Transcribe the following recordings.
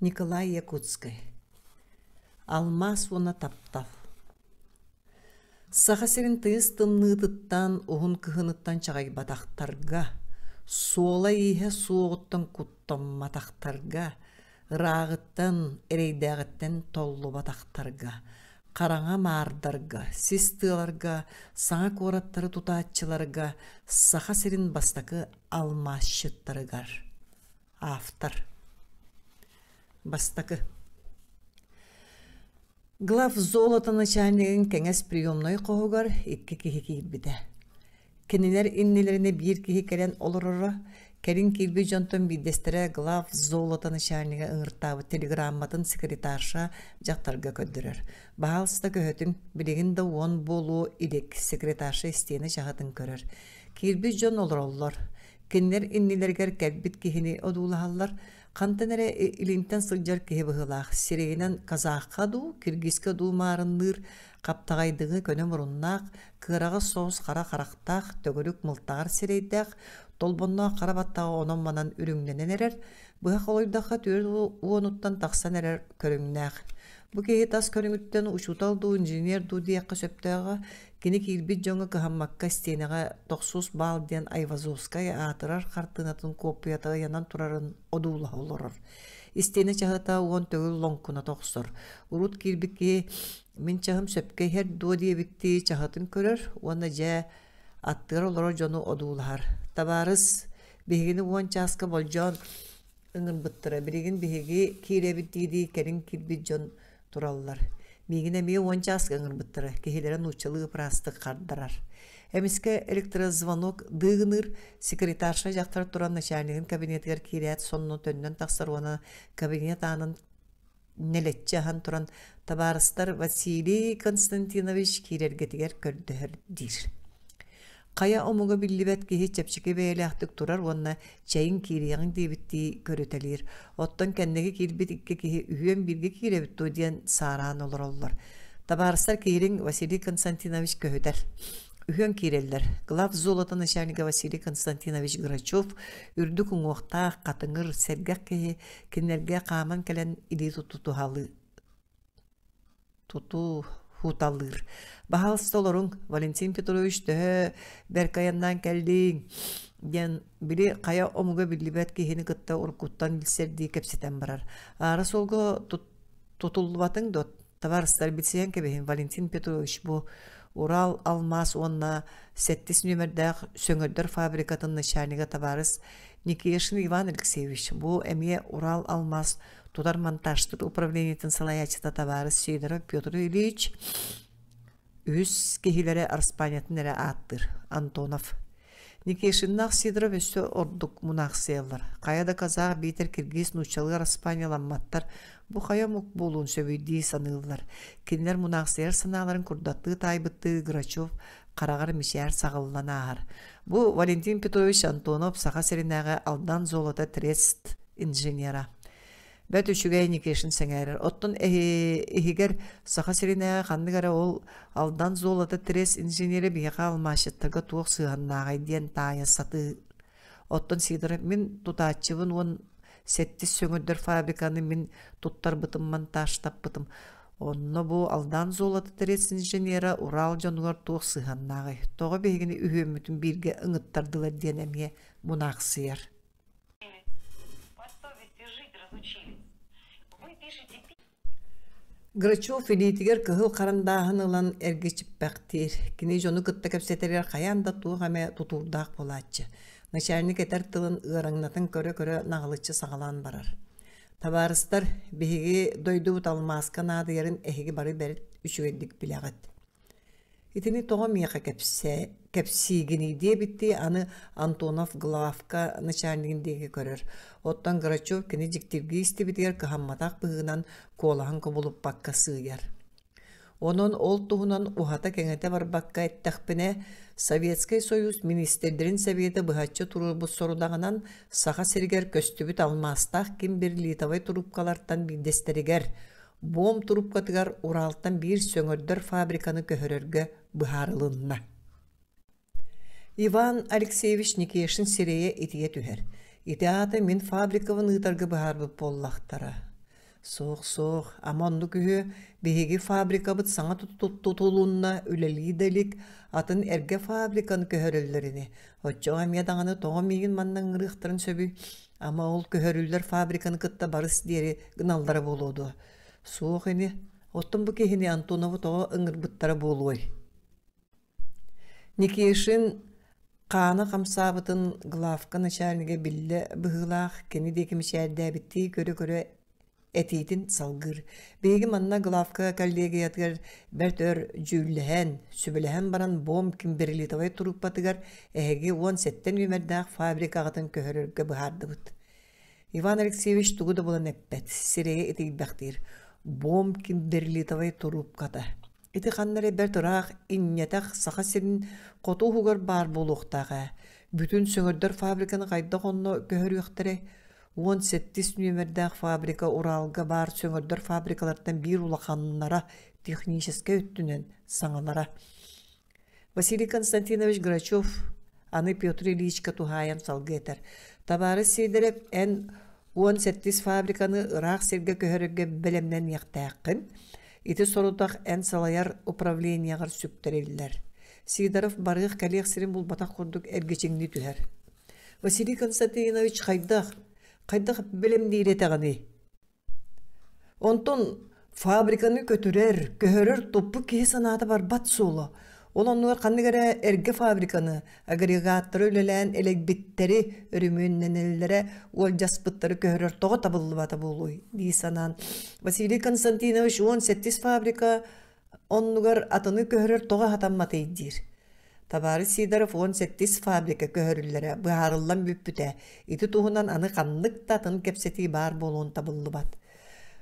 Николай Якутский. Алмаз уна таптал. Сахасерин тыйыз тымныытыттан, уғын кыхыныттан чағай батақтарға, суола иһе суоғыттан куттан матақтарға, рағыттан, эрейдәғыттан толлу батақтарға, қараңа мардарға, систыларға, саңа кораттары тутаатчыларға, сахасерин бастакы алмаз шыттарыгар. Автор. Бастакы. Глав золото начальнигин кеңес приемной қоғығар икки кихи киирбите. Кенелер иннелерine bir кихи келен олорора, керин кирби жонтон бидестере глав золото начальнига ыңыртабы телеграмматын секретарша жақтарға көддірер. Бағалыста көһөтүн билигин да он болу илек секретарша истени жағатын көрер. Кирби жон олороллар. Кенелер иннелергер кәлбит кихини одулахаллар, Қантанере илинтен сылжар кеhe быһылаах, сирейнен казахқа ду, киргизке ду марынныр, қаптағайдығы көнім ұрыннақ, кырағы соғыз қара қарақтақ, төгілік мылтағар сирейдәқ, толбонна қарабаттағы онын манан үріңненен әрер, бұға қолойдаққа төр уонуттан тақсан әрер көріңнәқ. Бұ кеhe тас көріңіттен ұшутал ду, инженер ду дейаққа сөптәға, кені кирбит жоңы кыхаммакка стенеға 90 бал ден Айвазовскай атырар қартынатын копията янан турарын одула олорор. Истене чағыта уон төгіл лоңкуна тоқсыр. Урут кирбикке мен чағым сөпке хер дуадия бикти чағытын көрір, уонна жа аттыр олорор жону одулар. Табарыз бігіні уон часка болжон ыңын бұттыра. Бірігін бігі кире биттиді керін кирбит жон тураллар. Мигине ми ончас гыңыр бұттыры, кехелерін учылығы прастық қардарар. Әміске электрозвонок дығыныр, секретарша жақтар тұран начальнигін кабинетігер керет сонны төннен тақсыр оны кабинет анын нелетчі хан тұран табарыстар Василий Константинович керергетігер көрдігір дир. Қая омуға білібет кеге чепшіке бәйләқтік тұрар, онына чайын кереғін дейбітті көрітелер. Оттан кәндегі келбет икке кеге үйен бірге керебітті өден саран олар олар. Табарыстар керең Василий Константинович көхөтер. Үйен керелер. Глав золото начальника Василий Константинович Грачев үрдік ұңуқтақ қатыңыр сәргәк кеге кенерге қаман кәлен илі тұту хуталыр. Бахал столорун Валентин Петрович төхө беркаяннан кәлдең. Ден бири қая омуға билибет кехini кытта уркуттан билсерди кепсетен барар. Ары солғы тутулбатын дот товарыстар билсеен кебехин Валентин Петрович бу Урал алмаз онна 7 нөмірдәқ сөңірдір фабрикатын начальнига товарыс Никешин Иван Алексеевич. Бу әмие Урал алмаз тудар монтажтыр управлениетін салаячыта товарыс Сидоров Петр Ильич үз кехилері Арспанетін әрі аттыр Антонов. Никешиннақ Сидоров өсі ордық мұнақсиялар. Қаяда қазақ бейтер киргиз нұчалығар Испанияланматтар бұ қая мұқ болуын сөбейдей санылылар. Кенілер мұнақсияр саналарын күрдатты тайбытты Грачев қарағар мишер сағылынан ағар. Бұ Валентин Петрович Антонов саға серінәға алдан золота трест инженера. Бәт үшіге Никешин сәңәрір. Оттын әхігер саға серінәға қандығара ол алдан золота трест инженері бейға алмашыттырға туық сығаннағай ден тайы саты. Оттын Сидоров мен тұтатчывын он 7 сөңірдір фабриканы мен тұттар бұтым монтажтап бұтым. Онны бұл алдан золота трест инженері Урал жонуғар туық сығаннағай. Тоғы бейгіні үйемітін бірге ұңыттардылар ден әмге мұнақсыяр. Грачев филитигер кыһыл карандааһын ылан эргичип бактир. Кини жону кытта кепсетерер каянда тугаме тутурдаак болааччы. Начальник этер тылын ыраңнатын көрө-көрө нағылычы сагалан барар. Табарыстар биһиги дойдубут алмаска наадыярын эхиги бары берит үчүгеддик билягат. Итини тоға мияқа кепсигини дие битти аны Антонов Главка начальнигиндеги көрөр. Оттан Грачев кини жиктирги истибитигер кыхамматақ быгынан колахан кобулуп бакка сыйар. Онон ол туһунан ухата кеңете барбакка эттәхпине Советский Союз министрдерин советы быхатчы турубу сорудағынан саха сергер көстүбүт алмастақ ким бир литовай турупкалардан билдестеригер бом турупкатыгар Уралтан бир сөңөрдөр фабриканы көһөрөргө быһарылынна. Иван Алексеевич Никешин сирeye итие түһер. Итеаты мен фабрикавын ытаргы быһарбы боллахтара. Соқ, аманны күхі беге фабрика бұт саңа тұтылуынна үлелейделік атын әрге фабриканы көхөрілдеріне. Отчоға медағаны тоға меген маннан ұрықтырын сөбі, ама ол көхөрілдер фабриканы кытта барыс дері гыналдары болуды. Соқ ені, оттын бұ кехіне Антоновы тоға ұңыр бұттары болуай. Никешін қаны қамсабытын главка начальниге білі бұғылақ кені декімішәрді әбітті көрі этитин салгыр. Беги манна главка коллеги ятгар бертөр жүлләһән, сүбеләһән баран бом кимберлитовай туруп батыгар эһеге 17 нөмердәк фабрикагатын көһөрөргә бахарды бут. Иван Алексеевич тугуда булан эппет, сирее этик бактыр. Бом кимберлитовай туруп ката. Ити ханнары берторак иннетак саха сирин коту хугар бар болуктага. Бүтүн сөңөрдөр фабриканы кайда конно көһөрүктәре 17 нөмердәк фабрика Уралга бар сөңөрдөр фабрикалардан бир улаханнара техническа өттүнен саңалара. Василий Константинович Грачев аны Петр Ильичка тухаян салгетер. Табары сейдереп эн 17 фабриканы Ирак серге көһөрөгө белемнен яктакын. Ити сорутак эн салаяр управленияга сүктерелдер. Сидоров барык коллекциясын бул батак курдук эргечеңни түһәр. Василий Константинович Кайдах білім дейретағаны. Онтон фабриканы көтірер, көһөрөр топпу кеhe санаты бар бат солы. Ол онуға қанығыра әргі фабриканы, агрегаттары өлелән элегбиттері өрімөнненелері ол жаспыттары көһөрөр тоғы табылы бата болуй. Дей санан. Василий Константинович 17 фабрика онуғар атыны көһөрөр тоғы хатамматы еддер. Табары Сидоров 17 фабрика көһөрүлләре быһарыллан бүппүтә. Ити туһунан аны канлык татын кепсети бар болуун табылды бат.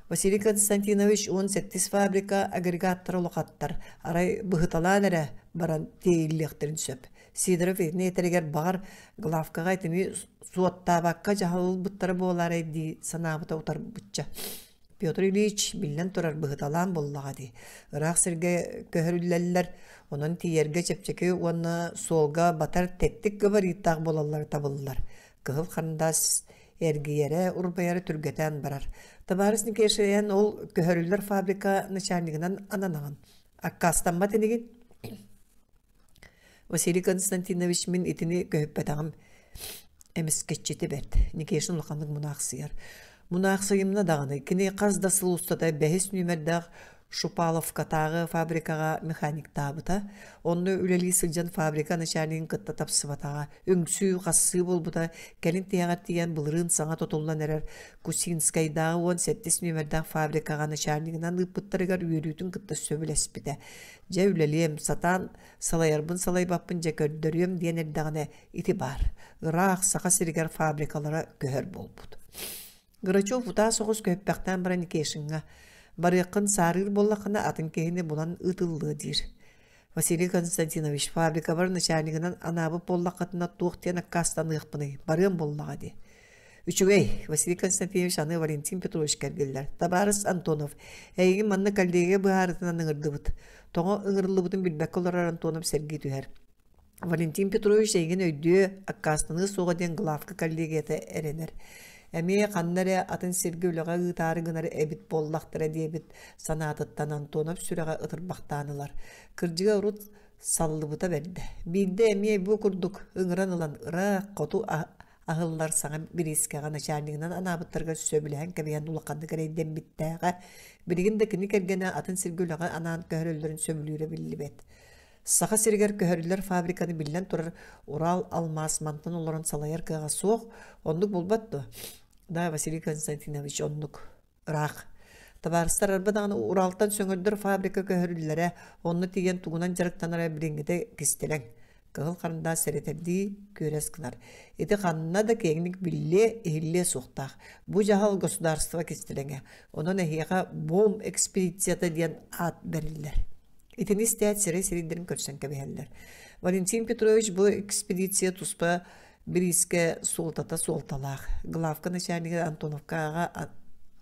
Василий Константинович 17 фабрика агрегаттары лоқаттар. Арай быһыталанара баран тейллектерин сөп. Сидоров нетергер бар главкага айтыны суаттабакка жахыл буттары болар эди санабыта утар бутча. Петр Ильич билен турар быһыталан боллага ди. Ирак серге көһөрүлләлләр onun tiyerge çepçeki onu solga batar tektik gıbarıttaq bolallar tabıllar. Kıhıl kandas ergiyere urbayarı türgeten barar. Tabarısını keşeyen ol köhörüller fabrika nişanlığından ananağın. Akkastan batinigin Vasily Konstantinovich min itini köhüppetağım emis keççeti berdi. Nikeşin lakanlık munaqsıyar. Munaqsıyımna dağını kini qazdasıl ustada behis nümerdağ Шупаловкатағы фабрикаға механик табыта, онны үлелі сылжан фабрика начальнигин кытта тапсыбатаға, өңсүү қассы болбыта, кәлін тияғат тиян бұлырын саңа тотолан әрер, Кусинскайдағы 17 нөмердақ фабрикаға начальнигинан ұппыттарығар үйрүтін кытта сөбіл әспіті. Жа үлелем, сатан, салайарбын салайбаппын жа көрдөрем дейін әрдағына ити бар. Ирақ сақа сиригер фабрикалара көхер болбуд. Грачев ұта соғыз көппәқтен баран кешінға, Барықын сарыр боллақына атын кейіне бұлан ұтылды дир. Василий Константинович фабрика бар начальнигынан анабы боллақытына туқтен аққастан ұқпыны. Барым боллаға де. Үчігей, Василий Константинович аны Валентин Петрович кәргелдер. Табарыс Антонов. Әйгі манны кәлдеге бұғарытынан ұңырды бұд. Тоңа ұңырлы бұдың білбәк олар Антонов сәрге түхер. Валентин Петрович әйген өйді аққастаны соға ден главка кәлдеге әренер. Әме қаннары атын серге үліға ұтары ғынары әбіт боллақтыра дебіт санатыттан Антонов сүріға ұтырбақтанылар. Кыржыға ұрут саллы бұта бәрді. Бейді әме бұл күрдік ұңыран ұлан ұрақ қоту ағыллар саңа бір ескіға начальнигінан анабыттарға сөбіліған кәбейен ұлақанды кәрейден біттәға бірігін дәкіні кәргені атын серге үліға анан көхірілдерін сөбілері білі бәд. Саха сиргер көһөрүллер фабриканы билен турар Урал алмаз мантын олорон салайар кыга соқ, оннук болбатты. Да, Василий Константинович оннук рах. Табарыстар арбадағаны Уралтан сөңөрдөр фабрика көһөрүлләре онну тиген тугунан жарыктанара билингите кистелең. Кыгыл карында серетерди көрәс кынар. Эти ханна да кеңник билле эхилле суқтақ. Бу жахал государство кистелеңе. Онон эхиға бом экспедицията диен ат берилер. Итini istəyət sirə-sirindərin körsən kəbəhəllər. Valentin Petrovich bu ekspedisiya tuspə bir iskə soltata soltalaq. Glavka начальнигі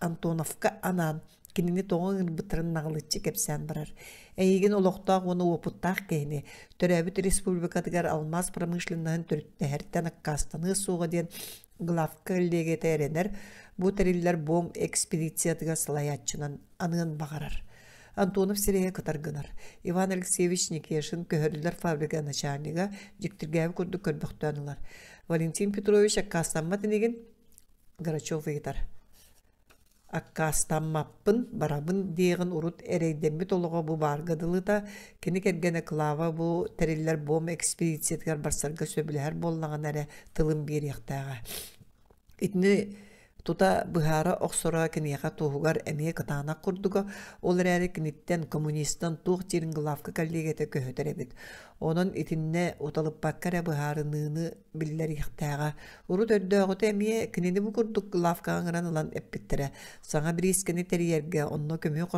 Antonovka anan kinini toğun bıtırın nağılıtçı kepsən barar. Әйген олықтақ оны опыттақ кейіне. Төрәбіт республикатығар алмаз промышленнігін түрітті әрттен аққастаны соға ден Главка легете эренер, бу териллер бом экспедициятыга сылаятчынан анын багарар. Антонов сирее кытаргынар. Иван Алексеевич Никешин көһөрүлөр фабрика начальнига жиктиргәбі күрді көрбөктөнүлар. Валентин Петрович аккастанма тенеген Грачев ыйтар. Аккастанмаппын барабын дейгін урут эрейдемби толуға бу баргадылыта кини кергене клава бу териллер бом экспедициятыгар барсарга сөбүләр боллаган эре тылым берияктага. Итни тута быхара оксора кинияка туһугар эмие кытаана курдуга ол эрээри киниттен коммунисттан туох тирин главка коллегете көһөтөребит. Онон итинне уталыппаккара быхары ныыны биллер ихтаага урут өрдөөгөтө эмие кинини бу курдук главка аңыран ылан эппиттере. Саңа бирискени терьерге онно көмү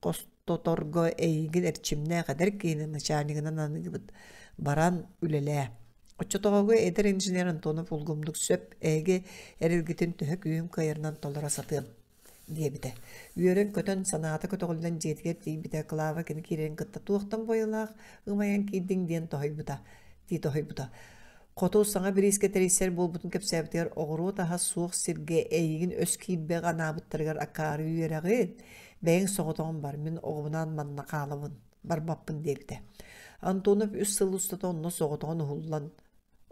костоторго эйигин эрчимне кадар кийини начальнигынан аныгыбыт баран үлеле. Оччотоғығы эдер инженер Антонов улгумдук сөп әйге әрілгітін түхік үйім қайырнан толыра сатыын дебіді. Үйерін көтін санаты көтіғылдан жетігер дейбіді қылава кені керен кітті туықтан бойылақ ұмайан кейдің ден тохойбыда. Қоту саңа бір еске тәресер бол бұтын көпсәбітер оғыру таға суық сирге әйгін өз кейбе ғанабыттырғар акары үйерағын бәйін соғытоғын бар мен оғымынан манна қалауын барбаппын дебіді. Антонов үс сыл ұстата онына соғытоғын ұғылан.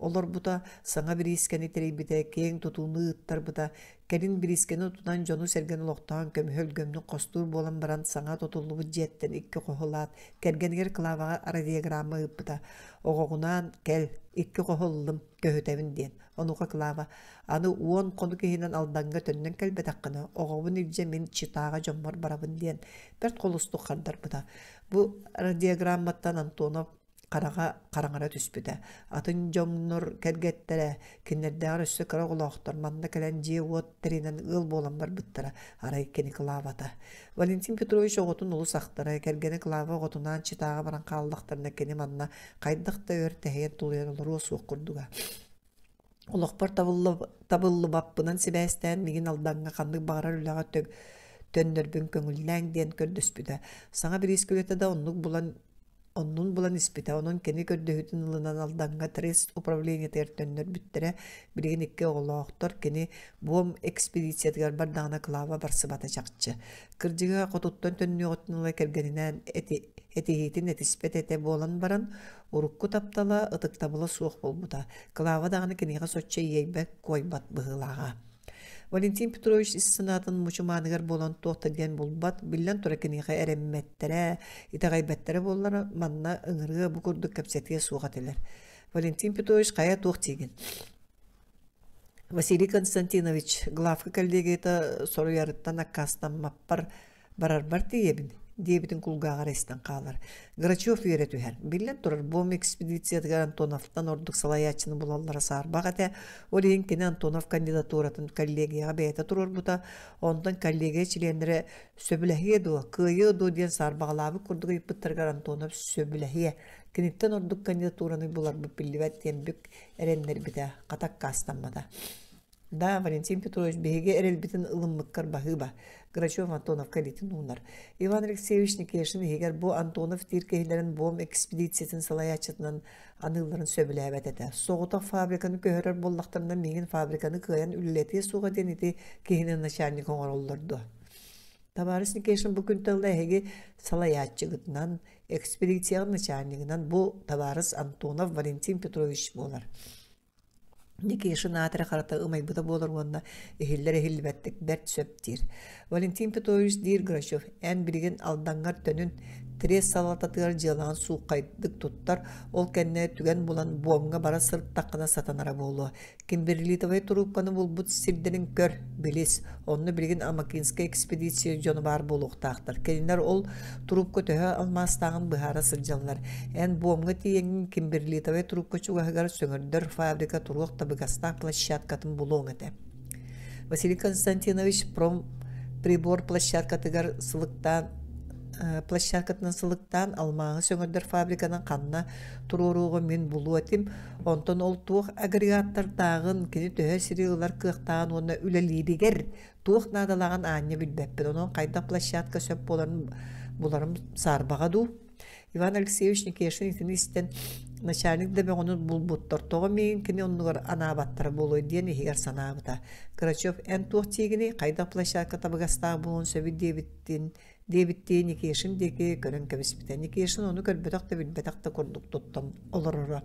Олар бұта саңа бір ескені терейбіде, кейін тұтуыны ұттар бұта, кәрін бір ескені ұтудан жону сәрген ұлықтаған көмі өлгөмні қостур болан баран саңа тұтулы бұд жеттен ikki қоғылат, кәргенгер қылаваға радиограммы ұппыта. Оғығынан кәл ikki қоғылым көһөтәбін ден. Онуға қылава, аны уон қону кейінен алданға төннен кәлбет аққыны, оғығын үлже мен читаға жоммар барабын ден. Бәрт қолысты қардар бұта. Бұ радиограмматтан Антонов қараңара түспіді. Атын жоңнор кәргеттері, кенердәғыр үсі қыра құлақтар, манна кәлән же от терінен ұл болан бар бұттыра, арай кені қылавата. Валентин Петрович оғытын ұлы сақтары, кәргені қылава оғытынан читаға баран қалдақтарына кені манна қайдақта өр тәйен тұлыян олар осуық күрдіға. Олықпар табылы баппынан себәстән меген алданға қандық бағарар үліға төндірбін көңілләң ден көрдөспіді. Саңа бір ескілеті да Оннун булан испита, онун кені көрдөһүтін ылынан алданға трес управление тертөннөр бүттірі білген ikki оғылауқтар кені бом экспедициятығар бардағына клава барсы бата жақчы. Кырдыға қотуттан төнні оғытынылай кәргенінен этихитин этиспет эте болан баран урукку таптала ытыктабыла суық болбута. Клава дағыны кенеға сотча ейбәк койбат бұғылаға. Валентин Петрович иссынатын мучуманыгар болан тоқтадген болбат, билен туракенеға әрәмметтері, итағайбәттері боллары манна ыңырғы бұқырдық кәпсетке суғатылар. Валентин Петрович қая тоқтеген. Василий Константинович главка коллегиета сору ярыттан аккастан маппар барар тиебін. Дебитин кулгағар естен қалар. Грачев үйрет үйер. Билен тұрар бом экспедициятыгар Антоновтан ордық салаячыны бұлалары сарбақ әте, олейін кені Антонов кандидатуратын коллегияға бәйті тұрар бұта, ондан коллегия чиленері сөбіләхе ду, күйі ду ден сарбағалабы күрдігі үппіттіргар Антонов сөбіләхе. Кенеттен ордық кандидатураны бұлар бұппілівәт ден бүк әрендер біті қатақ қастанмада. Да, Валентин Петрович беге эрелбитин ылыммыккар бахыба. Грачев Антонов калитин унар. Иван Алексеевич Никешин егер бу Антонов тиркейлерин бом экспедициятын салаячытынан аныларын сөбіләбәт әті. Соғытақ фабриканы көһөрөр боллақтарынан меген фабриканы кыян үлләте суға денеті кейінен начальник оңар олырды. Табарыс Никешин бұл күнтілді әйге салаячығытынан экспедицияғы начальнигынан бұл Табарыс Антонов Валентин Петрович болар. Никешин атыры қарата ымай бұта болар онна эхиллер эхилбәттік бәрт сөптір. Валентин Петрович дейір Грачев ән білген алдаңғар төнін трес салататығар жылаған су қайдық тұттар ол кәнне түген болан буамға бара сырттаққына сатанара болу. Кимберлитовай трубканы бұл бұт сирдерін көр білес. Онны білген Амакинская экспедиция жоны бар болуқтақтар. Кәлінер ол трубка төхі алмастағын бұхара сыржалар. Ән буамға тиеңін Кимберлитовай трубка чуғағығар сөңірдір фабрика тұруқ табығастақ площадкатын болуң әті. Василий Константинович прибор площадкатыгар площадкатынан сылықтан алмағы сөңірдір фабриканың қанына тұруруғы мен бұлу әтім. Онтан ол туық агрегаттар тағын кені төхі сирилар қықтағын оны үлелейдігер туық надалаған аңя білбәппін. Оның қайда площадка сөп боларын сарбаға ду. Иван Алексеевич Никешин итini истен начальник да бегонун булбуттар тога мейин кини оннугар анабаттар болой диен ихигер санабыта. Грачев эн туох тигини кайда площадка табагастаа болон сөби дебиттен Никешин деке көрөн кебиспите. Никешин ону көрбөтөктө билбетакта курдук туттам олорора.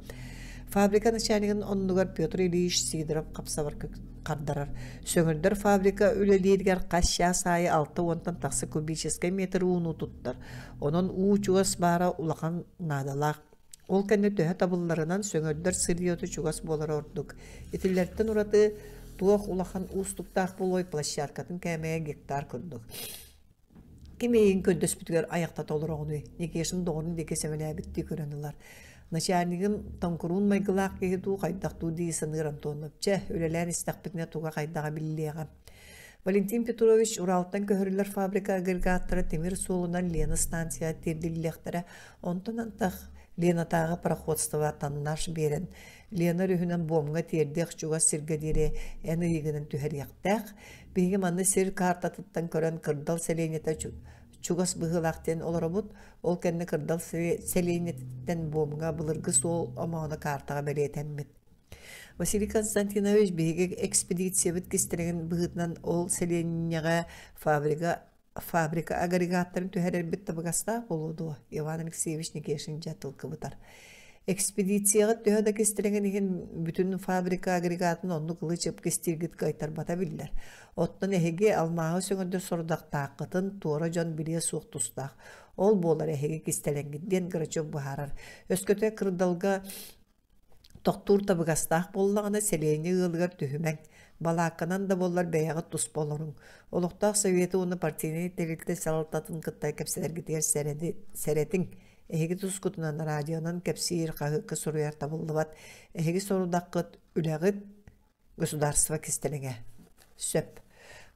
Фабрика начальнигин оннугар Петр Ильич Сидоров капсабар кардарар. Сөңөрдөр фабрика үлелиергер кашя сайы 6 таксы кубический метр уну туттар. Онон чугас бара улахан надалак. Ол кенне төһө табылларынан сөңөрдөр сырыйоты чугас болар ордук. Итиллерден ураты туох улахан устуктак болой площадкатын кемеге гектар курдук. Кимейин көдөс бүтүгөр аякта толурогуну. Никешин догонун деке семеле битти көрөнүлөр. Начальнигин танкурун майгылак кегету кайдакту ди сыныр Антоновча өлелер истакпитне туга кайдага биллега. Валентин Петрович Уралтан көһөрлөр фабрика агрегаттары темир суолунан Лена станция тердиллектері онтон антах Лена тағы пароходство таннаш берен. Лена рүхінен бомға тердек чуға сиргадире әні егінің түхәрияқтақ. Бейгі манны сир картатыттан көрін кырдал селенеті чугас быгылактен олорабут, ол кенне кырдал селенеттен бомга былыргы сол амауна картаға беретенмет. Василий Константинович бейге экспедиция біткістіреген быгытнан ол селенеға фабрика агрегаттарын түхәрер бітті бұғаста болуду. Иван Алексеевич Никешин жатылқы бұтар. Экспедицияға төһөдө кестиреген еген бүтүн фабрика агрегатын онну кылычып кестиргит кайтар бата биллер. Оттон эхеге алмагы сөңөндө сордактаакытын туора жон биле сук тустак. Ол болар эхеге кестеленгиден Грачев бахарар. Өскөтө кырдалга токтур табыгастак боллагына селени ылгар түһүмәң. Балаканан да болар бәягы тус болорун. Олуктак советы уны партийный телетте салататын кыттай кепселерге тер серетин. Эһиги тускутунан радионан кепсир кахыкы соруяр табылдыбат. Эһиги сорудаккыт үлэгит государство кистелеге. Сөп.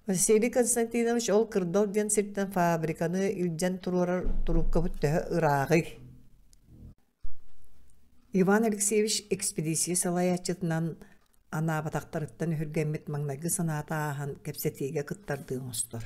Василий Константинович ол кырдал ден сирттен фабриканы илден турукка бүттө ырагы. Иван Алексеевич экспедиция салаячытынан ана батактарыттан хүргеммит маңнагы санаата ахан кепсетиге кыттардыын остор.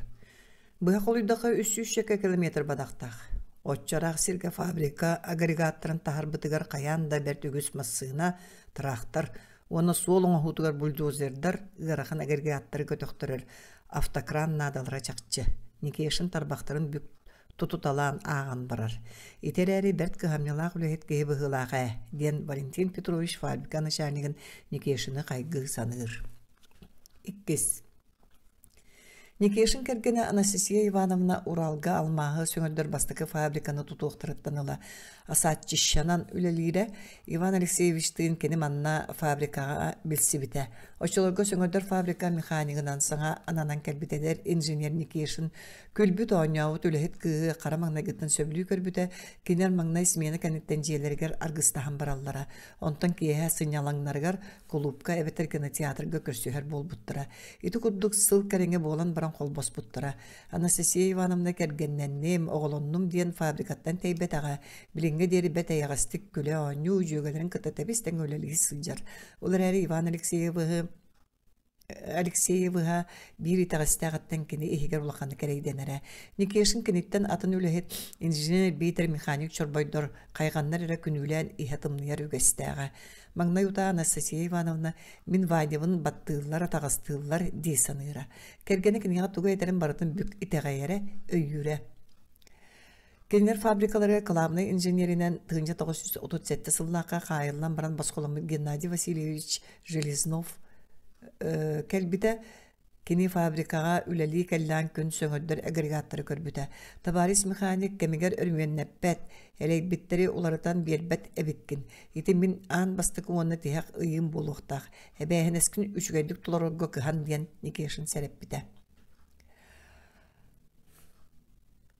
Быа колуйдакы 300 километр бадактак. Отчарах сирге фабрика агрегаттарын тахарбытыгар каян да бертүгүс массыына трактор, оны солуңа хутугар бульдозердар ырахан агрегаттары көтөктөрөр автокран надалара чакчы. Никешин тарбактарын бүк тутуталан ааган барар. Итерери берт кыхамнялак үлехет кеhe быгылага ден Валентин Петрович фабрика начальнигин Никешины кайгы саныр. Иккес. Никешин кергене Анастасия Ивановна Уралга алмагы сөңөрдөр бастыкы фабриканы тутуктырыттаныла. Асатчышанан үлелире Иван Алексеевичтин кени манна фабрикага билсибите. Очолорго сөңөрдөр фабрика механикынан саңа ананан келбитедер инженер Никешин күлбүт оңяут үлехет кыгы карамаңнагыттан сөбүлүү көрбүтэ кинер маңнай смена канеттен жиелергер аргыстахан бараллара. Онтон киэхэ сынялаңнаргар клубка эбетер кинотеатрга көрсүхөр болбуттара. Ити курдук сыл кареңе болан баран колбос буттара. Анастасия Ивановна кергенненнем оголоннум диен фабрикаттан тейбетага билинге дери бет аягастык күлө оңю жөгөлөрүн кытатабистен өлелиги сылжар. Олар эри Иван Алексеевыга бири тагыстагаттан кини ихигер улаканы керейденере. Никешин киниттен атын үлехет инженер бейтер механик чорбойдор кайганнар эре күнүлен ихатымныяр үгестага. Магнаюта Анастасия Ивановна мин вайдевын баттыылар тагыстыылар дейсаныра. Кергене кинига туга этерин барытын бүк итегайере өйюре. Кенер фабрикалары главный инженеринен 1937 сыллака кайылан баран басколамы Геннадий Васильевич Железнов келбите кини фабрикага үлели келлан күн сөңөддөр агрегаттары көрбүтэ. Табарис механик кемигер өрмөннеппет, элейбиттери уларытан бербет эбиккин. Ити мин ан бастык уонна тиһак ыйым болуктак. Эбэхенескин үчүгөйдүк тулорго кыхан диен Никешин сереппите.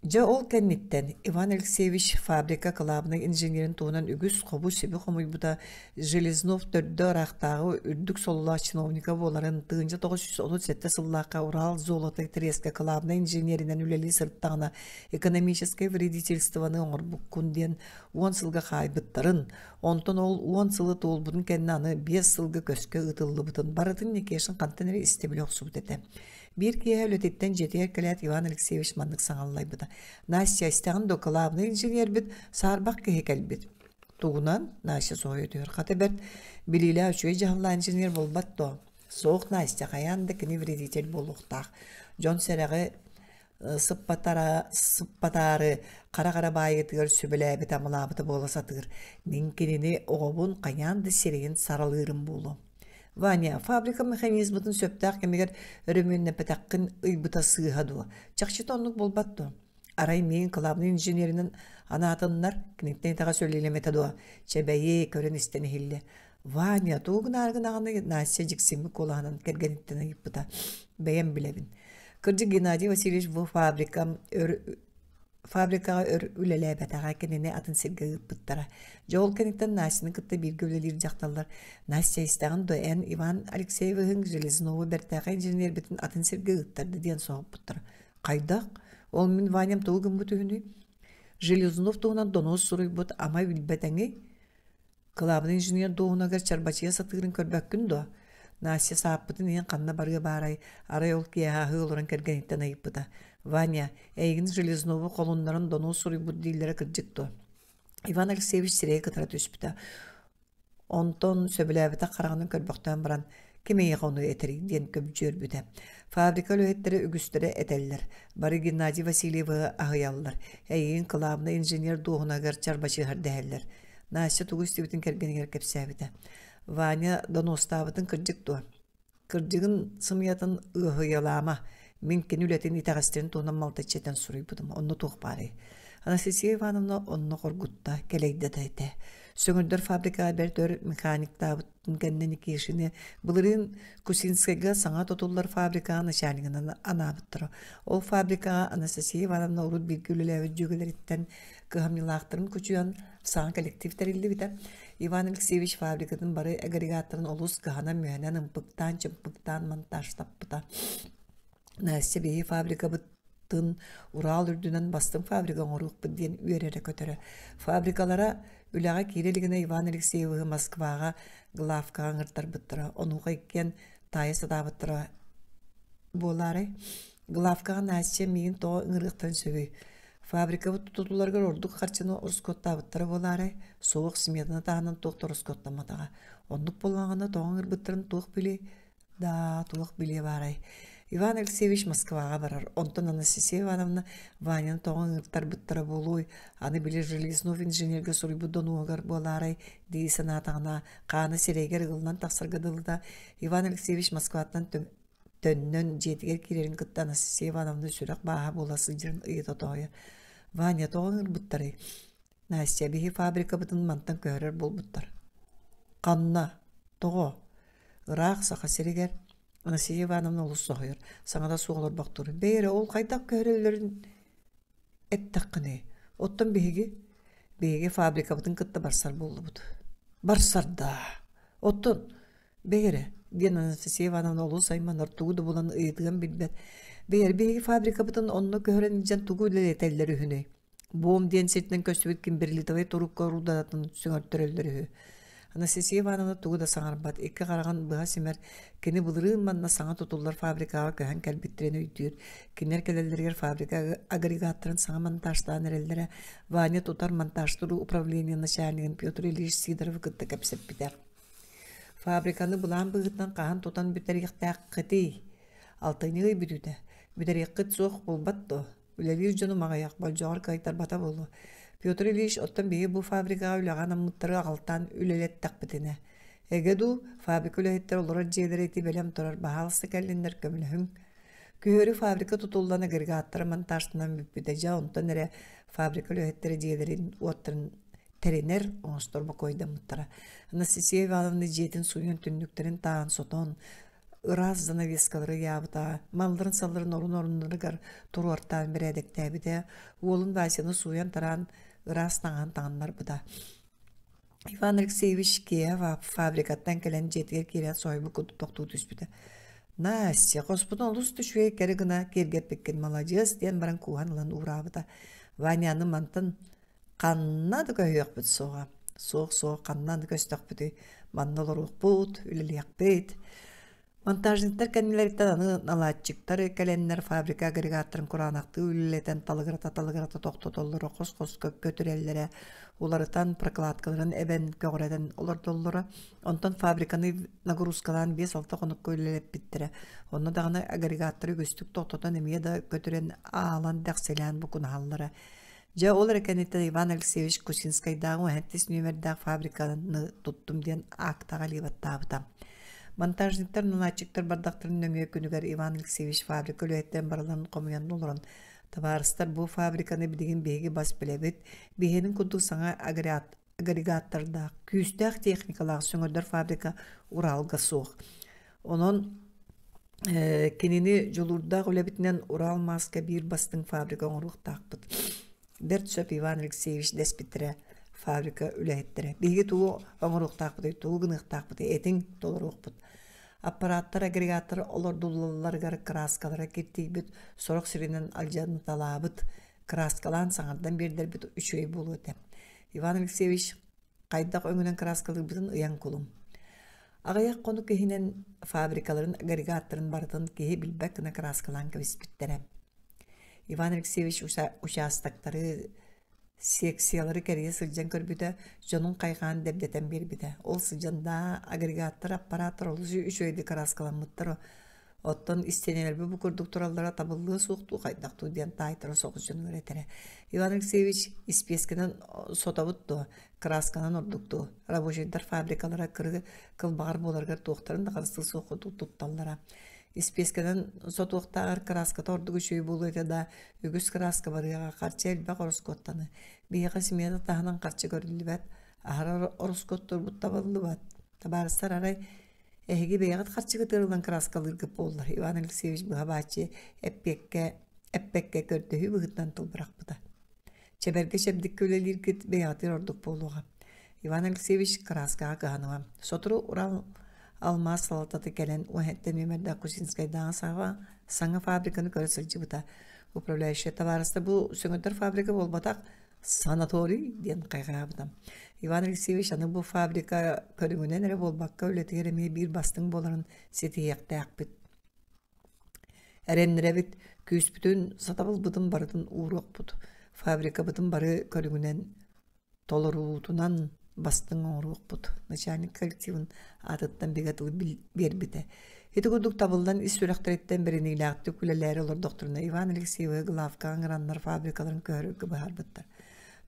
Жа ол кенниттен Иван Алексеевич фабрика клабының инженерин туунан үгүс кобу сиби хомуйбута Железнов төрдө арактагы үрдүк солула чиновника боларын 1937 сыллака Урал золотой треска клабының инженеринен үлели сырттагына экономическое вредительствоны оңорбуккун ден 10 сылга кайбыттарын, онтон ол 10 сылы толбудун кеннаны 5 сылга көскө ытыллыбытын барытын Никешин кантенери истебиле оксубут эте. Bir kiye öletitten jetiyer kelet Иван Алексеевич mandık saŋallay bıda. Настя istağın do glавный инженер bit sarbak kihe kelbit. Tuğunan Настя soğuyor diyor. Katebert bilile üçüye jahla inженер bolbat do. Soğuk Настя kayandı kini vredитель boluqtaq. John seregi sıppatarı kara bayıtır sübüle tamılabıtı bolasatır. Ninkinini oğubun kayandı sireyin saralırım bolu. Vanya, fabrika mekanizmatın söptaq kemiger örümünne petakkin ıybıta sığhadı. Çakçı tonluk bolbattı. Aray meyin kılabının injenerinin anahtanlar kinekten tağa söyleyelemete doğa. Çebeyi kören isteni hilli. Vanya, tuğun argın ağını Настя jiksimi kolağının kergenitten ayıpıda. Beyen bilebin. Kırcı Gennady Vasilyevich bu fabrika ülele betağa kendine atın sirge bıttara. Joğul kenekten Nastya'nın kıtta bir gövleleri jaktallar. Настя istağın doyan Иван Алексеевич'in Железнову bertağa injener bitin atın sirge ıttardı diyen soğuk bıttara. Kaydak? Ol min vanyam tuğun bu tühünü. Железнов tuğunan donoz suruy but ama bilbeteni. Kılabın injener doğuna gar çarbacıya satırın körbek gün do. Настя сааппытын иен канна барыга баарай арай ол киэһааһы олорон кэргениттен айыппыта. Ваня, эйгин Железнову колуннарын дону суруйбут дииллere кырдьыкту. Иван Алексеевич сирее кытара түспүтэ. Онтон сөбүлээбите караганын көрбөктөн баран кемейе кону этери диэн көбүчөрбүтэ. Фабрика löhetleri үгүстөрө этеллер. Бары Геннадий Васильевы аһыяллар. Эйгин кылаабына инженер дуохунагар чарбачыгар дэһэллер. Настя тугустибитин кэргенигер кепсээбите. Vanya donostavıtın kırcık doğa. Kırcığın sımıyatın ıhıyalama. Minkin ületin itağastirin tuğunan malta çeten suruy budum. Onu tuğ bari. Anastasya Ivanovna onu korgutta. Keleyde dayte. Söngürdür fabrika berdör mekanik davıtın kendini kişini. Bılırın Kusinskega sana tutullar fabrikanın şaniginin anabıttırı. O fabrika Anastasya Ivanovna urut bir gülülevi cügüleritten kıhamyılağıtırın küçüyen sağ kolektifterildi biten. Иван Алексеевич fabrikatın bari agregatların olus kahana mühenen ımpıktan çımpıktan montajtapıta. Настя beyi fabrika bıttın Ural ürdünen bastın fabrika oruq bıddiyen üyerere kötere. Fabrikalara ülağa kireligine Иван Алексеевich Moskvaga glavka ngırtar bıttıra. Onuğa ikken taya sada bıttıra bolare. Glavka Настя meyin toğa ngırıqtan sögü. Fabrika tutulargar orduk harçını orskotta bıttara bolare. Soğuk simyadına tağının toğda orskotlamadağa. Onduk bolağına toğun bıttırın toğ bile da toğ bile varay. Иван Алексеевич Moskvaga barar. Ondan Anastasya Ivanovna Vanyan toğun ırtar bıttara boluy. Anı bilir Железнов injenerge soruy bu donuğagar bolaray. Deysen atağına qanı sireger ığılnan taqsargadılda. Иван Алексеевич Moskvattan tönnön jetiger kirerin kıtta Anastasya Ivanovna sürak baha bolası jirin ıyıda toğuya. Vanya toğun bıttara. Настя bihi fabrika bıtın mantan körer bol bıttar. Qanna, toğu, ıraq saqa sireger. Anastasya Ivanovna olus soğuyor. Sana da soğulur baktırı. Beyre ol kaydak körerlerin ettakını. Ottan bihigi fabrika bıtın kıtta barsar bollu budu. Barsar da. Ottan beyre. Diyen Anastasya Ivanovna olus aymanlar tuğu da bulan ıyıdığın bilbet. Beyre bihigi fabrika bıtın onunla kören ican tuğu ile etelleri hüne. Boğum diyen sirtinen köstübetkin birlitavay toruk korudatın süngörtörelleri hü. Anastasya Ivanovna tuğu da saŋarbat. Ekki qaragan bıha simer. Kini bılırın manna saŋa tutullar fabrikaga köhen kelbittireni üydüyor. Kinler kelellerger fabrika agregatların saŋa montajdan erellere. Vanya tutar montajturu upravleniyana şahinigin Pyotr Ilyich Sidorov kıtta kapsep biter. Fabrikanı bulan bığıttan qahan tutan büter yıqtaq qıtı. Altayniği büdüde. Büter yıqıt soğuk bulbatto. Ülelir canı mağayak boljoğar kaytar bata bolu. Pyotr Ilyich ottan beyi bu fabrika ülagan ammıttırı altan ülelet taqbitine. Egedu fabrika ülehetler olara jeler eti belem turar bahalsı kellinler kömülühün. Kühörü fabrika tutuldan agregatları montajdan büpüdeja ondan ere fabrika ülehetleri jelerin uattırın teriner onstorba koyda mıttara. Anastasya Ivanovna jetin suyun tünnüklerin tağın soton. Iraz zanaveskaları yabıta, malların salların orunları gar turu ortağın bir edektebi de, oğlun Vasya'nı suyan taran Iraz tağınlar bu da. Иван Алексеевич Киева fabrikattan gelen jetger kiren soybu kutu toktu düspüde. Настя, Господун олус düşüye kere gına kergep bekken malacağız diyen baran kuhan ulan uğrabıda. Vanya'nın mantın kanna da köyük büt soğa. Soğuk kanna da köstak bütü. Mandalar uq bud, üleli yak beyt. Монтажниктар кеннилерден аны налаатчыктар календар фабрика агрегаттарын куранакты үлелетен талыгырата токтотоллору кос көтөреллере уларытан прокладкаларын эбен көгөрөден олордоллора онтон фабриканы нагрузкалан 5-6 конук көйлелеп биттере. Онна дагы агрегаттары көстүк токтотон эмие да көтөрен аалан дакселян букуналлары. Жа олар экенеттен Иван Алексеевич Кусинскай дагы 7 номердагы фабриканы туттум ден актага либаттабыта. Монтажниктар наначыктар бардактарын нөңө күнүгөр Иван Алексеевич фабрика өлөттен барылан комуян олорун. Табарыстар бу фабриканы бидеген беги бас билебит. Бехенин кудук саңа агрегатторда күстәк техникалар сөңөрдөр фабрика Уралга сук. Онон кенини жолурда өлөбитинен Урал маска бир бастың фабрика оңруктакпыт. Дерт сөп Иван Алексеевич деспитире фабрика үләйттіре. Беги туу оңруктакпыт, туу гыныктакпыт, этин толорукпыт. Аппараттар, агрегаттар олордулларгар краскалара кеттейбіт, сорок сиринен алжадын талабыт, краскалан саңардан бердер бит үчөй болуыды. Иван Алексеевич кайдак өңүнен краскалык битин ыян кулум. Агаяк кону кехинен фабрикаларын, агрегаттарын бардын кехи билбек кына краскалан кебиспиттере. Иван Алексеевич участактары секциялары кәрие сылжан көрбіді, жонун қайған дебдетен бербіді. Ол сылжанда агрегаттар, аппараттар олысы үш өйді караскаламыттыр. Оттон истенелербі бұкырдық туралдара табылығы соқту, қайдақту ден тайтыры соғыз жonu өретері. Иван Алексеевич испескінен сотабытту, красканан ордукту. Рабочийдар фабрикалара кылбағар боларғар тоқтарын да қарыстыл соқыту тұтталдара. Испескенен сотуқтағар краската ордугу шөй болуйда да үгіс краска барыға қарчы әлбәк орыскоттаны. Бейіға семейді тағынан қарчы көрілі бәт, ағар орыскоттыр бұт табылы бәт. Табарыстар арай әйгі бейіғат қарчы кітірілден краскалыр кіп болдыр. Иван Алексеевич бұға бачы әппекке көрдігі бұғыттан тұлбырақ бұда. Чеберге шәбдік көлелер кет бейіғатыр ордук болуға. Иван Алексеевич краскаға қағануға. Сотыру Урал Алмаз салататы кәлен уәттен өмірді Кусинскайдағы саңа фабриканы көрісілчі бұта. Управляющий товарысты бұл сөңіттер фабрика болбатақ санаторий ден қайғыра бұтам. Иван Алексеевич аны бұл фабрика көріңінен әрі болбаққа өлетігереме бір бастың боларын сетейекті ақпет. Әренлері бет көз бүтін сатабыл бұдың барыдың ұруқ бұд. Фабрика бұдың бары көріңінен толыруутунан бастың оңруқ бұд. Начальник коллективін атыттан бегатылы бербіді. Еті күдік табылдан ис сүрәқтіреттен бірін илақты күлелері олар докторына Иван Алексеевы Главка аңыраннар фабрикаларын көрігі бағар бұттар.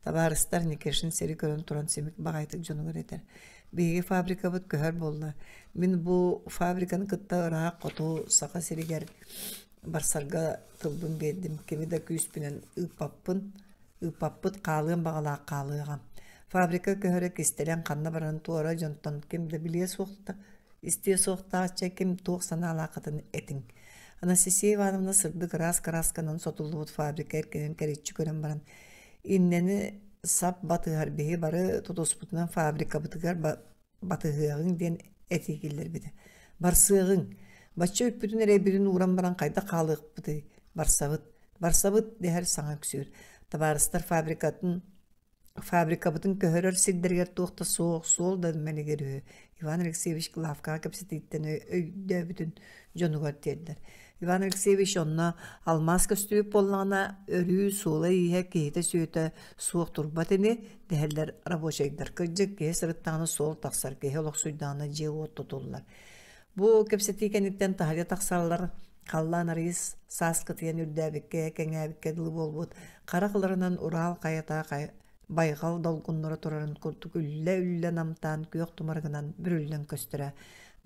Табарыстар некешін сері көрін тұран семік бағайтық жону көретер. Беге фабрика бұд көхөр болды. Мен бұл фабриканы күтті ұрақ қоту сақа серігер барсарға тылбын бердім. Кемі да күйіспінен ұпаппыт қалығын бағалақ қалығам. Фабрика көхөрі кестелен қанна баран туара жонтон кемді біле соқты, істе соқты ача кем тоқсана алақытын етің. Анастасия Ивановна сырды красканын сотулды бұд фабрика еркенен кәретчі көрін баран. Иннені сап батығар бейі бары тұтоспытынан фабрика бұтығар батығығын ден әтекелдер беді. Барсығың, батшы өппүтін әрі бірін ұғыран баран қайда қалық бұды. Барсабыт дәр саңа күсір. Табарыстар фабрика бұтын көхөрөр сиддергер туқта соқ сол да мәлігері. Иван Алексеевич Главка кәпсетейттен өйді бүтін жонуғар тердер. Иван Алексеевич онна алмаз көстүйіп болғана өрі солы ие кейті сөйті соқ тұрбатыны дәлдер рабочайдар күрджік кей сырыттағаны сол тақсар кей олық сұйдағаны же отты толылар. Бұ кәпсетейкеніктен тағылы тақсарлар қаллан арыз сасқытыен үрдәбікке, кәңәбікке дылы болбуд. Қарақыларынан Урал қайата байғал долгуннары турарын күртік үлі намтан күйек тумарғынан бір үлін көстірі.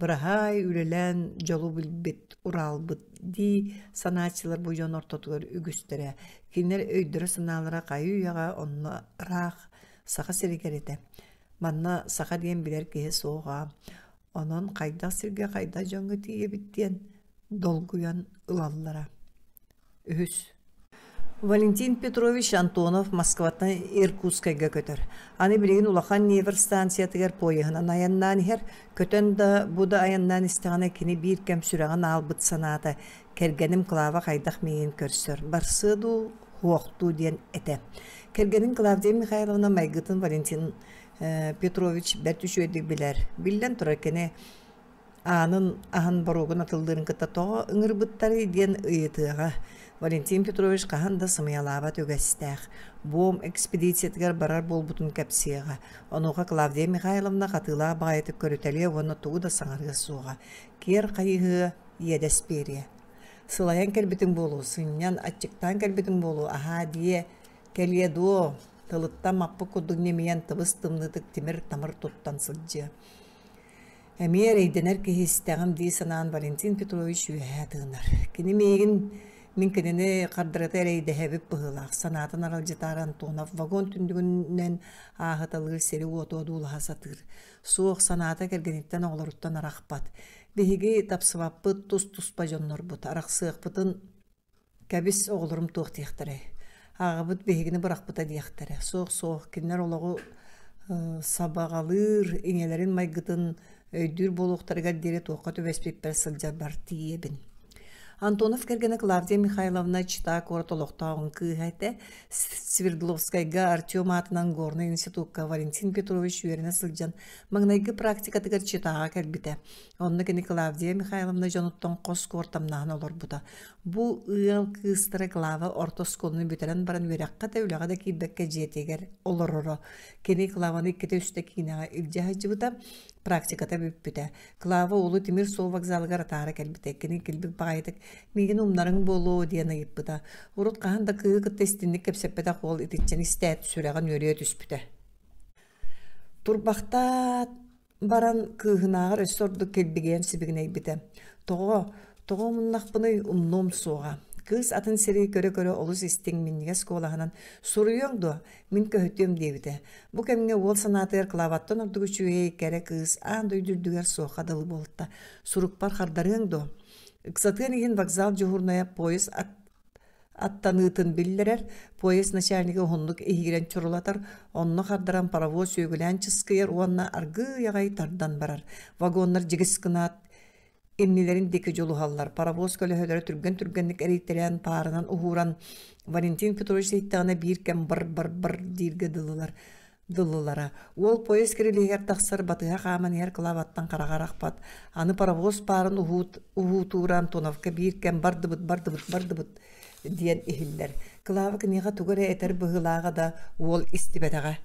Бірахай үлелен жолу білбет Урал бұд ди санатчылар бұйон ортотығыр үгістірі. Кинер өйдірі сыналыра қайы үйаға онны рақ сақа серекереті. Манна сақа дейін білер кейі соға. Онын қайда сірге қайда жоңғы тие біттен долгуян ұлалылара. Үхіс. Валентин Петрович Антонов Москваттан Иркутскайга көтөр. Аны билеген улахан невер станциятыгер пойығынан аяннан хер, көтөн да буда аяннан истегана кини бир кем сүреген албыт санаты, кергенім клава қайдақ мейін көрсір. Барсыду хуоқту ден эте. Кергенім Клавдия Михайловна майгытын Валентин Петрович бәртүш өйдік білер. Білден тұра кені Анын ахан боругун атылдырын кытта тоҕо ыҥырбыттары диэн ыйытыаҕа Валентин Петрович хаһан да сымыялаабат үгэстээх. Буом экспедициятыгар барар болбутун кэпсиэҕэ. Онуға Клавдия Михайловна хатыылаа баайытык көрүтэлиэ уонна тугу да саҥарыа суоҕа. Киэр хайыһыа иэдэспиэриэ. Сылайан кэлбитиң буолу, сынньан аччыктаан кэлбитиң буолу, аһаа дие кэлиэ дуо, тылытта маппы курдук немийэн тыбыс тымнытык тимир тамыр туттан сылдьыа. Эмиэр эйденер киһистэҕим дии санаан Валентин Петрович үөһэ тыынар. Кини миигин мин кинини хардырыта эрейдэһэбип быһыылаах. Санаатын аралдьытаар Антонов вагон түндүгүннэн ааһыталыыр сери уотуодуулаһа сатыыр. Суох санаата кэргениттэн оҕолоруттан арахпат. Биһиги тапсыбаппыт тус-туспа дьоннорбут. Арахсыахпытын кэбис оҕолорум туохтиэхтэрэ. Ааҕабыт биһигини бырахпыта диэхтэрэ. Суох кинилэр олоҕу сабаҕалыыр иҥэлэрин майгытын өйдүүр болуохтарыгар диэри туохха түбэспиппэр сылдьар бар тиэбин. Антонов кэргэнэ Клавдия Михайловна читаа куратолохтоогун кыыһайта Свердловскайга Артем атынан Горный институтка Валентин Петрович үөринэ сылдьан маҥнайгы практикатыгар читаага кэлбитэ. Онно кини Клавдия Михайловна дьонуттон хос куортамнаһын олорбута. Бу ыал кыыстара Клава орто сколуну бүтэрэн баран үөрякка тәүлэҕэ да киирбэккэ дьиэтигэр олороро. Кини Клаваны икките үстэ киинэҕэ илдьэһэджибыта практиката бүппүтэ. Клава улу Тимир сол вокзалыгар атаара кэлбитэ. Кини килбик баҕайытык миигин умнарың болуу диэн ыйыппыта. Урут хаһан да кыы кытта истинник кэпсэппэтэ хуол итиччэн истээт сүрэҕин үөрүө түспүтэ. Турбахта баран кыыһынааҕар өссордук келбигéэн сибигинэйбитэ. Тоҕо муннахпыны умнуум суоҕа. Кыыс атын сири көрө олус истиң минниге сколаһынан суруйуң дуо мин көһөтүөм диэбитэ. Бу кэмиҥэ уол санаатыгар Клаваттан ордугучуэй кэрэ кыыс аан дойдурдугар суохха дылы болта. Сурукпар хардарыың дуо. Ыксатыын иһин вокзал дьуһурная поезд аттаныытын биллерер, поезд начальники хуннук ихигирен чурулатар, онно хардаран паровоз сөйгүлэн чыскыйар уонна аргы ягай тардан барар. Вагоннар жигис кынаат иннилерин деки жолухаллар. Паровоз көлөһөлөрө түргенник эрейтерен парынан ухуран Валентин Петрович эйттаана бииркен бар диирге дылылара. Ол поезд кирилигер тахсар батыга хааман ер Клаваттан карагарахпат. Аны паровоз парын ухутуран Антоновка бииркен бардыбыт диен ихиллер. Клава книга тугары этер быһылаага да ол истибетага.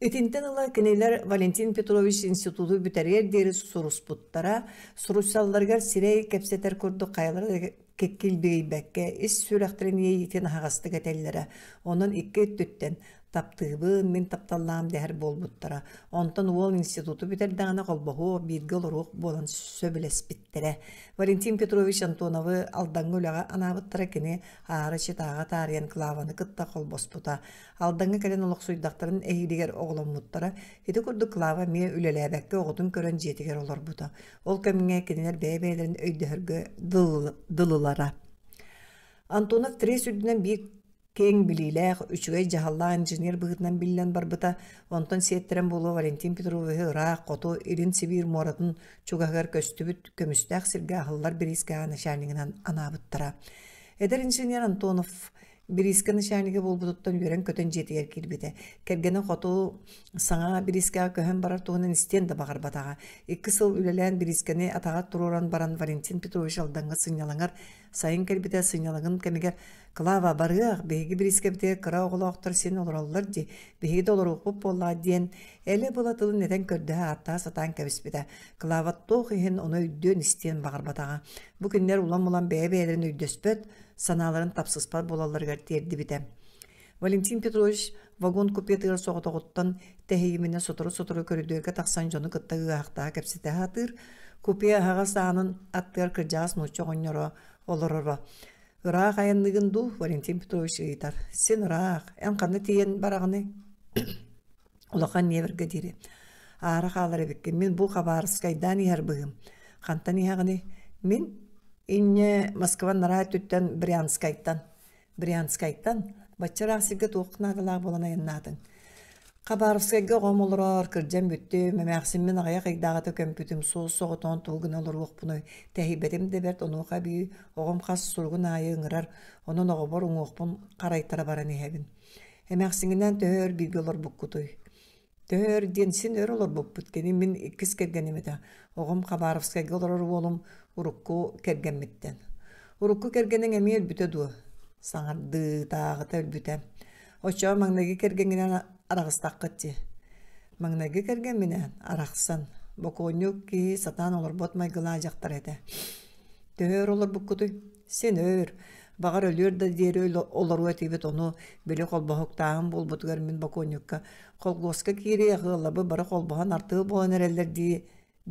Итинтен ыла кинилер Валентин Петрович институту бүтәрер дери суруспуттара, суруссалларгар сирей кепсетер курду кайлар кеккилбейбәкке, ис сүрәхтерин ейитен хагасты гәтәлләре. Онын икке төттен таптыгыбын мен тапталлаам дәһәр болбуттара. Онтан уол институту бүтәрдәгәне колбоху бидгел рух болан сөбелес биттере. Валентин Петрович Антоновы алдаңгы үләгә анабыттара кини ары читага тарыян Клаваны кытта колбоспута. Алдаңгы кәлен олық суйдактарын эйдигер оголоммуттара. Ити курду Клава ме үлеләбәкке оғытын көрөн жетигер олар бута. Ол көміңе кинилер бәйбәйлерин өйдөһөргө дылылара. Антонов трес үдінен бир кең билилэх, үчүгэй жахалла инженер быгытынан биллен барбыта, онтон сиеттерен болу Валентин Петрович ыраах, қото, Ирин Сибир моратын чугагар көстүбүт көмүстәк сирге ахыллар бириске начальнигинан анабыттара. Эдер инженер Антонов бириске начальниги болбутуттан үйрен көтөн жетигер кирбите. Кергені қото саңа бириске көһөн барар туғынан истен да бағар батаға. 2 сыл үлелән бирискені атаға туруран баран Валентин Петрович алданға сыйнялаңар, сайын кірбите сыйнялаңын кемегер Клава барыах, беги бириске бите кыра оғылақтар сен оларалар де, беги долар оқып болла ден, әлі болатылы неден көрдіға атта сатан кәбіспіде. Клава тоқ ехен оны өйден істен бағар батаға. Бұ күнлер улан-улан бәйбәйлерін өйдөспөт, саналарын тапсыспар болаларғар терді бите. Валентин Петрович вагон купетығыр соғытоғыттан тәхейіміне сотыры көрідерге тақсан жоны кыттағы ақтаға кәпсеті хатыр, купе ағаға сағанын аттығар кіржағыз нұчы ғоньоро олырыры. Ыраақ айынлығын ду Валентин Петрович ыйтар. Сен ыраақ, ән қаны тиен барағыны ұлақан неверге дере. Ары қалары бекке, мен бұл қабарыскайдан ехар бұғым. Қантан ехағыны, мен инне Москван нара түттен Брянскайттан, баччарақ сирге тоқынағылақ болан айыннадың. Қабарыскайға ғом олырар, кірджен бүтті, мәмәқсіммен ағая қайдағаты көмпүтім, соғытон тұлғын олыр оқпыны, тәхибетім де бәрт онуға бүй, оғым қас сұрғын айы ұңырар, оның оғыбар ұң оқпын қарайтара баран ехебін. Мәмәқсіңінен төхөр білгі олар бұққытой. Tör diyen sin ör olur bu putkeni min ikis kergenimete. Oğum Kabarovskayga olur oğlum urukku kergenmitten. Urukku kergenen emir büte du. Sanardı tağı tel büte. Oça magnagi kergenen arağıstak kıtçı. Magnagi kergenminen arağısan. Bokonyuk ki satan olur botmay gılacaktar ete. Tör olur bu kutu. Sen ör. Bağır ölüyor da diğeri öyle olur ötebet onu böyle kolbahıktağın bulbut görmün bakonyukka. Kolgoska kiri yağılabı bara kolbahan artığı boğan ereller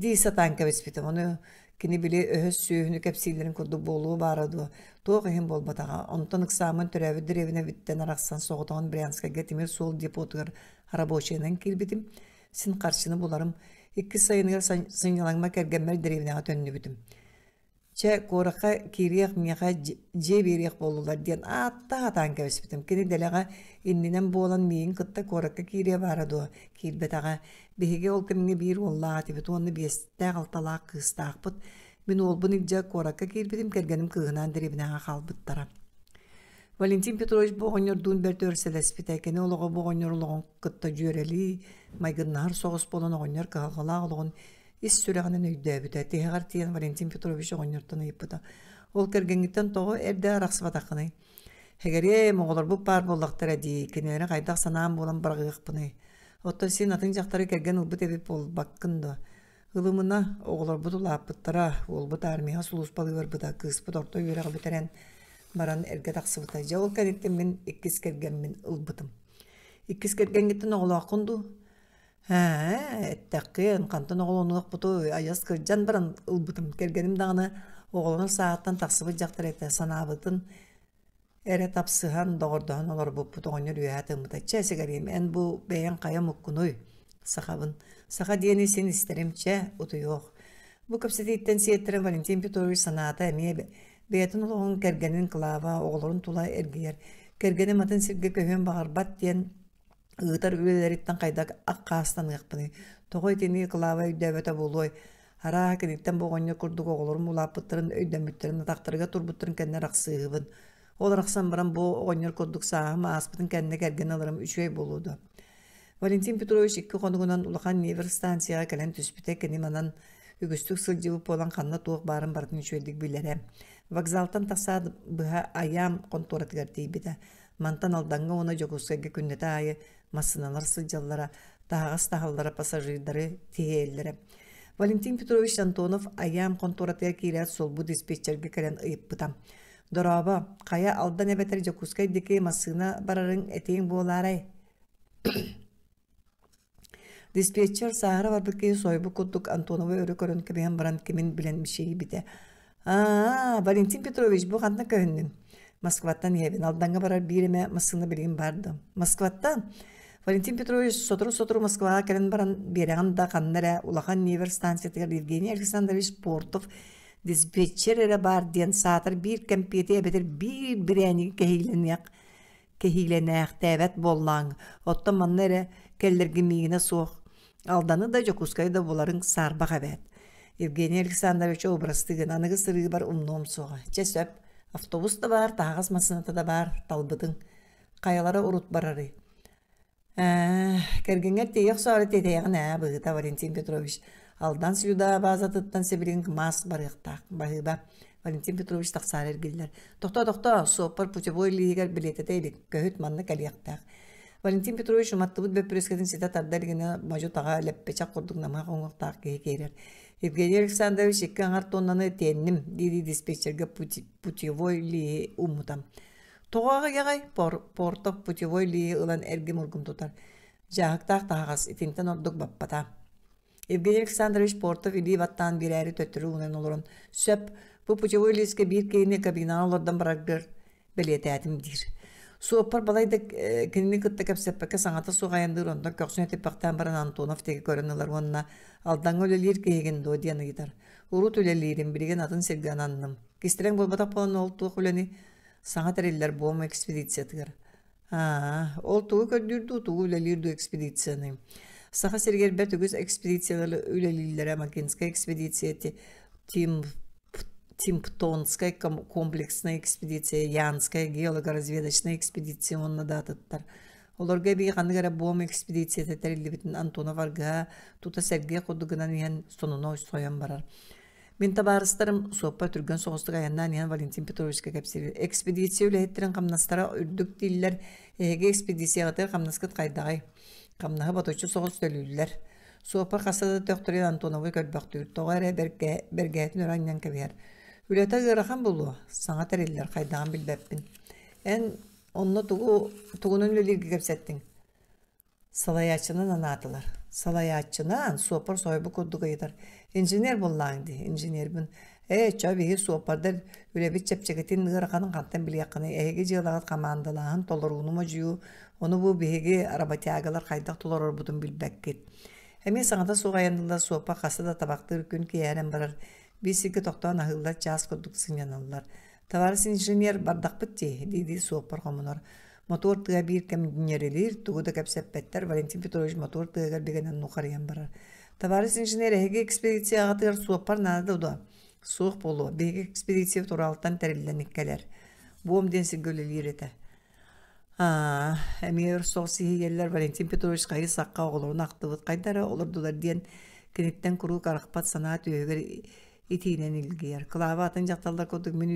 diye satan kebesbitim onu kini bile öhüs süyünü kepsillerin kurdu boluğu baradı. Toğu hem bolbatağa. Ondan ıksamın türevi direvine bitten araksan soğutan Bryansk'a getimir sol depotugar araboşayla kirbidim. Sin karşını bularım. İki sayınıgar sanyalanma kergemmer direvine dönünü bitim. Çe koraka kiriyek miyaqa je beriyek boldular diyen atta hatan kebesbitim. Kini delaga inninen boğulan miyin kıtta koraka kiriye baradu. Kirbetaga behige ol kimine bir ollağa tibet onu biyeste qaltalağa kıstağıpıt. Min olbun ilca koraka kirbitim kergenim kığınan direbine qalbıttara. Valentin Petrovich boğonyor dun berti örselespite. Kini oluğa boğonyor oluğun kıtta jöreli. Maygınnar soğus bolun oğonyor kağılağı oluğun. Is süreğinin öydöbüde. Teğer tiyen Valentin Petrovich oğonyortunu yıpıda. Ol kergengitten toğu erde araqsıvatakını. Hegeriye moğolor bu par bollaqtara di. Kenere qaydaq sanağın bolan barağıqpını. Otta sin atın jaqtары kergen ılbıt ebip ol bakkındı. Ilımına oğolor budu lapıttara. Olbıt armiya sulus balı barbıda. Kıspıt orta yöreği biteren baran erge taqsıvıta. Jağol kenettin min ikkis kergen min ılbıtım. Ikkis kergen gittin oğulağı kundu. Ettaqin qantan oğlanıq butu ayas kırcan baran ılbıtım. Kergenim dağını oğlanır saattan taqsıvı jaqtar ete sanabıtın. Ere tapsıhan doğurdan olur bu butu oynur üyatımıda. Çe sigariyim en bu beyan kaya mukkunuy. Sakabın. Saka diyeni sen isterim çe utu yok. Bu kapsati itten siyettiren Valentin Petrovich sanata emiye beyatın oğlun kergenin klava oğlurun tulay ergiyer. Kergenin matın sirge köhün bağırbat diyen ııtar üyeleritten kaydak akkastan ıqpını. Toğu teni klava üydevete buluy. Hara hakinitten boğanya kurduk oğlurun ulapıttırın öydemütlerin taqtırıga turbutturun kendine raqsığıbın. Olarak sanbaran bu oğonyor kurduk sağıma aspıtın kendine kergen alırım 3 ay boludu. Valentin Petrovich iki konuğundan ulaqan never stansiyaga kelen tüspüte kenimanan ügüstük sılcıvıp olan kanna tuğuk barın barıtın 3 aydık bilere. Vokzaltan taqsa bıha ayam kontorat gerdeyi bide. Mantan aldanga ona jokuskaga künnete ayı masınalar sılcallara, tağas tahallara pasajirleri tiheyellere. Valentin Petrovich Antonov ayam kontoratya kirat sol bu dispetçerge kelen ıyıp bıtam. Doraba, kaya aldan ebeter jakuskay dike masına bararın eteğin boğlaray. Dispatcher sahara var bir soybu kudduk Antonova örü körün kebeyen baran kimin bilen bir şeyi bide. Valentin Petrovich bu kantna köyündün. Moskvattan yebin aldanga barar birime masını bilgin bardı. Moskvattan? Valentin Petrovich sotru Moskva'ya kelen baran bireğin da kanlara ulaqan Never Stansiyetiga Evgeniy Alexandrovich Portov dispatcher ere bar diyen saatar bir kempiyeti ebedir bir bireni kehilenek tevet bollan. Otta manna kellergi migine soğuk. Aldanı da jokuskayı da buların sarbaq ebet. Evgeniy Alexandrovich obrastıgın anıgı sırığı bar umnom soğa. Çesöp, avtobus da var, tağız masınata da var, talbıdın. Kayalara urut bararı. Kergenger teyek sonra teteyeğin bığıta Valentin Petrovich. Aldan suyuda bazı tıttan sebilin mas barıqtaq. Bahıba Valentin Petrovich taqsar ergiller. Toqta, sopar puçeboy liger bileteteylik. Köhüt manna kaliyaqtaq. Valentin Petrovich umattıbıt bepreskedin sita tardargina maju tağa leppeçak kurduk nama qoңuqtaq keykerer. Evgeniy Alexandrovich ikki angar tonnanı tennim, dedi dispetcherge puçeboy liye umutam. Toğağı yağay, portoq puçeboy liye ılan ergi murgum tutar. Jağıqtaq tağas, itinten orduk bappata. Evgeniy Alexandrovich Portov ili battan bir eri töttürü unen olurun. Söp, bu puçevoy liske bir keyine kabinan olurdan bırakır beliyetətimdir. Su opar balayda kinini kıtta kapseppeke sanata su gayandır ondan köksün etipaktan baran Antonov teki körünüler onunla aldan ölelir keygen do diyanı gider. Urut ölelirin birigen atın sergan andım. Kistiren bolbatak bolan oltuğu kuleni sanat eriller boğum ekspeditsiyatıgar. Oltuğu kördürdü tuğu ölelirdu ekspeditsiyanı. Saha serger bertügüz ekspedisiyalarla ölelilere Makinska ekspedisiyeti Timptonskaya kompleksna ekspedisiya, Янская геолого-разведочная экспедиция онна датыттар. Олорга би каныгара бом экспедицияда терилибитин Антонов арга тута Сергей кодугынан иен сонуно соян барар. Мен табарыстарым соппа түргөн соғыстық аяннан иен Валентин Петровичке кепсiri. Экспедиция үлэхеттерин камнастара үрдүк диллер эге экспедициягатыр камнаскыт кайдагай. Камнаһы баточу соғыс төлүллер. Соппа касада төктөрүн Антонову көлбөктүр. Тоғайра бергәтин өраннан кебер. Үлэта гырахан болу. Саңа териллер кайдаган билбеппин. Онно тугунун үлелерге кепсеттин. Салаячынан анатылар. Салаячынан сопар сойбу коддуга етар. Инженер боллаңды. Инженербін. Чабиги сопардар үлебит чепчегетин гыраканын кантан билияқаны. Эге жылағат командалағын толоруунума жуу. Оны бу биги арабатягалар кайдак толорор бутун билбеккет. Эми саңата сугайындылар сопа касада табактыр күн киярен барар. Бисиги токтон ахылдар час коддук сыняналар. Товарищ инженер бардак битти, диди сопар комунар. Мотор тыга бир кем инженерлер, тугуда кепсеппеттер, Валентин Петрович мотор тыгар бигенен нукарыян барар. Товарищ инженер эге экспедицияга тыгар сопар нады да. Суық болу, беге экспедиция туралтан териллениккелер. Буом денси гөлелер ете. Эмир соғсы егерлер Валентин Петрович қайы саққа оғылырын ақтыбыт қайдары олырдылар ден кенеттен күру қарықпат санат өйгер итинен илгер. Клава атын жақталдар көдік мен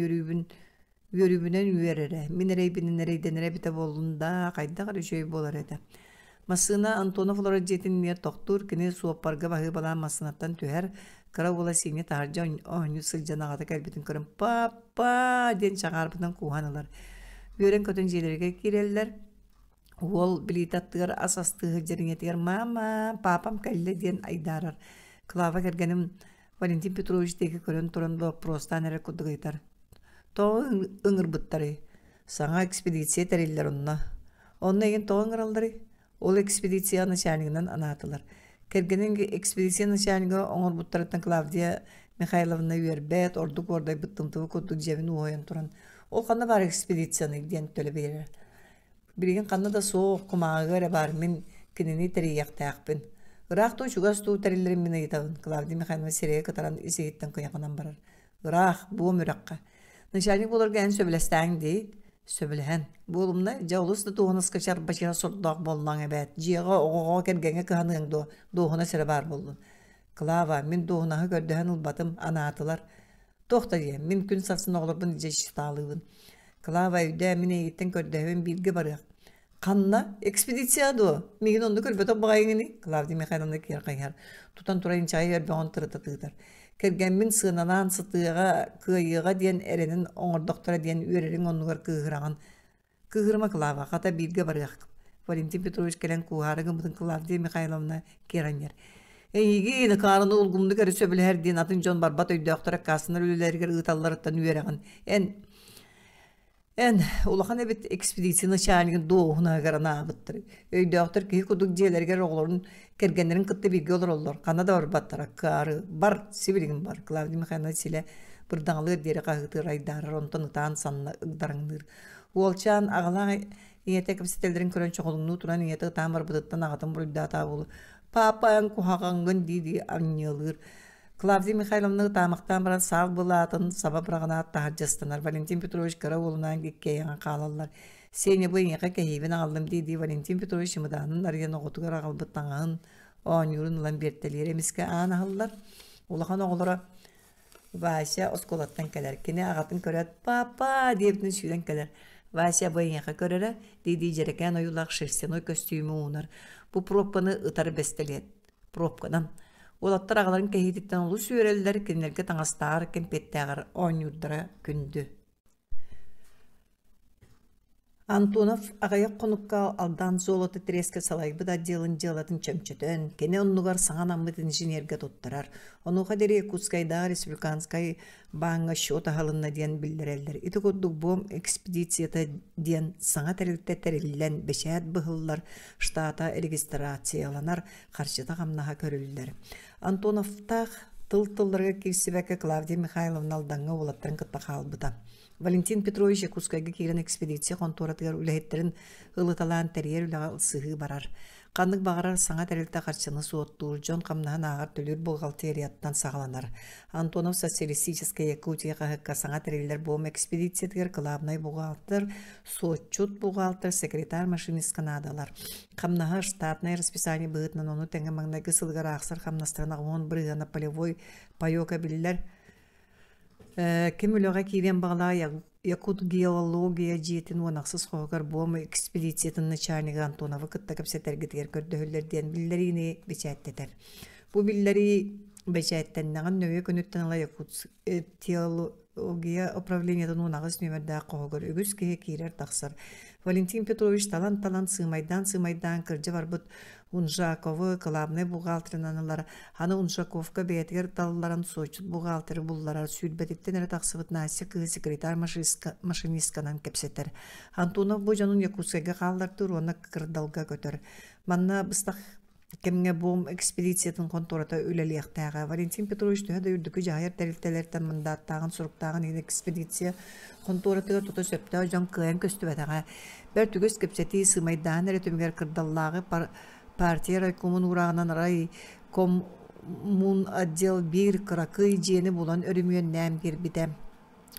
өрүбінен үйерері. Мен рейбінен рейденері біте болуында қайдағыр үшөй болар еді. Масына Антонов олары жетін мер тоқтур кене суаппарға бағы балан масынаттан түйер кара бола сине таржа ойну сылжан ағата кәлбетін көрім. Папа ден шағарбынан куғанылар. Өрен көтін желерге керелер. Ол білетаттығыр асастығы жеріңетігер. Мама, папам кәлі ден айдарар. Клава кергенім Валентин Петрович деге көрін тұрын бұл простан әрі күдігі айтар. Тоғы ұңыр бұттары. Саңа экспедиция тәрелер онына. Онына еген тоғы ұңыр алдары. Ол экспедиция начальнигынан анатылар. Кергенен экспедиция начальнигі оңыр бұттарыттан Клавдия Михайловна үйербет, ордық ордай бұттымтығы көттік жевін ойын тұрын. Ол қанна бар экспедицияны ден төлі берер. Бірген қанна да соқ құмағы бар мен кенені тәрі яқтаяқпен. Ирақ той чугас туу тәрелерін мен айтауын. Клавдия Михайловна сереге катаран есегеттен қияқынан барар. Ирақ, буым үраққа. Начальник боларға ән сөбілестәң дейд. Сөбілген. Болымна жаулысты туғыныз качар башыға сұрдақ болуан әбәт. Жиға оғыға кергенге кығанығың доғына сірі бар болдың. Клава, мен доғынаға көрдіған ұлбатым анатылар. Тоқта дейм, мен күн сақсын оғылырбын же шықталығын. Клава үйді мен еттен көрдіғын білгі барық. Қанна, экспедиция до. Меген онды көрбеті бұғайыңыны. Клавдия Михайловна кер қайар. Тұтан тұрайын чайы өрбеғын тұрытатығдар. Кергенмен сığınalan sıtığıға, kıyıға ден әренін оңырдоқтара ден өрерін онығыр кығыраған. Кығырма Клава, қата білге барық. Валентин Петрович келен куғарығы мұтын Клавдия Михайловна керанер. Эйге ені қарыны ұлғымды кәрі сөбілі әрден атын жон барбат өйді оқтара қасынар өлілергер ұталарыттан өрераған. Улахан әбет экспедицияны шағанығын доғына ғарана ағыттыр. Өйді оқтар кейі күдік желергер оғыларын кергенлерин кытты билге олар олар. Канада бар баттара, кары, бар, сибилигин бар. Клавдия Михайловна силе бұрдаңылыр дері қағыты райдары, онтан ұтан санына ұғдарыңдыр. Уолчан ағала иеті кәпсетелдерін көрін чоғылыңны тұран иеті ұтан бар бұдыттан ағатын бұрыда атауылы. Папаң кухағанғын дейді аннелыр. Клавдия Михайловна тамақтан баран сал бұлатын сабап рағына аттағар жастанар. Валентин Петрович кара олынан кеккейіған қалалар. Сені бұйын еқа кәйбін алым дейді Валентин Петрович шымыданын арген оғытығыр ағалбыттаңағын оң юрын ұлан бертелер емеске аң ағылар. Олақан оғылыра Вася осколаттан кәлер. Кені ағатын көрет папа дептін сүйден кәлер. Вася бұйын еқа көрері дейді жерекен ойылақ шерсен ой көстүйімі оңыр. Бұ пропаны ұтары бестелет. Пропканан. Олаттар ағаларын кәйдіктен ұлы сүйерелдер кенелге таңастағыр кемпеттәғыр оң юрдыра күнді. Антонов ағаяқ қоныққа алдан золоты треске салайбы да делын делатын чөмчөтөн, кене оннуғар саңан аммыт инженерге тоттырар. Онуға дере Кускайда республиканскай баңа шота халынна ден білдірелдер. Иті көддік бом экспедицията ден саңа тәрілтті тәрілілен бешәт бұғылар штата регистрацияланар қаршыта қамнаға көрілдер. Антоновтақ тыл-тылдарға кевсібәкі Клавдия Михайловна алдаңа олаттырын кытта қалбыда. Валентин Петрович Кускайга кирен экспедиция конторатыгар үлэхеттерин ылыталаан тәрьер үлэға ылсыгы барар. Каннык багарар саңа тәрелте қарчыны суоттур, жон камнаһын ағар төлүр бухгалтерияттан сағаланар. Антонов социалистическая Якутия қағыққа саңа тәрелер бом экспедициятығыр главный бухгалтер, соотчут бухгалтер, секретарь машинист канадалар. Камнаһы штатный расписание бұғытнан оны тәңі маңнай кысылғар ақсыр камнастырына он брыгана полевой пайока білілер. Кем үліға кейден бағла Якут геология жетін онақсыз қоғығар бом экспедициятын начальнигі Антоновы кытта кәпсетергетігер көрдіғілерден білдеріні бечәттетер. Бұл білдері бечәттеннаған нөе көнеттен ала Якут теология управлениятын онағыз нөмірді қоғығар үгіз кеге кейрер тақсыр. Валентин Петрович талант сымайдан кіржі барбыт Унжаковы главный бухгалтеринанылар, аны Унжаковка бәйтігер талларын сочут бухгалтері бұлларар сүйдбәтеттен әрі тақсыбыт Настя кығы секретар машинистканан кәпсеттер. Антонов бұл жанын Якутскайға қалдартыр, оны кірдалға көтір. Манна бұстақ кемге бом экспедициятын контората өлелияқтаға. Валентин Петрович түйәді үрдікі жағайыр тәрілтелерден мындаттағын, сұрықтағын экспедиция конторатыға тұта сөпті жан күйен көсті бәтіға. Бәр түгіс кәпсеті сымайдан әрі түмгер кірдаллағы партия райкомун урағынан рай коммун отдел бир кыракый жені болан өрімген нәм бербіді.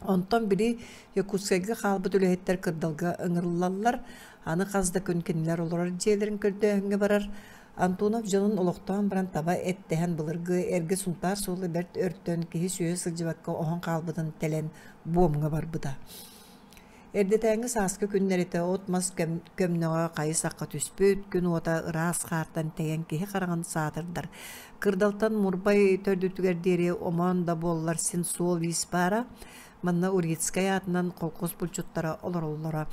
Онтан бірі Якутскайға қалбы төлөйеттер кырдалға ыңырлалар, аны қазда көнкенілер олар жерлерін көрді өңге барар. Антонов жанын олықтан бірін таба әттіген бұлырғы әргі сұлтар солы бәрт өрттен кейі сүйе сылжыбаққа оған қалбыдың тәлен бомға бар бұда. Эрдетәңі сасқы күннәріті отмас көмнеға қайы саққа түспөт, күн ота ырас қартан тәген кейі қараған сатырдар. Кырдалтан мұрбай төрдүтігердері оман да боллар сен сол виспара, манна Ургицкай атынан қолқос бұлчуттара олар.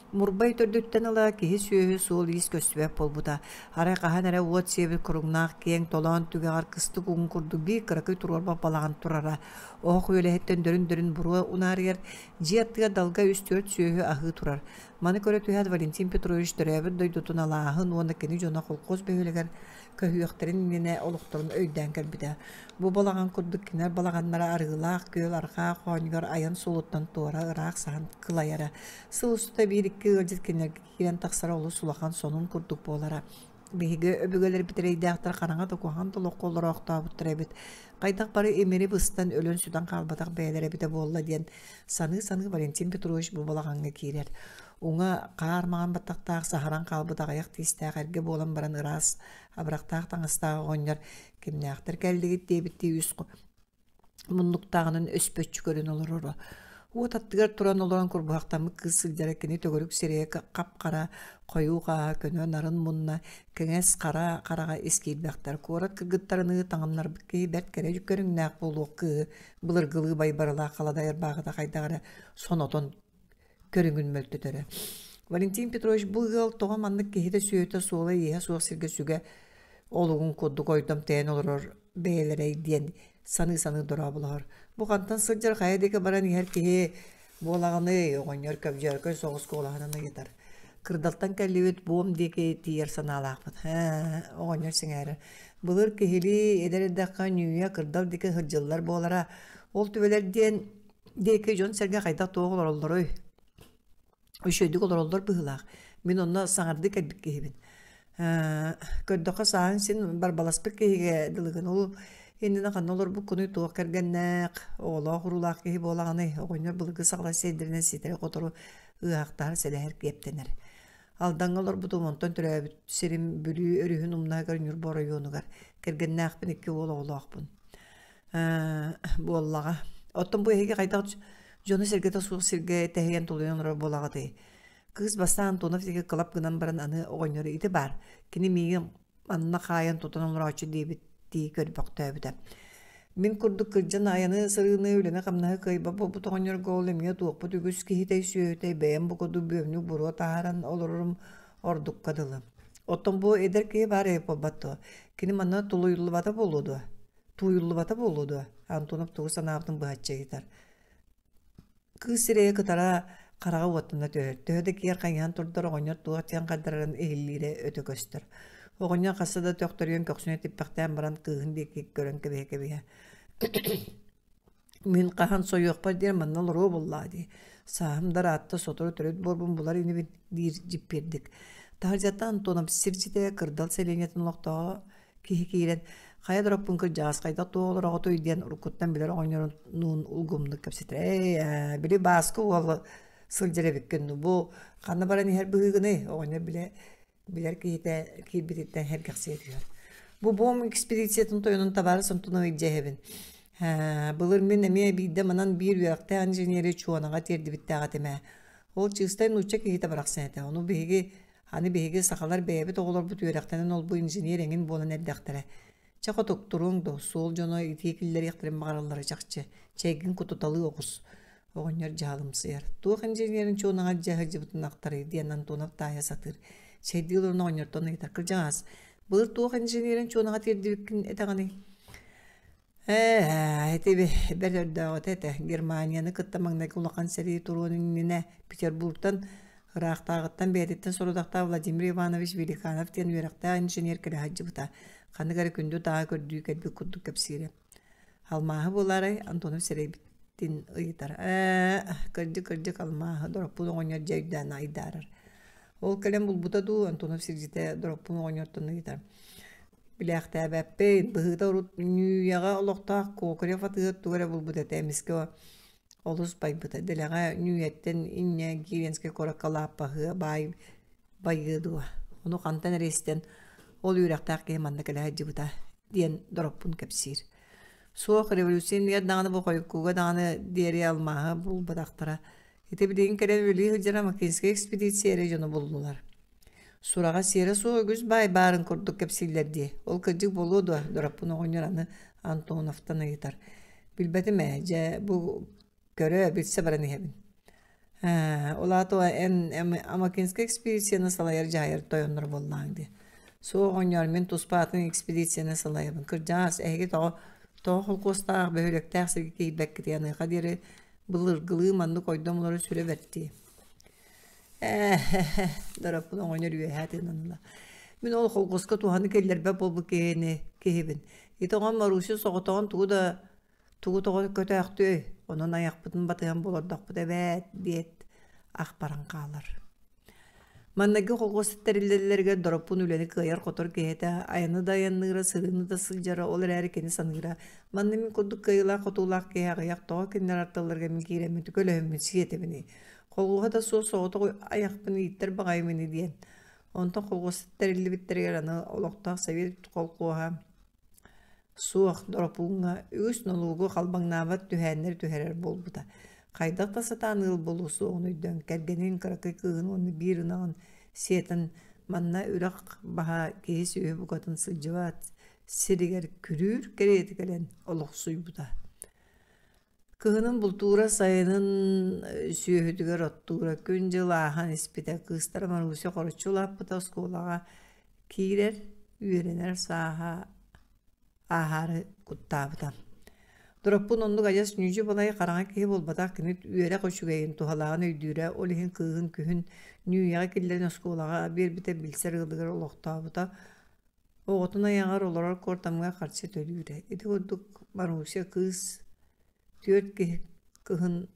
Мұрбай төрдүттен ала кейі сүйе сол вис көстібәп болбуда. Арай қахан әрі от себі күріңнақ кең толан түгеғар кысты күн күрді бей қырақы тұрорба балаған тұрара. Оқ өлі дөрін бұруа ұнарығар жиаттыға далға үстөрт сүйе ағы тұрар. Маны көрі түйәд Валентин Петрович дөрәбір дойдутын алағын, оны кені жона қолқос бөйлігер көйіқтерін нене олықтырын өйден кәлбіді. Бұ балаған күрдік кенер балағанлара арғылақ, көйл арқа, қоңығар аян солыттан туара ұрақ саған қылайары. Сыл ұсыта беріккі өлжет кенерге керен тақсара олы сулақан сонын күрдік болара. Бейгі өбігелер бітерейді ақтар қараңа тұқуған тұлық қолыр оқта бұттыр әбіт. Қайдақ бары емері бұстан өлін судан қалбатақ бәйлер әбіті болла ден. Саны Валентин Петрович бұ балағанға керер. Оңа қаармаған баттақтағы сахаран қалбыдағы аяқ тестәғ әрге болан баран ырас, абырақтағы таңыстағы ғоньяр кемне ақтыр кәлдегі дебітті үсқы. Мұндықтағының өспөтчі көрін олыр ұры. О таттығар тұран олыран күрбұқтамы қыз сылдары кені төгірік сереге қап-қара қойуға, көне нарын мұнна, кеңес қараға ескейді бәқтар. Қорат кіргіттарыны таңымлар бүкке бәрт кәрі жүккерін нәқ болу қы, бұлырғылы байбарыла қаладайыр бағыда қайдағары сон отон көріңін мөлтөтөрі. Валентин Петрович бұл ғыл тоға мандық кейді сүйеті солы еға суақ сірге сүге олығын koddu koydum тәйін олырыр бәйлерей ден саны дұра бұлағыр. Бұғантан сылжар қайадекі баран ер кейі болағаны оғынер көп жергі соғыз қолағанына етар. Кырдалтан кәліует буым деке тиер саналақпыд. Оғынер сіңәрі. Бұлыр кейілі едердіққа нүйе кырдал деке хыржылар болара. Ол түбелерден деке жон сәрге қайдақ тоғылар олар өй. Үшөйдік олар олар бұғылақ. Мен онына саңарды кәлбік кейбін. Көддіққа сағын сен бар баласпық кейге дылығын. Ол ендіна қанна олар бұл күні туақ кәргеннәқ, оғыла құрулақ кейі болағаны. Оғынер бұлығы сағыла сейдерінен сетері қотыру ұяқтар сәләр кептенер. Алдан олар бұды монтан түрі серім бүлі өріхін ұмнағар нүр бора йонығар. Кәргеннәқ бін екі олақ бұн. Болаға. Оттан бұл еге қайдақ жоны сергеті суық серге тәхеген толуянлар болағады. Кыз баста Антонов деге қылап гынан баран аны оғынері иті бар. Кені мейген анына қайын тұтанылыр ачы дейбітті көрбіқті өбіді. Мен күрдік кіржан аяны сырыны өліне қамнағы қайба бұ тұғынер ғол емге туық бұд үгіз кейтей сүйетей бәйін бұқыды бөвні бұру тағаран олырым ордық қадылы. Оттан бұл едер кей бар еп болбатты. Кені манна тұлуйлы бата болуды. Антонов тұғы санаптың бұғатча кетар. Кыз сирeye кытара қараға уаттында төр. Төді кер қайған тұрдар оғынер туғатиян қадырын әйілері өті көстір. Оғынер қасыда төқтөрген көксіне теппақтан баран қығын бекек көрін кебе. Мен қахан сойық бар дер маннал ро болла де. Сағымдар атты сотыры түрет борбын бұлар ені дир жіп бердік. Tarjatan tonam sirjite kırdal seleniyatın lokta kihikiren kaya dropun kırjas kayda toğlar ağıtı üyden urkuttan bilir oynarın nun ulgumluk kapsitre. Bili baskı oğlu sılcere bikken bu kanı barani her bıhıgını oynar bile bilir ki de ki biritten her gaksı ediyor. Bu bom ekspedisiyatın toyunun tabarı santuna ve cehebin. Bulur min emiye bir de manan bir yörekte inженери çuanağa terdi bitti ağatime. Ol çığıztayın uçak ihite bıraksın ete. Onu bihigi hani bihigi sakalar beyabit oğlar bu yörektenin ol bu inженереңin bolan eddaktere. Çaka doktorun da sol jono itikilleri yaktirin mağaraları çakçı. Çeygin kututalı oğuz. Oğunlar cağılımsıyar. Tuğuk inженерин çuanağa cahıcı butun aktarı diyanan tonap daya satır. Çeydiyorlarına oğunlar tonu gitar kırcağız. Bulur tuğuk inженерин çuanağa terdi bikin etağını. Heti bir dağıt ete Germaniyanı kıttamağındaki ulakan seri turunine Peterburg'dan Irak'tağıttan Beyritten sorudakta Vladimir Ivanovich Velikanov diyen verakta inженер kere hacı buta. Kanı garı kündü dağa gördüğü kelbi kudduk kapsiri. Almahı boları Antonov Serebittin ıyıtar. Kırcık almahı dorapunu oynar cevden aydarar. Ol kalem bulbuta du Antonov Serjite dorapunu oynartan ıyıtar. Bilekte beppe bıhıda urut nüyaga olokta kokore fatığı tugara bulbuta temiske olus baybuta delaga nüyetten inne girenske kora kalapahı bayıdı. Onu kantan reisten ol yürekta kemanna kala hacıbuta diyen dorapun kapsir. Soğuk revolüsyon ya dağını bu koyup kuga dağını diğeri almağı bulbadaktara. Ete bileğin kere veli hıcıra makinske ekspedisiye rejonu buldular. Surağa sera soğuk göz bay barın kurduk kapsiller diye. Ol kıcık boludu dorapunu oynaranı Antonov'tan ayıtar. Bilbetime bu göre bitse barani hebin. Ola to en amakinske ekspedisiyonu salayar cahayar toyonlar bollan diye. Soğuk oynar men tuspatın ekspedisiyonu salayabın. Kırcağız ehge to holkostağ behölekte sirgi keybek gitiyanı kaderi bılır gılığı mandı koydum onları süre verdi. Darapına oynar üye hatinanla. Min ol holkoska tuhanı keller be bol bu kehebin. Itoğan maruşu soğutan tuğu kötü aktı. Onun ayak bıdın batıyan bolardak bıda bet diyet akbaran kalır. Mannagi holkos terillerge darapun üleni kıyar kotor kehete ayını da yanıra sırını da sılcara olur erkeni sanıra. Mannemin kurduk kıyıla kotulak kehe ayak toğa kenler artalarga min kiremi tükölöhümün siyete bini. Kolguğa da soğutu ayak bini ittir bağay bini diyen. Ondan holkos terilli bittere yaranı olokta sevir kolguğa. Soğuk darapunga üç noluğu kalbangnavat tüherer bolbuda. Kaydak da satanıl bolusu onu dön kergenin karakay kığın onu bir ınağın siyetin manna ürak baha kehis üye bu kadın sıcıvat siriger kürür kereyeti gelen oluk suy bu da. Kığının bultuğura sayının süyühüdüger ottuğura künce lahan ispite kıstar marusya koruçulap bu da skolağa kirer üyerener saha aharı kuttabıdan. Dorapun ondu gajas nücü balay qaranga kehe bolbadak kinit üyere koşugayin tuhalağın öydüre olihin kığın kühün nüyaga killerin oskolağa bir bite bilser ılıgar oloqtabıda oğutuna yanar olarak kortamıga karşı tölüre. Eti olduk marusya kız dört kığın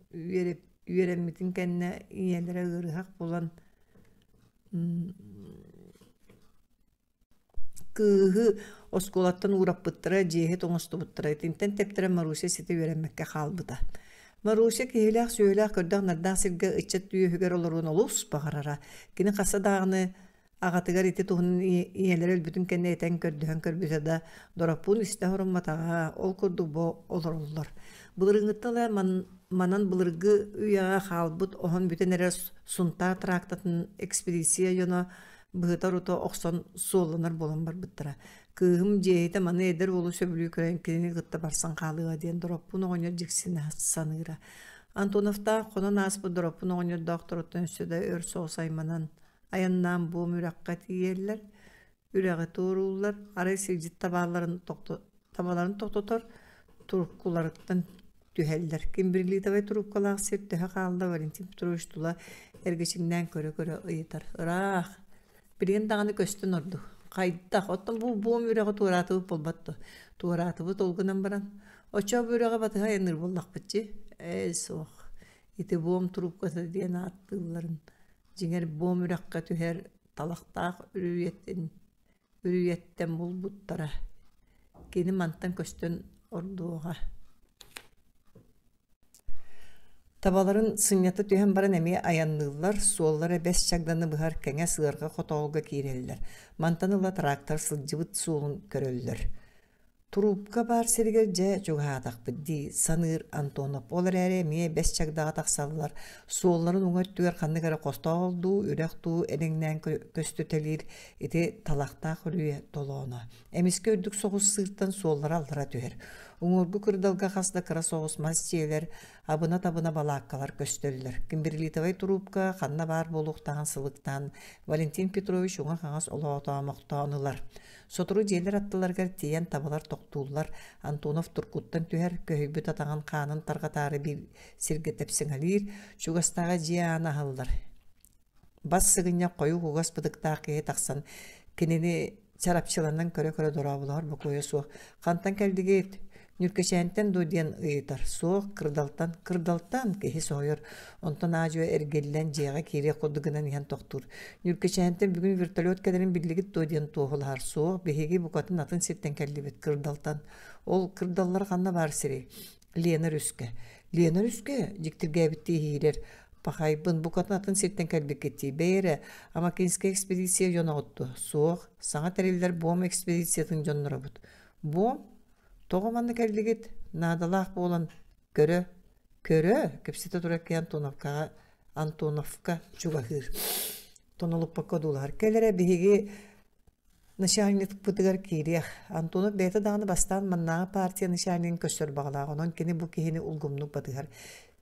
üyeremitin kendine iyelere ırıhak bolan kıhı oskolattan uğrap bıttıra cihe toğustu bıttıra tinten teptire Marusya siti verenmekke kalbıda. Marusya kehilak söylak kördağ nardağ sirge ıçet düğü hüger olurun olus bağırara. Kini kasa dağını ağatıgar iti tuğunun iyeleri ölbütün kenne eten kördüğün körbüse da dorapun iste horumatağa ol kurdu bo olur. Bılırıngıttalar manan bılırgı üyağa kalbıt ohun bütün eres sunta traktatın ekspedisiya yona bıhıtar oto oqson soğulanar bolan bar bıttıra. Kığım cehete manı eder olu söbülü körenkini gıtta barsan kalığa diyen dorapunu oynar jiksini sanıra. Antonov'ta konan asbı dorapunu oynar doktorotun üstüde örse osaymanan ayandan bu mürakkati yerler, üreğe doğrullar, araya sircit tabalarını toktotor, turkularıktan tüheller. Kimbirli de ve turkular sert tühe kalda varintim turuştula ergeçinden köre ıyıtar. Irak, birinin dağını göstün ordu. Kayıttak, ottan bu müreğe tuğratıbı bolbattı. Tuğratıbı dolgunan baran. Oça müreğe batığa yanır bollak bıçı. Soğuk. İti boğum turup kata diyen attığların. Cinger boğum müreğe tüher talaqtaaq ürüyetten bulbuttara kini mantan köstön orduğa. Tabaların sınyatı tühen baran emeğe ayanlılar, suollara bes çagdanı bıhar kenge sığırga kotolga kireliler. Mantanıla traktör sılcıbıt suolun köröller. Turupka bar sergerce çoğadak biddi sanır Antonov. Olar emeğe bes çagdağı taksallar. Suolların uğar tüger kanlı gara kosta oldu, ürektu, elinden köstütelir, iti talakta hürüye doluğuna. Emiski ördük soğuz sığırttan suollara aldıra tüher. Uğurgu kırdalga xasda kıra soğuz masçiyeler, abına tabına balakkalar köstöller. Kimberlitavay turupka, kanna bar boluqtan sılıktan, Valentin Petrovich uğa xağız oloğutamaqtanılar. Soturu jeler attılargar tiyen tabalar toqtuğullar, Antonov Turkuttan tüher köhübüt atağın kanın targatары bir sirgetep siŋalir, çugastağa jiyana hallar. Bas sıgınya koyu hugas bıdıktağı keye taqsan, kinini çarapçılarından köre dorabular bu koya soğuk. Kantan keldigit, Nürkeşenten doydiyan ıyıtar. Soğuk kırdaltan kehi soğuyor. Ondan ağacıya ergelilen ciğağa kiriye kodugınan yan toqtur. Nürkeşenten bugün virtolot kaderin birligit doydiyan toğular. Soğuk behegi bukatın atın sirten kellibet kırdaltan. Ol kırdallar kanna var siri. Liyener üske jiktirge bitti hiler. Pahaybın bukatın atın sirten kellibet gitti. Beyre ama kinski ekspedisiya yona ottu. Soğuk sana teriller boğum ekspedisiyatın jonlara bud. Boğum Toğumanlı keldigit nadalaq bolan körö kepsite turakki Antonovka çugahır. Tonolup bakadular. Kelere bihigi nişanlık bıdıgar kiriyah. Antonov beta dağını bastan mannağı partiya nişanlığın köşör bağlağı. Onun kini bu kihini ulgumluk bıdıgar.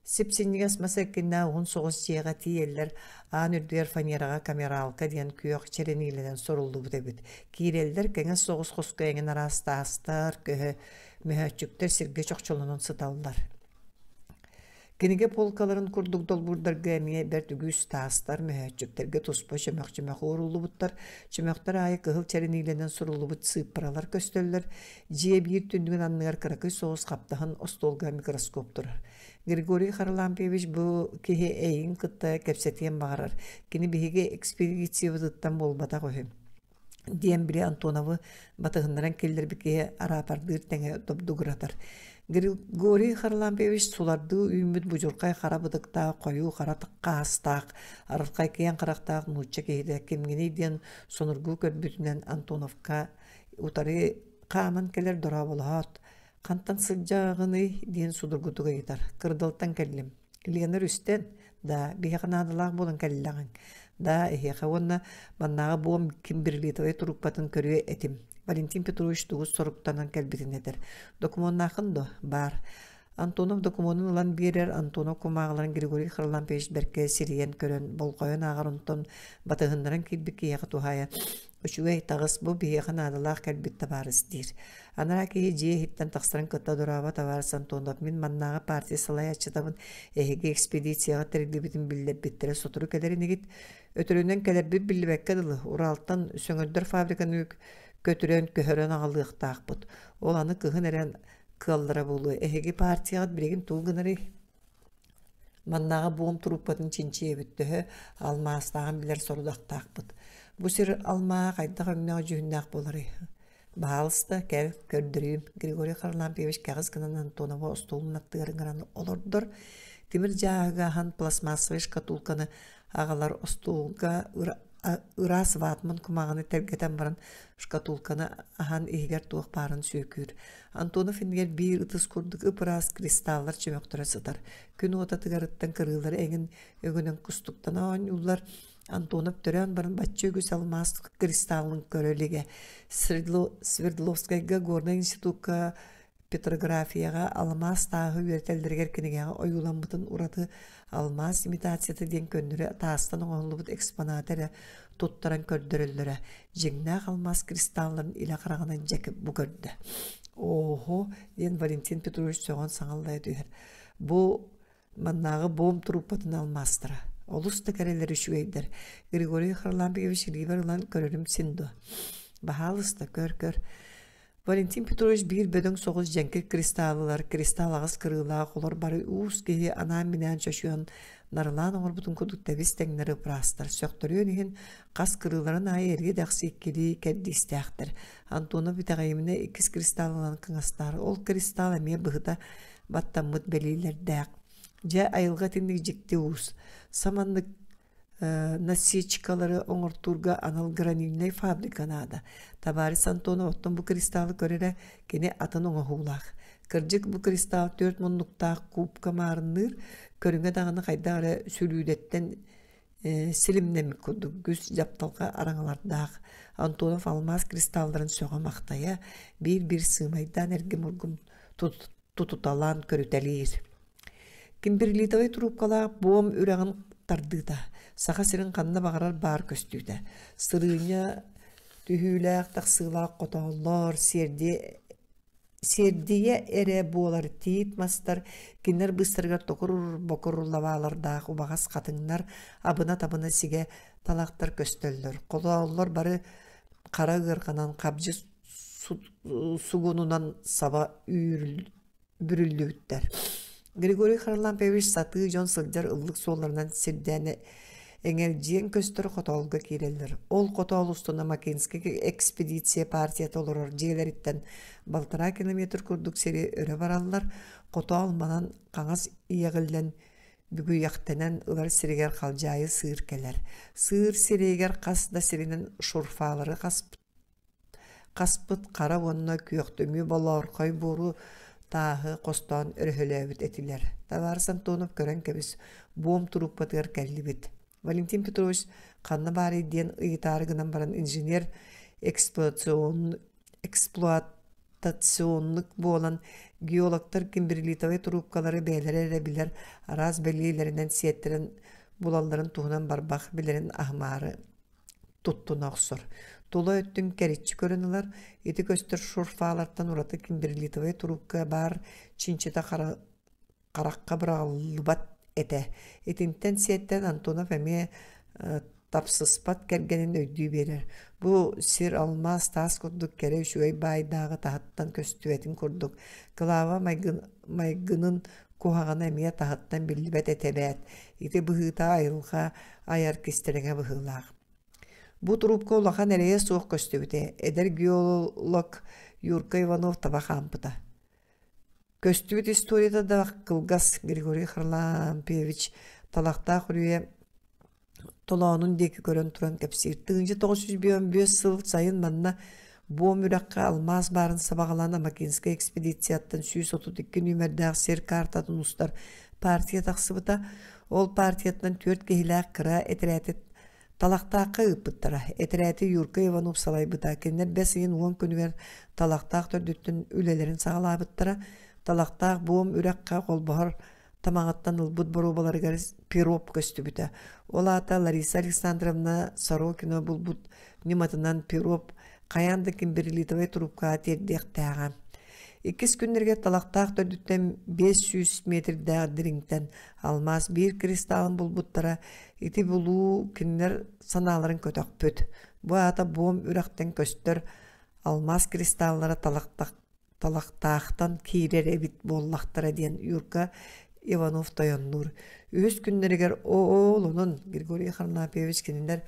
Sipsinnigas masakkinna oğun soğuz ciğağa tiyeller ağın ürdüyer fanerağa kamera alka diyen küyok çerenileden soruldu bu debit. Kireliler kenge soğuz koska engin arasta astar köhü mühöçükler sirge çoğçolunun sıtallar. Kinige polkaların kurduk dolburdar gemiye bertügüs tastar mühöçüklerge tospa çömek uğruldu butlar. Çömekler ayı kıhıl çerenileden soruldu but sıpıralar köstöller. Ciye bir tündüğün anlıgar kırakı soğuz kaptahın ostolga mikroskoptur. Grigori Kharlampevich bu kihi eyin kıtta kepsetiyen bağırar. Kini bihige ekspedisiya vıdıttan bolbata koyum. Diyen biri Antonov'u batığındaran keller bikiye arapardır tenge dobduguratar. Grigori Kharlampevich sulardığı ümmüt bucurkay kara bıdıkta koyu kara tıqqa astaq, ararkay kiyen karaktaq nuçça kehide kemgini diyen sonurgu körbütünden Antonovka utarı qaman keller dorabolahat. Kantan sıcağını diyen sudurgutuga gitar. Kırdaltan kellim. Liyanar üstten da bihaqan adalaq bolan kellağın. Da ehiqa onna mannağa boğum Kimberlitavay turukpatın körüye etim. Valentin Petrovich tuğuz soruktanan kelbitin eder. Dokumonnaxın da bar. Antonov dokumonun olan birer Antonov kumağıların Grigori Kharlampevich berke siriyen körön bolqoyan ağarunton batığındaran kilbiki yağı tuhaya. Uçuğay tağız bu bihaqan adalaq kelbitte barız dir. Anara ki jiye hitten taqsaran kıtta duraba tavarız Antonov min mannağa partiya salay açıtabın ehege ekspedisiyaga terilibitin bille bittere soturu keleri negit ötüründen keler bir billibekke dılı. Uraltan söngördür fabrikanı kötüren köhören ağalığıqtaq bud. Olanı kıhın eren kıllara bulu. Ehege partiyaga biregin tuğunarı mannağa boğum turupatın çinçiye büttühü almağыстağın biler sorudaqtaq bud. Bu sir almağa qayda öngnağı cühünnaq boları. Bahalısda kel kördürüyüm. Grigori Kharlampevich kağız kınan Antonova ostolun attığarın olurdur. Timir jağıgahan plasmasvay şkatulkanı ağalar ostolga ıras vatman kumağını tergeten baran şkatulkanı ahan ihger tuğ parın sökür. Antonov inger bir ıtız kurduk ıpıras kristallar çömöktüre sıtar. Gün ota tıgarıttan kırılar engin ögünün kustuktan ağın yullar Antonov tören baran batçı ögüs almaz kristalın körölige. Sverdlovskayga Gorna institutka petrografiyaga almaz tağı üreteldirger kinige oyulan butun uradı almaz imitasiyeti diyen köndüre taastan oğanlı but eksponatere tuttaran kördürüllere jingna almaz kristalların ila qarağından jakip bu gördü. Oho diyen Valentin Petrovich soğan sağallaya duyar. Bu mannağı boğum turupatın almazdıra. Olusta kereleri şu eyder. Grigori Kharlampevich riverlan körürüm sindu. Bahalısta kör. Valentin Petrovich bir bödön soğuz jenkir kristallar, kristal ağız kırılağı olur bari uğuz kehi anam binen çöşüyen Narılan oңор butun kuduk tebis teňleri prastar. Söktörüyor nihin kas kırıların ayı erge daqsı ikkili keddi isteaktir. Antona bitagayimine ikis kristal olan kıngastar. Ol kristal emeye bıhıda battamıt beliler daq. Ja ayılga tindik jikti uus. Samanlık насечкалары оңортурга анал гранильный фабриканада. Табарис Антона оттон бу кристаллы көрерэ кене атын оңохуулах. Кыржык бу кристалл 4 муннуктаах кубка марынныр көрүңө даганы кайдагары сүлүүдеттен силимнеми курдук күз жапталга араңалардаах. Антонов алмаз кристалларын сөга мактая бир сыймайдан эрге мургун тутуталан көрүтелир. Кимберлитовый трубкалаах буом үрәгін тардыда. Саха сирин канна багарар бар көстүйді. Сырыня түйүләк тақсылақ қотаулар, сердие эре болар тиит мастар, кинер быстыргар токур бокурлавалардағы убағас қатыңнар абына-табына сиге талақтар көстөллөр. Қотаулар бары қара ғырғанан қабжы сугунунан саба бүрүллүттер. Григорий Харлампевич саты жон сылжар ыллык соларынан сирдәне эңержиен көстөр котолга киреллер. Ол котол устуна Макинский экспедиция партия толорор жээлериттен балтара километр курдук сери өрө бараллар. Котол манан каңас иягыллен бүгү яктенен ылар сиригер калжайы сыыр келер. Сыыр сиригер кас да сиринен шурфалары каспыт кара вонна күйөктөмү болор кой буру тағы қостан өрхөлөбіт этилер. Табарыс Антонов көрен кебіс буом туруп батыр кәлі бит. Валентин Петрович қанна бары ден ыйтарыгынан баран инженер эксплуатационлык болан геологтар кимберлитовый трубкалары бәйлері билер араз бәлейлерінен сиеттерін булалларын туғынан барбақ билерін ахмары туттуна оксор. Тола өттүн кәритчі көрінілер, еті көстір шурфалардан ураты кимберлитовый трубка бар чинчета қараққа бұралыбат әті. Етінтен сиеттен Антонов әме тапсыспат кәргенін өйдүй берер. Бұ сир алмаз тас күрдік кәрі үшуай байдағы тағыттан көстүветін күрдік. Кылава майгынын кухағаны әме тағыттан білібәт әтебәт. Еті бұғыта айылға аяр кестеріңе бұғылақ. Бу трубка улахан әрее суық көстүбіте. Эдер геолог Юрка Иванов табахампыта. Көстүбіт историяда да кылгас Григорий Харлампевич талақта құруе толауының декі көрін тұран кәпсир. 1905 сыл сайын манна бу мүраққа алмаз барын сабағалана Макинский экспедицияттан 132 нөмірдәғ сер картатын ұстар партия тақсыбыта. Ол партиятынан 4 кейләқ кыра әтірәтет талақтақы ұппыттара. Әтірәті Юрка Иванов салай бұта. Кеннер 5-10 күнігер талақтақ төрдіттін үлелерін сағалабыттара. Талақтақ буым үрәққа қолбағыр тамағаттан ұлбұт бұру баларығар пироп көсті бұта. Ол ата Лариса Александровна Сорокина бұлбұт нематынан пироп қаянды кимберлитовый трубка тердек тәға. 2 күндерге талақтақ төрдіттен 500 метрдәғ диринктен алмаз бір кристалын бұлбұттара ити бұлу кінлер саналарын көтөк пөт. Бұ ата буым үрәқтен көстір алмаз кристаллары талақтақтан кейрер әбіт боллақтара ден Юрка Иванов тойоннур. 3 күндергер оолунун Григорий Харлампевич кенендер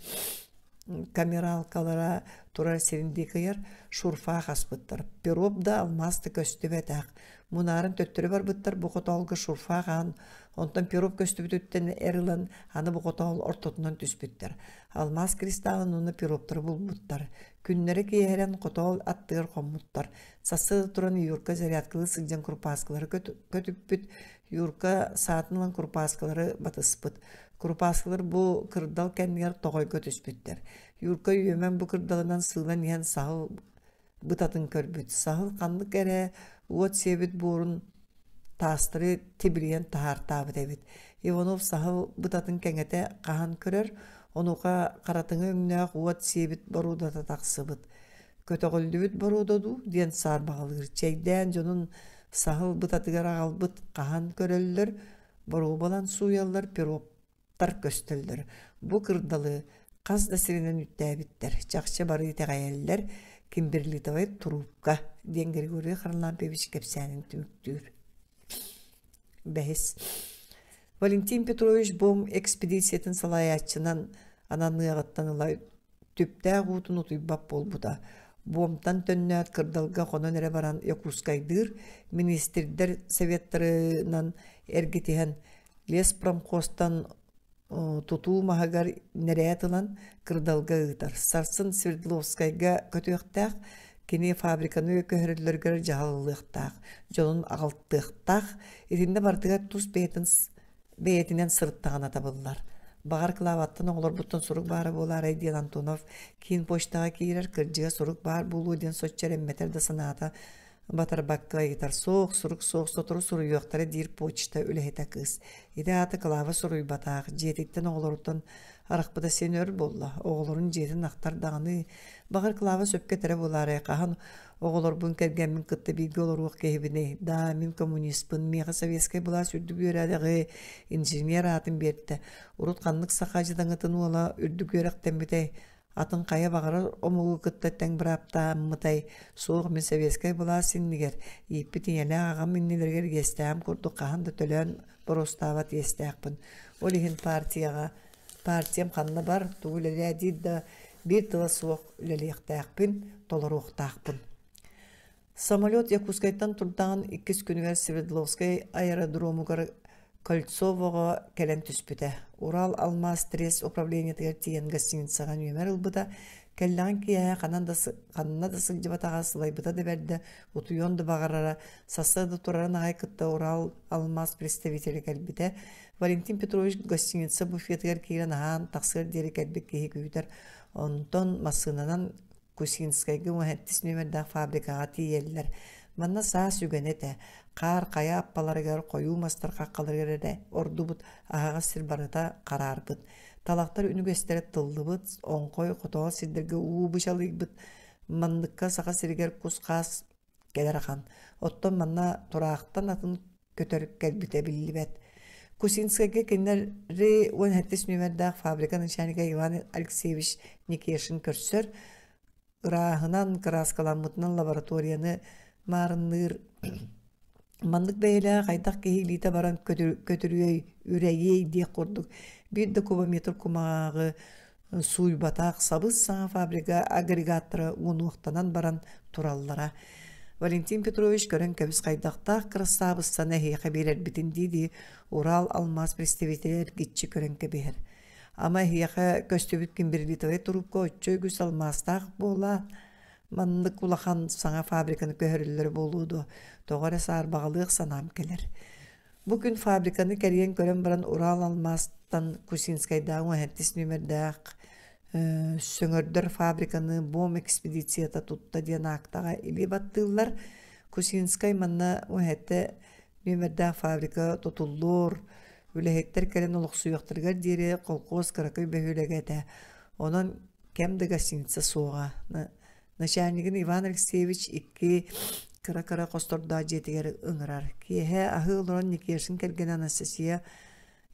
камералкалара турар серинди кыяр шурфа хаспыттар. Пироп да алмазды көстүбетак. Мунарын төттөрү бар быттар букотолга шурфа хан. Онтан пироп көстүбөттен эрилан аны букотол ортотунан түспүттер. Алмаз кристаллын уну пироптар булбуттар. Күннери киерен котол аттыр коммуттар. Сасы туран Юрка зарядкылы сыгжан курпаскалары көтүппүт. Юрка саатынлан курпаскалары батыспыт. Курпаскалар бу кырдал кәннер тогой көтүспүттер. Юрка үйөмен бу кырдалынан сылан ян сахыл бытатын көрбүт. Сахыл канлык эре уот себит бурун тастыры тибриен тахартабы дебит. Иванов сахыл бытатын кәңете кахан көрөр, онука каратыңы өңнәк уот себит барудата тақсыбыт. Көтөгөлдүбүт барудаду диен сарбағалыр. Чейден жонун сахыл бытатыгар агалбыт кахан көрөллөр, бару балан суяллар пироптар көстөллөр. Бу кырдалы каз да сиринен үттәбиттер. Жакчы бары тегәйеллер кимберлитовый трубка диен Григорий Харлампевич кепсәнин түмүктүр. Бәхис. Валентин Петрович бом экспедициятын салаячынан ананныгаттан ылай түптää гутун утуйбап болбута. Бомтан төннәт кырдалга хонон эре баран Якутскайдыр министрдер советтарынан эргитиһен леспромхозтан тутуу маһагар нерәтылан кырдалга ытар. Сарсын Свердловскайга көтөктәк кини фабриканы көһөрөллөргөр жаһаллыктак, жолун агалтыктак, иринде бартыга тус бейтинен сырттагана табыллар. Багар клаваттан оңлор буттан сурук бары болар Айден Антонов кийин почтага кийрер кыржыга сурук бар булуу ден соччер эмметер да санаата батарбакка айтар соок сурук сотуру суруюактары дир почта үлехете кыз. Иде аты клава суруй батак жетиттен оңлоруттан аракпыда сенөр болла. Оголорун жетин актар даганы багар клава сөпкө тере болар кахан оголор бун кергенмин кытты биги олорук кебине да мен коммунистпын мега советский була сүрдү көрәдәге инженер атын берди. Урут канлык сахажыдаңытын ола үрдү көрәк тембите атын кая багара омугу кытты тең брапта мытай соог мен советский була синнигер иппитиеле агам миннилерге гестам курду кахан да төлөн боростабат естәкпин. Олихин партиям канна бар тугулеле дидда бир тыла соог үлелектәкпин толоруктакпин. Самолет Якутскайдан турдан 2 күнүгө Свердловскай аэродромугар Кольцового келен түспүтэ. Урал Алмаз стресс управление тиен гостиницага нөмер ылбыта. Келлан кия кананда да сылжыбатага сылайбыта да берди. Утуйонду багарара сасады турарын айкытта Урал Алмаз представители келбите. Валентин Петрович гостиница буфетгер кирен аан таксыр дери келбек кеи күйдер. Онтон масынанан Кусинскайга мухаттис нөмердә фабрикага тиелләр. Манна саа сүгенете, кар кая аппаларыгар кою мастарга калыргырда ордубут ага сирбарыта карарбыт. Талактар университет тылдыбыт, оңкой кото сидерге убышалыйбыт. Мандыкка сага сиргер кускас келерахан. Оттон манна турактан атын көтөрүп келбите биллибет. Кусинскайга киндери мухаттис нөмердә фабриканын шанига Иван Алексеевич Никешин көрсөр. Ырахынан краскаламытынан лабораторияны марынныр мандык бәйлә кайдак кehilite баран көтөрүй үрәйей ди курдук. Бир дә кубометр кумагы суй батак сабыз саңа фабрика агрегаторы унуктанан баран тураллара. Валентин Петрович көрөн кебис кайдакта красабыз сана хейхе берер битин диди Урал Алмаз представителер гитчи көрөн кебер. Ама хияха көстөбүт кимбирлитове турупко чөйгү салмастак бола мандык улахан саңа фабриканы көһөрүлөр болууду. Тогора саар багалык санам келер. Бүгүн фабриканы керген көрөн баран Урал Алмазтан Кусинскайдагы мухаттис нөмердәк сөңөрдөр фабриканы бом экспедицията тутта диен актага или баттылар. Кусинскай манна мухатты нөмердәк фабрика тутуллор үлехеттер келен олықсуяқтыргар дере қолқоз қарақой бәхөлегеті. Онан кәмді гостиница соға. Начальнигін Иван Алексеевич 2 кара қосторда жетігер ұңырар. Кейе ағы олыран Никешін келген Анастасия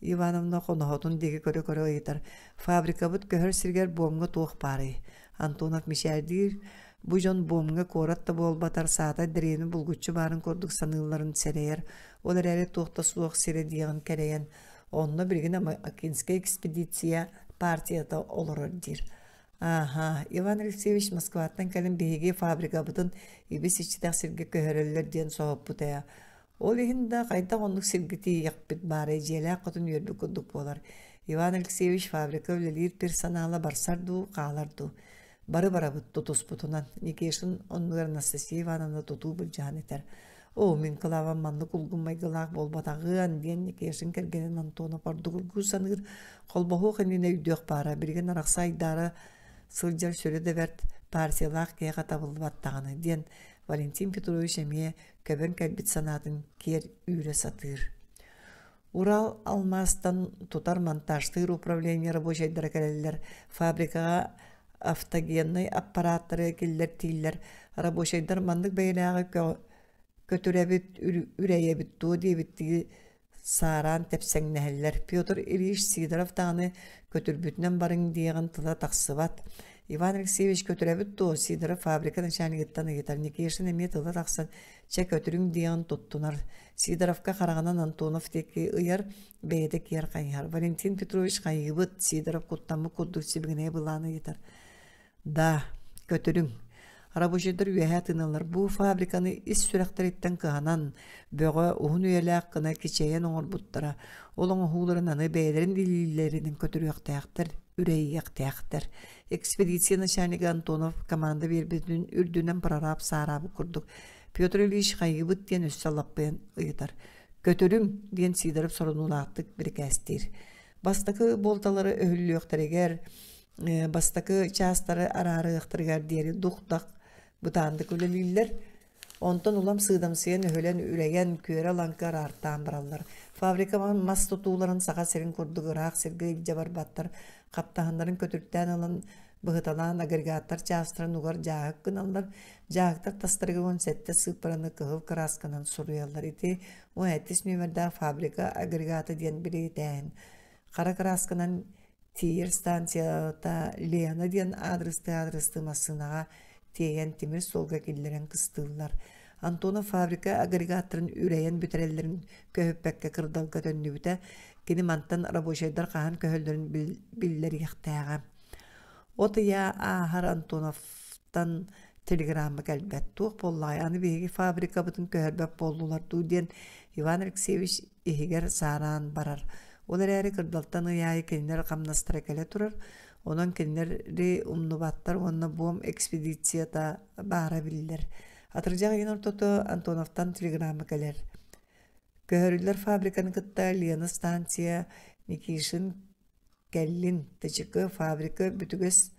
Ивановна қонағытын деге көрі ойытар. Фабрика бұд көхір сіргер бомға тоқ бары. Антонов Мишардир бұ жон бомға коратта болбатар саата дірені бұлгүтчі барын көрдік саныларын сәрейер. Олар әрі тоқта суық сире дейін кәрейін. Онына бірген Акинская экспедиция партията олырыр дир. Иван Алексеевич Москваттан кәлін бейге фабрика бұтын ебес ішчідақ сірге көхірелер ден соғып бұтая. Ол ехінде қайта ондық сіргіті еқпіт бары желі құтын өрбі күдік болар. Иван Алексеевич фабрика өлелер персоналы барсарду, қаларду. Бары-бары бұт тұтыс бұтынан. Никешін онығыр Анастасия Ивановна тұту бұл жан етер. Мен кылаван манны кулгумай гылақ болбатағын ден Никешін кергенен Антона пардуғылгу санығыр қолбаху қынына үйдеқ бара. Бірген арақса айдары сылжар сөреде бәрт партиялақ кеға табылды баттағаны ден Валентин Петрович әме көбін кәлбет санатын кер үйре сатыр. Урал Алмазтан тутар монтажтыр управление рабочайдары кәлелер фабрикаға автогенный аппараттары келдер тийлер рабочайдар мандық бәйләғы көтөрәбит үрәйәбит туу дебиттиги сааран тепсәңнәһелләр. Петр Ильич Сидоров таны көтөрбүтнән барың дигән тыла таксыбат. Иван Алексеевич көтөрөбүт то Сидоров фабрика начальниктан ыгытар Никишин эме тыла таксан ча көтөрүң диен туттунар. Сидоровка караганан Антонов теки ыяр бейде кияр кайяр. Валентин Петрович кайыбыт Сидоров куттамы курдук сибигине быланы етар. Да, көтөрүң. Рабочийдер үәһә тыналар. Бу фабриканы ис сүрәхтәриттән кыһанан бөгө уһун үәләк кына кичәйен оңор буттара. Олоң хуларын аны бәйләрен дилилләренең көтөрүяктәктер, үрәйяктәктер. Экспедиция начальнигы Антонов команда бербетүн үрдүнән прораб сарабы курдук. Петр Ильич кайыбыт ден өссалаппен ыйтар. Көтөрүм ден Сидоров сорунулаттык бир кәстир. Бастакы болталары өһүллүктәрегәр, бастакы частары арарыктыргар диери дуктак бутанды күлелиллер. Онтон улам сыдамсыен өһөлен үреген күөрө ланкар арттан бараллар. Фабрика мас тутууларын сага серин курдугыраак сергей жабар баттар каптаһандарын көтүрттен алан быһыталаан агрегаттар частырын угар жаак кыналлар. Жаактар тастыргын сетте сыпыраны кыһыл красканан суруяллар ити. О этис нөмердә фабрика агрегаты диен билетен. Кара красканан Тиер станцията Лена диен адресты масынага тиен тимир солга киллерен кыстылар. Антонов фабрика агрегаттарын үрәйен бүтереллерин көһөппәккә кырдалга төннүбүтә кини мантан рабочийдар каһан көһөллөрүн биллер яктага. Отыя ахар Антоновтан телеграмма кәлбәт тук боллай аны беги фабрика бутун көһөрбәп болдулар дуден Иван Алексеевич ихигер саран барар. Олар әрі кырдалтан ыяйы кеннер камнастыра келе турар. Онан кеннери умнубаттар онна буом экспедицията бара билдер. Атыржак ен ортото Антоновтан телеграмма келер. Көһөрүлөр фабриканы кытта Лена станция Никишин келлин течики фабрика бүтүгөс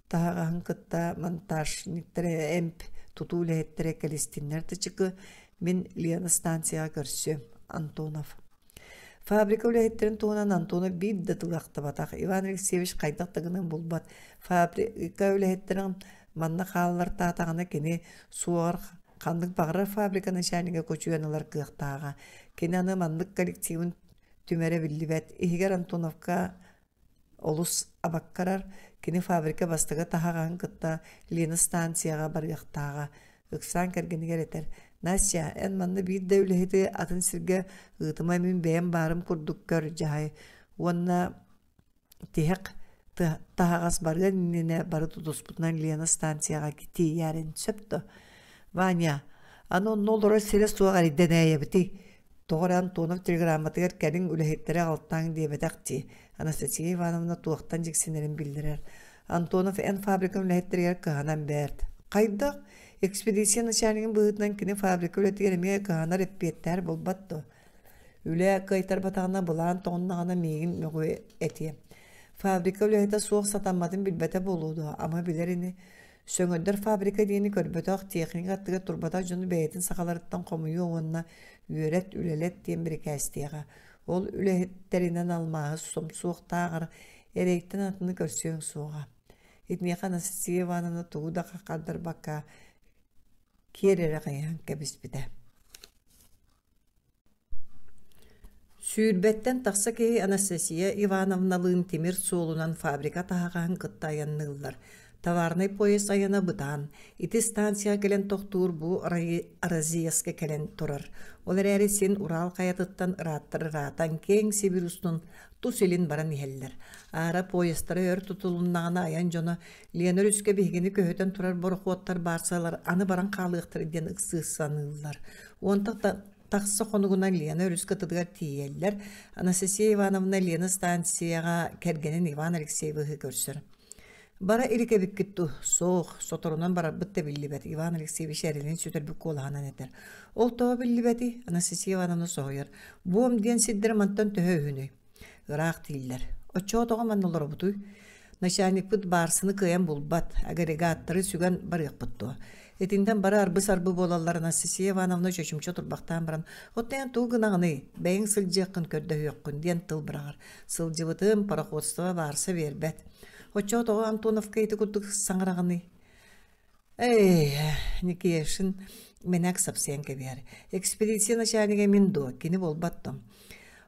тагын кытта монтаж ниттер эмп тутуулеттере келистиннер течики мен Лена станция көрсөм Антонов. Фабрика үләһеттерин туунан Антонов бир датылакта батак. Иван Алексеевич кайдактыгынан булбат. Фабрика үләһеттерин манна халлар таатагына кени суар кандык багыр фабрика начальниги көчүгөнөлөр кыктаага. Кени аны мандык коллективин түмәре билибет. Игер Антоновка олус абаккарар кени фабрика бастыга тахаган кытта Лена станцияга барыктаага. Ыксан кергенигер этер. Настя, en manna bir devleti atın sirge ıtıma min beğen barım kurduk kör jahay. Onna tihek tahagas barga nine barı tutusputnan Lena stansiyaga gitti yarın söptü. Vanya, ano nolora sile suağari deneye biti. Doğru Antonov telegrammatıgar kerin ülehetleri alttan diye bedakti. Anastasia Ivanovna tuğaktan jiksinlerin bildirer. Antonov en fabrika ülehetleri kıhanan berdi. Kaydak? Ekspedisiya начальнигин быытынан кини фабрика үлетигеремие каанар эппиеттер болбатты. Үле кайтар батагына булан тооннагана мегин мөгү эти. Фабрика үлете суох сатамматын билбете болуду, ама билерини сөңөддөр фабрика диени көрбөтөк техника аттыга турбата жону бэйетин сакаларыттан комуyu оонна үөрет үлелет диен бир кэстиэга. Ол үлеттеринен алмаһы сомсуохтаагар эрейттен атыны көрсөң суога. Итмеха Анастасия Ивановна тугуда какардар бакка Киерere kayhan kebispide. Sürbetten taksa ki Anastasia Ivanovnalığın temir soğulunan fabrika tahağın kıttayanlılar. Tavarnay poyes ayana bıdan. İti stansiya gelen tohtur bu araziyaska gelen turar. Olar eri sen Ural kayatıttan ırattır ıratan keng Sibirus'nun tuselin baran iheller. Ara poyestara ör tutulunağına ayan jona Leonor üske bihgini köhöten turar boruqottar barsalar anı baran kalıqtır eden ıksısanırlar. Onta taksa konuğuna Leonor üske tıdıgar tiyeller. Anastasia Ivanovna Lena stansiyaga kergenen Ivan Alexeyev'i görsür. Bara ilike bikkittu soğuk sotorunan bara bitte billibet Ivan Alexeyevich erilin sütür bükku olağanan eder. Ol toğa billibeti Anastasia Ivanovna soğuyar. Buom diyen siddirmantan töhöhünü. Irak değiller. O çoğu toğa mannolar butuy. Naşanik bud barsını kıyan bulbat. Agregatları sügen barıyak buttu. Etinden bara arbı bolallar Anastasia Ivanovna çöçümçe turbaktan baran. Ottayan tuğ gınağını beyin sılcı yakın körde hüyokkun diyen tıl bırağır. Sılcı bıtığın parakotsova varsa verbet. Ocho to Antonovka iti kutuk sangragani. Никешин менак совсем кебер. Экспедиция начальника Миндо, кини болбаттым.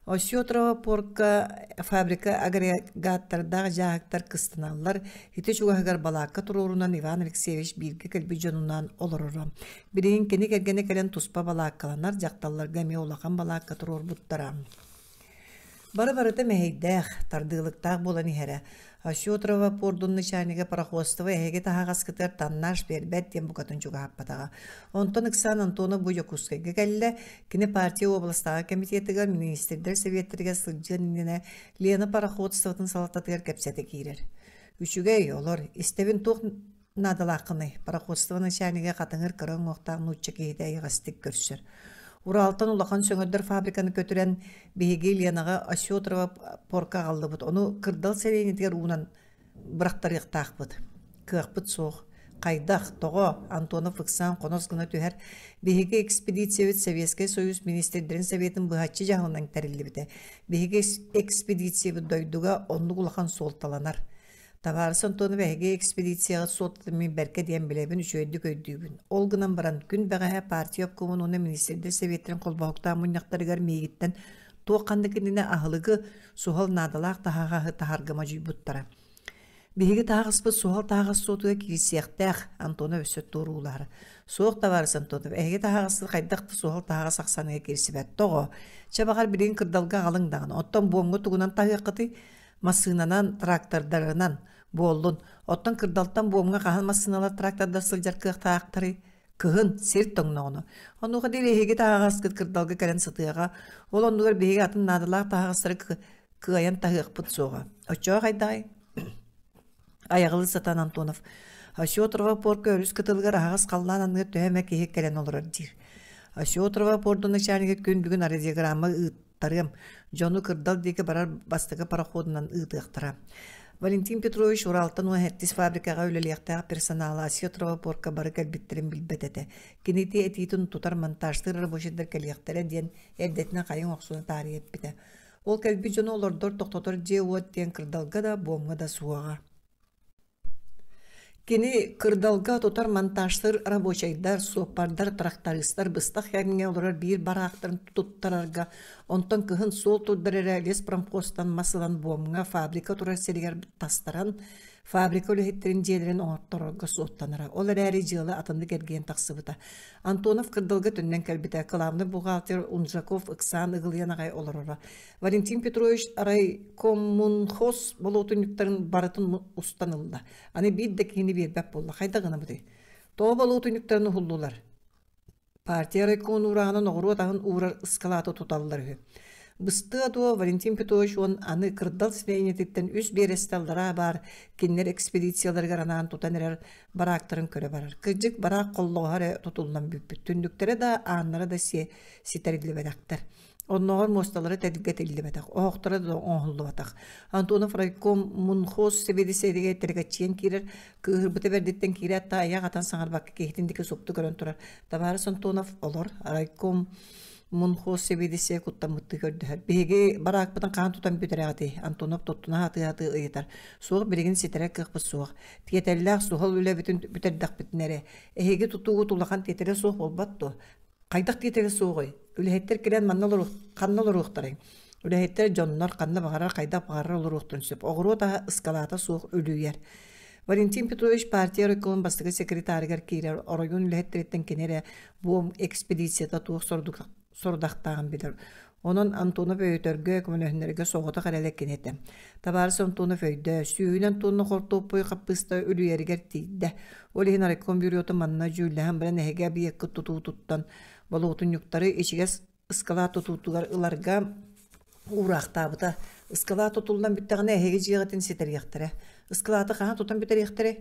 Осьотрова порка фабрика агрегаттардағы жағықтар кыстыналар, хите чуғағар балаққа тұрорунан Иван Алексеевич бирге кәлбі жонунан олырыры. Бірейін кені кәргені кәлен тұспа балаққаланар, жақталлар гәме олақан балаққа тұрор бұттара. Бары-барыты мәйдәқ, тардығылықтақ болан ихәрі. Осьотрова пордунны чайныға пароходствы әйге тағағас кітер таннаш бербәт ден бұқатын жүға хаппатаға. Онтон Иксан Антоны бұйы күскайға кәлі, кіні партия областағы комитетігі министрдер советтерге сылжынына Лена пароходствытын салаттатығар кәпсеті кейрер. Үшіге олар, істебін тоқ надалақыны пароходствының чайныға қатыңыр кырын оқтағын ұтчы кейді айғастық көрсір. Уралтан улахан сөңөддөр фабриканы көтүрен биһиги Ленаға Осьотрова порка қалды бұд. Оны кырдал сәрейнетігер уынан бірақтарықтақ бұд. Кыақпыд соқ, қайдақ, тоғы Антонов Иксан қонос гына түйер биһиги экспедиция өт Советский Союз министрдерин советін бұхатчы жағынан тәрілі біді. Биһиги экспедиция бұд дойдуға онлық улахан солталанар. Табарыс Антонов әге экспедицияға сотлымен бәрке дейін білебін үшөйді көйдүйбін. Ол гынан баран күн бәғәе партия көмін оны министрді советтерін қолбауықта мұняқтарығар мейгіттен тоқанды кеніне ағылығы суғал надалақ тағағы тағарғыма жүйбұттара. Беге тағыспы суғал тағыз сотуға кирисияқтақ Антонов өсөт тұрулары. Соқ Табарыс Антонов әге тағызы қайдақты суғал тағыз ақсаныға кирисібәт. Тоғы, чабағар бірін кырдалға алыңдағын. Оттан буымғы тұғынан тағықыты масынанан трактордарынан болдун. Оттан кырдалтан буымға қахан масыналар трактордар сылжар кықтақтары кығын сер тоңнауыны. Онуға дейін еге тағағас кырдалға кәрін сытыға. Ол онуғар бейге атын надылақ тағағастары кығаян тағық бұд соға. Очоға қайдай? Аяғылы сатан Антонов. Осьотрова порка өріс кытылғар ағас қаллан анығы түйәмә кейек кәрен олырар дир. Осьотрова пордуны чаныға күн бүгін арадиограмма тарым жону кырдал деге барар бастығы пароходынан ыдықтыра. Валентин Петрович Уралтан уәхеттіс фабрикаға өлелияқтағы персоналы Осьотрова порка бары кәлбеттерін білбетеді. Кенеті әтейтін тұтар монтажтыр рабочидар кәлияқтары ден әрдетіне қайын оқсуны тарih еппеді. Ол кәлбі жону олордор тоқтотыр же уат ден кырдалға да бомға да суаға. Кені кырдалга тотар монтажтыр рабочайдар, сопардар, трактористар быстақ яғынға олар бір барақтарын туттарарға, онтан кығын сол тұрдырыр әлес промхозтан масылан бомға фабрика тұрар серігер тастаран, фабрика өлігеттерін желерін оңырттырарға соттаныра. Олар әрі жылы атынды кәрген тақсыбыта. Антонов кырдалга түннен кәлбіті қыламны бухгалтер Унжаков Иксан ұғылиян ағай оларыра. Валентин Петрович райкоммунхоз болуытынықтарын барытын ұстанылды. Аны бейді кейіні бербәп болды. Қайдағына бұды. Тоғы болуытынықтарын ұғылдылар. Партия райкомын ұрағынан оғыру атағын ұғырар ұскалаты тұталылар. Бысты адуа Валентин Петрович он аны кырдал сілейнететтен үз бересталдара бар, кеннер экспедицияларға ранан тұтан әрер барақтарын көрі барар. Кыржық барақ қоллығары тұтылынан бүппіт. Түндіктері да анлары да сетәрілі бәдәқтір. Оннағыр мосталары тәділгет елі бәдәқ. Оқтары да оңғылы бәдәқ. Антонов райком мұнхоз себеді сейдеге тәргәтчиен керер, кығырбыты бәрдеттен керер, та аяқ атан саңар бақы кейтіндікі сопты көрін тұрар. Табарыс Антонов олар райком Мұнхоз себедесе құттамытты көрдіғар. Беге барақ бұтын қаған тұтан бүтірәғаты. Антонов тұттына аты ұйытар. Соғы біреген сетерек қықпы соғы. Тетелләқ соғыл өлі бүтін бүтердіқ бүтінәрі. Әйге тұттуғы тұлақан тетелі соғы болбатты. Қайдақ тетелі соғы. Өліхеттер келен қанны олыр ұқтарың. Өліхеттер жоннар қанны бағарар қайдақ бағарар олыр ұқтырын сөп. Оғыру да ысқалата соғы өлүйер. Валентин Петрович партия райкомын бастығы секретарығар кейрер. Орайын өліхеттереттен кенері бұым экспедицията туық сордақтағын білір. Onun Antonov öğütörgü kömünöhünlerge soğuta qaralekkin eti. Tabarısı Antonov öydü, süyülen tonunu qortup boyu qappısta ölüyeriger tiydi. Olihin arikon bürüyotu manna jüylehen bilen ehege bir yakıt tutuğu tuttan. Balıqtun yuktarı içiges ıskala tutuğutugar ılarga uğraqtabıda. Iskala tutuldan büttağına ehege jiğatin siter yaktırı. Iskalatı qahan tutan büter yaktırı.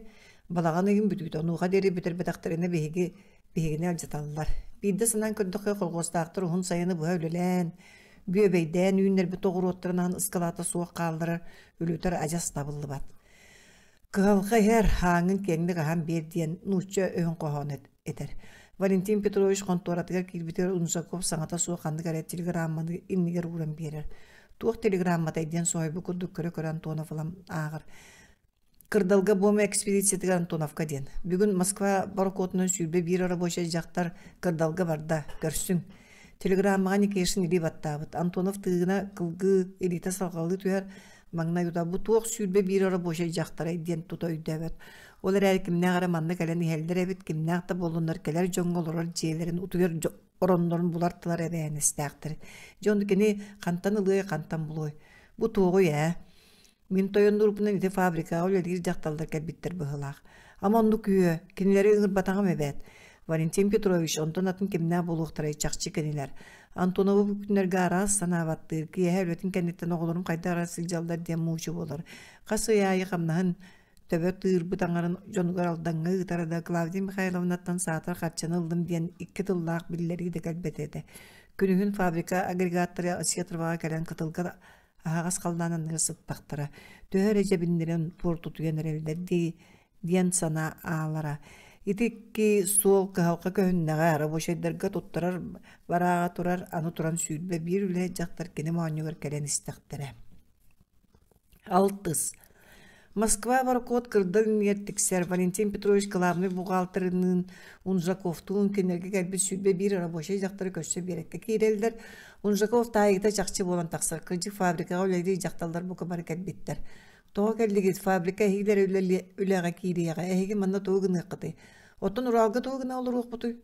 Balağan egin bütüydü. Onuğa deri büter bütaqtırını behegine alcatallar. Bidde sınan kördüqe qolğostaqtır hun sayını bu övlülən. Büyöbeyden üyünler bir toğur oturnan ıskalata soğuk kaldırır. Ölütör ajas tabıllı bat. Kıhalqa her hangın kendik aham berdiyen nuçça öğün qoğan eder. Valentin Petrovich kontoratıgar kilbiter Unzakov sanata soğuk kandıgar et telegrammanı inniger uğran berer. Tuğ telegrammata edyen soğaybu kurduk körü Antonov falan ağır. Kırdalga bomba ekspedisiyeti Antonovka den. Bugün Moskva barokotunun sürbe bir ara boşa jaqtar Kırdalga barda görsün. Телеграммаға Никешин или баттабыт. Антонов тыгына кылгы элита салгалы туяр маңна юда бу туок сүйрбе бир ара бошай жактарай ден тутой дебет. Олар әркімне қараманны кәлен елдер әбет кімне ақта болунар кәлер жоңғолорар жейлерін утугер оронларын булартылар әбәйін істәқтір. Жонды кені қантан ылығы қантан бұлой. Бұ туғы Мен тойон дұрпынан ете фабрика олелер жақталдар кәлбиттер бұғылақ. Ама онды күйі, кенелері ұңыр батаңым әбәт. Валентин Петрович онтон атын кемне болуқтырай чақчы кенелер. Антоновы бүкінлерге арас санабаттыр. Кие әулетін кәнеттен оғылырым қайда арасы жалдар дем мұшы болар. Қасы яйы қамнағын төбе тыыр бұтаңарын жонығар алдаңғы ұтарада Клавдия Михайловнаттан саатар қатчаны ылдым ден 2 тыллақ білілері де кәлбет еді. Күнігін фабрика агрегаторы Осетроваға кәлен қытылға ағас қалданын ғысыттақтыра. Төхер әжебіндерін порту түйенерелдер ден сана ағалара. Итикки сол кахалка көһүннәгә рабочайдарға туттарар бараға турар аны туран сүйрбе бир үле жактар кене маанюгар кәлен истәктәре. Алтыс. Москва баркот кырдын ертиксер Валентин Петрович главный бухгалтерının Унжаковтун кенерге кәлбе сүйрбе бир рабочай жактары көчсө берекке кирелдер. Унжаков тайыта жакчы болан таксар кыржы фабрикага үледи жакталдар бука бар кәлбеттер. Тоға кәлдігіз фабрика хейлер үләға кейрияға, әйге манна тоғын ұққыды. Оттан ұралға тоғына олар оқпыды.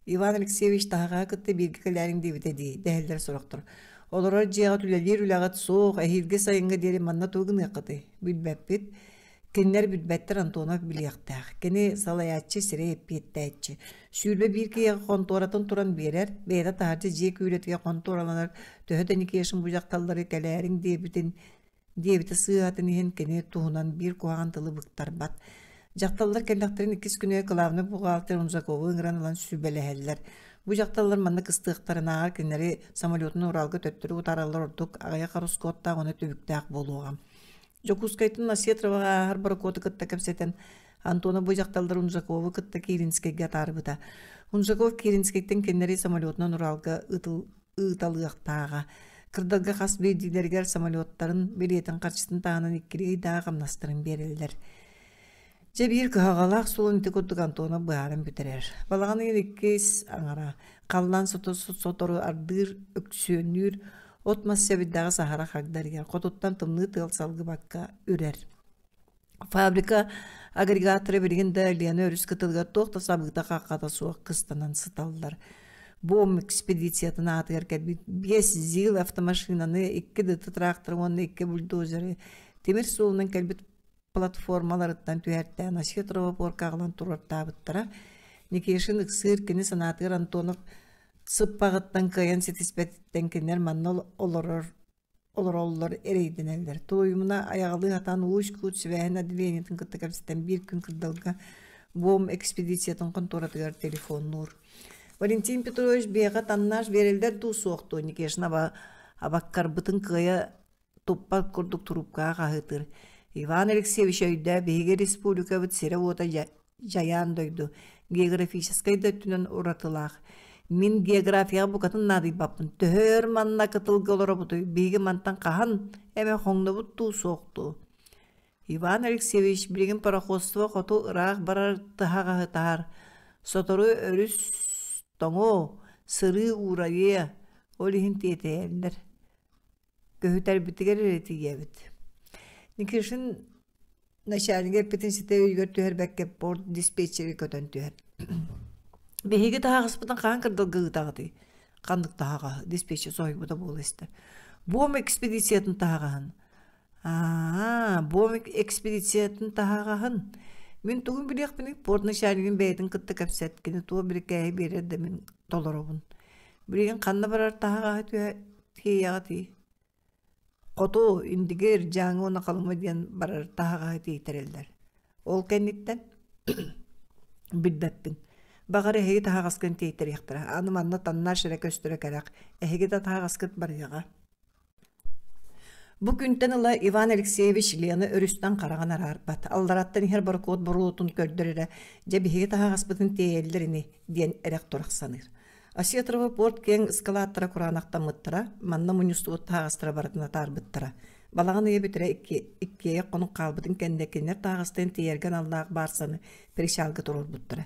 Иван Алексеевич тағаға күтті біргі кәләрін дейбіде дей, дәхілдер сұрақтыр. Олар жиғат үләлер үләғат соқ, әйге сайынға дері манна тоғын ұққыды. Бүлбәппет, кеннер бүлбәттір Антонов білияқтақ. Кені салаятчы сірі еппетті әтчі. Сүйілбе бір кейеға қонторатын тұран берер, бәйді тағарчы жек үйретіге қонтораланар, төхөдені кешін бұжақталдары кәләрін дейбітін Дебіті сыйатын ehen кене туғынан бір қоған тылы бұқтар бат. Жақталылар кәлдақтарын 2 күне қылавны бұғалтыр Унжаковы ұңыран алан сүбәлі әлілер. Бұ жақталылар манны қыстықтарын ағар кенері самолетінің ұралғы төттірі ұтаралар ұрдық ағая қарускотта оны төбікті ақ болуға. Жокускайтын Осетроваға ағар баракоты күтті кәпсетен Антона бұ жақталылар Унжаковы күтті Киринскейге тарбыда. Унжаков Киринскейттен кенері самолетінің ұралғы ұталығақтаға. Кырдалга қас бейдилергер самолеттарын билетін қарчысын тағынан иккірей дағамнастырын берілдер. Жебір кағалақ солын текоттық Антона бұғарын бүтірер. Балағаны ереккес аңара, қаллан сотору ардыр, өксөнүр, отмас сәбіддағы сахара қағдаргер, қототтан тымны тығыл салғы баққа үрер. Фабрика агрегаторы берген дәлияны өріс кытылға тоқта сабықта қаққата суақ қыстанан сыталдар. Бом экспедициятына атығар кәлбет 5 зил автомашинаны, 2 трактор, 2 бульдозері, темір солының кәлбет платформаларыттан түйәрттен Осетрова порқағылан тұрар табыттыра. Некешін үксір кені санатығыр Антонов сыппағыттан каян сетіспеттен кенер манна олар әрейден әлдер. Тойымына аяғылы атан ұш күт сөвәйін әділенетін күтті кәпсеттен бір күн кірділгі бом экспедициятын қонторатығар телефон нұр. Валентин Петрович беға таннаш берелдер ду соқты. Никешін абаққар бұтын қыя топпақ күрдік тұрупқа қағытыр. Иван Алексеевич өйді беге республика бұт сері ота жаян дойду. Географическай дөттінен ұратылақ. Мен географияға бұқатын нады бапын. Төхөр манна қытылғы олары бұты. Беге мантан қахан әме қоңды бұт ду соқты. Иван Алексеевич білген пароходство қоту ұрақ барар тыхаға ғытар. Сотору өріс тоңо сыры урайы олихин тетелер. Көһүтер битигер ретигебит. Никешин начальник петин сите үйгөр төһөр бәкке порт диспетчери көтөн төһөр. Беһиге тагыспытан кан кырдылгы тагыды. Кандык тага диспетчер сойбуда болыстыр. Бом экспедициятын тагыган. Бом экспедициятын тагыган. Мен тугун билек бини порт начальнигин бәйтин кытты капсеткени туа бирекке берерде мен толоробун. Билеген канна барар тагыга тияти. Қото индигер жаңы оны қалымы ден барар тағаға тейтерелдер. Ол кәнеттен білбәппін. Бағары әйге тағасқын тейтер яқтыра. Аным анна танна шырек өстірі кәрақ. Әйге да тағасқыт бар яға. Бұ күнтен ұла Иван Алексеевич Лені өрістен қараған арар бат. Алдараттан ехер бар код бұрылытын көрдірірі. Жәбіге тағаспытын тейелдеріні ден әрек тұрық саныр. Осетрова порт кен эскалаттыра куранақта мыттыра, манна мунистуот тағастыра барытына тарбыттыра. Балағын ие бүтірі иккеге қонық қалбытын кәндекенер тағыстын тиерген Аллах барсаны перешалғы тұрur бұттыры.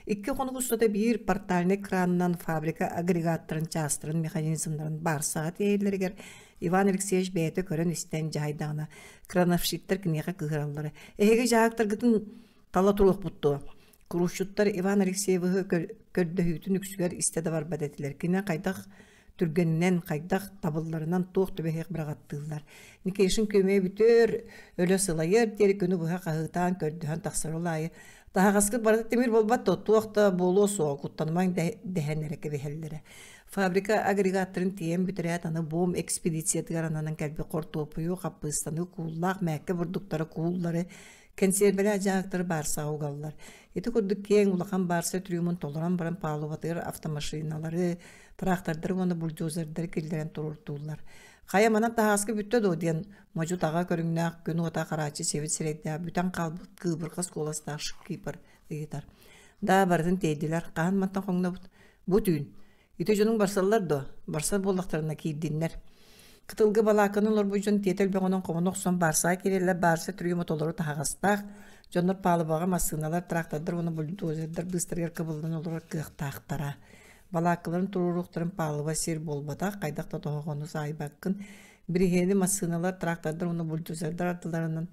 Икки қонық ұстада бір портальный кранынан фабрика агрегаттырын частырын механизмдарын барсаға тиерлергер Иван Алексеевич бәйті көрін істен жайдағына крановшиттер кінеға кығыралары. Әйге жағақтар күтін қала тұлық бұттуы. Kuruşutlar Ivan Alexeyev'i kördöhütün üksüger istedi var badetiler. Kine kaydak türgeninden kaydak tabıllarından toğ tübehek bıragattılar. Nikeşin kömeye bütür öyle sılayır deri günü buha kahıtan kördühen taksar olayı. Daha kaskı barada demir bolbat da toğda bolu soğuk kuttanmayın dehenlereke behellere. Fabrika agregatların tiyem bütüreyat anı bom ekspedisiyeti garananın kelbi kortopuyu kapıstanı kullak mekke burdukları kulları Kenserbeli acağıktır barsa oğallar. Eti kurduk keң ulaqan barsa türüyümün tolaran baran pahalı batır avtomaşinaları, traktorları, onu buldozerleri keldiren tururtuğullar. Kaya manat daha askı bütte do diyen mocut ağa körüngnak günü ota karaçı sevit sirekde büten kalbıt kıbır kız kolas taşık kipar egitar. Daha barıdın teydiler, qağın matan qoğuna bu tüyün. Eti jonun barsallar do, barsa bollaklarına kiydinler. Kıtılgı balakının orbucun tetel beğonan qoğunuk son barsa kererler barsa türüyüm otolları tahağastaq. Jonlar pahalı bağa masınalar traktorlar onu buldozerler bыстырger kıbıldan olur kıhtaqtara. Balakların tururuqtарын pahalı basir bolbada qaydaqta toğunu sahibakkın. Biriheni masınalar traktorlar onu buldozerler artılarının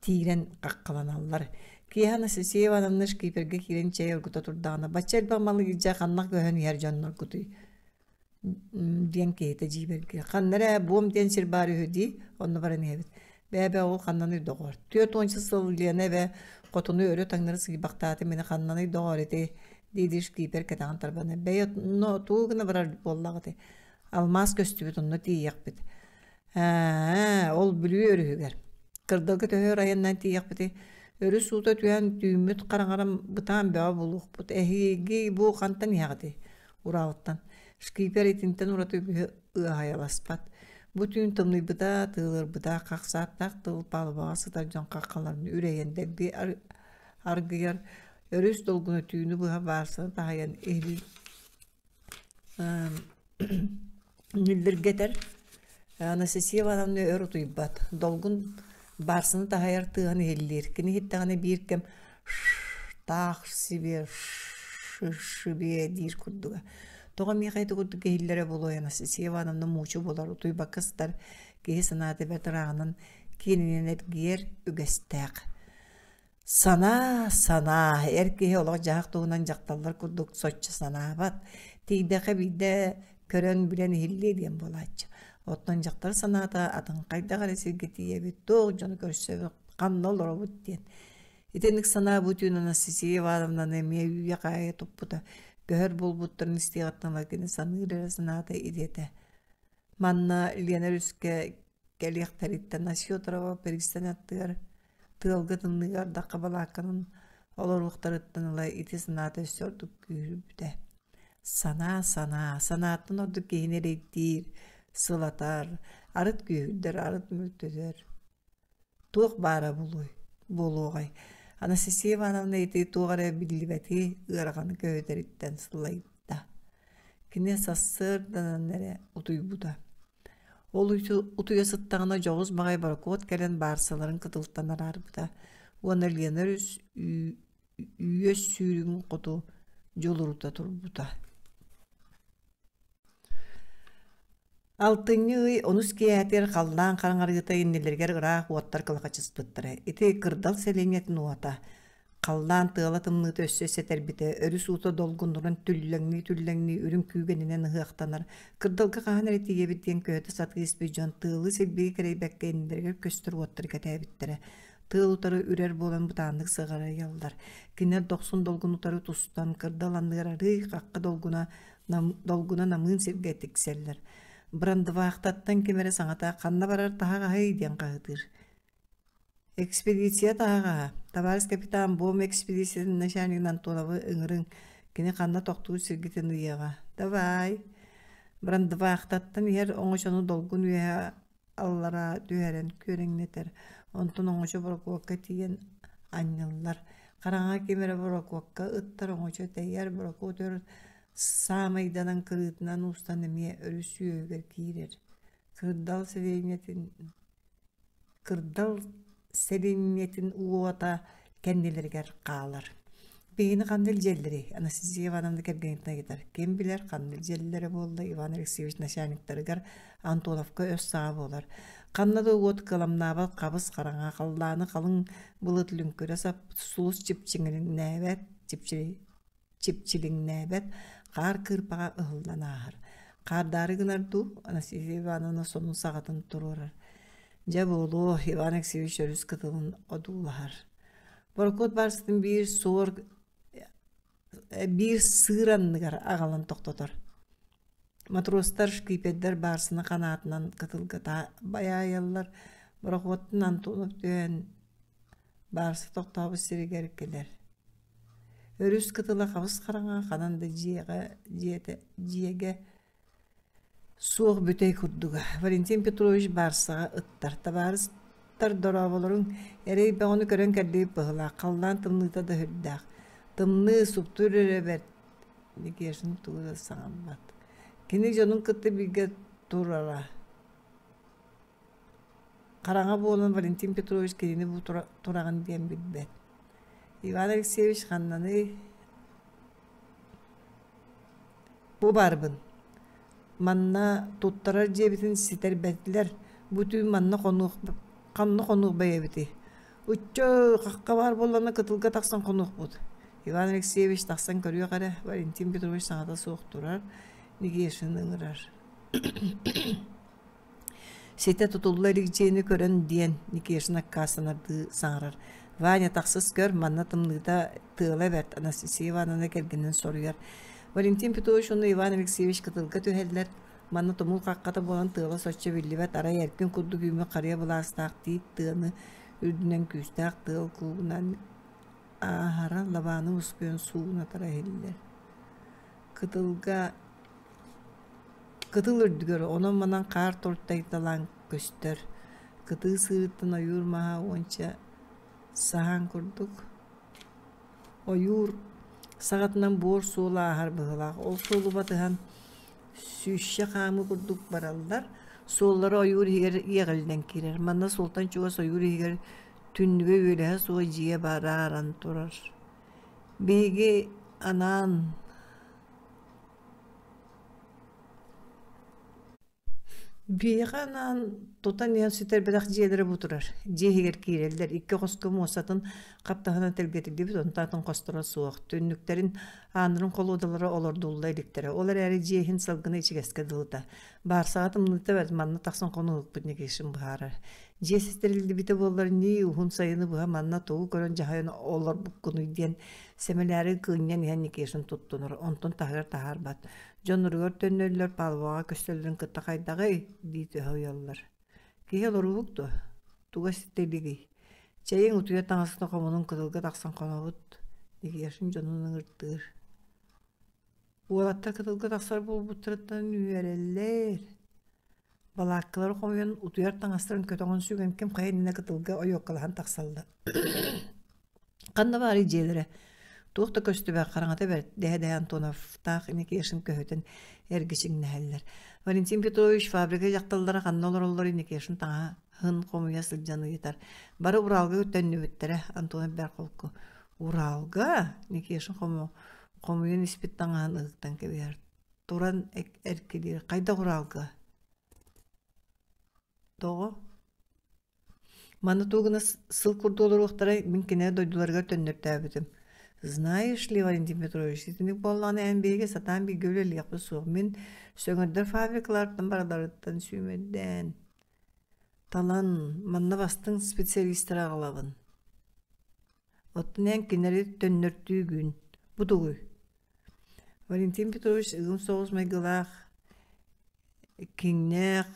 tiren qaqqalanallar. Kiyana sesiye vananış kiperge kiren çay örgüta turdağına. Baçel bağmalı gidecek anlaq göhen yer jonlar kutuy. Diyen kehete jiberge. Qannara boğum diyen sir bari hüdi onu varan evet. Bebe o qannanı doğar. Tüyot onçı sılgıyana ve qotunu örü tanları sıgı baqtaatı meni qannanı doğar eti. Dediş kiper ketağın tarbana. Beyot no tuğuna varar bollağıdı. Almaz köstübüt onu tiyak bit. Ol bülüyor örühüger. Kırdılgı töhör ayından tiyak biti. Örü suuta tüyen düğümüt qarangaram bıtan beğa buluq but. Ehigi bu qantan yağdı. Urağıttan. Şkiper etinten uratı bühü ıhayalaspat. Bütün tımlı bıda, tığılır bıda, qaqsaat tığıl palı bağa sıtar jon qaqqalarını üreyende bir argıyar. Örüs dolgunu tüyünü buha varsa tahayan ehli nildir geter. Anasesiye varamlı örü tuybat. Dolgun barsını tahayar tığını hellir. Kini hittağını bir kem tağ sibe şıbiye dir kurduga. Toğa miqaydı kurdu gehillere bolu anasesiye varamlı muçu bolar utuybakastar. Gehi sanatı veteranın kininin etgiyer ügestaq. Sana erkeği olarak jaqtuğundan jaqtallar kurduk soçça sana bat. Tiydeqe bide körön bilen hilli diyen bolaçı. Ottan jaqtar sanata atın qayda qaresi getiye bit doğ jonu görse qanna olur bu diyen. Itenlik sana bu tüyün anasisiye varımdan emeye üye qaya toppuda. Gör bulbutların istiğattanlar gene sanırı sanata idete. Manna ilyener üske geliyaq taritten asyo tarava pergistan attığar. Tığılgıdınlıgar da qabalakının olurluqtarıttan olay iti sanata ösördük gürbüde. Sanatın ordu geyner ettir, sılatar, arıt gühüdder, arıt mültüdür. Tuğ bara buluğay. Anasisiye vanavna eti tuğara billibeti ırağını göğüderitten sılayıpta. Kine sassırdanan nere utuybuda. Ol utuya sıttağına joğuz bağay barakot gelen barsaların kıtılttan ararıbıda. Uanırliyanar üye sürün kutu jolurda turbuda. Altıncı onus kiyater qaldan qarangarıgıta innelerger ıraq uattar kılaqaçız bıttırı. Iti kırdal seleniyetin uata. Qaldan tığla tımlığı össöse terbite, örü suuta dolgundurun tüllenni, ürün kügeninen hıaqtanar. Kırdalga qahan eretiye bittiyen köhöte satgı ispijon tığlı silbigi kereybekke innelerger köstür uattar kete bittere. Tığıl utarı ürer bolan butanlık sığara yallar. Kiner 90 dolgun utarı tustan kırdalanlıgar arı qaqqa dolguna namın sirge tikseller. Brandı vaqtattan kemere sanata qanna barar tahaga hay diyen qağıdır. Ekspedisiya tahaga. Tabaris kapitan bom ekspedisiyanın naşanliğinden tolabı ıngırın. Kine qanna toqtuğu sirgiten uyaga. Davay. Brandı vaqtattan yer oğuşanu dolgun uyaga allara düheren körenneter. Ontun oğuşu bırakvakka tiyen anyıllar. Qaranga kemere bırakvakka ıttar oğuşu teyyar bırakvakka tör samaydanan kırıtından ustan emeye örüsü öger girer. Kırıddal seviyeniyetin kırdal seriniyetin uota kendilerger qalar. Beyni kandil jelleri, Anastasiya Ivanovna kergenitine gider. Kim bilir kandil jelleri boldu, Ivan Alexeyevich naşaniktarıgar Antonovka öz sağa bolar. Kanna da uot kalamnabat qabız qaranga qallanı qalın bulut lünköre sap sulus çipçingilin näbet, çipçilin näbet, qar kırpağa ıhıldan ahır. Qardarı gınardu, Anastasiya Ivanovna sonun sağatın tururar. Jabulu Ivan Alexeyevich örüs kıtılın odulahar. Borkot barsıtın bir sığıranlıgar ağalan toktotor. Matroslar şkipedler barsını kanatından kıtılgıta bayayallar. Borkotun Antonov döyen barsı toktabı siri gerikeler. Örüs kıtıla kavız karanga kananda jiyege soğuk bütey kurduga. Valentin Petrovich barsağa ıttar. Tabarıstar dorabaların erey bağını kören kerdeyip bağıla. Kaldan tımlıkta da hüddağ. Tımlı subturere ver. Nikersin tuğda sağımbat. Kini canın kıttı bilge turara. Karanga boğulan Valentin Petrovich kendini bu turağın diyen bilbet. Ivan Alexeyevich kanlanı bu barbın. Manna tuttarar cebitin siter betler. Bütün manna kanlı konuq bayabiti. Uçça kakka var bolana kıtılga taksan konuq bud. Ivan Alexeyevich taksan körüyor kare. Valentin Petrovich sağda soğuk durar. Nigeşini ıngırar. Sete tutullu elikçeğini kören diyen Nigeşin akkasınardı sağırar. Vanya taksız kör manna tımlıda tığla vert. Anastasiya Ivanovna gelgenden soruyor. Valentin Petrovich onu Ivan Alexeyevich kıtılga tüherler. Manna tomul kakkata bolan tığla soçça billivet. Ara yerkin kuddu güymü karıya bulastak deyip tığını ürdünen küstak tığıl kuğunan ahara labanı uskuyun suğuna tara helliler. Kıtıl ürdügör onun manan kar tortaytalan köstör. Kıtı sığıttın oyur maha onça sahan kurduk. Oyur sağatından bor soğula ahar bıhılaq. Ol soğulu batıhan süşşe kamı kurduk barallar. Soğulları oyur higer yeğilden kirer. Manna soltan çoğas oyur higer tünnüge öyle soğa ciye bararan turar. Bege anan Biğanan tutan yan süter bedak jiyeleri buturar. Jiyeger kirelder. İkke kosko mosatın kaptahına telgetildi bit ontatın kostora soğuk. Tünnüklerin anırın kolu odaları olurdulla eliktere. Olar eri jiyehin salgını içigeske dılıta. Bağırsağıtım nılta verdi manna taksan konu ılık bütne geçin bıharar. Jiye sisterildi bite bollar ni uhun sayını bıha manna toğu körön jahayın olar bu konu diyen semeleri kıynyan yani geçin tuttunur. Ontun tahar bat. Jonurgör tönöller palvağa köstellerin kıtta kaydagay diyeti hoyallar. Kihel oruvuktu. Tuga siteligi. Çayın utuya tangasına komunun kıdılga taksan konavut. Diki yaşın jonunun ırttır. Uğalattar kıdılga taksar bol butırıttan üyereller. Balakkaları komuyan utuyar tangasların kötüğün sügen kim kayınına kıdılga oyok kalahan taksaldı. Kanna bari jelere. Tuğda köstübe karangata ber dehe Antonov taq ineki yaşın köhöten ergişin näheller. Valentin Petrovich fabrika jaktallara kanna olorollar ineki yaşın tağa hın komuya sılcanı yeter. Bari Uralga ötönü bittere Antonov ber kolku. Uralga ineki yaşın komuya nispet tağın ıgıktan keber. Turan erkelir. Kayda Uralga? Doğu? Manı tuğuna sıl kurdu olur uqtara minkine doydularga tönür täbitim. Знаешь ли, Валентин Петрович, сетинник болланы әнбеге сатан bir göleli yapı soğuk. Мен söngördür fabrikalardan baralarıttan süymeden. Talan, manna bastın spesialistler ağalabın. Ottun en kinleri tönörttüğü gün. Bu doğu. Valentin Petrovich ığım soğuz meygılaq. Kinnek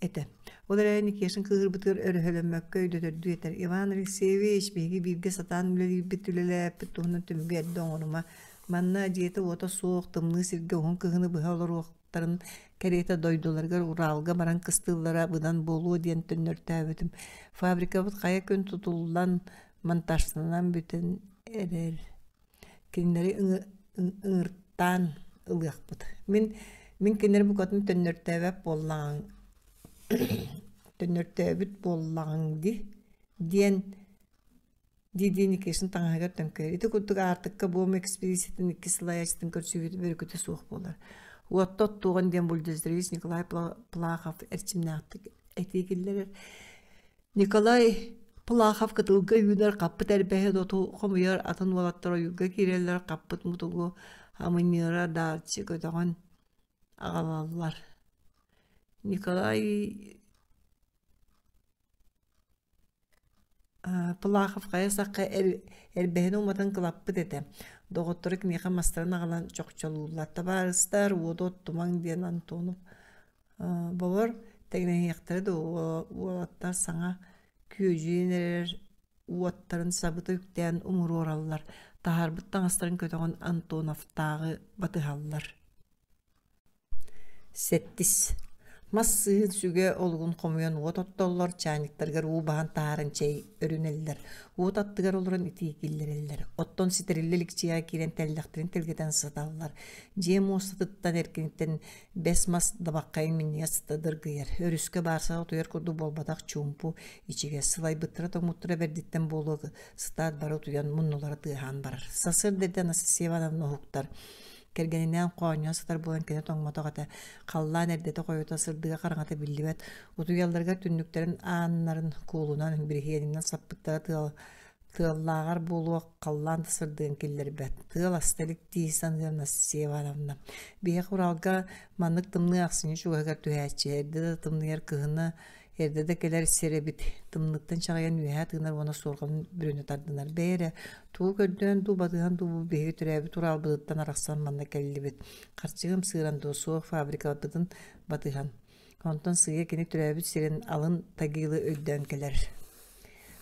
ete. Olar aynik yaşın kığır bıtır örühölönmökkö ödötördü yeter. Ivan Alexeyevich begi birge satan üleri bitülelep tuğunun tümüge eddi oğluma. Manna diyete ota soğuk tımlı sirge oğun kığını bıha olur oğukların kerete doydulargar Uralga baran kıstığılara bıdan bolu diyen tönür täbitim. Fabrika bıt kaya kön tutulan mantaşsınan bütün eder. Kinleri ıngırtan ılıyaq bıt. Min kinleri bu katın tönür täbep bollan төннөртөбүт боллагыңди диен дидини кешин таңага төнкөр. Ити курдук артыкка бом экспедициятын 2 сылаячтын көрсүбүт бөркүтө суох болар. Уоттот туган ден бульдездерис Николай Плахов эрчимнактык этигиллер. Николай Плахов кытылга юдар каппыт эрбэхэ доту хомуяр атын уолаттар ойуга киреллер каппыт мутугу амыньыра даарчы көтөгөн агалаллар. Николай Плахов каясакка эрбэхэн уматын кылаппыт эте. Доғыттыры кінеға мастарын ағалан чоқчалулатта барыстар, уодот тумаң ден Антонов болар. Тегінен яқтары да уолаттар саңа күйеженер уаттарын сабыты үктен умыр оралылар. Тахарбыттан астарын көтіған Антоновтағы батыхалылар. Сеттис. Массыын сүге олғын қомуян уот оттоллар чайниктаргар уубахан таарын чей өрүнеллер. Уот аттыгар олырын итигиллереллер. Оттон ситериллелик чия кирен теллахтырын телгетен саталлар. Жем остатыттан эркиниттен бес мас дабаққайын минне сатадыргыяр. Өрүске барса отуяр курду болбадақ чумпу ичиге сылай быттыра тоңуттыра бердиттен болуғы сытаат бары отуян муннулары тыған барар. Сасыр деден Асасиевановна хуктар. Кергенинен қоғаньян сатар болан кене тоңмотоғата қаллан әрдеті қойыта сырдыға қараңата білдібет. Утуялларға түнніктерін ааннарын кулунан бірхиенінен саппыттара тыаллағар болуа қаллан сырдыгын келлер бәт. Тыал астелік дейсан Асасиевановна. Бейе құралға маннык тымны ақсыны шуғағар түхәтші. Әрді тымныяр кығыны Эрдеде келер серебит тымныктан чагаян үһә тыгынар оны сорган бүрүнө тардынар. Бәйре туу көрдөн туу батыган туу беги түрәбит турал быттан араксан манна келлибит. Карчыгым сыыран досу фабрика бытын батыган. Онтон сыйы кени түрәбит сирен алын тагылы өйдөн келер.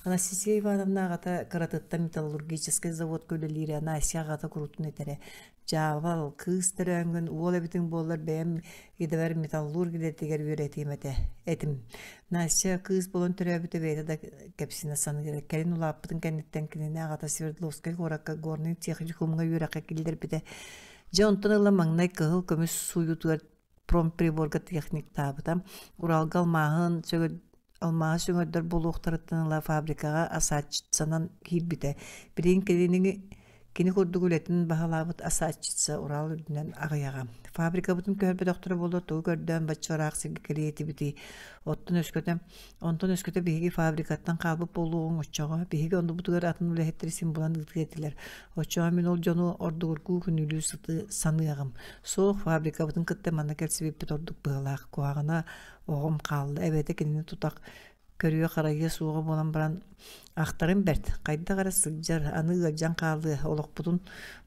Анастасия Ивановна агата каратытта металлургический завод көлөлири Анасия агата курутун этере. Жавал кыстыр өңгөн уол эбитин боллар бэм гидебер металлурги деттигер үйретимете этим. Настя кыз болон төрөбүтө бейде да кепсине саны керек. Келин улаппытын кенниттен кинене агата Свердловскай горакка горный техникумга үйракка килдер бите. Жонтон ыла маңнай кыгыл көмүс суютугар промприборга техник табыта. Уралгал мағын Алмаға сөңөрдөр болуқтарыттаныла фабрикаға асатчытсанан кирбите. Бірін кені көрдік өлетін бағалабыт асатчытса Урал үрдінен ағаяға. Фабрика бұтын көрбе доқтыры болды, тұғы көрден баччарақ сіңгі келеті біті. Онтын өскөті бейгі фабрикаттан қалбып болуғын очоға. Бейгі онды бұтығыр атын үләхеттересін бұлан ұлтығетілер. Очоға мен ол жону ордығыргу күнілі сыты саныяғым. Соқ фабрика бұтын күтті манна кәлсібеппет ордық бұғылақ. Қуағына оғым қалды. Әбәті кенені тұтақ көріе қарайы суға болан баран ақтарын бәрт. Қайда қара сылжар, аны жан қалды. Олық бұтын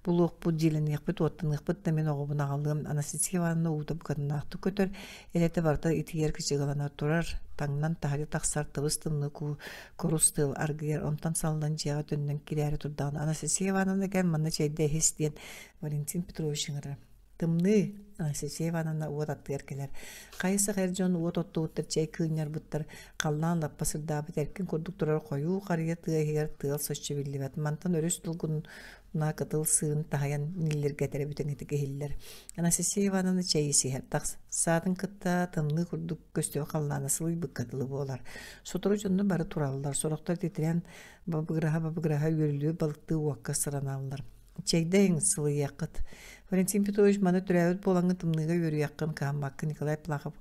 бұлық бұд желін еқпет, оттын еқпет да мен оғыбын ағалығым. Анастасия Ивановна ұғыда бұқатын ақты көтір. Әлеті барда итігер кішіғалана тұрар. Таңнан тағады тақсар тывыстымны көрістыл арғығар. Онтан салдан жиға төннен келері тұрдаған. Анастасия Ивановна кән манна чайда хестен Валентин Петрович ыңыры. Тымны Анастасия Ивановна уот аттыгар келер. Қайысы қайыр жон уот отты уттыр чай күйінер бұттыр. Қаллан лаппа сырдабы тәркен көрдік тұрар қою қария тыгар тыгал сочы білдібәт. Мантан өріс тұлғынна қытыл сығын тағаян нелер гәтері бүтін еті кехиллер. Анастасия Ивановна чайы сихер. Саатын қытта тымны көрдік көстеу қалланы сылый бұққатылы болар. Сотыры жонны бары туралылар. Сорақтар тетірен бабыграха өрілі балықты уаққа sıranallar. Чайдайың сылы яқыт. Валентин Петрович маны түрәуіт болаңы тымныға өрі яқын қамбақы Николай Плахов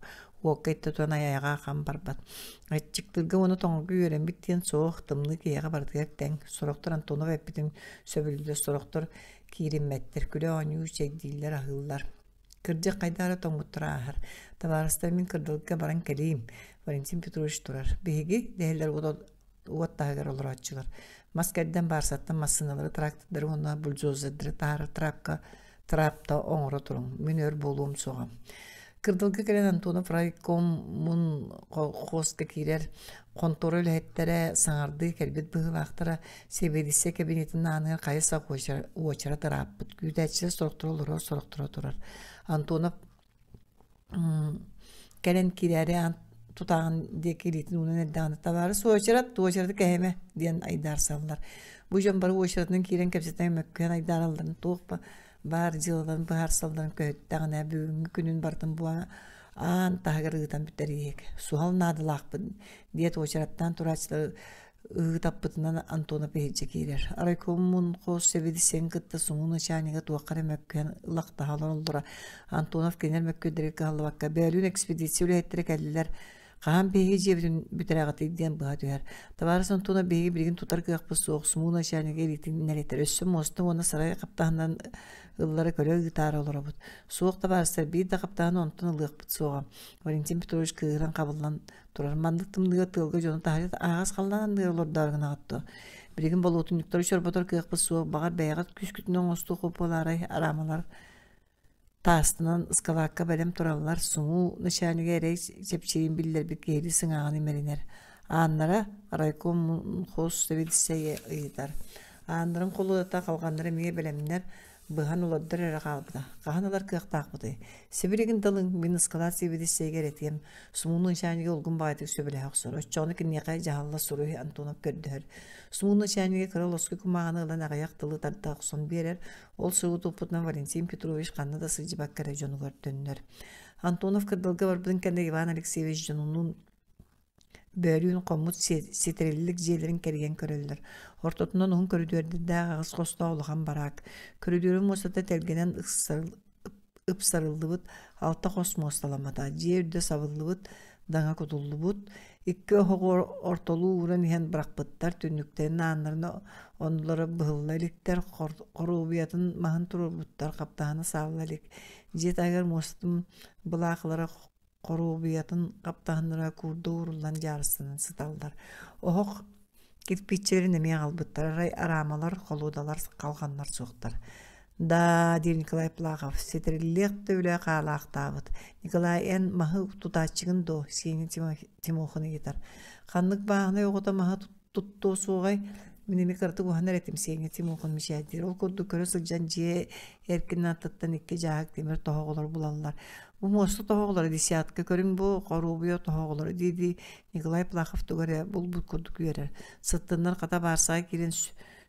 уаққа етті туан аяға қам барбат. Айтчықтырға оны тоңғы өрен біттен соқ тымны кейеға бардығар тәң. Сорақтар Антонов әппетін сөбілді сорақтар кейренмәттер. Күлі оңы чәйдейлер ағылдар. Кырдық қайдары тоңғыттыр ағыр. Табарыстар мен кырдылыққа баран кәлейім. Валентин Петрович тұрар. Беге дәйлер уаттағығар олар атшылар. Маскерден барсаттан массыналары трактордары оны бульдозердері тары трапта оңыры тұрың. Мен өр болуым соғам. Кырдылғы келен Антонов райкомын қосқа кейлер конторы өләттері саңарды кәлбет бұғылақтары себедісі кабинетін анығыр қайыса уачара тараппыт. Күйтәтшілі сұрықтыры тұрар. Антонов кәлен кейлері tutağın dekilitini onun elden tavarı soğuçardı kehme diyen aydar sallar. Bu jambara oşaratının kiren kapseten mekkan aydar alların toğpa bar jıldan bahar salların köhüttağına büyüngü günün bartın bu аан тагырыгытан битериек суал надылаакпын диет очараттан турачтар ыгытаппытынан Антона пейджи кирер арайкомун кос себедисен кытта сумуна чанига туаккара мэпкен лактахалар олдура Антонов кенер мэпкөдерек каллыбакка бәлүн экспедициялы эттерек әллелер Каан беги жебрин бүтерагат идден баатуяр. Табарыс Антона беги билген тутар кыакпы соқ сумуна шаниге ритин нәлетер. Өссім мосты оны сарай қаптағынан ыллары көлі гитара оларабыд. Соқ табарыстар бейді қаптағын онтын ылықпыд соға. Валентин Петрович кыгыран қабылдан турар. Мандық тымдыға тылғы жоны тағажат ағас қалдан андыр олардарығын ағытты. Билген болуытын юктары шорбатор кыакпы соқ бағар бәйғат күш күтінен осты қопыларай арамалар. Таастынан ıskaлагка бәлем тураллар суңу нышаныга эрей чепчейин биллер бит кейли сыңаган имеринер. Ааннара райком хос себедисеге ыйытар. Ааннарын колуата калганнары мие белемнер быхан уладдыр эре калбыда. Каханалар кыактаакбыды. Себиреген дылың мен ыскалат себедисеге эретем. Сумунун нышаныга улгун байтык сөбеле аксор. Оччоны киннега жаалла суруй Антонов көрдөр. Сумунун нышаныга крылоски кумаганы ылан агаяк тылы тартаак сон берер. Ол сугут опытнан Валентин Петрович канна да сыжы баккара жону көрдөннөр. Антонов кырдылга барбыдын кенде Иван Алексеевич жонунун бөрүн комут ситреллик жээлерин керген көрөлдөр. Ортотунан он көрдөрдү да агыс коста улган барак. Көрдөрүн мосата телгенен ыпсарылдыбыт алта космосталамада. Жерде сабылдыбыт даңа кутулдубут. Икки хогор ортолуу уран иһен бракпыттар түннүктен аннарына онлары быһыллаликтер корубиятын маһын турбуттар каптааны сааллалик. Жет агар мостум булаакылары корубиятын каптааннара курду уруллан жарыстын сыталдар. Охок кирпичтерин эме албыттар рай арамалар холудалар калганнар суктар. Да, дир Николай Плахов, сетриллек төвле каалаактабыт. Николай эн махы тутачыгын до, сені Тимоханы гитар. Ханнык бааны огота маха тутту сугай, минеми кырты гуханар этим сені Тимохан мишадир. Ол koddu көрө сылжан же эркин аттаттан икки жаак темир тоғолар булалар. Бу мосту тоғолар десятка көрүң бу корубуя тоғолар диди Николай Плахов тугара бул koddu күерер. Сыттыннар ката барсаа кирен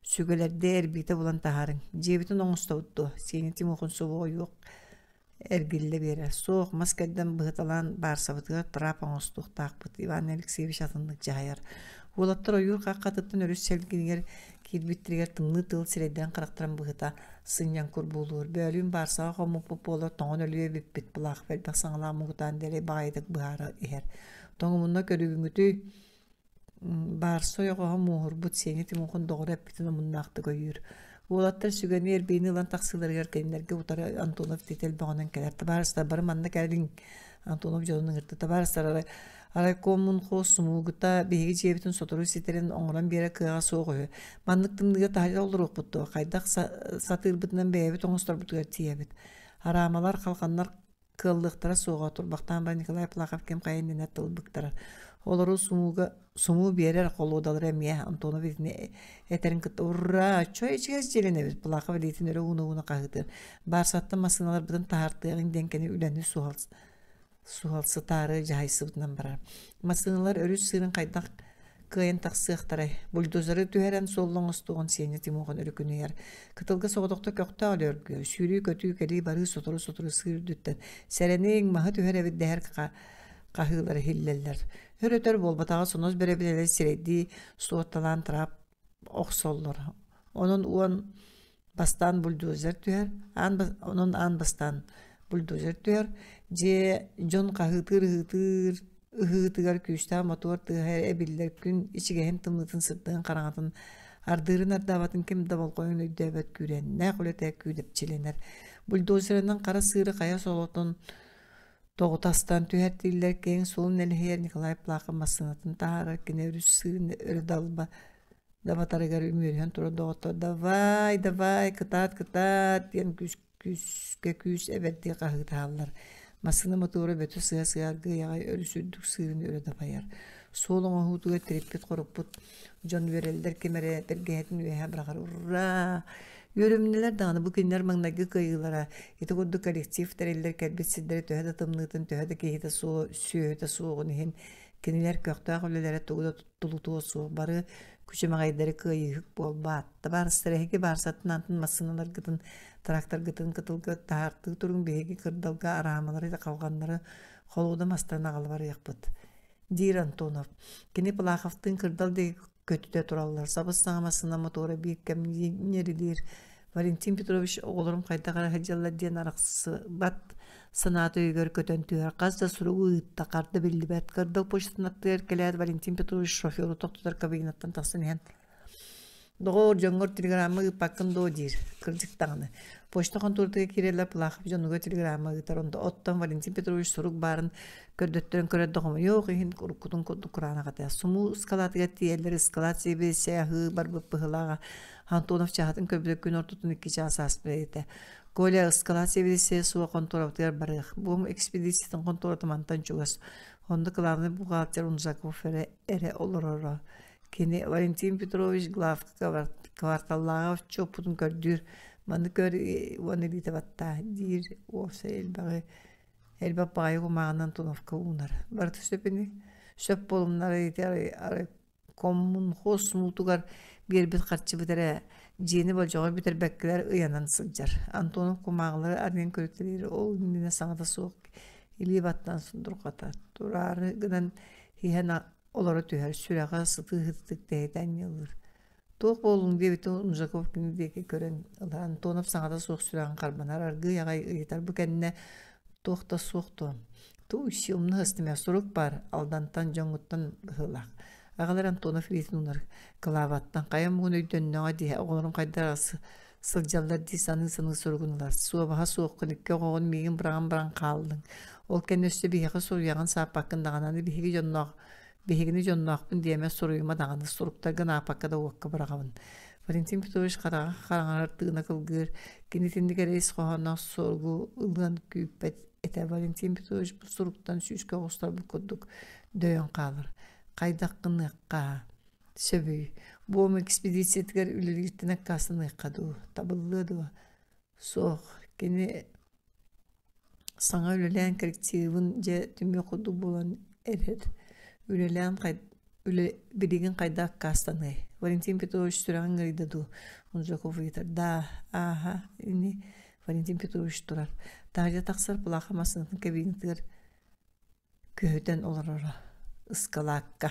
Sügelerde erbite bulan taharın. Cebitin oğusta uttu. Seni Timohun soğuğu yok. Ergille beri. Soğuk maskedden bıhıtalan barsabıtığı trap oğustuk taqbıt. Ivan Alexeyevich atındık cahayar. Olattır oyur qaqatıttın örüs selginiger kilbittriger tınlı tıl sireden qıraqtıran bıhıta sınyan kur bulur. Bölüm barsağı qomup olur. Toğun ölüye bippit bulaq. Belbaq sağla muğutan deli bağaydık bıhara iher. Toğumunda körügüngütü Barso yoğa muhur but seni Timohun doğru epitini munnaqtı koyur. Olattar sügeni erbeyni lan taksılar gerkenlerge utara Antonov titel bağınan keler. Tabarıstar barı manna keldin Antonov jolunun ırtı. Tabarıstar aray komun xosumu gıta beği cebitin sotoru siterin oğlan bire kığa soğuyor. Manlıktımdıga tahil olur okuttu. Qaydaq satır bitinden beği toğustar butugar tiyebit. Aramalar kalkanlar kıllıqtara soğuğa turbaqtan bar Nikolay Plakov kem qayendine tılbıktarar. Олары суму берер қолудаlar әмия Антонов етіне әтерін күтті. Ура! Чой чегез желіне біз. Бұлақы білетін өрі уны қағыдыр. Барсатты масыналар бұдың тағырттығын денкені үләні суғалсы тары жайсы бұдынан барар. Масыналар өрі сырын қайдақ күйен тақсықтарай. Бульдозары түйерен солың ұстуғын сені Тимохан өрі күні ер. Кытылғы соғыдықты көкті алы өргі. Сүйрі көтүй кәлі бары сотыры сыр дүттен. Сәренең мағы түйер әбі дәр қағылары хиллелер. Hörötör bolbatağı sonoz berebilele siredi suottalan trap oqsollar. Onun uan bastan buldozer tüyer, onun an bastan buldozer tüyer. Je jon qahıtır hıtıgar küçta motor tüher ebiller gün içige hem tımlıtın sırtığın qarağatın ardırın ardavatın kim dabal qoyun ödebet küren. Ne qolete küdep çilener. Buldozerinin qara sırı qaya solotun Toğutastan tühertiller keyin solun elheyer Nikolay Plakov masınatın taharar kine örüs sığın örü dalba davatara gar ümürhen tura doğuta davay kıtat diyen küs evet diye qahıt hallar masını motoru betü sığar gıyağay örü sürdük sığın örü dabayar solun ohutuğa tripit qoruput John verelder kemere tergehetin üyehe bırakar urra Yörümneler dağını bu günler mağnagı kıyılara, eti koddu kolektif teriller kelbetsizleri tühede tımlıqtın tühede kehide sühede soğun hin, keniler köktağ ölelere tuğda tulutuğu soğuk barı, küçü mağayları kıyıhık bol battı. Barыстırahiki barsatın antın masınalar gıdın, traktör gıdın kıtılgı, tahartı turun behegi kırdalga aramaları da kalganları, холуда мастан агалбар якпыт. Дир Антонов. Кини Плаховтын кырдал де көтүтө тураллар. Сабыс саңамасына мотора бийик кемнерилер. Валентин Петрович оғылырым қайдағара хаджалла ден арақсы бат санаты үйгөр көтөн түйер. Қазда сұруғы ұйтта қарды білді бәт. Кырдал почтанаттыр келәді Валентин Петрович шоферу тоқтыдар кабинаттан тақсын ен. Доғыр жоңғыр телеграммы ұпақын до дир. Кырдықтағыны. Почта контордығы керелер Плахов жоңғы телеграммы ұйтар. Онда оттан Валентин Петрович сұруқ барын көрдөттөрін көрөді ғымы. Йоқ, ехін күркутын құрана қатая. Суму скалатыға тиелер, скалат себе сәйхы бар бұппығылаға. Антонов чахатын көбілік күн ортутын 2 час аспырейді. Коля эскалат себедесе суа конторовтығар барық. Бұм экспедициятын конторатымантан чуғас. Онды главный бухгалтер Унжаков әрі олыр. Кені Валентин Петрович глав кварталлаға чопутын көрдір. Маны көр оны бейті батта. Дир оса елбағы. Элбап бағайы құмағынан Антоновқа ұнар. Барты сөпені сөп болымнары ары коммун хос мултугар бербит қатшы бітірі жені бол жоғы бітір бәккілер ұянан сылжар. Антонов құмағылары арнен көріктелері ол үндіне саңада соқ илі баттан сұндыр қата. Турары ғынан хейен олары түйер сүраға сыты-хыттық дәйден елір. Тоқ болың дебеті Унжаков кенедеке көрен. Антонов саңада соқ сүрағын қарбанар арғы яғай ұйтар бұл кәніне тоқта соқты. Ту үшемні ұстыма сұруқ бар, алдантан жоңғыттан бұғылақ. Ағалар Антонов рейтін ұнар қылаваттан қайым мұғын өйдөннөға дей, оғылырым қайдар сылжалдар дей саны-саны сұрғынылар. Суабаға соққын үкке оғын меген біраған қалдың. Ол кән өсті бейхі сұруяғын сапаққындағананы бейхігіні жоннақпын дейме сұруйыма дағаны сұруқтарған апаққада оққа бірағавын. Валентин Петрович қараңар тығына қылғыр, кенетіндігі рейс қоғанақ сорғы ұлған күйіппәт әті Валентин Петрович бұл сұруқтан сүйіске оғыстар бұл көдік дөйін қалыр. Қайдаққын ұққа сөбүй. Бұым экспедициятығар үліліктін әккасын ұққаду, табылыды. Соқ, кені саңа үлілән коллективін же түмі құды болан әрер. Үлілән білеген қайдақ кастаны. Валентин Петрович түраған ғырыдаду. Унжаков етер. Да, аха, Валентин Петрович тұрар. Тағыда тақсар бұлақамасының кабинеттігер көйден олар ұскалаққа.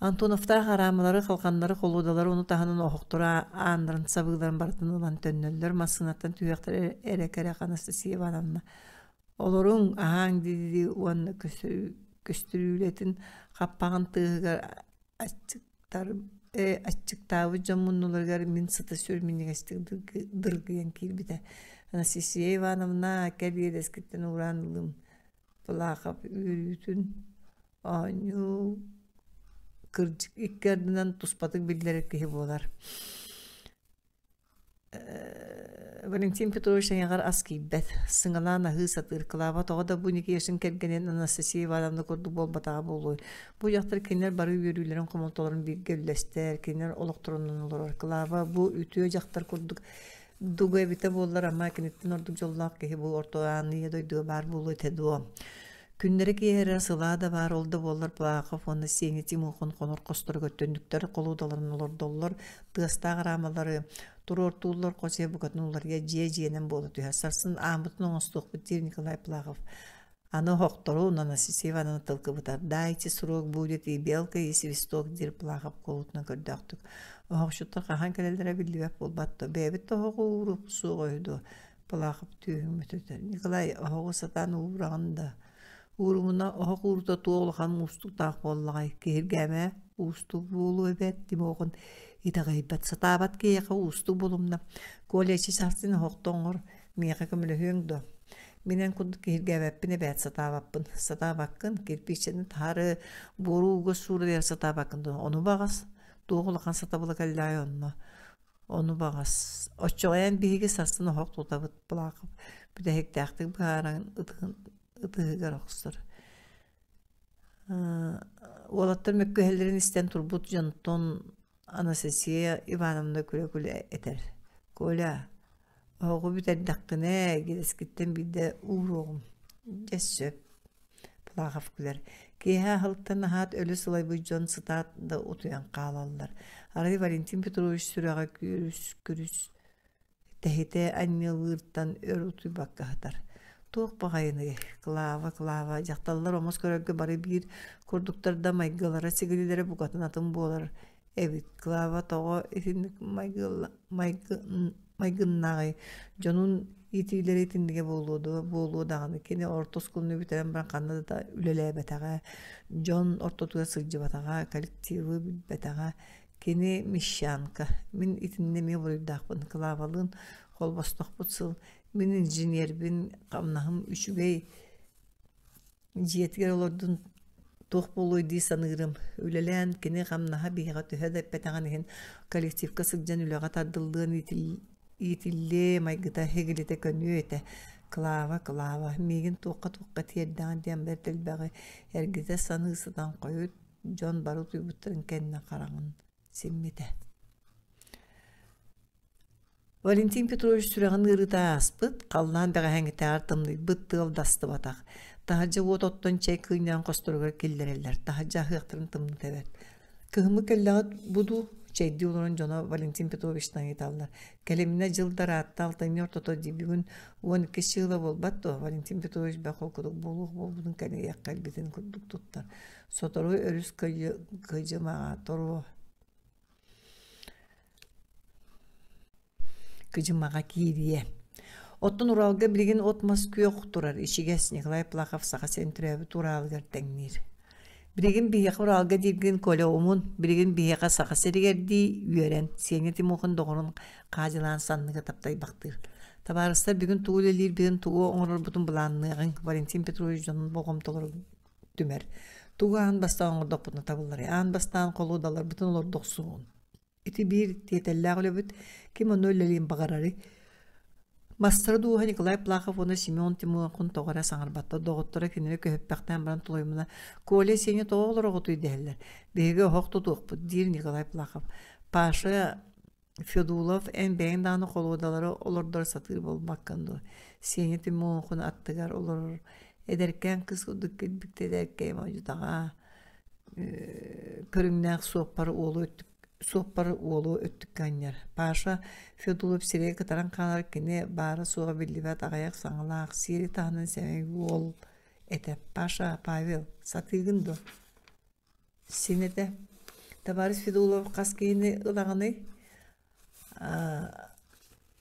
Антоновтар қарамылары, қалқанлары, қолудалары оны тағының оғықтыра андырын сабығыларын бартын olan төннелер масынаттан түйектер әрекәрі Анастасия Ивановна. Оларың ағаң деді оны көстірүүлетін қаппаған тығығар ачықтауы жамыныларғар мен сыты сөрменің әстігі дырғыян келбеді. Анастасия Ивановна кәлбеді әскеттен ұранылым бұлақап үйрітін аню кыржык иккердінен тұспатық білдері кейі болар. Валентин Петрович аңағар аз кейбет. Сыңалана ғысатыр қылаба тоғада бұ неке ешін кәлгенен Анастасия Ивановна көрді бол батаға болуы. Бұ яқтыр кенер бары үйерулерін қомалтоларын бірге үлестер, кенер олықтырының олар. Қылаба бұ үтіе жақтар көрдік. Дуға бите болар, ама кенеттен ордық жоллақ кейі бұл ортоғаны едойды бар болуы тәді. Күндері кейері сылада бар олды болар Плахов, оны сенети мұқын қоныр қостыр көттөндіктері қолудаларын олар доллар, тығыста ғырамалары, тұр ортуылар қосия бұқатын оларға жие-жиенен болды түйе. Сарсын амытын оңыстық бітер Николай Плахов. Аны хоқтыру, Анастасия Ивановна тылқы бұтар. Дайте сұрок будет и белка, и свисток дер Плахов қолутына көрдіқтік. Оғықшыттар қахан кәлелдері білдібәп бол батты. Бәбітті оғы ұғырып суға өйді. Плахов түйін мүтітер. Николай оғы сатан ұғырағында. Уурумуна оһо куурта туолхан устук таах боллагай кергәмә устук болу эбет димогын итагайбат сатабат кеяка устук болумна колледжи сартын хоктоңор мияка көмөлө хөңдө менен кундук кергәбәппине бәт сатабаккын кирпичени тары боруго сурдер сатабаккын ону багас туолхан сатабыла каллай ону багас очоян биге сартын хоктотабыт булакып бүдәһектәхтик баран ытыгар оқсыр. Олаттар мөккөһелерин истен турбут жантон Анастасия Ивановна күле-күле этер. Коля, оғы бүтер даққыне келескеттен биде уроғым. Жәссөп. Плахов күлер. Кейha хылттан хат өлі сылай бұйджон сытатында отуян қалалар. Арай Валентин Петрович сүраға күріс. Тәхете аннелырттан өр ұтуй баққағатар. Туох багайны клава жакталлар омос көрөгө бары бир курдуктарда майгылара сигилилери бугатын атын болар. Эбит клава того итин майгыннагы жонун итилери тиндиге болуудаганы кини ортоскулну битерен бар канада да үлелебетага жон ортотуга сылжыбатага коллективы бетага кини мещанка мен итиннеме бурuyдакпын клавалын холбостокпут сыл мен инженербин камнахым үчүгей жетигер олордун тух болуйди саныырым үлелен кини камнаха бийга төһө бетаган ehen коллективка сылжан үлега тардылдыын итилле майгыта хегилете көнүөте клава мигин туукка тиердаган диамбер телбаги эргизе саныысыдан коют жон бару туйбуттарын кенне караңын симмите. Валентин Петрович сүрәгән ырыта аспыт, калнан бәгә хәңгәтә артымны быттыл дасты батак. Таһаҗа вот оттон чай кыйнан костырга киллереләр. Таһаҗа хыктырын тымны тәбәт. Кыһмы келләгәт буду чайди уларын жона Валентин Петровичтан италлар. Келемне җылдар аттал тәмер тото дибүн 12 жылы болбатты. Валентин Петрович бә хокудык булук булдын кәне яккал битен курдук туттар. Сотору өрүс кыйҗыма тору кыжымаға киирие. Оттон Уралга билген от Москве турар. Ишигес Николай Плахов саха сентребі туралгар тәңнир. Билген бияқ Уралга дирген коля омун, билген бияқа саха серигерди үйерен, сенети моқын доғырын қажылан санныға таптай бақтыр. Табарыстар билген туғыл елер билген туғы оңырыр бұтын бұланнығын Валентин Петрович жонын боғым толыр дүмер. Туғы ан бастан оңырдық бұтын табылары. Ан бастан қолу далар бұтын олырдық суғын. Ити бир тетелләг лөбүт ким ону лелин багарары. Мастер духа Николай Плахов оны Семен Тимохан тогара саңарбатта доготтора кинере көппәктән баран тулоймына коле сене тоолор оготуй дәлләр. Беге хокты туқпы дир Николай Плахов. Паша Федулов эн бәйнданы колодалары олордор сатыр болмакканды. Сене Тимохан аттыгар олор эдеркен кыз дуккетбикте дәккәй мажутага көрүңнәк соппар олу өттүккәннер. Паша Федулов сирей кытаран канар кене бары суға билибет ағаяқ саңылақ сирей тағынан сәмей ол әтеп. Паша Павел сатыгынды. Сенеті Табарис Федулов қаскейіні ылағаны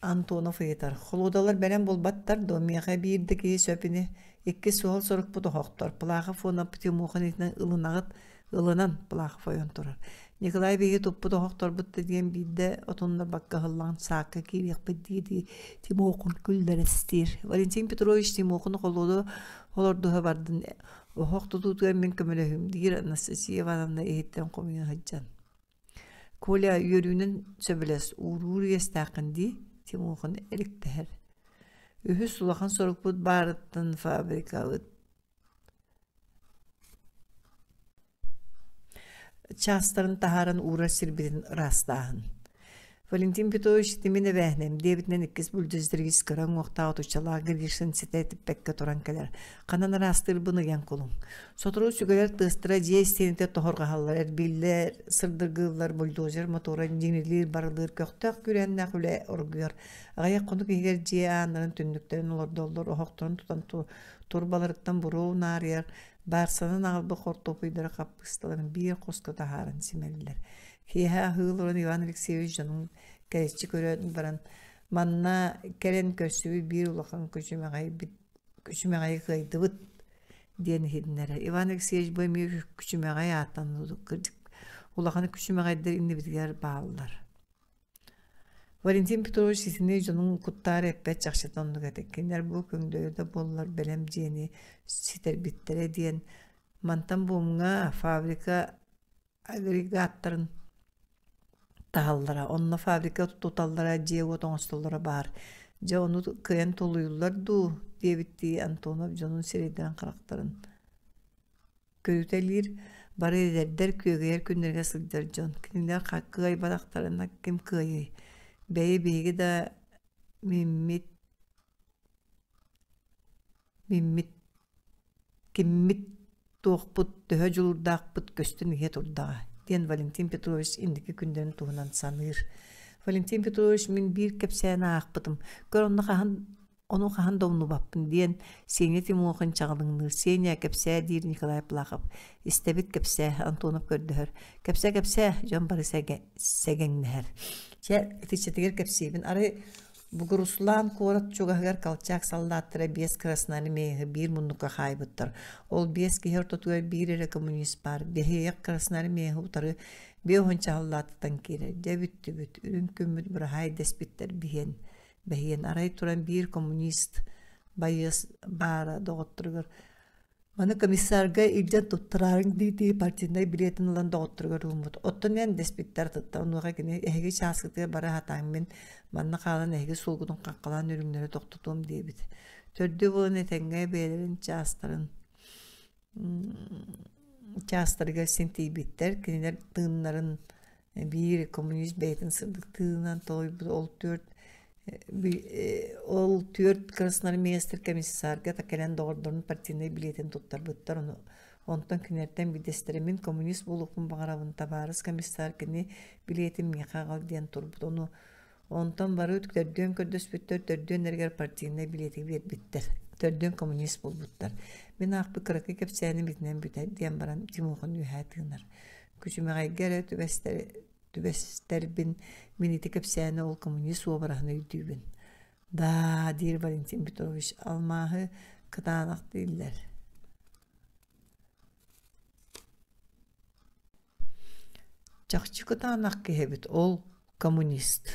Антонов етар. Холодалар бәрен болбаттар домияға бейірді кей сөпіні екі суғал сорық бұды хоқтар. Плаға фона Тимохан етінен ылынан Плаға фойон тұрар. Николай беге топпу тоқтор бутты деген бидде отонда бакка хыллан сакка кирек бидди Тимохан күлдерестир. Валентин Петрович Тимохан холоду холордуга бардын. Охокту тутуган мен көмөлөһүм дигер Анастасия Ивановна эйттен комуна хаджан. Коля йөрүнүн сөбөлөс урур естакынди Тимохан эриктер. Үһү сулахан сорукпут бардын фабрика Частарын тахарын ура сирбидин растаһын. Валентин Петрович тимине бәһнем дебитнен иккис бүлдүздергис кыран уақта отучалаа гиришин ситетип пекке туран келер. Канан растыр быныган кулун. Сотору сүгелер тыстыра жестенте тохорга халлар эрбиллер, сырдыргылар, бульдозер мотора жеңилер барылыр көктөк күрәннә хүле оргуяр. Аяк конук егер же анарын түндүктерин олордоллор охокторун тутан турбаларыттан буруу нарыяр. Барсанын албы хортопуйдары каппыстыларын бир коска тахарын симелилер. Хиха хылырын Иван Алексеевич жанын кәлесчі көретін баран манна кәрен көсүбі бир улақан күшімеғай қайдыбыт ден хедінері. Иван Алексеевич бөйме күшімеғай аттануды кірдік. Улақан күшімеғайдар инді бітгер бағылар. Валентин Петрович сесіне жанын құттары әппәт жақшатанды кәтек. Кендер бұл көңдөйді болылар бәлем дені ситер биттері ден. Мантан бұңға фабрика агрегаттарын тағалдыра. Онына фабрика тұталдыра жеу тоңыстылдыра бар. Жа оны күйен толуылар ду дебітті Антонов жанын серейден қырақтарын. Көрітелер бары едердер күйегер күндерге сылдар жон. Кенелер қаққы айбадақтарына кем күйі. Бәйі да кеммит тоқпыт төһө жулурдаақпыт көстін ие турдаға. Ден Валентин Петрович индики күндерін туғынан саныр. Валентин Петрович мен бір кепсәйіна ақпытым. Көр онны қахан Onu kahan domnu bappın diyen Senya Timoğun çağılınlı Senya kepse dir Nikolay Plakov istebit kepse Antonov gördühür kepse John Barry Segenler etiçetiger kepsebin arı bu Ruslan korat çoğagar kalçak sallattıra bies krasnani mehi bir munduka haybuttır. Ol bies ki her totuya bir ere komünist par. Dehiyak krasnani mehi utarı bir honça hallatıdan kire. Debüt ürün kümmüt bir hay despitter bihen. Behiyen aray turan bir komünist bayız bara doğutturgur. Mana komissarga iljan tutturarın diti partinde biletin olan doğutturgur umut. Ottun yan despitter tutta. Onuğa gine ehge şaskıtıya bara hatangmen manna kalan ehge sulgudun kakkalan ürünleri doktutum diyebit. Tördü bu netenge beylerin çastırga senti bitter. Kiniler tığınların bir komünist beytin sırdık tığınan toy ol tört krasnari meister komissarga takelen doğurdurun partinde biletin tuttar bıttar onu. Ondan künerden bir desteremin komünist bulukun bağırabın tabarız komissar kini biletin miqagal diyen turbut onu. Ondan barı tördön kördös bitter tördön erger partinde bileti bitter. Tördön komünist bulbuttar. Ben akbı kırıkı kepseyini bitinen büter diyen baran Timoğun ühətığınar. Küçüme gaygara tübesterbin miniti kepseyini ol komünist obarahını yüdübün. Da dir Valentin Petrovich almahı kıtanak değiller. Çakçı kıtanak kehebit ol komünist.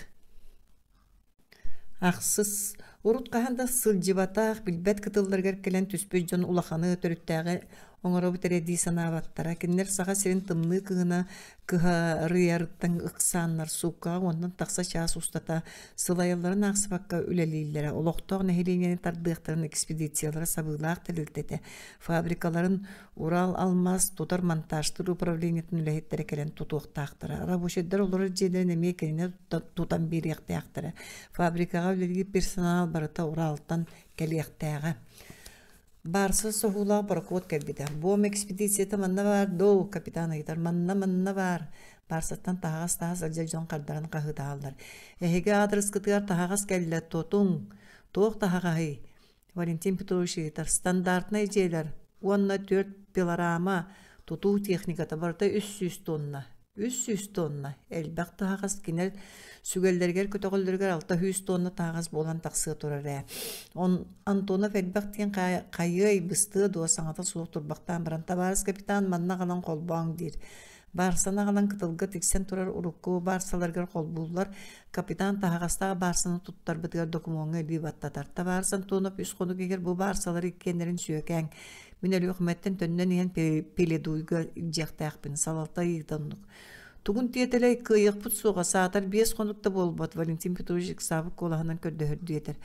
Aksız urut kahanda sılcıbataq bilbet kıtıllargar kelen tüspöjjon ulaqanı törüttəği oңoro biteredi sanabattara kinler sağa serin tımlı kığına kıha rıyarıttan ıksanlar suqa ondan taqsa çağız ustata sılayalların aqsıbakka ülelilere oloqtoq nehileniyeni tardığıqtарын ekspedisiyalara sabıqlaq tililtete fabrikaların Ural Almaz tutar montajtır upravleniyetin ülehittere kelen tutuqtaqtara raboşedder olur jederin emekenine tutan bir yaqtaqtara fabrikaga üleligi personal barıta Ural'tan keliyaqtağı Barsa sohula parakot kelbide. Bu ekspedisiyete manna var. Do kapitana gitar. Manna var. Barsattan tahas aljajon kardaran kahıda allar. Ehege adres kıtıgar tahas kelle totun. Toğ tahagahi. Valentin Petrovich gitar. Standartna eceler. Onna 4 pilarama. Tutu teknikata barda 300 tonna. 300 tonna. Elbaq tahas kinel sügellerger kötөгөллөргөр alta 100 tonna tağız bolan taqsı turare. Antona felbaqtien qayy bıstığı do saňata suwuk turbaqtan baran tabarys kapitan manna galan kolbaň dir. Barsana galan kıtılgı tiksen turar urukku barsalargar kolbullar kapitan tağasta barsını tuttar bitgar dokumonga libattatar. Tabarsan tonop üs konu geger bu barsalar ikkenlerin süyeken minel hükümetten tönnen yen pele duyga iljaqtaqpin salalta yigdanlık. Tugun tiyeteley kıyık put soğa saatar 5 konukta bolbat Valentin Petrovich sabık kolahanan kördöhür diyeter.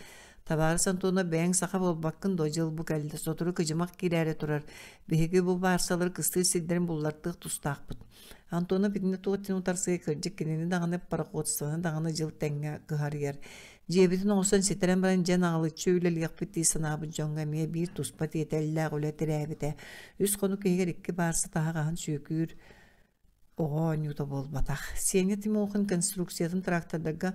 Tabarsan tona beğen saqa bolbakkın dojıl bu geldi. Soturu kıcımak kirere turar. Behege bu barsalar kıstığı silderin bullartıq tustaqpıt. Antona bitinde tuğatin utarsıya kırcık kinini dağını parakotstana dağını jıl tenge kıhar yer. Jebitin olsan siteren baran jan ağlıçı öyle liqpitti sanabı jonga miye bir tuspat yeteller öyle terebite. Üst konuk eger iki barsa tahağın sökür. Oğon yuta bolbataq. Senya Timoğun konstruksiyatın traktadaga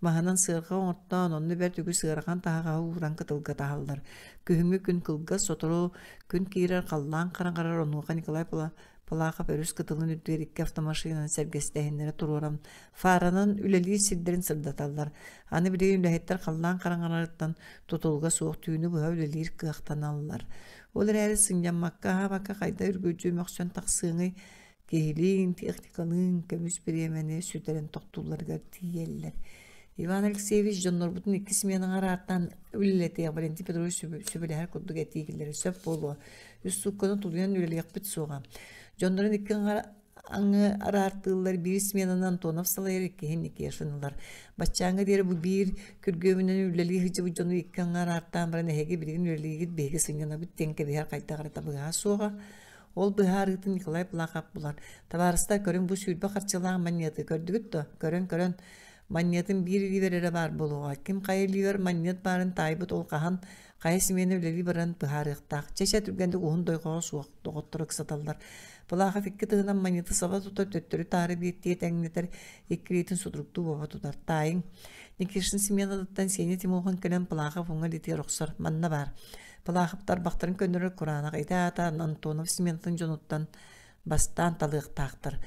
mahanan sığırga ortadan onu bertügü sığırgan tahağa uğran kıtılga tahallar. Kühümü gün kılga soturu gün kirer kallan qaranqarar onuğa Nikolay Plakov örüs kıtılın üddüyer iki avtomaşinan sergestehinlere tururam. Faranın üleliği silderin sırdatallar. Hani bile ülehetler kallan qaranqararıttan tutulga soğuk tüyünü buha üleliğir kığaktan allar. Olur eri sınyan makka ha baka kayda ürgücü möksön taqsığını Gehilin, teknikalın, kömüs bir yemeni süteren toktullarga tiyeller. Ivan Alexeyevich Jonnorbutun ikisi menin arartan ülelete Valentin Petrovich sübeli her kudduk etikilleri söp bolu. Üst sukkonu tuluyan üleleyek bit soğam. Jonnorun iki arartığılar bir ismiyanan Antonov salayar iki hem iki yaşanırlar. Başçanga deri bu bir kürgövünen üleliği hıcı bu jonu iki arartan bana hege birinin üleliği git bege sınjana bit tenke bihar kayta karata bığa soğa. Ol bıharıtın Nikolay Plakov bular. Tabarısta görün bu sülbe qarçılağın manyatı gördügüt da. Görün. Manyatın bir liverere var buluğa. Kim kayı liver manyat barın taybıt ol qahan Кайсы мени үлели баран быһарыктак. Чече түргенде уһун дойгоо суак доготторук саталлар. Булаха фикки тыгынан маньяты саба тута төттөрү тары биетти теңнетер иккиритин судрукту баба тутар. Тайын Никишин Семеновдан сени Тимохан келен булаха фуңа лити рөхсар манна бар. Булахыптар бактарын көнөрө Курана кайта ата Антонов Семеновдун жонуттан бастан талыктактыр.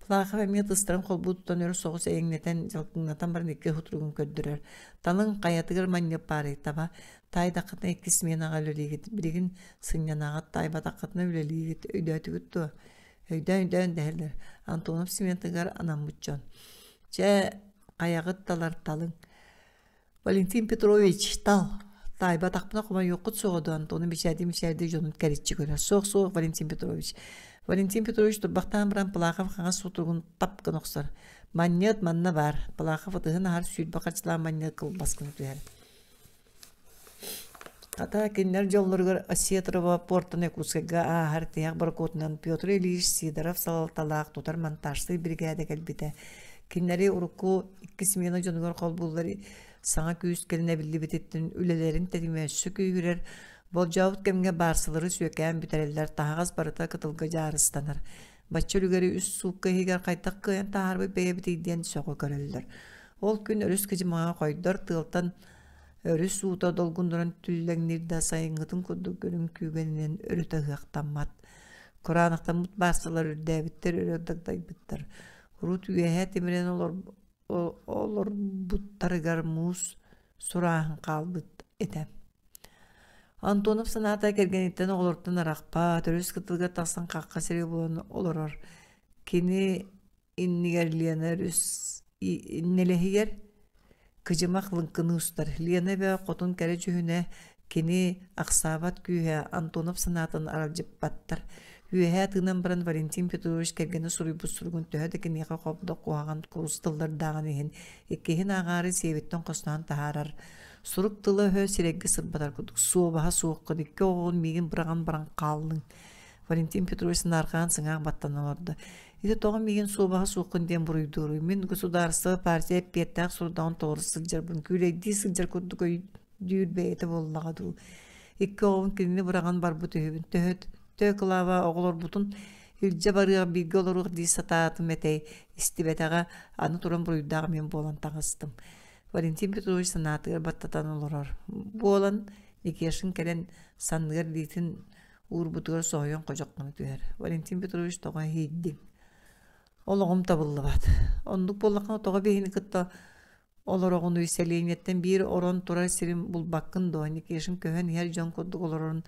Булаха мен тыстырын колбуттан өрө согус эңнетен жалкыңнатан бар никке хутругун көддөрөр. Танын каятыгыр манья пары таба тайда кытна икки сменага лөлигит биригин сынянага тайбата кытна үлелигит өйдөтүгүттү. Өйдөн дерлер. Антонов Семеновгар анамбутчон. Че каягыт талар талың. Валентин Петрович тал. Тайба тақпына құма йоқыт соғыды Антоны мишәрді жонын кәрітчі көрі. Соқ Валентин Петрович. Валентин Петрович тұрбақтан біран Пылақов қаңа сутырғын тапқын оқсар. Маннет манна бар. Пылақов ұтығын ағар сүйіл бақарчылар маннет қыл басқын өтуер. Ата кеннер жолларғыр Осетрова портын әкускеға ағар тияқ бір котынан Петр Ильич Сидоров салалталақ тұтар монтажсы бригада кәлбеті. Кеннері ұрыққу 2 смена жонығыр қол бұллары саңа күйіс келіне білді бітеттін үлелерін тәдімәсі күйгірер. Бол жауыт кәмге барсылары сүйекән бүтәрелер тағыз барыта қытылға жарыстаныр. Батчы үлгері үс суыққа егер қайтақ қыян тағарбы бәйе бітейден соғы көрелдер. Ол күн өріс кіжімаға қойдар тылтан өріс суыта долғындырын түлләңнерді сайыңғытын күдді көрін күйгенінен өріті ғақтанмат. Құранықтан мұт барсылар үрдәбіттер өрі біттір. Рут үйәе темірен олар бұттарығар мұз сұрағын қалбыт етем. Антонов саната кергенеттен олардың арақпа, төріс кытылға тақсан қаққа сәрі болын оларар. Кені иннігерліяны өріс иннелехігер кыжымақ лынқыны ұстар. Лияны бә қотын кәрі жүхіне кені ақсабат күйе Антонов санатын аралжып баттар. Үйе тынан баран Валентин Петрович кергені сұрыйбыз сұргын төһәді кенеға қопда қуаған құрыстылдар дағын ехін. Еккейін ағары севеттен қосынан тахарар. Сұрық тылы хө сиреггі сырбатар күдік. Суобаға суыққы декке оғын меген біраған баран қалының. Валентин Петрович'n арқаған сыңақ баттан оларды. Еді тоғын меген суобаға суыққын ден бұрыйдыры. Мен государство партия петтәқ сұрдауын тоғыры сылжар бұн. Күйлейді сылжар күдік өй дүйір бәйеті боллағаду. Екке оғын кеніне біраған бар бұ төһебін төһет. Төкілава оғылар бұтын үлже барыға білгі оларуқ дей сататым әтей істебетаға аны тұрын бұрыйдағы мен болан тағыстым. Валентин Петрович санатығыр баттатан оларар. Болан екешін кәлен сандығыр дейтін ұр-бұтығыр соғайын қожаққаны түйер. Валентин Петрович тоға хейддің. Олығым табылы бат. Ондық болаққан тоға бейіні күтті олар оғын үйселейнеттен бір орын тұрар сирим бұл баққын доғын екешін көхен ер жон көдді оларын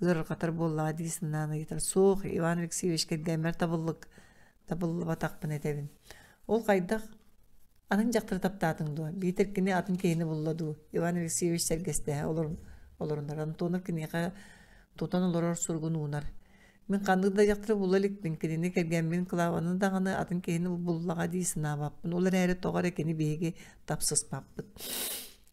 ыр қатар болла дейсіннаны етір. Соқ Иван Алексеевич келгәмер табылы батақпын етебін. Ол қайдақ атын жақтыр таптадың дуа. Бейтір кіне атын кейіні болладу. Иван Алексеевич сәргесті оларындар. Антонов кінеға тұтан оларар сұрғын уынар. Мен қандықда жақтыр болалік мен кенені келгәммен қылаваны дағаны атын кейіні боллаға дейсін абаппын. Олар әрі тоғар екені бейге тапсыз баппын.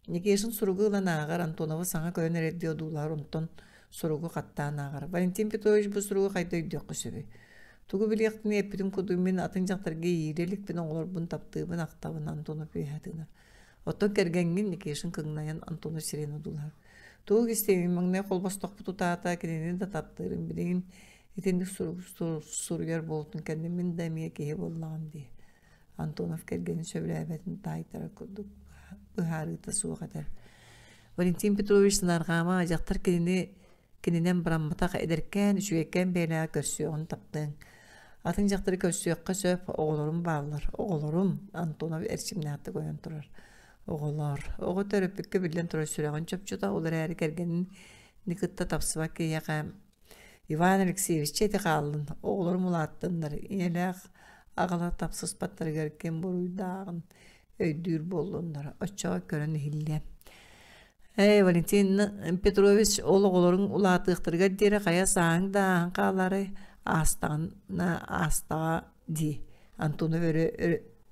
Некешін сұрғы ұлан ағар Антоновы саңа көрін әреді одулар онтон суругу каттаан ағар. Валентин Петрович бұл суругу қайда үйдек қысыбы. Тугу білектің еппетін күдумен атын жақтарға ерелік бен оғылар бұн таптығын ақтабын Антонов үйәтігінар. Оттон кәргенген некешін кыңнаян Антонов сирен ұдулар. Тугу кестемін маңнай қолбастық бұту таата кененен да таптығын білеген етендік суругер болтын кәндемен дәмия кеге боллаған дей. Антонов кәргенін сөбілі әбәтін тайтара күдік бұхарыта суғатар. Валентин Петрович сынарғама жақтар кененен бұрамматаға әдіркен, үшуеккен бәйлі көрсіоғын таптың. Атын жақтары көрсіоққа сөп оғылырым бағылар. Оғылырым Антонов әршімне аты қойын тұрар. Оғылар. Оғы төріппікке білден тұрар сүреген чөпчута олар әрі кәргенін никытта тапсыва кейеға Иван Алексеевич четі қалын. Оғылырым ұлаттындар. Инеләқ ағалар тапсыз паттар кәркен бұруйдағын өйдүйір болуындар. Очаға көрін хиллем. Валентин Петрович олығылырың ұлатықтырға дері қая саң да аңқалары астаға ди. Антоны өрі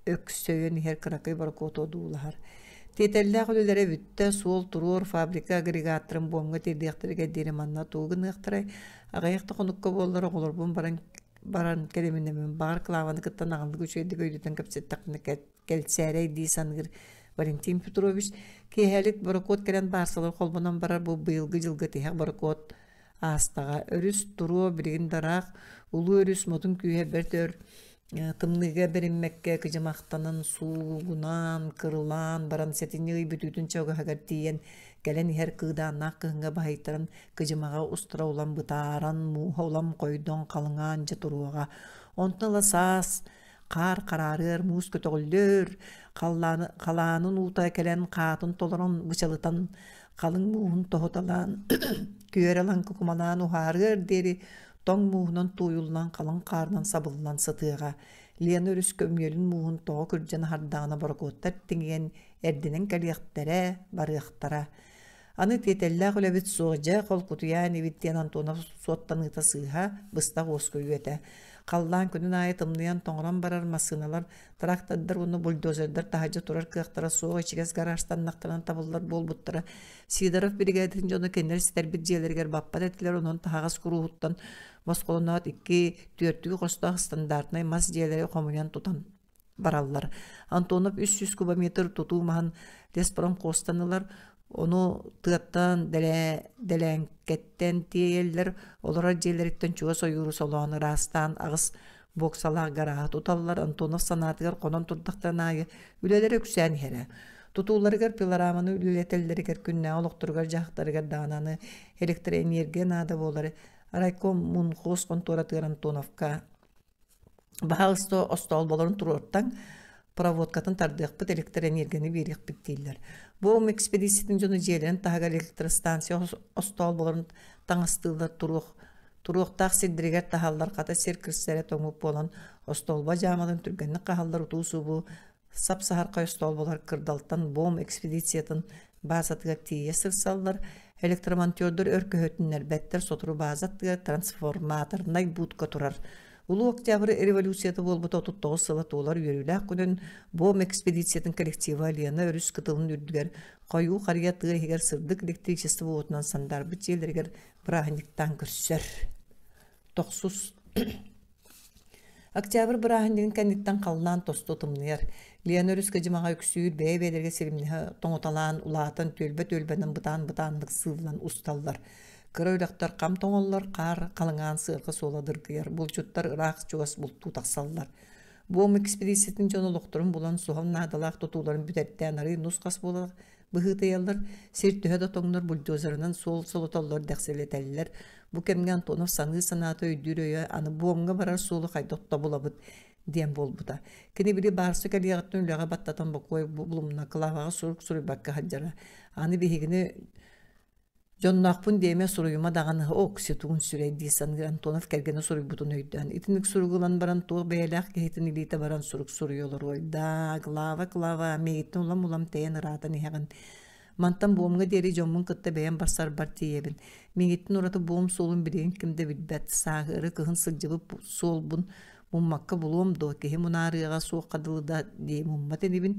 өксөйен хер қырақай бар көтоду ұлағар. Тетелі құлылары бүтті сол тұрор фабрика агрегаттырын бомға тердіқтірге дері манна туғын ұқтырай. Ағайықты құныққа болылар оғылыр бұн баран кәлемінемен бағар қылаваны күттан ағылды көшейді көйдетен көпсеттіқіні кәлсәрей дей санғыр Валентин Петрович киһэлик борокот келен барсалар холбонон барар бу быйылгы жылгы тиһэ борокот астага өрүс туруу биригин дараах улуу өрүс мотун күйе бертөр тымныга беринмекке кыжымактанын суугунан кырылан баран сетинни бүтүтүн чогагар тиен келен ихер кыыдааннаах кыһынга баһыйтаран кыжымага устура улам бытааран мууха улам койдон калыңаан же туруага онтуна саас каар караарыар муус көтөгүллөр калаанын уута келен каатын толорон бычалытан калың муухун тохоталаан күөр алан кукумалаан ухаарыар дери тоң муухунан туйулунан калың каарынан сабылынан сытыага Лена өрүс көмүөлүн муухун тоо күржен хардагына борокуоттар тиңиен эрдинен калиахтере барыахтара аны тиетеллээх үлэбит суожа колкутуяан ибиттиэн Антонов суоттаныыта сыыха быстак уоскуйуэте қаллаан күнүн айы тымныян тоңран барар масыналар трактордар уну бульдозердар тахажа турар кыахтара суога ичигес гаражтаннактаран табыллар болбуттара Сидоров бригадатын жону кеннер ситербит жиэлергер баппат этилер онон тахагас куруһуттан москолонаат 2-4 костаах стандартный мас жиэлери комунян тутан бараллар Антонов 300 кубометр тутуумахан леспром костанылар onu tığattan delänketten tiyeller olara jelerekten çuğa soyuru soluğunu rastan ağız boksala gara tutallar Antonov sanatıgar konan turdaktan ayı ülelere küsen here tutuğullarıgar pilaramanı üleletelerigar künne oluqturgar jahtarıgar dananı elektroenergiya nada bolары raykom munxos kontoratıgar Antonovka bahağısto ostol boların turortan проводкатын тардыакпыт электроэнергияны бириак биттииллер. Бу экспедициятын жону жээлен тагар электростанция остол болорун таңастыылар туруктаак сирдиригер тахаллар ката серкирсере тоңуп болон остолба жаамадын түргенни кахаллар утуусубу сапсахарка остол болар кырдалтан бом экспедициятын базатыга тие сырсаллар электромонтёрдор өркөһөтүннер беттер сотуру базатыга трансформаторнай будка турар. Улуу октябрь революцияты болбут 39 сыла толар үйрүләк күнүн бом экспедициятын коллектива Лена өрүс кытылын үрдүгер кою карыя тыгер сырдык электричество отунан сандар бит жерлергер брахниктан көрсөр. Токсус Октябрь брахниктан кандиттан каллан тосту тымныр. Лена өрүс кыжымага үксүүр бэбелерге серимне тоңоталан улаатын төлбө-төлбөнүн бытаандык сыллан усталлар. Кырыйлактар кам тоңоллар кар калыңаан сыргы соладыр кыяр булчуттар ырак чугас булту таксаллар. Бом экспедициятын жонолукторун булан суган надалак тутуларын бүтеттен ары нускас болак быгытыяллар сертөһөдө тоңнор бульдозерынан сол солотоллор дәкселетеллер. Бу кемге Антонов саны санаты өйдүрөйө аны бомга барар солу кайдотта булабыт дем болбута. Кини бири барсы калиягаттын лага баттатан бокой булумна клавага сурук бакка хаджара. Аны бихигини Жоннақпын деме суруйума дағаны окситуын сүрейді санғыр Антонов кәргені суруй бұтын өйден. Итінік суруғылан баран туғы бәйләқ кейтін илейті баран сурук суруйолар ойда. Клава, мейттін улам тәйін ұратын еғін. Мантан буомга дери жомун кытта бәйен барсар бар тиебін. Мейттін ұраты буом солын біреген кімді білбәт сағыры кығын сылжыбы сол бұн муммакка булуом до кеһи мунарыга сууккадылыда дей мумматын ибин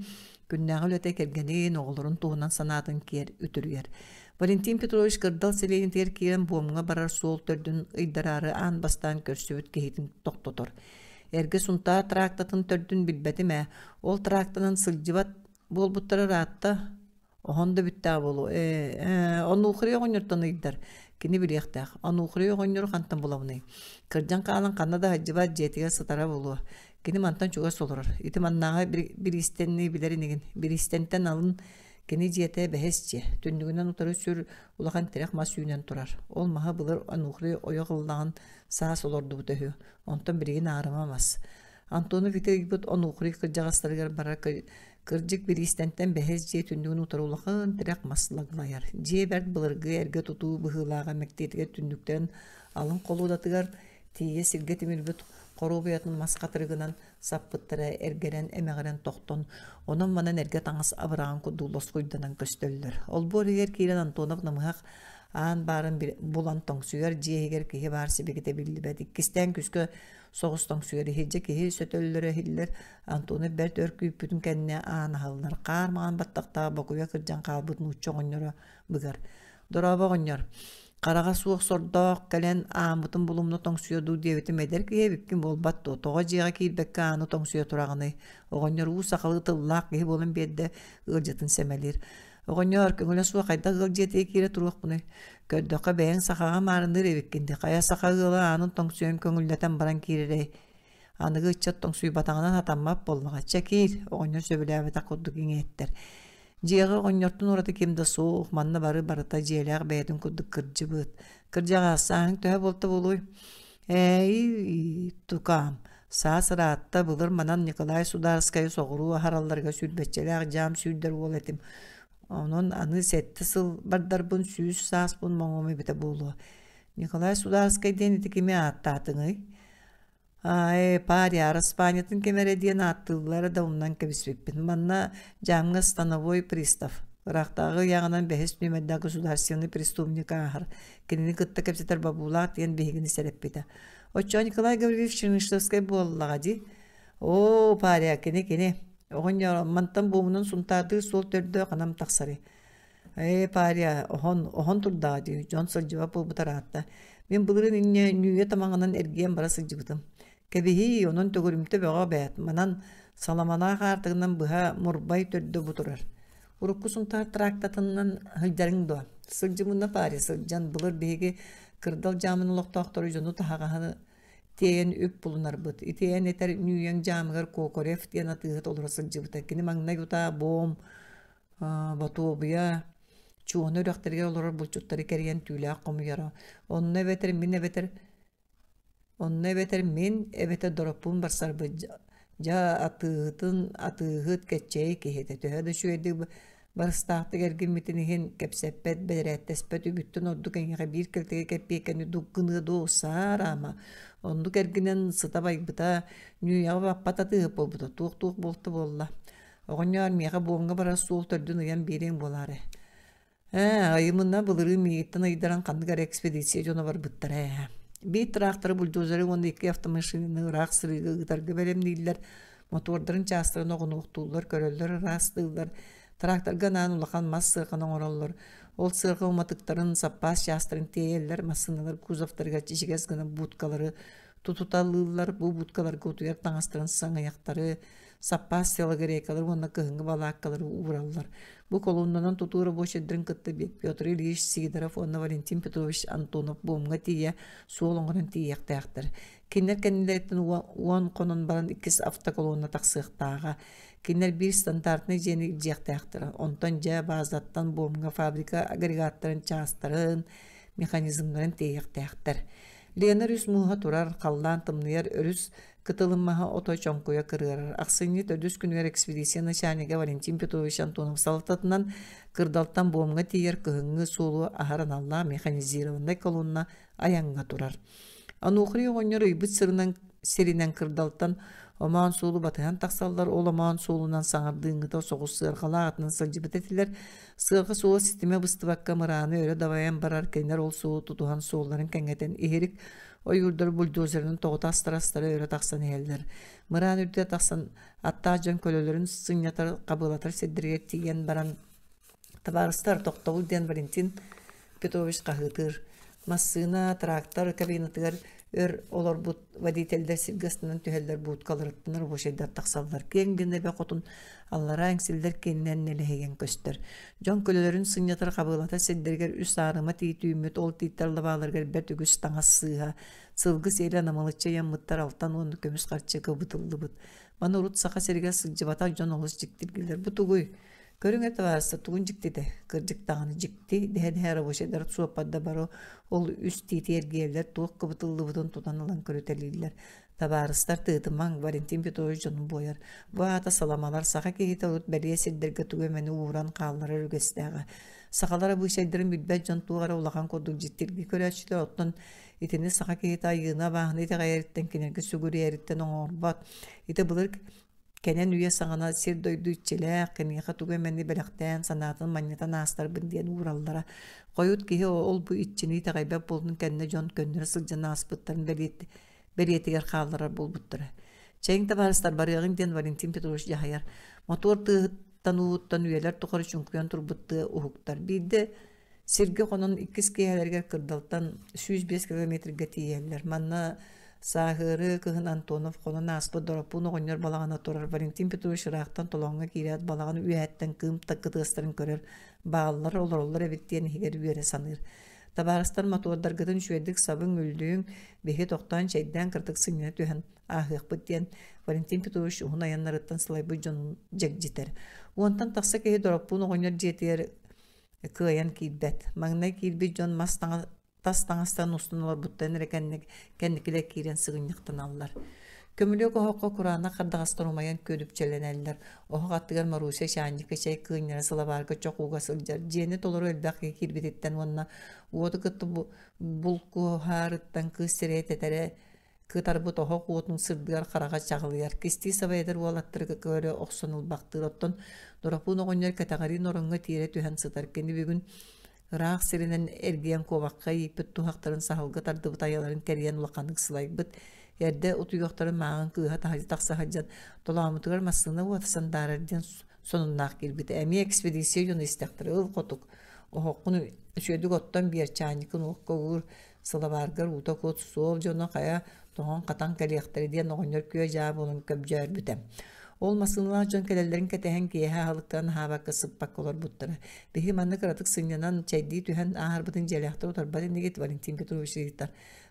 күннәгыл өтә кергәнен оғларын туғынан санатын кер үтүргәр. Валентин Петрович кырдал селейин тер киен буомга барар сол төрдүн ыйдарары ан бастан көрсөбүт кеһитин токтотор. Эрге сунта трактатын төрдүн билбетиме, ол трактанын сылжыбат болбуттары ратта оһонда бүттә болу. Оны ухрый оңнортон ыйдар. Кини билектак. Оны ухрый оңнор хантан булабыны. Кыржан калан канада хаҗыбат жетиге сытара болу. Кини мантан чуга солорор. Ити маннага бир истенни билеринеген. Бир истентен алын кини жете бехесче. Түндүгүнөн утары сүр улахан терек масүйнөн турар. Ол маха былыр анухрый оягыллаган саа солорду бутөһү. Онтон биригин арымамас. Антону Викторович онухрый кыржагастарыгар барар кыржык бир истенттен бехес же түндүгүн утары улахан терек маслаглаяр. Же берт былыргы эрге тутуу быһылаага мектетиге түндүктен алын колудатыгар тие сирге тимирбет коробуятын маскатырыгынан саппыттара эргерен эмегерен токтон онон манан эрге таңас абыраган кудулос куйданан көстөллөр. Ол боригер кирен Антонов намыхак аан барын булан тоңсугар жеегер кихи бар сибигите билбет. Иккистен күскө соғыс тоңсугар хиджи кихи сөтөллөрө хиллер Антонов берт өркүйпүтүн кенне аан халынар. Кармаган баттакта бокуя кыржан калбытын уччоңоннору быгар. Дороба гоннор. Qarağa suuq sordoq kelen aamıtın bulumnu toңсуйду диэбитим эдер киһи биккин болбат тоҕо дьиэҕэ киирбэккэ ааны тоңсуйа турағыны. Оҕонньор уу сахалы тыллаах киһи болун биэрдэ ыалдьатын сэмэлир. Оҕонньор көҥүлэ суо хайда ыалдьиэтии киирэ туруохпуны. Көрдөккө бэйэҥ сахаҕа маарыныр эбиккинди. Хая саха ыала аанын тоңсуйан көҥүллэтэн баран киирэрэй. Аныгы ыччат тоңсуй батаҥынан атаммап боллаҕачча киир. Оҕонньор сөбүлээбэтэ курдук иҥээттэр. Дьиэҕэ оҕонньортун ураты кимда суох манна бары барыта дьиэлээх бэйэтин курдук кырдьыбыт. Кырдьаҕаасааҥ төһө болто болуй. Тукаам. Саасыраатта былыр манан Николай Сударскай соҕуруу харалларга сүрбэччэлээх жаам сүүрдэр уол этим. Онон аны сетти сыл бардарбын сүүс сааспын моңоми бите болуо. Николай Сударскай диэн ити кими ааттаатыҥый. Пария Распанятын кемере диэн ааттыллары да умнан кебиспекпин. Манна жамга становой пристав. Рахтагы яғынан бәхес нөмәдді государственный преступник ахар. Кенini кытта кепсетер бабулақ диэн бейгini сәреппеді. Отчо Николай Гаврилович Черныштовскай боллаға ди. Пария кене. Оғын мантан буымынан сунтарды сол төрді қанам тақсары. Пария оғын тұрдаға ди. Жон сылжыва болбытар атта. Мен бұлырын инне нүйе тамаңынан әргейен бара сылжыбытым. Кәбихи онын төгірімті бөға бәйт. Манан саламана қартығынан бұға мұрбай төрді бұтырар. Урукку сунтар трактатынан хылдарың дуа. Сылжымына пари сылжан бұлыр бейге кырдал жамын лоқтоқторы жону тағағаны тейен өп бұлынар бұд. Итейен етер нүйен жамығыр кокорев тейен атығыт олыр сылжыбыта. Кені маңна юта бом, батуобия, чуғыны өріқтерге олыр бұлчуттары кәрген түйлі аққымы яра. Онны эбетер мен эбетер дороппун барсар бұд. Ja atığıt keççeyi kehete töhede şu edi barıstağıtı gergin mitinihin kepseppet bederettespet übüttün odduk engeğe bir keltege keppiyekeni dukkını doğsar ama onduk erginen sıta baybıta nüyağı bappatatı bolbuta tuğ boltu bolla. Oğun yar miyağa boğunga bara soğul tördün uyan birin bolare. Ayımına bılırı miyitten aydaran kandıgar ekspedisiya jona var bıttara. Bir traktörü buldozeri onda 2 avtomaşinini rak sırıgı gıdargı belemliler. Motorların çastırın oğunu uqtullar, köröller rastıllar. Traktör ganan ulaqan mas sırqan oğrallar. Ol sırqı umatıkların sappas çastırın teyeller, masınalar, kuzaftarga çişigez gana butkaları tututallılar. Bu butkalar kutuyar tanastırın sağayakları, sappas selagırekalar, onda kıhıngı balakkaları uğrallar. Bu kolonnadan tutuğura boş edirin kıttı bir Pyotr Ilyich Sidorov, onda Valentin Petrovich Antonov boğumga tiye, soğulunğunun tiyektäktär. Kinler kendilerden uan konun baran 2 avtokolonna taqsıqtağa. Kinler bir standartını jeni iljektäktär. Ondan ja bazattan boğumga fabrika agregatların çastарын, mexanizmların tiyektäktär. Leonard Üsmuha turar, qallan tımnıyar örüs, Kıtılınmaha oto çonkuya kırırar. Aksini tödüs günler ekspedisiyana şanege Valentin Petrovich Antonov salatatından kırdaltan boğumga tiyer kıhıngı solu aharan Allah mekanizirovanday kolonna ayanga turar. Anukhri oğonyor ıybıt serinen kırdaltan oman solu batıhan taksallar olaman solundan sağırdığıngıda soğuz sığırgala atının sılcıbıt etiler. Sığırgı solu sisteme bıstıvakka mıranı öyle davayan barar kenler ol solu tutuhan solların kengeten iherik o yurdur buldozerinin toğuta astara öyle taksan eğerler. Mıran ürde taksan atta can kölelerin sınyatar kabılatar seddirger tiyen baran tabarıstar toqtavul den Valentin Petrovich kahıtır. Masına traktör kabinatıgar olar bu vaditeller silgasından tüheller buut kalırıttınlar bu şeyler taksallar. Kenginde be kotun Allara engsiller kendinden nelehegen köster. Jon kölelerin sınyatar kabılata seddirger üst ağrıma tüymüt ol tiytarla bağlarger bertügüs taŋas sığha. Sılgı seyre namalıçça yanmıttar altan onu kömüs kartça kabıtıldı bıt. Bana urut sağa serge sıcıbata jon oluz jiktirgiler. Bu tuğuy. Körün eti varsa tuğun jikti de. Kırcık dağını jikti. Dehe ara boş eder suapadda baro. Ol üst tiyergerler tuğuk kabıtıldı bıtın tutan alan körüteliydiler. Tabarıstar tığıtımang Valentin Petrovich jonun boyar. Bu ata salamalar sağa kehit alıp beriye seddirge tügemeni uğran kallara rügestəğe. Sağalara bu şeylerin bilbət jon tuğara ulağan koduk jittirgi köreçiler otun itini sağa kehit ayığına bağını ite gayeritten kenerge sügürü eritten oğurbat. Ite bulur kenen üye sağına sir doydu iççiler, keniyaqa tügemeni belakten sanatın manyatan astar bindiyen uğrallara. Koyut kehi ol bu iççini ite gaybap bolunun kendine jon könneri sılcan aspıtların beriyetiger qallara bulbuttura. Çeyin tabarıstar barıyağın den Valentin Petrovich jahayar. Motor tığıttan uğuttan üyeler tuqarı çunkuyan turbuttu uhuktar. Bir de Сирге қонын 2 киялерге кырдалтан 105 километрге тиеллер. Манна Сахыры кыгын Антонов қонын аспы доропуны қонер балағана тұрар. Валентин Петрович рақтан толонға кирят балағаны үйәттен кым таққытығыстарын көрер. Бағалар олар әбіттен егер үйері саныр. Табарыстан мотордаргытын шуедік сабын үлдüğün бехе тоқтан чайдан кыртық сыңына түйен ахық бұттен Валентин Петрович уғын аянларыттан сылайбы жон жек жетер. Уантан тақса кеге доропуны қонер жетер кыян кийбет. Маңнай кийбет жон мас тас таңастан устуналар буттан рекенник кенникиле кирен сыгыньяктан аллар. Көмүлөк охокко курана кардагастан умаян көдүп челенеллер. Охок аттыгар Маруся шаанжыкка чай кыйнара сылабарга чокууга сылжар. Жени толору элбак кирбететтен онна уоду кытты булку харыттан кыстерет этере кытарбут охок уотун сырдыгар карага чагылыяр. Кисти сабайдар уалаттырга көрө оксонул бактыр оттон доропун огоньер катагарин орунга тире түһен сытар кени бүгүн Рах сиринен эрген ковакка ипет тухактарын сахылга тардыбыт аяларын керген улаканнык сылайбыт. Ерде утуйоқтарын мағын кыға тахажы тақса хаджан толамытығар масына уатысан дарарден сонуннақ келбіті. Әме экспедиция юны истектірі ыл қотук. Оққыны үшедік оттан бер чанекін оққа ұғыр сылабаргар ута кот сол жоны қая тоған қатан кәлияқтарыден оғынер көе жабы олын көп жар бітем. Ол масынылар жон кәлелерін кәтәһен кейе халықтан хабаққа сыппақ олар бұттыры. Бехи манны қыратық сыңнянан чайди түхен ағар бұтын жәлияқтар отарбады негет Валентин Петрович рейттар.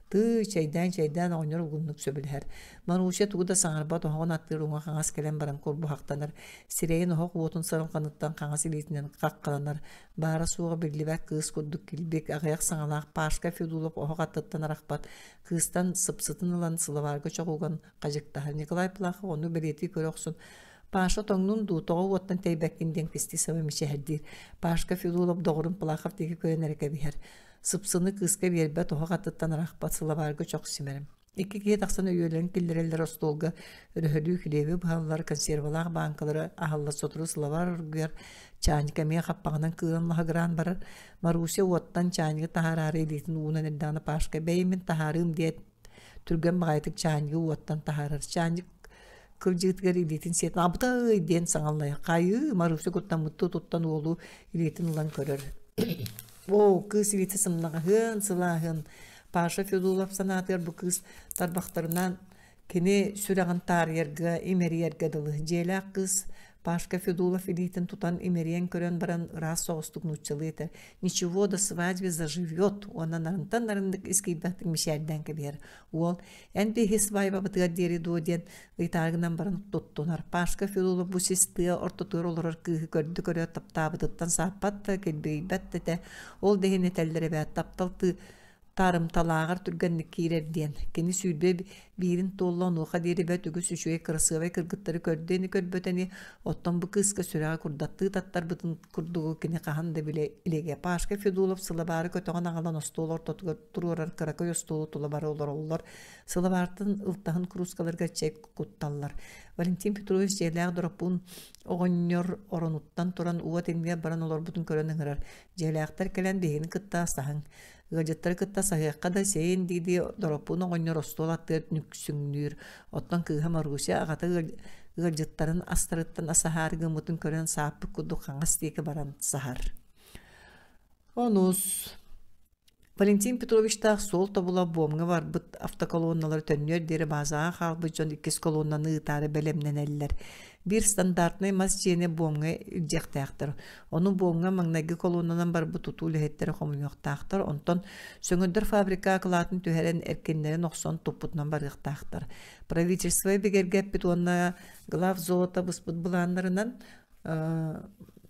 Ты чайдан ойнор угуннук сөбүлһәр. Маруся тугуда саңарба тоһон аттырыңа хаңас келен баран корбу хактанар. Сирейн охок уотун сарым каныттан хаңас илетинен каккаланар. Бара суга билибек кыз куддук килбек агаяк саңалак пашка федулуп охок аттыттан аракпат. Кызтан сыпсытынылан сылаварга чогуган кажыктахар. Николай Плахов ону берети көрөксүн. Паша тоңнун ду тоғы оттан тейбеккинден кисти сабы мишәһәрдир. Пашка федулуп догурун Плахов теги көрөнәрекә бихәр. Сыпсыны кыска бербе тоға қаттыттан арақпат сылабарғы чоқ симерім. Iki keye taqsan öýelen killereller ostolga röhölü kilebi bahallar konservalar bankaları ahalla sotru sılavar gör çañyka me qappağından kıran lahagran barar. Marusia ottan çañyga taharary editin unan eddana paşka beymin taharym diye türgen bagaytık çañyga ottan taharar. Çañyk kırjıtgar editin set abda den saŋallay. Qayı Marusia gottan muttu tuttan oğlu editin ulan körür. O kız eviti sımlağı hın sılahın. Paşa Fedulov sanatır bu kız tarbaqtarından kene sürağın tariyerga, emeriyerga dılı. Jelak kız Paşka Fedulov elitin tutan emeriyen körön baran ras soğustuk nutçalı yeter. Ничего до свадьбы заживет. Ona narıntık iskibdahtın mişerden keber. Ol, en behi svayba batıga deri doğudan gıytargından baran tuttunar. Paşka Fedulov bu sistıya ortatır olur kıhı gördü körü taptabıdıttan sahpatta kelbeybette de ol dehine tellere be taptaltı tarım talağır türgenlik kirerdiyen. Keni süydü birin tollan oğa deri be tügü süşüye kırısı ve kırgıtları kördeni körböteni ottan bu kıska sürağı kurdattığı tattar bıtın kurduğu keni kahan da bile ilege. Paşka Fedulov sılabarı kötüğün ağalan ostolar tuturar karakoy ostolu tulabarı olur. Sılabartın ıltahın kuruskalarga çek kuttallar. Valentin Petrovich jelak doropun oğonyor oronuttan turan uva tenliye baran olur butun körönün hırar. Jelaktar kelen behini kıtta sahın. Gajattar kıtta sahıqqa da seyin didi doropun oğonyor ostol attır nüksüngür. Ottan kıha Marusia ağata gajattарын astarıttan asahar gımutun körön sapı kudu kangas teki baran sahar. Onus Valentin Petrovich da sol tabula bomga var bıt avtokolonnaları tönüyor deri bazağa halbı jon ikis kolonnanı ıtarı belemneneller. Bir standartnay masjene bomga ücektaktır. Onun bomga magnagi kolonnanan bar bu tutulu hetleri homunyoqtaktır. Ondan söngöndür fabrika kılatın tüheren erkenlerin oqson toputnan barıqtaktır. Правительство бегергеппит онна глав золота бұспыт бұланларынан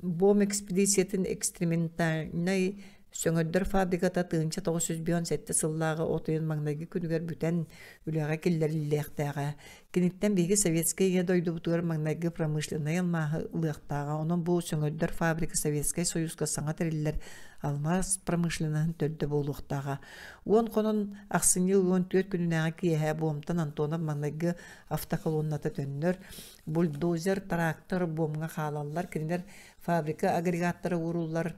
бом экспедициятын экстрементальнай söngördür fabrikata tığınca 917 сыллағы отойын маңнайғы күнігер бүтән үліға келлеріліқтаға. Кенеттен бегі советская дойды бұтығыр маңнайғы промышленный алмағы ұлықтаға. Оның бұл söngördür fabrika Советская Союзға саңа тәрелілер алмаз промышленныхын төлді болуқтаға. Он қонын ақсыны 14 күнінәға кейе бомтан Антонов маңнайғы автоколонната төннер. Бульдозер, трактор, бомға қалалар, кенелер фабрика агрегаттары урулар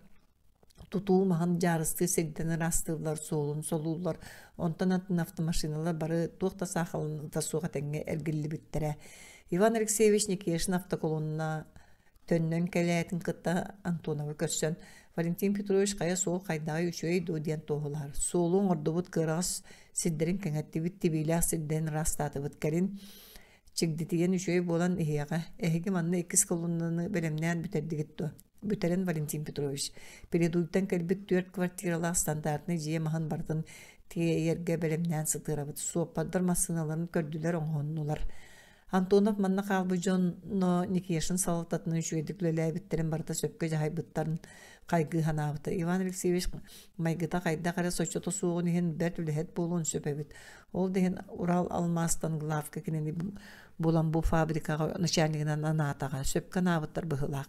tutuğu mahan jarısты segden rastırlar solun solullar ondan atın avtomashinalar bari tuğta sahalın da suğa tenge ergilli bittere. Ivan Alexeyevich Nikeshin avtokolonna tönnön keletin kıtta Antonov kössön Валентин Петрович кая сол кайдагы үчөй дудиан тоолар. Солун ордубут кырас сиддерин кеңеттибит тибилах сидден растатыбыт керин чигдитиген үчөй болан ихияга. Эхиги манна 2 колуннаны белемнен бүтердигитто. Бүтерен Валентин Петрович. Передуйттан келбит 4 квартиралах стандартны жие махан бартын тиерге белемнен сытырабыт. Суоппаддар массыналарын көрдүлер оңоннулар. Антонов манна қалбы Джонно Никешин салататының жүйедіклелі біттерін барда сөпке жахай бұттарын қайғы ханабыты. Иван Алексеевич майгыта қайда қара сочоты суғын ехен бәт үліхет болуын сөпебіт. Ол деген Урал алмастан главка кенені болан бұл фабрикаға начальнигінен анатаға сөпке набыттар бұғылақ.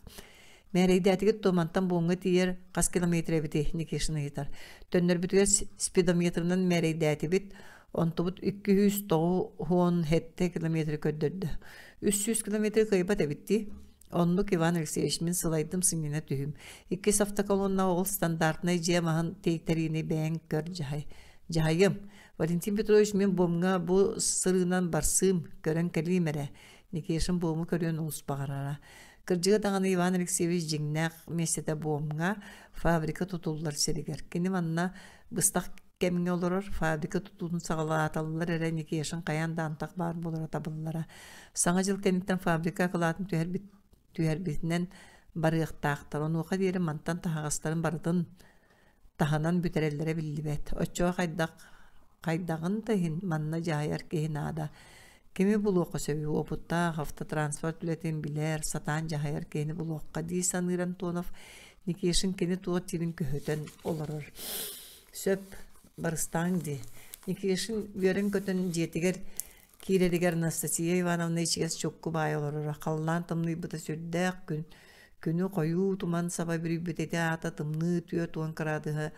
Мәрейді әтігіт томантан буңғы тиер қас километр біті Никешин етар. Төннер бітіге спидометрінің мәрейді әтібіт онтубут 290 километр көддөрдü. 300 километр кыйбат эбитти. Онлук Иван Алексеевич мен сылайдым сыңнена түхүм. 2 автоколонна ол стандартный жемахан тейтерини бәң көр жахай. Жахайым. Валентин Петрович мен бомга бу сырынан барсым көрөн келимере. Никешин бому көрөн улуспагарара. Кыржыга даганы Иван Алексеевич жиңнак месете бомга фабрика тутуллар серигер. Кени манна быстак кемиңе олорор фабрика тутуун сагалааталлар эрен Никешин каянда антак бар болора табыллара. Саңа жыл кенеттен фабрика кылаатын түһәрбитинен барыктаактар. Онуга диери мантан тахагастарын бардын таханан бүтереллере биллибет. Оччо кайдагын тахин манна жайар кехинада. Кеми булуокка сөбү опутта автотранспорт үлетен билер сатан жайар кени булуокка дии саныран Тонов Никешин кени туот тирин көһөтөн олорор. Сөп барыстан ди. Никешин бөрен көтөн жетигер киредигер Анастасия Ивановна ичигес чокку бай олорор. Қаллан тымны бұта сүрдәк күні қою туман саба бір бүтеті ата тымны түйө туан қарадығы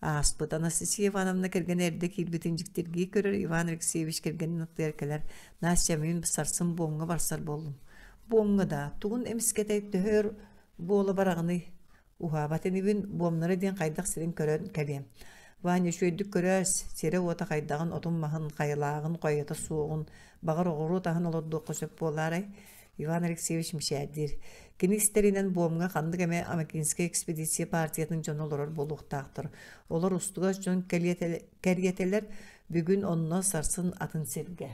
аспыт. Анастасия Ивановна керген әрді келбетін жіктерге көрір. Иван Алексеевич керген нұттыркелер. Настя мен сарсын боңға барсар болым. Боңға да туғын эміскетай төхөр болы барағыны ухабатын ибін бомнары ден қайдақ сирен көрін кәлем. Ваня шөйдік көрәс, сері ота қайдағын отын мағын қайлағын қойыты суығын бағыр оғыру тағын олырды қосып боларай. Иван Алексеевич мішәдір. Кенестерінен бомға қандық әме Американский экспедиция партиятын жон олырыр болуқтақтыр. Олар ұстыға жон кәргетелер бүгін онына сарсын атын серге.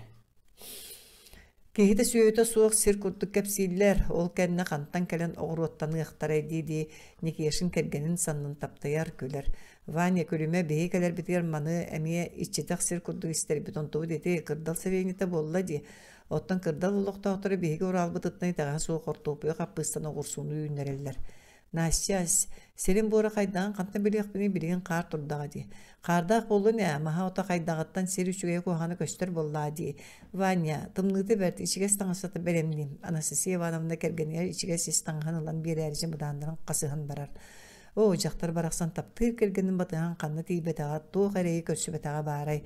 Кехиде сүйөйті суық сир күрдік кәпсейлер, ол кәнне қанттан кәлен оғыруаттаны ұқтар әйдейді Никешин кәргенін саннын таптаяр көлер. Ваня көріме бейі кәлер бітер маны әмие иччетақ сир күрдік істер бітонтуы деті кырдал сәвейніті болла де. Оттан кырдал ұлықта оқтары бейге орал бұтытнай тағын суық ортопы қаппыстан оғырсуыны үйінерелер. Настя, серин бора қайдаған қантан біліқпіне білген қар тұрдаға де. Қардақ болу не, маға ота қайдағаттан сер үшіге көғаны көстер болла де. Ваня, тымныды бәрді ішігес таңысаты бәлемнем. Анастасия Ивановна кәргенер ішігес естаңған ұлан бір әржен бұдандырын қасығын барар. О, жақтар барақсан таптыр кәргенін батыған қанны тейбетаға, тоқ әрейі көсібетаға барай.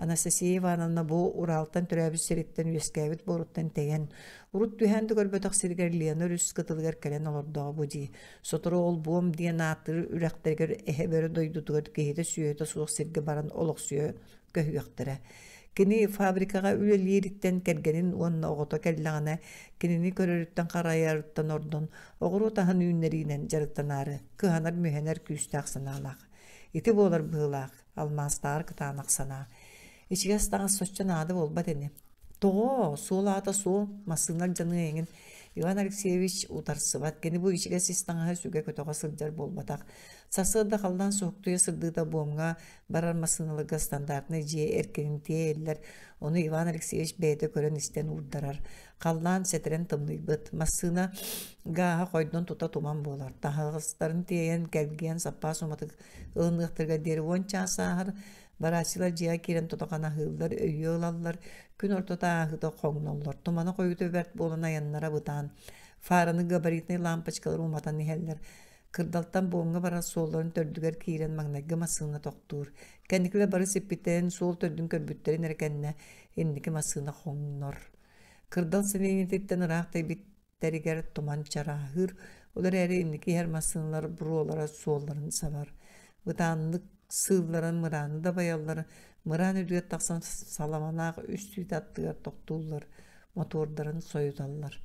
Анастасия Ивановна бу Уралтан түрәбіс сереттен үескәбіт боруттан тәген. Урут түйәнді көрбетақ сергерлияныр үс кытылгар кәлен олырдағы бұди. Сотыры ол буым диен аттыр үрәқтергер әхебері дойдутығыр кейді сүйеті суық серге баран олық сүйе көйіқтірі. Кені фабрикаға үлелеріттен кәргенін онына оғыта кәллағына, кенені көріріттен қарайарыттан ордын, оғыру тағын үйінлерінен жарықтан ары, кығанар мүйенер күйісті ақсаналақ. Ити болар бұғылақ, алмастағыр кытанақ сана. Ичигес таңа соччан ады болба дене. Тоғы, сол ата сол, масынар жаны еңін. Иван Алексеевич утарсыбат. Кені бұл ичигес истаңа сүге көтіға сылдар болбатақ. Сасырда қалдан соқтуя сырдыда буымға барар масыналыға стандартны жие әркенін теелер. Оны Иван Алексеевич бәйді көрін істен урдарар. Қалдан сәтірен тымный бұд. Масына ғаға қойдың тута туман болар. Тағығыстарын тейен кәлген сапа суматық ұлынықтырға дері онча сағыр. Барасылар жия керен тұтақана ғылдар, өйі ұлалар, күн ортота ағыда қоңнолар. Туманы қойыты бәрт болына яннара бұтан. Фараны габаритный лампочкалар уматан нехеллер. Кырдалтан боңға бара солларын төрдігер кейрен маңнайғы масығына тоқтуыр. Кәндікілі бары сеппетен сол төрдің көрбүттерін әркәнне ендікі масығына қоңнор. Кырдал сенейнететтен ұрақтай биттәрігер туман чарағыр. Олар әрі ендікі әр масығынлар бұролара солларын сабар. Бұтанлық сылларын мыраны да баяллары, мыран үдігет тақсан саламанағы үстүйді аттығар тоқтулар, мотордарын сойудалар.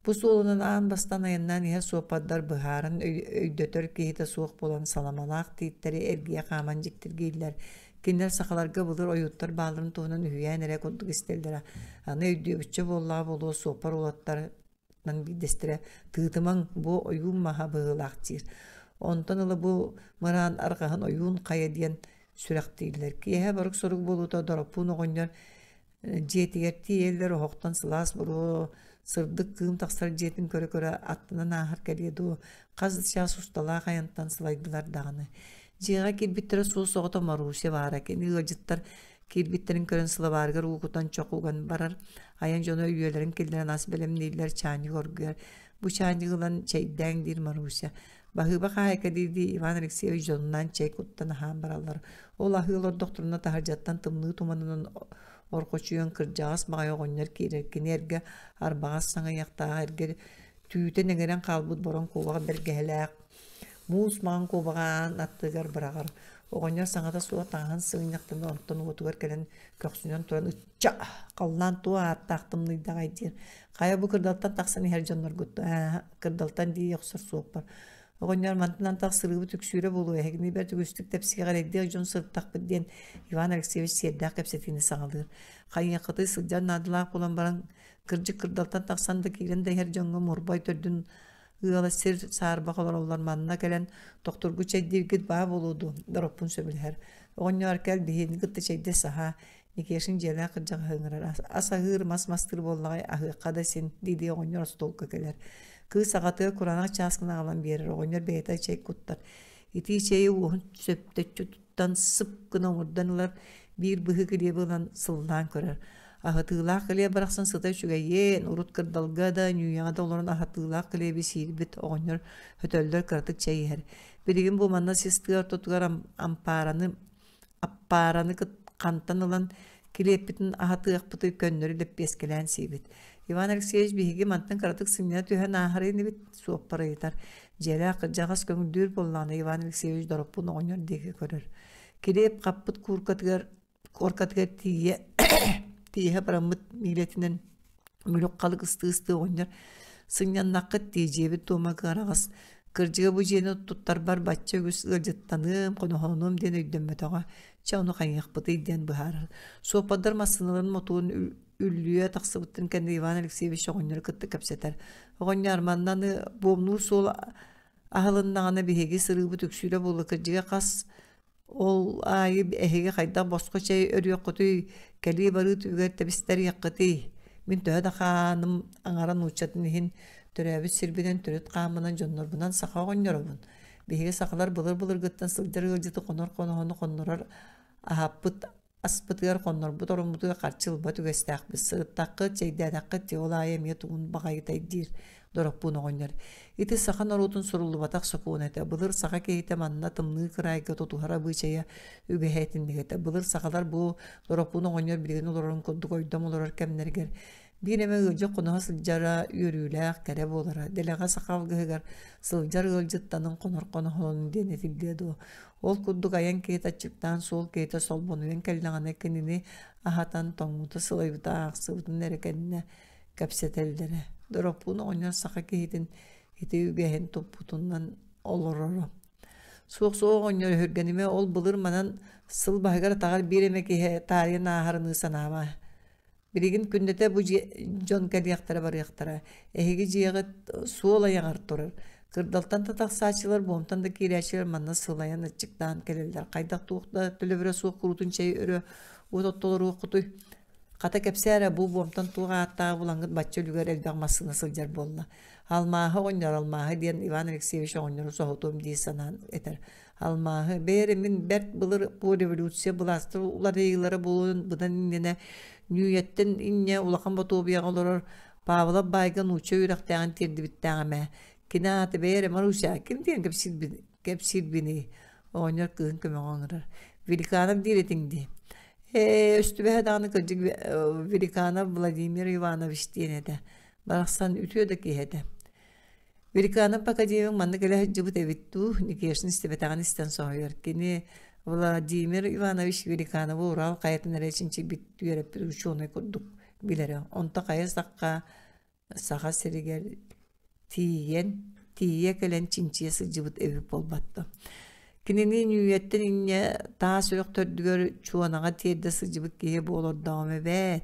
Bu suolunun ağın bastan ayından ihe soğupadlar bıharın öydötör kehite soğuk bolan salamalaq tiyitleri ergiye qamanciktir geydiler. Kinler sakalarga bulur oyuttar bağların toğunun ühüyen ere kodduk isterler. Anı öydüye bütçe bollağı bolu sopar olatlar bir destire tığdıman bu oyun maha bığılaqtır. Ondan ılı bu mıran arqağın oyun kaya diyen süreq değiller. Kiyehe barık soruk boluda darapun oğunlar jetiger tiyeller hoqtan sılas buru sırdık kığım taqsar jetin köre köre attına nahar keriyedu. Qaz şas ustala qayantan sılaydılar dağını. Jiga kirbittire su soğuta maruşe vara keni gıcıttar kirbitlerin körün sıla vargar uğutan çoqugan barar. Ayan jono üyelerin kildiren asbelem neyler çani gorguyer. Bu çani gılan çeyden dir maruşe. Bahı baka hayka dedi Ivan Alexeyevich jonundan çek uttan ahan barallar. Ola hıyolor doktoruna taharjattan tımlığı tumanının orkoçuyon kırcağız mağaya oğunlar kirerken erge arbağız sana yaktağı erge tüyüten egeren kalbud boron kovağa bergehelak. Muus mağın kovağın attıgar bırağır. Oğunlar sana da suğa tağın sığın yaktığında ondan otugar gelen köksünün turan ıtça kallan tuğa attağtımlıydı gaydir. Kaya bu kırdaltan taqsani her canlar guttu. Kırdaltan diye yoksar soğuk var. Oğunlar mantılan taq sırıbı tüksüre bolu. Hegini bir tügüstük tepsiye gareddiği jon sırttaq bidden Ivan Alexeyevich siyerdağ kepsetini sağılır. Kayın yakıtı sılcan nadılaq bulan baran kırcı kırdaltan taqsan da kiren de her canlı morbay tördün ığala sir sağırbaqalar olar manına gelen doktor güçe dirgit bağ boludu. Daropun söbülher. Oğunlar kel bihini gıttı çeyde saha. Nikeşin jela kırcaq hıngırar. Asa hır masmastır bollağay ahı qadasin dedi oğunlar stolka keler. Kız sağatığı Kur'an'a çaskına alan bir yer. Oğunlar beyta çek kutlar. İti çeyi uğun söpte çuttan sıpkına umurdanılar. Bir bıhı kiliye bulan sıldan körer. Ahatığılaq kiliye bıraksan sıtay şügeyen urut kırdalga da nüyada olan ahatığılaq kiliye bir sirbit oğunlar hötöller kırtık çeyi her. Birigin bu manna sistığır tutugar apparanı kantan olan kilepitin ahatığıq pıtı könleri leppeskelen sibit. Ivan Alexeyevich bihigi mantan karatık simya tühe naharayını bit soğuk para yeter. Jela kırcağız köngüldür bollağına Ivan Alexeyevich darapun oğunlar deki körür. Kilep kappıt korkatıgar tiye paramıt milletinin mülük kalık ıstı oğunlar. Sınyan nakıt diyeceği tuğma karağız. Kırcıga bu jeni tuttar bar batça göz ılcıttanım konuğunum den öydönme tağa. Çağını kanyak bıtı idden bıharar. Soğupadar masınların motuğun üllüye taqsıbıttın kendi Ivan Alexeyevich oğunları kıttı kapseter. Oğunlar mandanı bomnur sol ahılından bihegi sırıbı tüksüyle bolu kırcıga kas ol ayı ehege kayda bosko çay örüyor kutuy keli barı tüger tebistler yakıtı. Min töhe da xanım angaran uçatın hin törəbi sirbiden törüt qamınan jonlar bunan saqa oğunlar obun. Bihege saqalar bılır gıttan sıldır ılcıtı qonorar ahapıt aspıtıyar konor bu torun butuga qarçıl batu göstaq biz sığıttaqı çeydadaqı teolaya metun bagaytay dir dorop bunu oğunlar. İti saqa norutun surullu bataq sokuunete bılır saqa keyte manna tımlığı kırayga totuhara bıçaya übehetindigete bılır saqalar bu dorop bunu oğunlar bilgin olorun koddu koydum oloror kemnerger. Bir eme ılcı konuğa sılcara yürüylaq kere bolara. Delaga saqal gıhıgar sılcar ılcıttanın konor konuğunun denetildiği o. Ol kudduk ayan keyta açıktan sol keyta sol bonuyen kellağına kendini ahatan toңmuta sılayıbıta ağsıbıtın erekenine kapseteldere. Doropunu oynar saqa keytin iti ügehen topputundan olororo. Soğuk oynar hürgenime ol bılır manan sıl bahgar tağal bir emek tarihin aharını sanama. Birigin kündete bu jon kalyaktara bar yaktara. Ehigi jiyağı suola yanar turar. Kırdaltan tataq saçılar bomtan da kireçiler manna sulayan açıktan kelelder. Qaydak tuğda tölebire soğuk kurutun çayı örü. Otottolar uqutuy. Qata kepsere bu bomtan tuğa attağı bulangıt batça lüger elbaq masına sılcar bolla. Almahı oynar almahı diyen Ivan Alexeyevich oynar soğutum diye sanan eter. Almahı berimin bert bılır bu revolüsiya bulastır. Ular yıllara bulun budan innene nüyetten inne ulaqan batu biya olurur. Pavla baygan uça yürekten tirdi bittağime. Kinatı beyre maruşa kim diyen kepsil bini oynar kığın köme oğunlar. Velikanov diretindi. Üstübe dağını kırcık Velikanov Vladimir Ivanovich diyene de. Baraksan ütüyor da ki hede. Velikanov bakacağım manna gele cıbıt evittu. Nikiyasını istebetağını isten soğuyor. Kini Vladimir Ivanovich Velikanov'u Ural kayetine reçinci bitti yörep bir uçuğuna kurduk bilere. Onta kaya sakka sağa serigel tiye kelen çinçiye sıcıbıt evi bolbattı. Kinini nüyetten inne ta sürük tördügör çuanağa tiyerde sıcıbıt giye bolor dağım evet.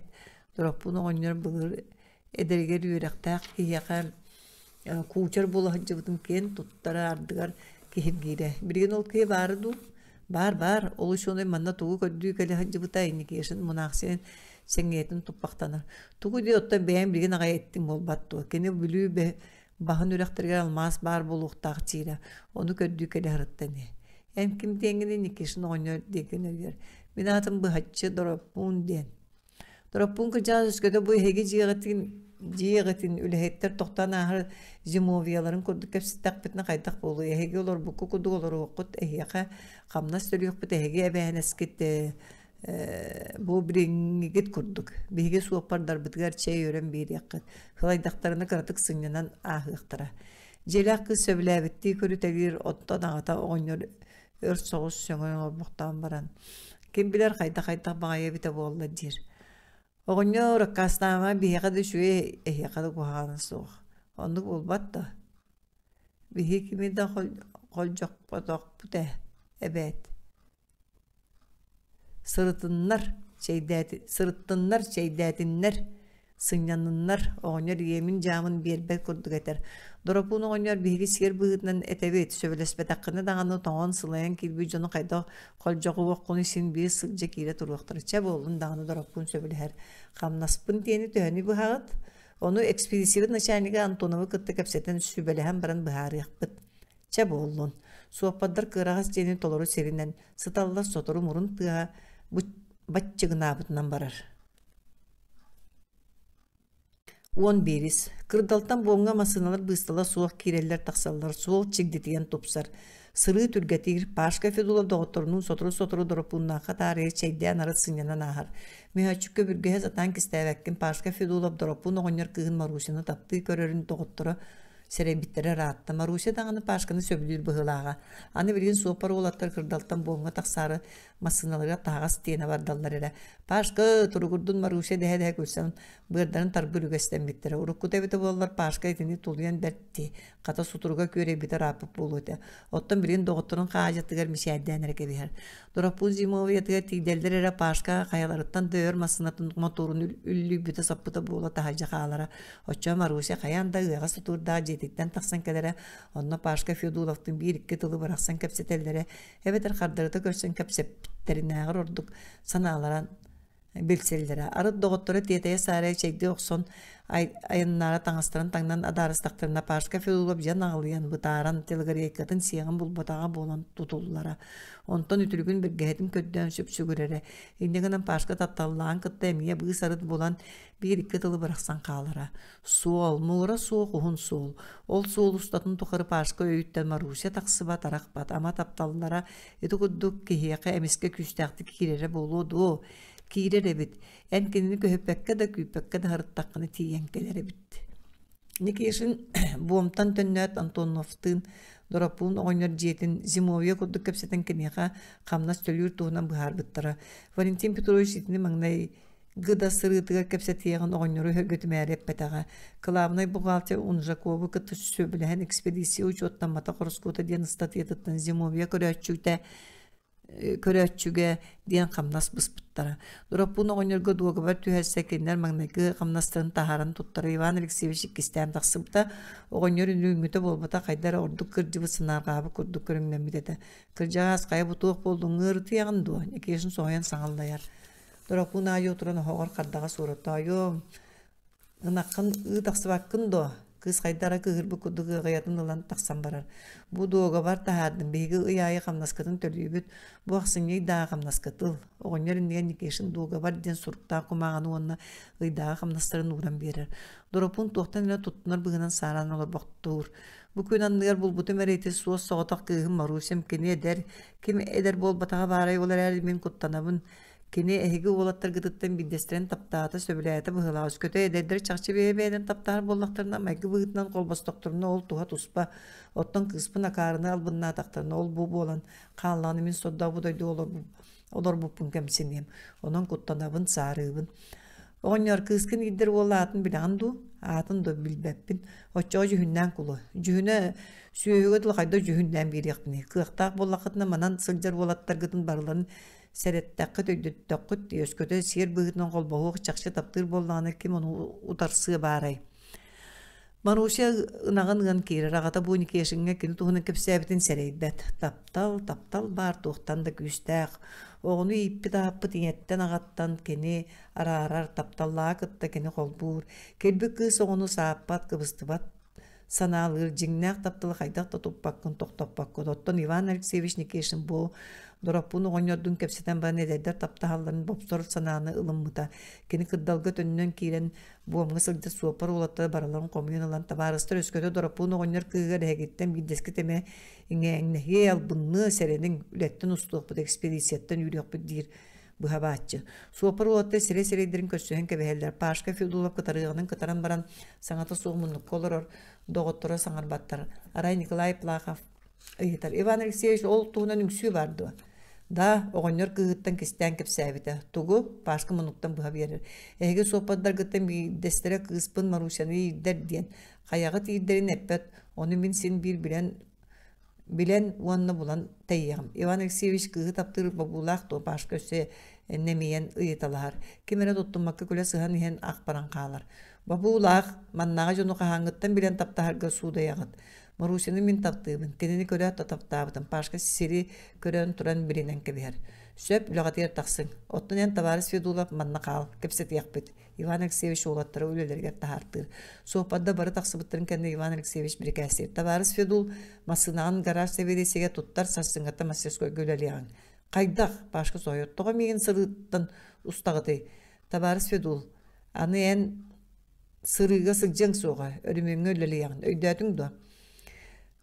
Dorop bunu oynyor bulur ederger yürektak kiyakar kuçar bola hıcıbıtın ken tuttara ardıgar kihim gire. Birgen ol kiye bardu. Bar oluşunu manna tuğu köddüğü kele hıcıbıta inni kiyesin munaksen sengetin tupaktanır. Tuğu diyotta beğen birgen ağa ettim bolbattu. Kene bülü be bahın ürekterger almaz bar boluq tağçıyla. Onu köddüğü kele hırıttani. Hem kim dengini nikişin oynuyor degenerger. Minatım bu hıccı doropun den. Doropun kıcağız üskede bu hegi jiğetin ülehetler tohtan ahır jimoviyaların kurduk hepsi takbetine kaydak bolu. Hegi olur bu kukudu olur okut ehiyaka kamnas dölüyük bit hegi ebeheneskit bu biringi git kurduk. Bihige suapar darbıtgar çey ören bir yakıt. Hılaydaklarını kıratık sınyanan ahıqtıra. Jelak kız söbülebitti körü tegir ottan ağata oynuyor. Ört soğuz söngön muhtan baran. Kim bilir kayda bağaya bite bolla dir. Oğunyo rakkasnama bir yakada şuye yakada kuhağını soğuk. Onu bulbatta. Bir hikimi de kolcak patak bu de. Evet. Sırıttınlar şeydätinler. Sınyanınlar. Oğunyor yemin camın bir bel kurduk eter. Doropunu oğunyor bir ser bığından etebet. Söylesbet hakkını dağını toğun sılayan kilbi jonu kayda kolcağı oqqunu sin bir sıkca kire turuqtır. Çab olun dağını doropun söbüleher. Kamnaspın tiyeni töheni bu hağıt. Onu ekspedisiyonun naşaniga Antonovu kıttı kapseten sübelehen baran bıharı yakbıt. Çab olun. Suapadlar kırağız tiyeni toloru serinden. Sıtallar sotoru murun tığa bu batçıgın abıtından barar. 11. Kırdaltan boğunga masınalar bıstala soğuk kireller taksallar, soğuk çigdetiyen topsar. Sırığı türgetir, paşka fedula doğutorunun soturu doropunna katariye çeydeyen arasın yanan ahar. Mühaçık köbürgehez atan kistevekken paşka fedula doropun oğunyor kığın maruşunu taptığı körörün doğuturu serebitlere rahatta. Maruşa dağını paşkanı söbülür bıhılağa. Anı bilgin soğupar oğlatlar kırdaltan boğunga taksarı masınalara tağas diyene vardallar ele. Paşka turugurdun Maruşa dehe gülsen bırdarın targülü göstenbittere. Urukku devete boğalar paşka etini tuluyan dertti. Kata suturga köre biter apıp buludu. Ottan bilgin doğutturun kağacatıgar mişayden erekebiher. Dorapun zimoviyatı tideller ere paşka kayalarıttan döğür masınatın motorun üllü büte sapıta boğula tahaca kağalara. Oça Maruşa kayan da ığa sutur da jedikten taksan kelere. Onna paşka Fyodulaf'tın bir iki tılı bıraksan kapsetellere. Evet kardarıda görsen kapsetlerin ağır orduk sanalara bilsellere. Arı doğutları tiyeteye saraya çekdi okson ayınlara tanıstıran tangdan adarıstaklarına paşka Fyodulaf jan ağlayan bıtaran telgari ekatın siyağın bulbatağa boğulan tutullara. Ondan ütülgün bir gehetin köddön süpsügürere. İndeginden paşka tatallağın kıtta emiye bığı sarıt bolan bir iki tılı bıraksan kağlara. Suol, muğra suol, kuhun suol. Ol suol ustatın tukarı paşka öğütten Maruşa taksıba tarakbat. Ama taptallara eti kudduk kihiyaka emiske küstəqti kirere boludu. Kirere bit. En kendini köhüpekke de küpekke de harıttakkını tiyenkelere bit. Nikişin buomtan tönnet Antonov'tın Dorapun oynor jetin Zimovya kudduk kapseten keniqa qamnas tölür tuğunan bıhar bittara. Valentin Petrovich itini mangnay gıda sırıtıga kapsetiyeğin oynoru hörgötümeri epetağa. Kılavnay buğaltı Unjakovu kıtı söbülehen ekspedisiya uçottan mata koroskuta diyen statiyatıttan Zimovya köröçüge diyen qamnas bıspıttara. Dorapun oynor duoga var tühessekenler magnayı qamnastırın taharan tuttara. Ivan Alexeyevich ikistem taqsıbıta oynor ünlüğüngüte bolbata qaydara orduk kırcıbı sınar qabı kurduk körüngden bitete. Kırcağız qaya butuq boldun ığırtı yağındu. Nekeşin soğuyan sağallayar. Dorapun ayı oturan hoğar qardağa sorata. Ayo, ınaqın ığı taqsıbakkın do. Kız qaydara kığırbu kudugu gayatın olan taqsan barar. Bu doğuga var tahadın. Begi ıyayı qamnaskatın tölüybüt. Bu aqsınyay dağa qamnaskatıl. Oğunlar indigen nikeşin doğuga var den surukta kumağını onna ıydağa qamnastарын uğran berer. Dorapun tohtan ile tuttunar bığınan saran olur baktuğur. Bu köyün andıgar bulbutu mereyte suos soğutak kığın marusem kini eder. Kim eder bol batağa varay olar ermin kuttanabın. Kini ehigi oğlatlar gıdıttan bidestiren taptaata söbüleyata bıhılaus kötü ederdir çakçı beyden taptaar bollaklarına maygı bıhıtnan kolbas doktoruna ol tuha tuspa ottan kıspın akarını albınna ataktarına ol bu olan kanlanı min sodda budaydı olur bu pun kemsiniyem onun kuttanabın sarıbın Oğonyar kızkın iddir ola atın bilen du, atın da bilbeppin. Oçağı cühünden kulu. Cühüne süyüge dıl kayda cühünden bir yakbini. Kıhtaq bollaqıtına manan sılcar bolattar gıdın barıların serettakıt öydüttaqıt diyorskoda siyir bığıtından kol boğuq çakşı taptır bollağını kim onu utarsı baray. Marusya ınağın kiri rağata bu nikiyasınga kini tuğunun kepsəbitin sereybet. Taptal bar tuğtan da güstaq. Oğunu ippi dağıppı diyetten ağattan kini arar taptallağa kıtta kini kolbur. Kelbi kız onu saappat kıbıstıbat. Sanalır jinnaq taptalı haydaq da toppakkın toqtoppakkın. Otton Ivan Alexeyevich Nikiyasin bu Dorapunu oynadığın kepseten bana eder tapta halların bopstor sanağını ılımıta. Kini kıddalga tönünün kiren buamı sılda suapar olatta baralan komyunalan tabarastır ösköde dorapunu oynar kıgar hegitten bildeski teme inge albınlı serenin ületten ustuq bu ekspedisiyetten yürüyük bu dir bu habatçı. Suapar olatta sere-seredirin kösühen kebeheller. Paşka Fyodolov kıtarığının kıtaran baran sanata soğumunluk koloror doğuttura sangar battar. Aray Nikolay Plakov ayıtar. Ivan Alexeyevich ol tuğunan üngsü vardı. Da oğonyor kığıttan kisten kepsəbite. Tuğu paşka munuktan buha verir. Ege sohbatlar gıttan bir destere kıspın Marusyan'ı yidder diyen. Kayağı tiyidderin eppet. Onu bin sin bir bilen uanna bulan tayyağım. Ivan Alexeyevich kığı taptırır babulaq da paşka öse nemeyen ıyıtalahar. Kimere tuttunmakka küle sıhan ihen akbaran qalar. Babulaq mannağa jonu qahangıttan bilen taptaharga suda yağıt. Marusyan'ı min taptığımın, kendini köre taptabıtın, paşka sisiri kören turan birinen kebiher. Söp lügatiyar taqsın. Ottun en Tavares Fyodolov manna qal, kepset yaqbit. Ivan Alexeyevich oğlatları ölelerger tahartır. Sohbadda barı taqsıbıttırın kendi Ivan Alexeyevich bir kəsir. Tavares Fyodol masınağın garaj sevedesiga tuttar sarsıngata masyaskoy göleliyan. Qaydaq, paşka soyottoğa megen sırıttan ustagıdı. Tavares Fyodol, anı en sırıga sıgjan soğa, örümüngö öleliyan, öydädün da.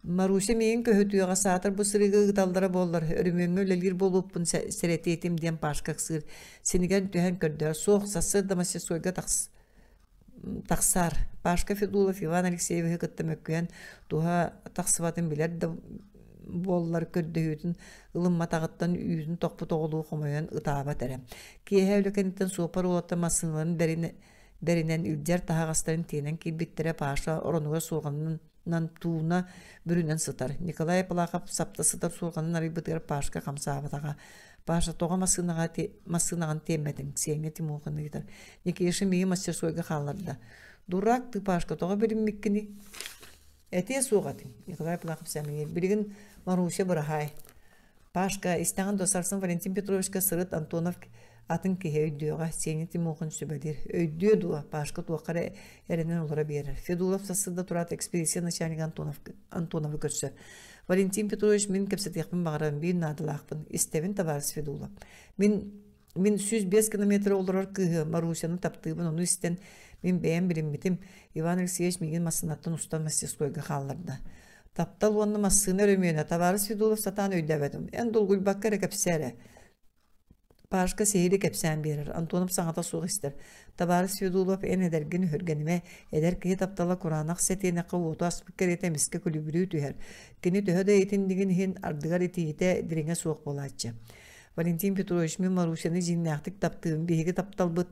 Marusya meyin köhötüyoga satır bu sırıgı gıdallara bollar. Örümüngö ölelir bolupun seretiyetim diyen paşkak sır. Senigen tühen kördör. Soğuk sasır da masya soyga taqsar. Paşka Fyodolov Ivan Alexeyevich gıttım ökküyen tuha taqsıvatın biler de bollar kördöhütün ılımma tağıttan yüzün toqpu toğuluğu komayan ıtaba terem. Kiye hevlekenitten soğupar olatta masınların berinen ilcer tahağastарын tenen kilbittere paşa oronuga soğanından tuğuna bürünen sıtar. Nikolay Plakov sapta sıtar soğanın arıbıtır paşka kamsabataga. Paşa toğa masınağın temedin. Siyenge timoğunu gitar. Nikiyişi meyi masya soyga qallarda. Duraktı paşka toğa bilinmekkini. Etiye soğatın. Nikolay Plakov səmeyir. Bilgin Marusya bırahay. Paşka istağın dosarsın Valentin Petrovичка sırıt Antonov atın ki öydüyoga seni timoğun sübedir. Öydüyo duwa paşka tuaqara erenen olara berer. Fyodolov sasırda turat ekspedisiya начальник Antonov'u götser. Valentin Petrovich min kepset yaqpın bağıran bir nadılaqpın. İstevin Tavares Fyodolov. Min 105 kilometre olarak kığı Marusya'nı taptığımın onu isten min beğen bilinmedim. Ivan Alexeyevich migin masınattan ustan masyaskoyga qallarda. Taptal onu masını örümüyene Tavares Fyodolov satan öydevedim. En dolgul bakkara kepsere. Paşka sehiri kepsen berir. Antonov sanata soğuk ister. Tavares Fyodolov en edergini hörgenime eder ki taptala Kur'anak setine qavutu aspikar etemiske kulübürü tüher. Kini tühöde etindigin hin ardıgar etiyete dirine soğuk bolatçı. Valentin Petrovich min Marusya'nı jinnaqtik taptığım bihigi taptal bıt.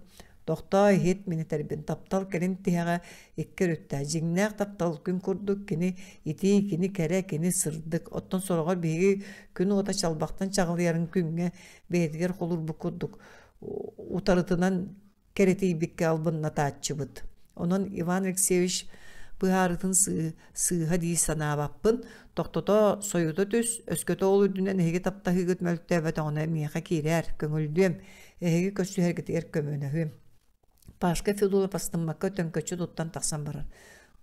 Dokta het meni terbin taptal kerin tihaga ikke rütta. Jinnaq taptal gün kurduk kini iti kini kere kini sırdık. Ottan sorağa bihigi günü ota çalbaqtan çağılayarın günge beğediger kolur bukurduk. Utarıtınan kereti bikke albınna taatçı bıt. Onun Ivan Alexeyevich bıharıtın sığha diyi sana bappın. Toktota soyuda düz, ösköte olur dünen hege tapta hıgıt mölükte ve ona miyaqa kirer, köngüldüyem. Hege köşü hergeti kömöne hüyem. Paşka Fyodolov astınmakka tönköçü tuttan taqsan barar.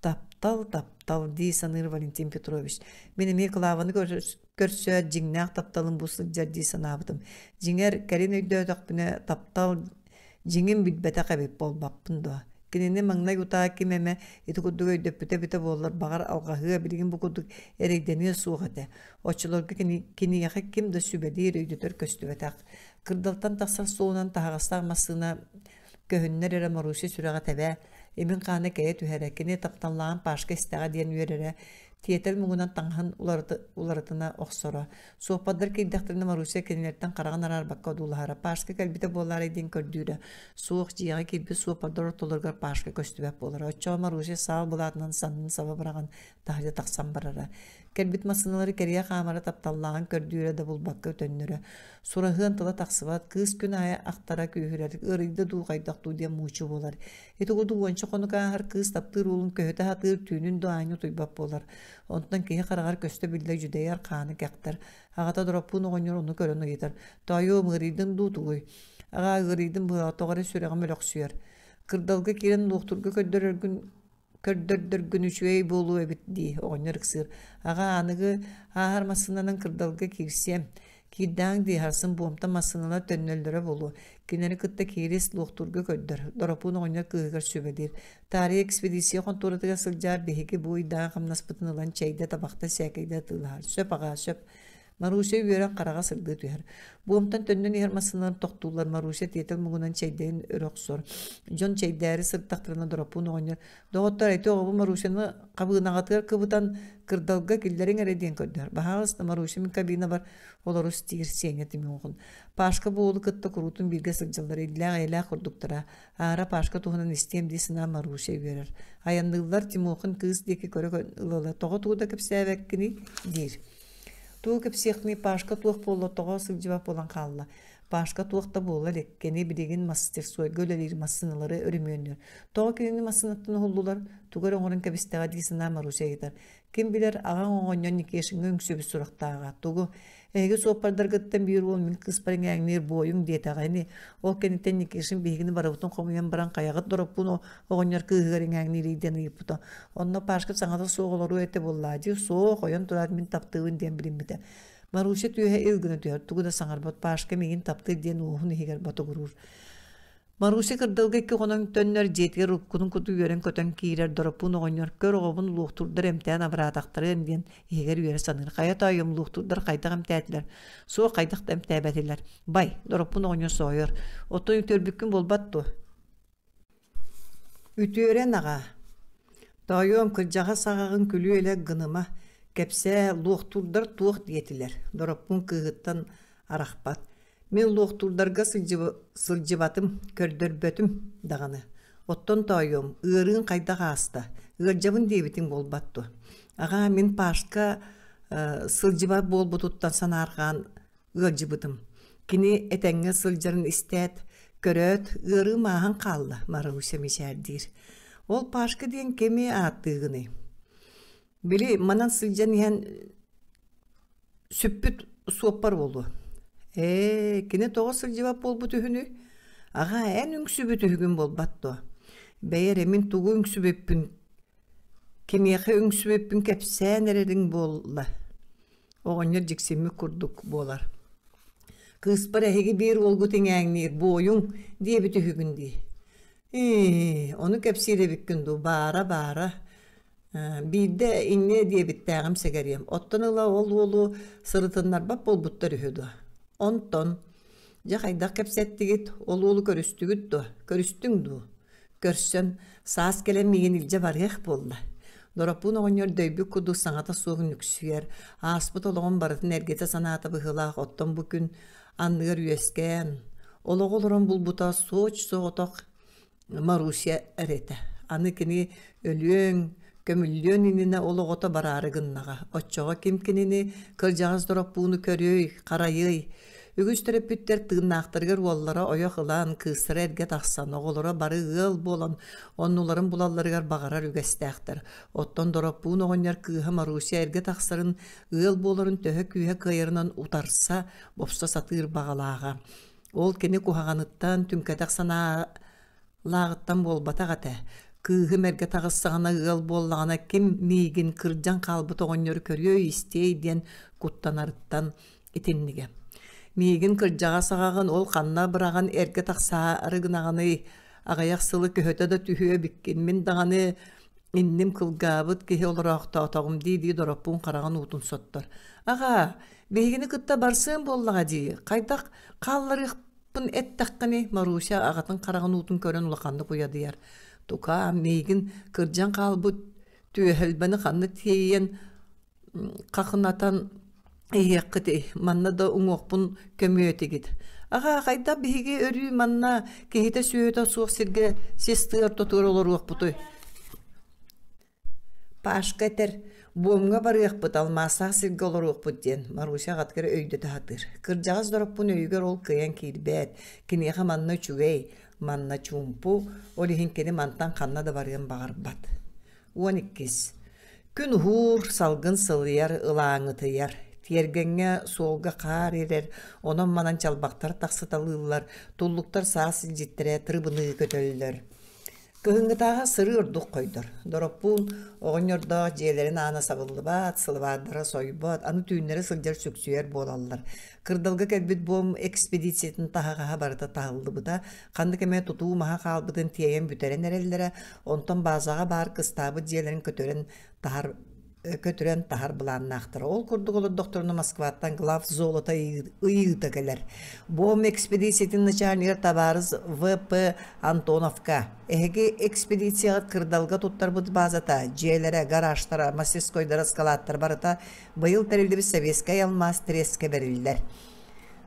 Taptal diyi sanır Valentin Petrovich. Benim yıkılavanı görsö jinnaq taptalın bu sılcar diyi sanabıdım. Jinger kerin öydö ödökbüne taptal jingin bitbete qabip bol bappın doğa. Kinini mangna yuta kimeme iti kudduk öydöp bite bollar bağar alqahıga bilgin bu kudduk ereydeniye suğate. Oçularga kini yaqa kim da sübedir öydötör köstübetak. Kırdaltan taqsar soğunan tahağastaq masına köhünler ere Marusya sürağa tebe. Emin qana kaya tühere kini taptanlağın paşka istağa diyen üyerere Tietel mugunan tanghan ularatına oxsora. Sohpadlar keydaktarına Marusya kenilerden karagan arar bakka dulahara. Paşka kalbite bollar edin kördüre. Soğuk ciyağı kilbi sohpadlar ortalargar paşka köstübep bolar. Oçağı Marusya sağ bulatından sandın sava bırağın tahıda taksan barara. Kelbit masınaları keriye kamara taptallağın kördüre de bul bakka ötönlüre. Surahın tıla taksıvat kız gün aya aktara köyhüredik. Irıyda du kaydak du diye muçu bolar. Eti o duğunca konuka har kız taptır olun köhüte hatır tüynün doğanı tuybap bolar. Ondan keyi karagar köste bilde jüdeyar kanı gektar. Ağata dropun oğunyor onu körünü gider. Tayo mıridin dutuğuy. Ağa gıridin bu ağatağarı süreğe mölök süyer. Kırdalga kiren luhturga kördördür günüçüey bolu ebitdi oğunyor ıksır. Ağa anıgı ağar masınanın kırdalga kirsiyem. Kiddang di harsın buamta masınala tönöldöre bolu. Kineri kıtta kiris luhturga köddür. Dropun oğunyor kığıgar sübedir. Tarihi ekspedisiya kontoratıga sılcar beheki bu iddağa kamnas pıtın olan çeyde tabakta səkeyde tılhar. Söp ağa söp. Marusya üyeren karağa sırdı tüyer. Buamtan tönnön ihermasınlar toqtular Marusya tietel mugunan çeydeğin öröksor. Jon çeydeğeri sırttaktırına dropun oğunyor. Doğutlar eti oğu Marusya'nı qabığına gatır kıbıtan kırdalga killerin erediyen köddür. Bahağız da Marusya min kabina var. Olarus tigir seynetimi oğun. Paşka boğulu kıtta kurutun bilge sırcıları illa ila kurduklara. Ağra paşka tuğunan isteyem disina Marusya verir. Ayandığılar Timoğun kız deki körü ılılı. Toğa tuğda kepsevekini dir. Tuğ kepsevekini paşka tuğ bolu toğa sılcıvap olan kalla. Paşka tuğda boğula lekkeni biligin mastir soy gölelir masınaları örümüyor. Toğa kelini masınattığını hullular. Tuğar oğurun kepistega disina Marusya gider. Kim bilir ağa oğunyon nikeşin öngsübü suraqtağa. Tuğu Ege sopardar gıttan bir ol min kısparın äңнер boyun dietagani o keniten nikişin bigini barabutun komuyan baran kayagat dorapun o oğunyor kığıgarın äңнер iden yıpıta. Onna paşka saňata soğularu ete bolladı. Soğ koyan turar min taptığın diyen bilinmide. Marusya tüye ilgini diyor. Tuğu da saňarbat paşka min taptı diyen uğun higer batı gurur. Marusya kırdalga ki konan tönner jetger rukkunun kutu yören kötön kirer dorapun oğunyor kör oğun luhturdur emteğen avraadaktırı emdiyen iheger yöre sanır. Kayat ayım luhturdur kaydak emteğetler. Soğuk kaydak da emteğebetiler. Bay, dorapun oğunyor soğuyor. Oto ütürbükün bolbattu. Ütüren ağa. Dayım kırcağa sağağın külü ile gınıma. Kepse luhturdur tuğ diyetiler. Dorapun kığıttan araqbat. Men luhturdarga sılcıbatım, kördörbötüm dağını. Otton tayım, ığırın kayda hasta. Iğırcabın debitin bolbattu. Ağa men paşka sılcıbat bolbututtan sanargan ığırcıbıtım. Kini etenge sılcarın istet, köröt, ığırı mahan kallı, Marusya meşerdir. Ol paşka diyen kemi attığını. Bili manan sılcan yiyen süppüt soppar bolu. Kine toğa sılcıvap bol bu tühünü. Ağa en üngsübü tühügün bol battu. Beyer emin tuğu üngsübüppün. Kemiyaki üngsübüppün kepsen ererin bolla. Oğunlar jiksimi kurduk bolar. Kıspar ehegi bir olgutin äңнер boyun diye bir tühügün diye. Onu kepsiyle bükkündü. Bara. Bir de inne diye bittağım segeriyem. Ottan ıla olu sırıtınlar bap bol buttar ühüdü. Onton, jakayda kepsetti git, olu körüstü güttü, körüstündü. Körsön, saas gelemmeyen ilce var yek bolla. Dorapun oğunyor döybü kudu sanata soğun yüksüyer. Aspıt olağın barıtın ergete sanata bıhılaq, otton bugün anlığır üyesken. Olaq oluran bulbuta soğuç soğutak Marusya erete. Anıkini ölüön, kömüllüön inine olağota bararı gınnağa. Otçoğa kimkinini kırcağız dorapunu körüy, karayıy. Ügüç terapütter tığınaqtırgır ollara oyakılan kısır erge taqsan oğulara barı ığıl bolan onnuların bulallarıgar bağarar ügestəqtir. Otton dorapun oğunyar kıha Marusya erge taqsarın ığıl boların töhö kühe kıyırından utarsa bopsa satır bağalağa. Ol keni kuhağanıttan tümkədaq sana lağıttan bolbata gata. Kıhı merge tağıssağına ığıl bollağına kim migin kırcan kalbı toğunyar körüyor istey diyen kuttanarıttan itinnige. Migin kırcağa sağağın ol kanna bırağın erge taqsağa arıgınağını ağayak sılı köhöte da tühüye bikkin. Min dağını innim kılgabıt kehe olarak tağım deydi dorapun qarağın utun sottar. Ağa, behigini kıtta barsın bollağa diye. Qaydak qallarıqpın et taqqını Marusya ağatın qarağın utun kören ulaqandı koya diyar. Tuka migin kırcan kalbı tühelbeni kanı teyen Kakınatan eyyakıtı manna da uŋokpun kömüötигит. Ага кайда биһиги өрүү манна кehите сүйөтө суох сирге сестер тотур олоруокпутой. Пашкатер буомга барыакпыт алмасаах сирге олоруокпут диэн Маруся гаткара өйдөтө хатыр. Кырдьаҕас дороппун өйгөр ол кыйан киирбэт. Киниэха манна чугэй, манна чумпу, олиһинкени мантан ханна да барыан багарбат. 12. Күн хур салгын сылыяр, ылааҥытыяр. Тиергенге солга каар эрер, онон манан чалбактар таксыталыылар, туллуктар саа силжиттере трыбыны көтөллөр. Кыһыҥҥытааҕа сыры урдук койдор. Дороппун оҕонньордоо дьиэлэрин аана сабыллыбаат, сылыбааддара сойбот, аны түүннэри сылдьар сүксүөр буолаллар. Кырдалга кэлбит буом экспедициятын таһагаһа барыта таһыллыбыта, ханны кэмэ тутуу маһа хаалбытын тиэйэн бүтэрэн эрэллэрэ, онтон баазаҕа баар кыстаабыт дьиэлэрин көтөрөн тахар булааннаахтара. Ол курдук олор докторуна Москваттан глав золота ыйыыта келер. Бом экспедициятын начальнигер табарыз В.П. Антоновка. Эһиги экспедицияға кырдалга туттарбыт базата, дьиэлэрэ, гаражтара, мастерскойдара скалаттар барыта быйыл терилдиби Советская алмаз треске бериллер.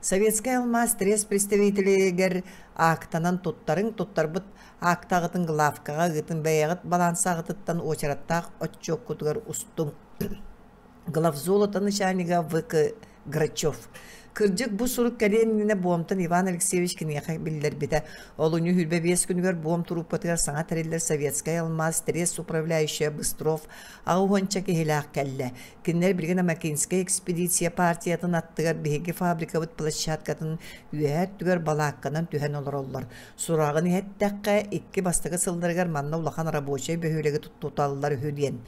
Советская алмаз трес представителегер актанан туттарбыт актагытын главкага гытын бэйагыт балансагытыттан очараттаах отчок кутугар устум. Глав золота начальника В.К. Грачев. Кырдьык бу сурук кэлиэннине буомтан Иван Алексеевич киниэхэ биллер бите. Олуñu хүрбэ биэс күнүгөр буом туруппатыгар саҥа териллер Советская алмаз трес управляющая Быстров агуонча киһилээх кэллэ. Киннер билген Макинская экспедиция партиятын аттыгар биһиги фабрикабыт площадкатын үөһэр түгөр балаакканан түһэн олороллор. Сураагын иһэттэххэ икки бастыгы сылдырыгар манна улахан рабочий бөһүлеги туттуталлар үһүдиэн.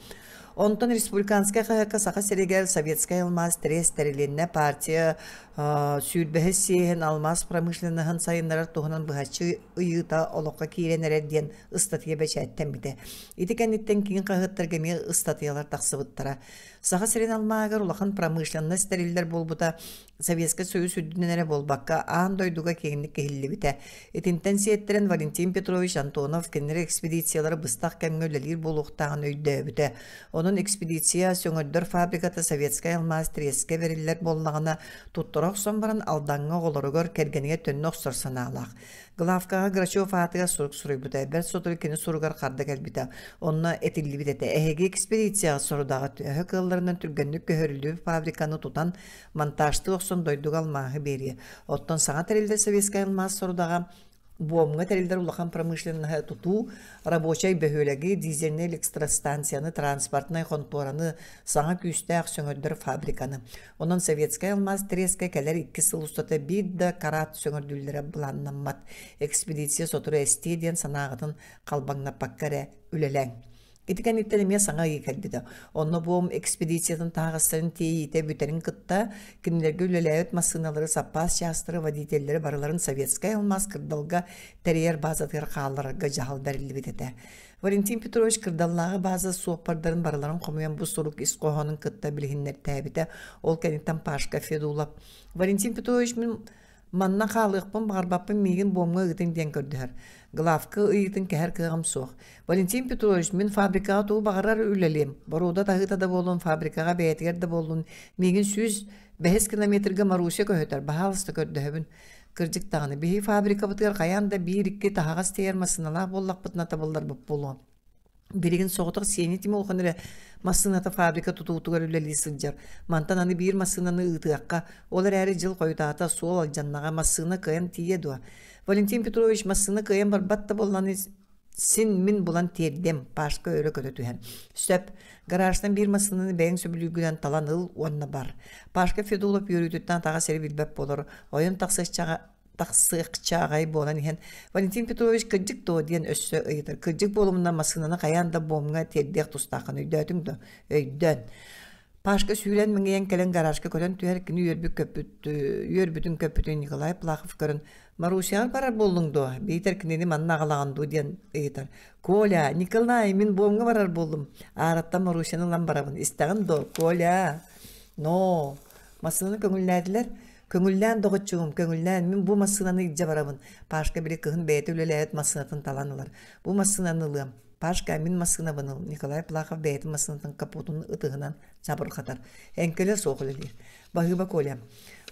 Онтон республиканская хаякка саха серегер Советская алмаз трес терилинне партия сүйдбэһэ сиэһин алмаз промышленныһын сайыннарар туһунан быһаччы ыйыыта олоққа кииренерер диэн ыстатыйа бэчээттэн бите. Ити кэнниттен киин хаһыттарга миэ ыстатыялар тахсыбыттара. Саха серен алмаагар улахан промышленность териллер болбута Советский Союз үддүнэнере болбакка аан дойдуга кеңник киһиллибите. Итинтен сиэттерен Валентин Петрович Антонов кеннер экспедициялары быстах кэмгөллелир болуқтағын өйдөбүте. Onun экспедиция сөңөрдөр фабриката Советская алмаз треске бериллер боллағына туттурок сонбаран алданга олорогор кергениге төннөк сорсанаалақ. Главкаға Грачев атыга сурук суруйбута, бәл сотыр кені суругар қарды кәлбіта, онна этиллибидете. Эһеге экспедицияға сорудағы түйәхі кылларынан түргенлік көхөрілді фабриканы тутан монтажты оқсын дойдуғал мағы бері. Оттон саңа тәрелді Советская алмаз сорудағы буомга терилдер улахан промышленная туту рабочий бөһөлеги дизельный электростанцияны транспортный контораны саңа күстәк сөңөрдөр фабриканы. Онон Советская алмаз треске келер 2 сыл устата бидда карат сөңөрдүлләре буланнамат. Экспедиция сотуры эстедиен санагытын калбаңна паккаре үлеләң. Итикен иттелеме саңа екелбиді. Онны буом экспедициятын тағыстарын тейите бүтерін кытта, кімдерге үлеләйет масыналары сапас шастыры водительдері барыларын Советская алмаз кырдалга терьер базатыр қаларыға жағал бәрілі бітеді. Валентин Петрович кырдаллағы база соқпардарын барыларын қомуян бұ сорук исқоғанын кытта білгіннер тәбіті, ол кәнеттен Пашка Федулап. Валентин Петрович мен манна қалықпын бағарбаппын мейгін буомға ұғытын ден көрдігер. Главка ыйытын кәһәр кыгам соқ. Валентин Петрович мен фабрикаға туы бағарар үлелем. Баруда тағыта болун, фабрикаға бәйтігер де болун. Мегін 105 километрге Маруся көһөтер. Бағалысты көрді кырдык тағыны. Бейі фабрика бұтығар қаян да 1-2 тағағас тейер боллақ бұтына табылдар бұп болуын. Береген соғытық сені тиме оқыныры масыната фабрика тұтуғытығар үлелі сылжар. Мантан аны бір масынаны ұйтығаққа, олар әрі жыл қойдағата сол алжаннаға масына каян тие дуа. Валентин Петрович масына каян бар батта боланы сен мен болан тердем Пашка өрі көті түйен. Сөп, гараждан бір масынаны бәйін сөбілігіден талан ыл онына бар. Пашка Федулов үйрітіттен таға сәрі білбәп болыр. Ойын тақсықчағай болан ехен. Валентин Петрович кырдык то диен өссө ыйтыр. Кырдык болымынан масынаны қаянда бомға тердек тұстақын өйдөтің да өйдөн. Пашка сүйрен міңген кәлін гаражка көрін түйер кіні үйербүтін көпітін Николай Плахов көрін. Марусияр барар болдыңды, бейтер кінені манна ағалағанды ден ыйтыр. Коля, Николай, мен бомға барар болдым. Араттан Марусияны лан барабын. Истағын до, Коля. Но, масынаны көңілләділер. Көңіллән доғытчуғым, көңіллән, мен бұл масынаны идже барабын. Пашка білі кығын бәйті өлеләйет масынатын таланылар. Бұл масынаны лығым. Пашка мин масына быныл Николай Плахов бәйті масынатын капотын ытығынан жабыр қатар. Әнкелер соғылылыр. Бағыба колям.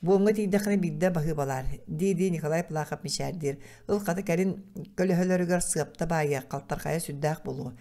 Буомга тийдәхне биддә бағыбалар. Диди Николай Плахов мишәрдер. Ул қаты кәрін көліхөлерігер сығапта бая қалтарқая сүддәқ болуы.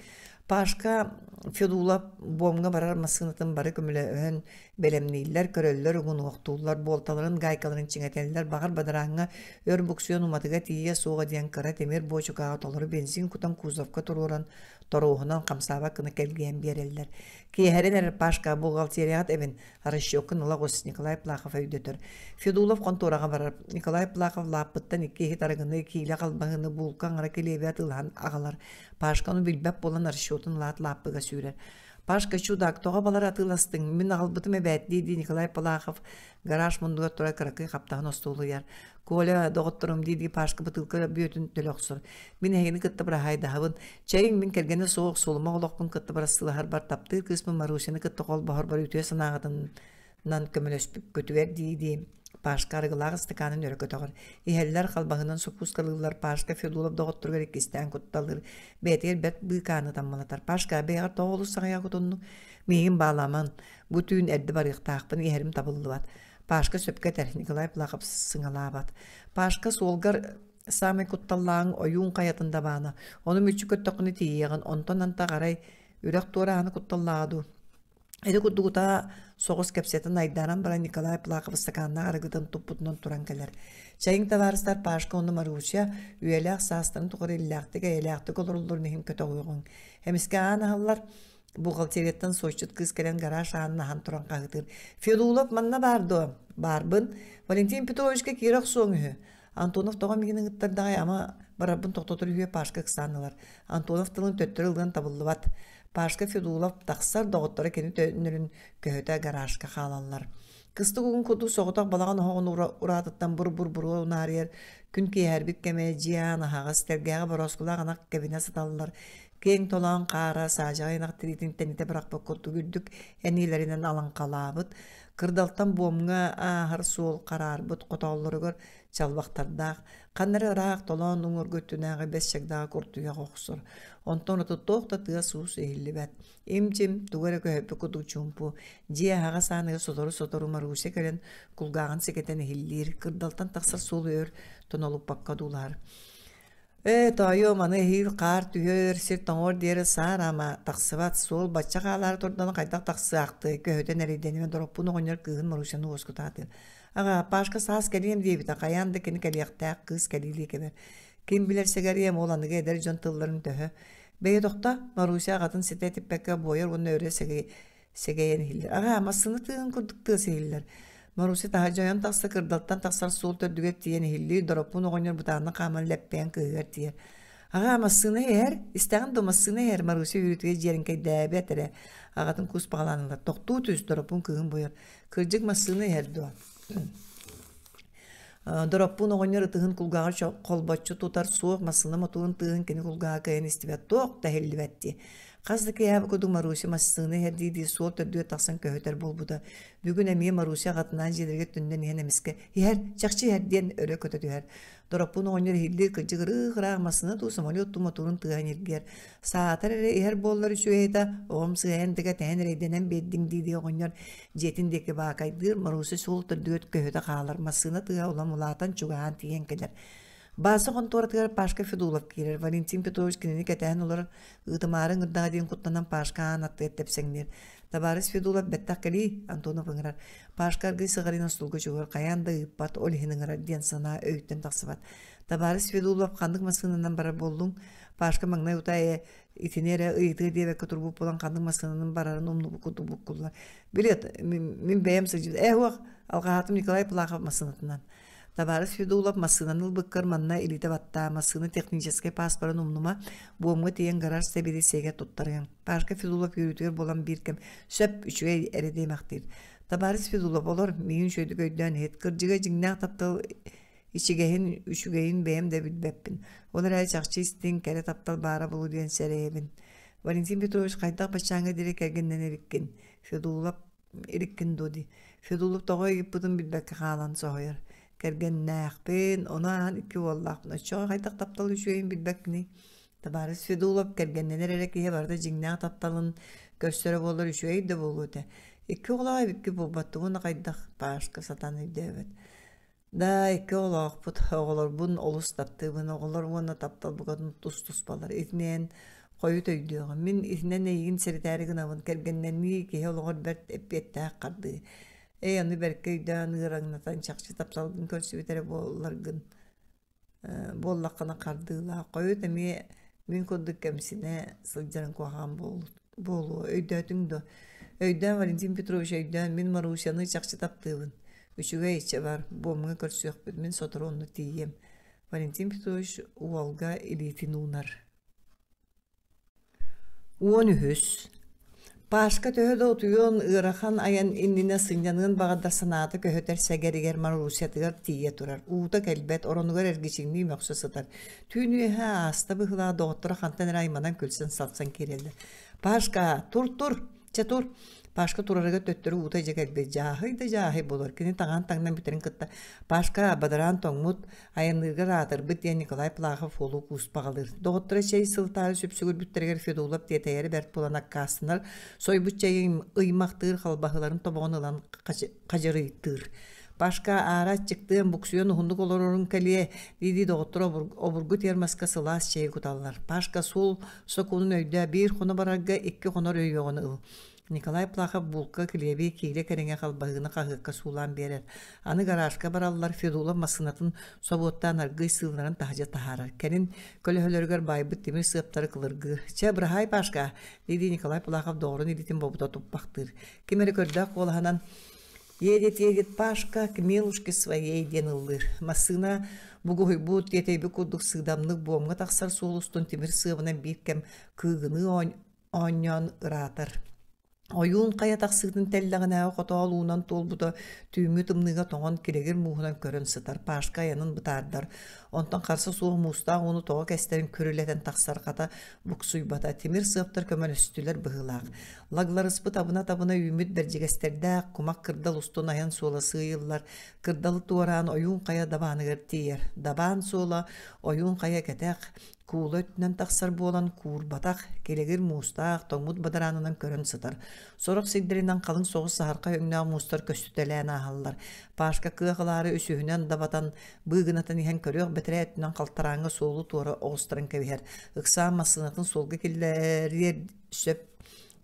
Пашка Федулов буомга барар масынатын бары көмілі белемнейлер, көрөллер, уғын оқтулар, болталарын, гайкаларын чиңетелер, бағар бадараңа өр буксион уматыға тие соға дейін кыра темер бочукаға толыры бензин кутан кузовка тұруран торуғынан қамсаба кыны келген берелер. Кейхерен әрі Пашка бухгалтерият әбін арышшоқын ұла ғос Николай Плахов өйдетір. Федулов контораға барар. Николай Плахов лапыттан иккейі тарығыны кейлі қалбағыны бұлқан ара келебет ылған ағалар. Пашканы білбәп болан арышшоқын лат лапыға сүйрер. Пашка чудак тоға балар атыластың. Мен ағылбытым әбәт дейді Николай Плахов гараж мұндыға тұра қырақы қаптағын остуылы яр. Коля доғыттырым дейді Пашка бұтылқы бүйетін төлі оқсыр. Мен әйіні күтті бұра хайдағын. Чайын мен кәргені соғық солыма олықпын күтті бұра сылығар бар тапты. Кысмын Марусені күтті қол бағыр бар үтуе санағыдынан көмілөспіп көтуер дейді. Пашка арығылағы стаканын өрі көтіғыр. Ихәлілер қалбағынан сопускалығылар Пашка Федулов доғыттырғыр екістен көтталыр. Бәтер бәт бұйқаны таммалатар. Пашка бәйғар тоғылы сағая көтінну. Мейін бағламан. Бұ түйін әрді барықтақпын ехерім табылды бат. Пашка сөпкетер Николай Плахов сыңала бат. Пашка солғар самай көтталлағын ойуын қаятында баны. Оны мүтші көттіқыны тейеғін. Онтан анта қарай үрек туырағаны көтталлағыду. Эди курдугута соғыс кепсетін айдаран бара Николай Плахов стаканына арыгытын туппутынан туран келер. Чайын таварыстар Пашка оны Марусия үйелек састырын тұғыр елләқтігі еләқтік олырылыр нехін көті ойғын. Хеміске ағалар бухгалтерияттан сойчыт кыз келен гараж ағанына хан туран қағытыр. Федулов манна барды. Барбын. Валентин Петровичке кирақ соңы. Антонов тоға мегінің ұттардағай ама барабын тоқтотыр үйе Пашка қысанылар. Антонов тылын төттір ылған табылды бат. Пашка Федулов тақсар доғыттары кені төнірін көйті гаражқа қалалар. Кысты күн көту соғытақ балаған оғын ұратыттан бұр-бұр-бұр ұнарияр. Күн кейәрбік кеме жиян ағағыз тәргеға бароскулақ анақ кәбіне саталылар. Кең толан қара сажаға енақ тіретін тәнеті бірақ көтті күрдік әнелерінен алан қалабыд. Кырдалтан бомға ағыр сол қарар бұд қотаулырығыр чалбақтардақ. Қаныры ұрақ толан ұңыр көттінәғі бәс шагдағы көртуя қоқсыр. Онтон ұты тоқта тұға суыс өйілі бәт. Емчім тұғыры көйіпі күдік чумпу. Жия аға санығы содору Маруся кәлін күлғағын секетен хиллер. Кырдалтан тақсар сол өр тұнолып баққадулар. Тайо маны хил қар түйер сер тоңор дері сар ама тақсыват сол бача қалар тұрдан қайдақ тақсы ақты. Көйден әрейденімен дұраппын оғынер күйін Марусяны осқытады. Аға Пашка саас кәлем дейбіті қаянды кені кәлияқтақ қыз кәлейлі кебер. Кем білер сегариям оланығы әдер жонтыларын төхі. Бәйі тоқта Марусия ағатын сеті теппәкке бойыр оны өре сегейен хиллер. Аға масыны тығын күрдікті сейлер. Марусия таға жайын тақсы кырдалтан тақсар сол төрдігер тиен хилли дұрапын оғынер бұтағына қаман ләппән күйгер тиер. Аға масыны әр, істәғын до масыны әр Марусия үйретіге жерін кәй дәбі әтірі. Ағатын күс бағаланылар. Тоқту түз дұрапын күйгін бойыр. Кыржық масыны әр дуа. Дұраппын оғынер ұтығын күлғаға қолбатшы тұтар соқ масыны мотуын тұғын кені күлғаға кәйін істебет тоқ тәхелі бәтті. Қазды кәйәбі көді Марусия масыны әрдейді сол түрдіге тақсан көйтер бол бұда. Бүгін әмей Марусия ғатынан жедерге түнден ен әмеске. Ер, жақшы әрден өрі көтеді әр. Дұраппын оғынер хилді күлжіғыры масыны тұсым олы ұтту мотуын тұған ергер. Саатар әрі ер боллары шүйейді оғым сығайындыға тән рейденен беддің дейді оғынер жетіндекі бақайдыр Марусия сол түрдіге көйті қалар. Масыны тұға олам ұлатан чуғаған тиген келер. Басы қонторатығар Пашка Федулов керер. Валентин Петрович кенені кәтән олар ұтымарын ұрдаға дейін құттанан Пашка анатты әттепсеңдер. Табарыс Федулов бәттақ кәлі Антонов ұңырар. Пашка арғый сығарин ұстылғы жоғыр қаянды ұппат олихін ұңырар ден сана өйттен тақсыбат. Табарыс Федулов қандық масынынан бара болдың. Пашка маңнай ұтайы итинері ұйты деве көтір бұп болан қандық масынынан барарын ұмны бұқыды бұқылар. Білет, мен бәйім сәжібді. Уақ, алғағатым Николай Плахов масынатынан. Табарыс Федулов масынаныл бұққар манна иліті батта, масыны техническай паспарын ұмнума буымға тейін гараж сәбеді сейге тұттарыған. Пашка Федулов үйретер болан бір кем сөп үшуге әреді мақтыр. Табарыс Федулов олар мейін шөйді көйден ет, кыржыға жіңнақ таптал ішігейін үшігейін бәйім де білбәппін. Олар әй жақшы істен кәрі таптал бара болу дейін сәрейбін. Валентин Петрович қайдақ башаңға дерек әргенден еріккен. Федулов еріккен доди. Федулов тоғай еппұдың білбәкке қалан соғайыр. Кәрген нәқпен, онан икі оллақпын. Шоға қайтақ таптал үшуейін білбәкіне. Tabarız Fedulop kergenneler erek ihe barda jingna taptalın görsöre bollar üçüey de boludu. İki ola iki bu battuğuna kaydak başka satan evet. Da iki ola put oğlar bun olus taptı bun oğlar buna taptal bu kadın tus balar. İzneyen koyu töydüğüm. Min iznen egin seriteri gınavın kergennenni ki oğlar bert epette kardı. Onu berkeyden ırangnatan çakçı taptal gün körsü bitere bollar gın. Bollakana kardıla koyu temi min kurduk kemsine sılcaran kohan bolu öydötün de öyden Valentin Petrovич öyden min Marusyanı çakçı taptığın üçüge içe var bomunu körsüyök min sotoronlu diyem Valentin Petrovich Volga ilitin unar Uonühüs Başka töhöde otuyon ırakan ayan indine sınyanın bağda sanatı köhöter segeriger Marusyatıgar tiye turar. Uğda kelbet oronugar ergiçinliği moksa satar. Tüynüye ha asta bıhıla doğuttura kantan raymadan külsen salsan kereldi. Başka tur çatur. Başka turarıga töttürü uğda kelbet jahi bulur. Kini tağan biterin kıtta. Başka badaran toңmut ayanırgar atır bit diye Nikolay Plakov folu kuspağılır. Doğuttura şey sıltarı süpsügür bütteriger fedolap diye teyeri bert bulanak kastınar. Soy bütçeyi ıymaqtır halbahıların toboğunu lan kacarıytır. Başka araç çıktığım buksiyon hunduk olurun kaliye didi doğuttur oburgut yermaska sılas şeyi kutallar. Başka sol sokunun öyde bir konu baragga iki konor öyyoğunu ıl. Nikolay Plakov bulka kilebi kiyle kerenge kalbağını kahıkka sulan berer. Anı garajka barallar Fedula masınatın sobottan argıy sığınaran tahaca taharar. Kenin kölehölörgör baybıt demir sığıptarı kılırgı. Çabrahay başka, dedi Nikolay Plakov doğru neditin bobuda tuppaktır. Kimeri kördak olahanan Едет Пашка к милушке своей денылыр. Масына бугуй бут етейбі кудук сыдамны бомга тақсар солустун темир сывына биркем кыгыны оньон ыратыр. Oyun kaya taksıdın tellağına qotoğal uğunan tolbuda tüymü tımныга toğan kilegir muğunan körün sıtar. Paşka yanın bıtardar. Ondan karşı soğuk musta onu toğa kesterin körületen taksar kata buksuy bata. Timir sığıptır kömel üstüler bıhılaq. Laglar ıspı tabına ümit bercigesterde kumak kırdal ustun ayan sola sığıyıllar. Kırdalı tuvarağın oyun kaya dabanı gırtiyer. Daban sola oyun kaya ketek. Kuğulu ötünden taksar bolan kuğur batak, kelegir muğustaq, toğmut badaranından körün sıtar. Soruq sigdirinden kalın soğuz saharqa öngna muğustar köstüteleyen ahallar. Paşka kığıqları üsühünen dabatan bıgınatan ihan körüq betire ötünden kaltaranga soğulu tuğra oğustaran kebiher. Iqsa masınatın solga kelleri söp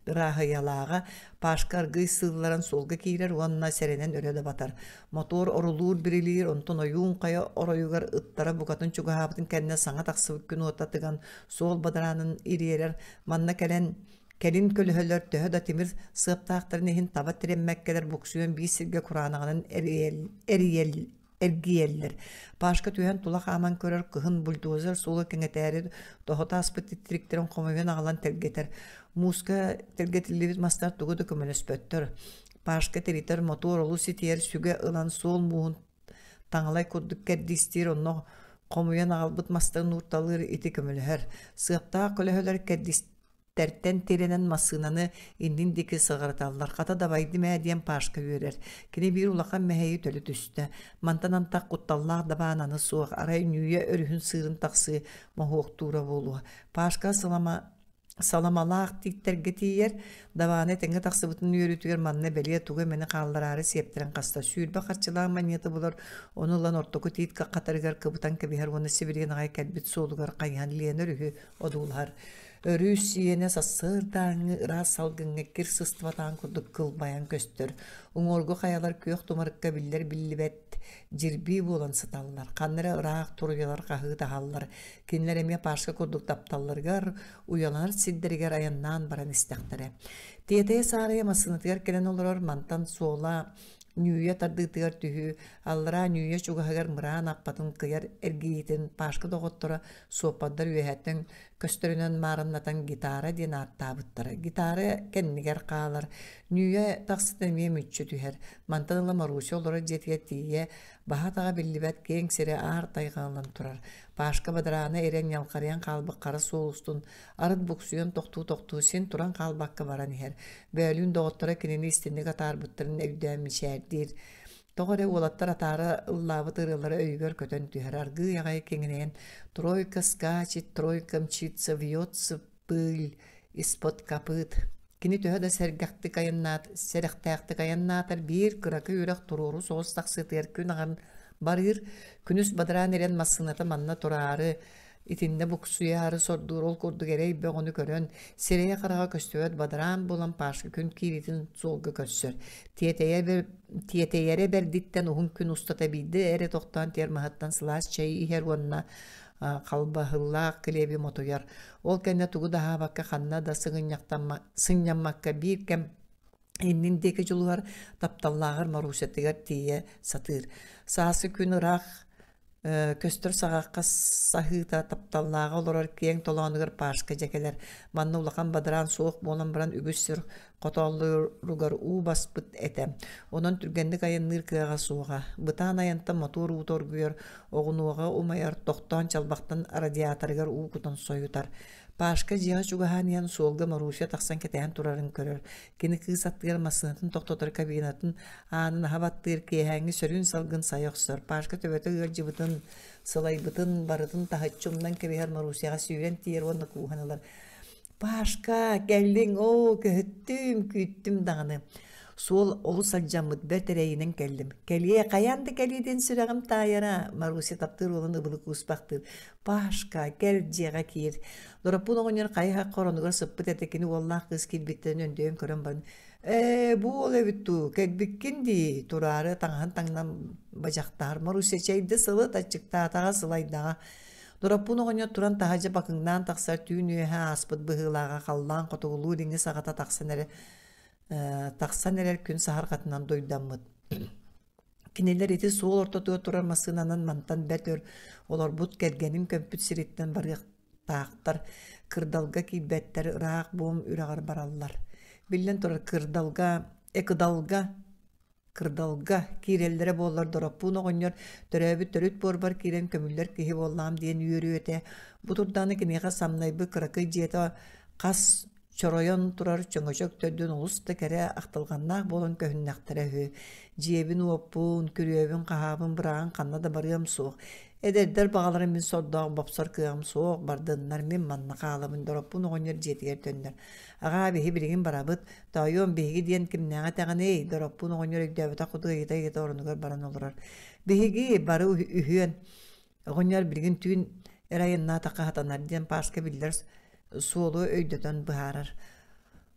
rahayalağa paşkar gıy sığılaran solga kiyler onunla serenen öyle de batar. Motor orulur birilir onton oyun kaya oroyugar ıttara bukatın çugahabıtın kendine sana taksıvık günü otatıgan sol badaranın iriyeler manna kelin kölühöller töhö da timir sığıptağıtların ehin tabat tiremmekkeler buksiyon bir sirge kuranağının ergiyeller. Başka tüyen tulak aman körür kıhın buldozer solu kengeteri tohota aspıt titriklerin komuyon ağlan telgeter. Muska telgetilibit mastar tuğu da kömölös pöttür. Başka teritor motor olu sitiyer süge ılan sol muhun tangalay kudduk keddistir onu komuyon ağılbıt mastarın urtalır iti kömölöher. Sığıptağı kölöhöler keddisтерten terenen masınanı indindeki sığırtallar. Kata da baydı diyen paşka yörer. Kine bir ulakan meheyi tölü düştü. Mantanan tak kuttallar da bananı soğuk. Aray nüye örühün sığırın taksı mahoğuk tuğra bolu. Paşka salamalaq tikterge tiyer davane tenge taksıbıtın yürütüyor manne beliye tuğu meni kallararı septiren kasta sürbe kaççılar manyatı bulur onu lan ortoku tit katarıgar kıbıtan kebiher onu sibiriyen ağay kelbit solugar kayhan liyen örühü odulhar örüs yene sasırdanı ıra salgınga kir sıstıvatan kurduk kıl bayan göstör uңorgu kayalar köyök tumarıkka biller billibet jirbi bolan sıtallar kanlara ırak turuyalar kahı dahallar kinler eme paşka kurduk taptallargar uyalanır sidderiger ayannan baran istektere tiyeteye sağraya masınıtıgar kelen olur mantan sola Nüye tardıtıgar tühü, allara nüye çugahagar mıran appatın kıyar ergiyitin paşka doğuttura sopaddar üyehetten köstörünen marannatan gitara diyen artabıttara. Gitara kenniger qalar. Nüye taksıtemiye mütçü tüher. Mantanıla maruşu olara jetiye tiye bahatağa billibet keң sere ağır tayğanlan turar. Paşka badarana eren yalqarayan qalbık qara soğustun. Arıd buksiyon toqtu sen turan qalbakka varan her. Bölün doğuttura kinini istindik atar bıttırın evden mişerdir. Тоғыре олаттар атары ыллабы тырылары өйгөр көтөн түйер аргы яғай кеңінен тройка скачет, тройка мчится, вьется пыль из-под копыт. Кини төһө да сәріқтәқті каяннаатар бир кыракы үрек туруру соғыз тақсытыр күн ағын барыр, күнүс бадыран ерен массыната манна турары, итинде буксуяры сордур ол курду керей бөғіні көрөн, серея қараға көстөөт бадыран болан пашкы күн киритин солғы көссөр. Тиетейере бердиттен ухун күн устата бейді, әрі тоқтан термахаттан сылас чай ихер онна қалбахыллақ кілеби мотуяр. Ол кәне тугу daha баққа қанна да сыңняммаққа бір кәм инниндеки жулуар тапталлағыр марусеттігер тие сатыр. Сасы күн ырақ көстөр сағаққа сахыта тапталлаға олар кең толағыныгыр пашқа жекелер. Манны улақан бадыран соғық болан біран үгіссір қоталыругар у баспыт әтем. Онан түргендік айынныр кыға соға. Бұтан айынта мотор утор гүйер, оғынуға умайар тоқтан чалбақтан радиаторгар у кутан сойутар. Пашка жиға чугаһаниан солга Маруся тақсан кетән турарын көрөр. Кені кызаттыгар масынатын тоқтотыр кабинатын анын хабаттыр кейхәңі сөрін салгын сайықсыр. Пашка төбеті ғыр жыбытын, сылайбытын, барытын тахатчумдан кебегер Марусяға сүйрен тиер онны куғаналар. Пашка, кәлдің, о, күйттім дағаны. Сол олу саджамыд бәтірейінен кәлдім. Кәлие қаянды кәлиеден сүрәғым тайыра. Маруся таптыр олын ұбылы күспақтыр. Пашка, кәл жеға кейір. Дорапун оғынер қайға қоронығыр сыппыт әтекені оллақ қыз келбеттен өндейін көрін барын. Бұ ол әбітту, кәкбіккенді тұрары таңған таңнан бажақтар. Маруся чайды сылы тачықта атаға сылайдаға. Дорапун оғынер тұран тағажа бақыңнан тақсар түйін өйі аспыт бұғылаға қаллан қотығылу деңі сағата тақсан әрер күн сахар қатынан дойдамыд. Кинелер еті сол ортотуға тұрар масынанан мантан бәтөр, олар бұд кәргенім көмпіт сиреттен барық тақтар, кырдалға кейбәттер ұрақ буым үрағар баралар. Білден тұрар кырдалға кейрелдері болар дорапуын оғынер, түрәбі түріт борбар кейрен көмілдер кейі болам дейін үйері өте. Бұ тұрданы кенеға самнайбы қырақы жеті қас чороян турар чоңочок төддөн улуста кере ақтылғаннақ болын көхіннақтары хүй. Жебін уаппун, күребін қағабын бұрағын қанна да барыям соқ. Эдердер бағаларын мен сордағы бапсар кыям соқ, бардыннар мен манна қағалымын дораппун оғынер жетігер төндер. Аға бейі бірігін барабыт, тайуан бейгі дейін кімнәңа тәғын ей, дораппун оғынер өйдәбіта құдығы ета орынығар баран олырар. Бейгі бары үйен, оғынер бірігін түйін әрайынна таққа хатанар дейін пашқа білдер суолу өйдөтөн быһарар.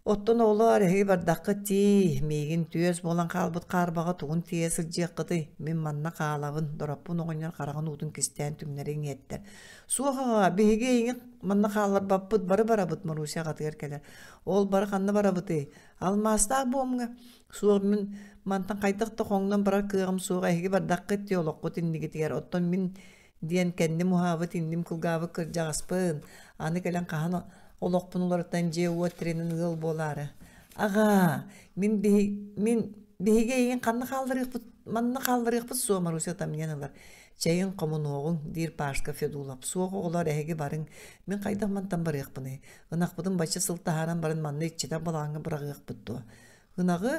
Оттон олар эһи бардаққы ти, мейгин түйес болан қалбыт қарбаға туғын тиесіл жеққыты, мен манна қалабын, дораппын оғынер қарағын ұтын кістен түмнерін еттер. Суға, бейге еңі манна қалар баппыт бары барабыт Маруся қатығыр келер. Ол бары қанны барабыты. Алмастақ болмға. Суға мен мантан қайтықты қоңнан барар кығым суға эһи бардаққы ти олыққы тіннігетігер. Оттон мен диен кәнді мұхабы тіндім күлгабы кыржағаспын. Аны кәлен қағаны олықпын оларыттан же уатренін ғыл болары. Аға, мен бейге еген қанны қалдырықпыз суа Маруся тамненілер. Чайын қомын оғын дир пашқа федулап. Суға олар әйге барың. Мен қайдақ мантан барықпыны. Ғынақпыдың бачы сылтағаран барын манны итчета балаңы бірағықпыдды. Ғынағы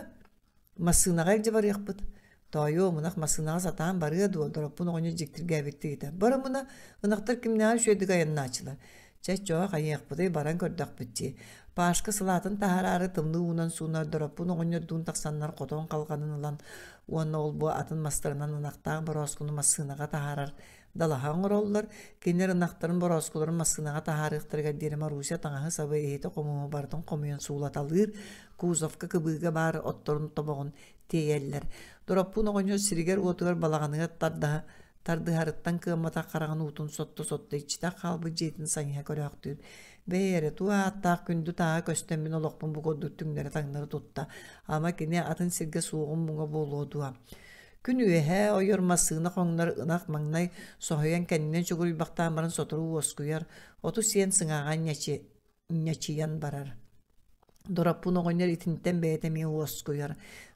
масынаға әлде барықпыд. Тайо мынақ масынаға сатаан бары дуа дораппын оғыны жектірге әбетті еді. Бары мұна ғынақтар кімнәғын шөйдігі айынна ачылар. Чәс жоға қайықпыды баран көрдіқ бітчі. Пашқы сылатын тахарары тымны уынан суынар дораппын оғыны дуын тақсанлар қотон қалғанын ұлан. Уанна ол бұ атын мастырынан ынақтағы бір осқыны масынаға тахарар. Далахан ғыролылар, кенер ынақтарын бір осқыларын масынаға тахарықтырға дері Маруся таңағы сабы ехеті қомуы бардың қомуын суылаталыр, кузовка кыбыға бар отторын тобоғын тейеллер. Дораппун оғынyo сиригер отугар балағаныға тардыхарыттан кыамата қарағын утун сотты ичта қалбы жетін саныға көрі ақтыр. Бәйері туа аттақ күнді таға көстенбін олықпын бұғыды түңдері таңнары тұтта. Ама кене атын сирге суығын бұңа болуы дуа. Күн үйе ойырмасыны қоңнар ынақ маңнай соғыян кәнінен жүгір бақтамарын сотыру оскуяр. Оту сен сыңаған нячиян барар. Дораппун оғынер итінтен бәйтеме оскуяр.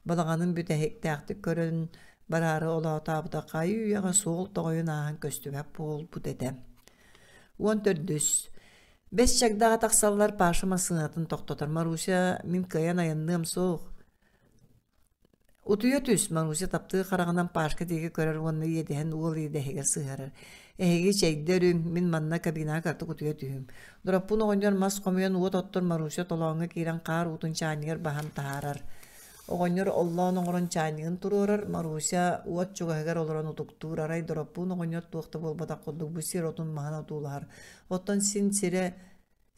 Балағанын бүті әктәқті көрін барары ола табыда қайы үйеға соғыл тоғойын ағын көстібәп бол бұд әді. 14. Бес шагдаға тақсалар пашыма сыңатын тоқтатар. Маруся, мен каян аянным соқ. Утуя түс Маруся тапты қарағынан пашка деге көрер онны еден ол едегер сыгарар. Эге чейдерүм мен манна кабина карты утуя түһүм. Дураппун оғоньор мас комуян уот оттор Маруся толоңы кирен қар утун чанигер бахан таарар. Оғоньор Оллаон оңорон чанигын турурар. Маруся уот чугагар олорон утуктуурарай. Дураппун оғоньор туақта болбата кодук бу сир отун махана туулар. Оттон син сире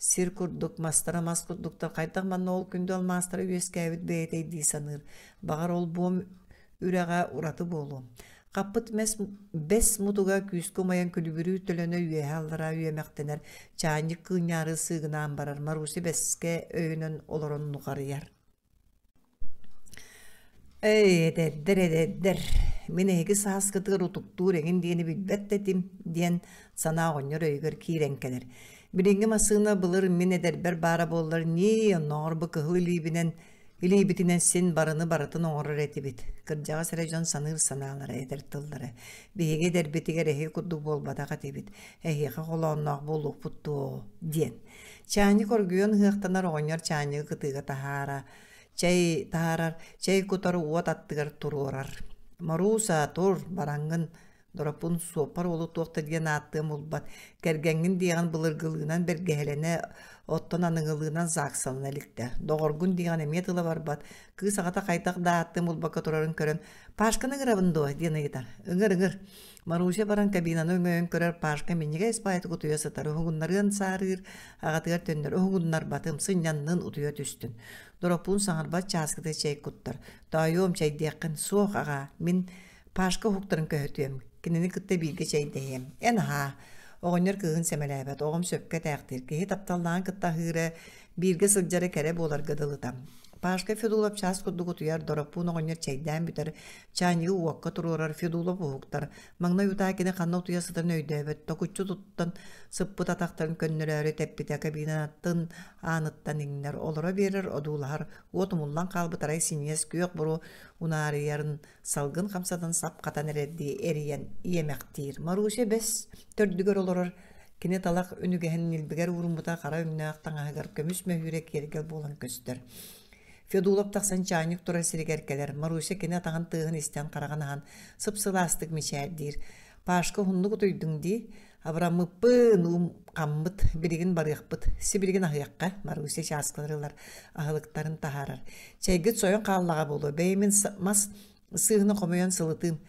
сир курдук мастара мас курдуктар кайтак манна ол күндө ал мастара үескәбит бейтей ди саныр. Багар ол бом үрәгә ураты болу. Капыт бес мутуга күскө маян күлүбүрү төлөнө үе аллара үемектенер. Чаник кыйнары сыгынан барар. Маруси беске өйнөн олорон нугарыяр. Дер. Мен эги сааскытыр утуктуур эгин диени билбеттетим диен сана оңнор өйгөр кийренкелер. Билинги масыына былыр мен эдербер бара боллар не оңорбу кыһы илибитинен сен барыны барытын оңорор этибит. Кырдьаға сәрежон саныр санаалары эдер тылдары. Биһиге дербитигер эһи курдук болбатаға тибит. Эһиға холоонноох болук путтуу диен. Чаани коргуйон хыактанар оңнор чаани кытыга тахара. Чай таарар, чай кутары уот аттыгар турурар. Маруса тур бараңын дорапун сопар олу туақта диен аттым улбат. Кергенгин диген былыргылыынан бергеһелене оттон аныгылыынан заксалын эликте. Догоргун диген эметылы барбат. Кыз агата кайтак да аттым улбакка турарын көрөн. Пашканы гырабындо диен ыгытар. Ыгыр. Маруся баран кабинаны өңөйөн көрөр пашка меннеге эспайты кутуя сатар. Угуннарын сарыр, агатыгар төннөр. Угуннар батым сыняннын утуя түстүн. Дорапун саңарбат часкыты чай куттар. Тайом чай диякын соқ ага. Мен пашка хуктарын көһөтүем. Кинени кытта билге чай дейем. Энха. Оғынер кыгын семеләбет. Оғым сөпке тәқтир. Кехи тапталдан кытта хыыры билге сылжары кәрі болар гыдылытам. Пашка Федулов час кудугу туяр дорапун оғынер чайдан битер. Чайнығы уаққа турурар Федулов уғуктар. Маңна ютакені қанна туя сытын өйдөбет. Токучу туттан сыппыт атақтарын көннөрәрі тәппіте кабинаттын аныттан иңнер олыра берер одулар. Отумуллан қалбытарай синес күйек бұру унарыярын салгын қамсадан сап қатан әрәдді әриен иемектир. Маруся бес төрдігер олырыр. Кене талақ үнігіхін нилбігер урумбыта қара үннәқтан ағығар көміс мөхірек ергел болан көстер. Федулов тақсан чайник тура сиригеркелер. Маруся кене тағын тығын истен қарағанаған сыпсыластық мешәрдир. Пашка хуннук тойдуңди, Абрамы пын қамбыт, бірігін барықпыт, сибірігін ағыяққа, Маруся часкаларылар, ағылықтарын тахарар. Чайгыт сойын қаллаға болу, бәймен мас сығыны қомойын сылытым.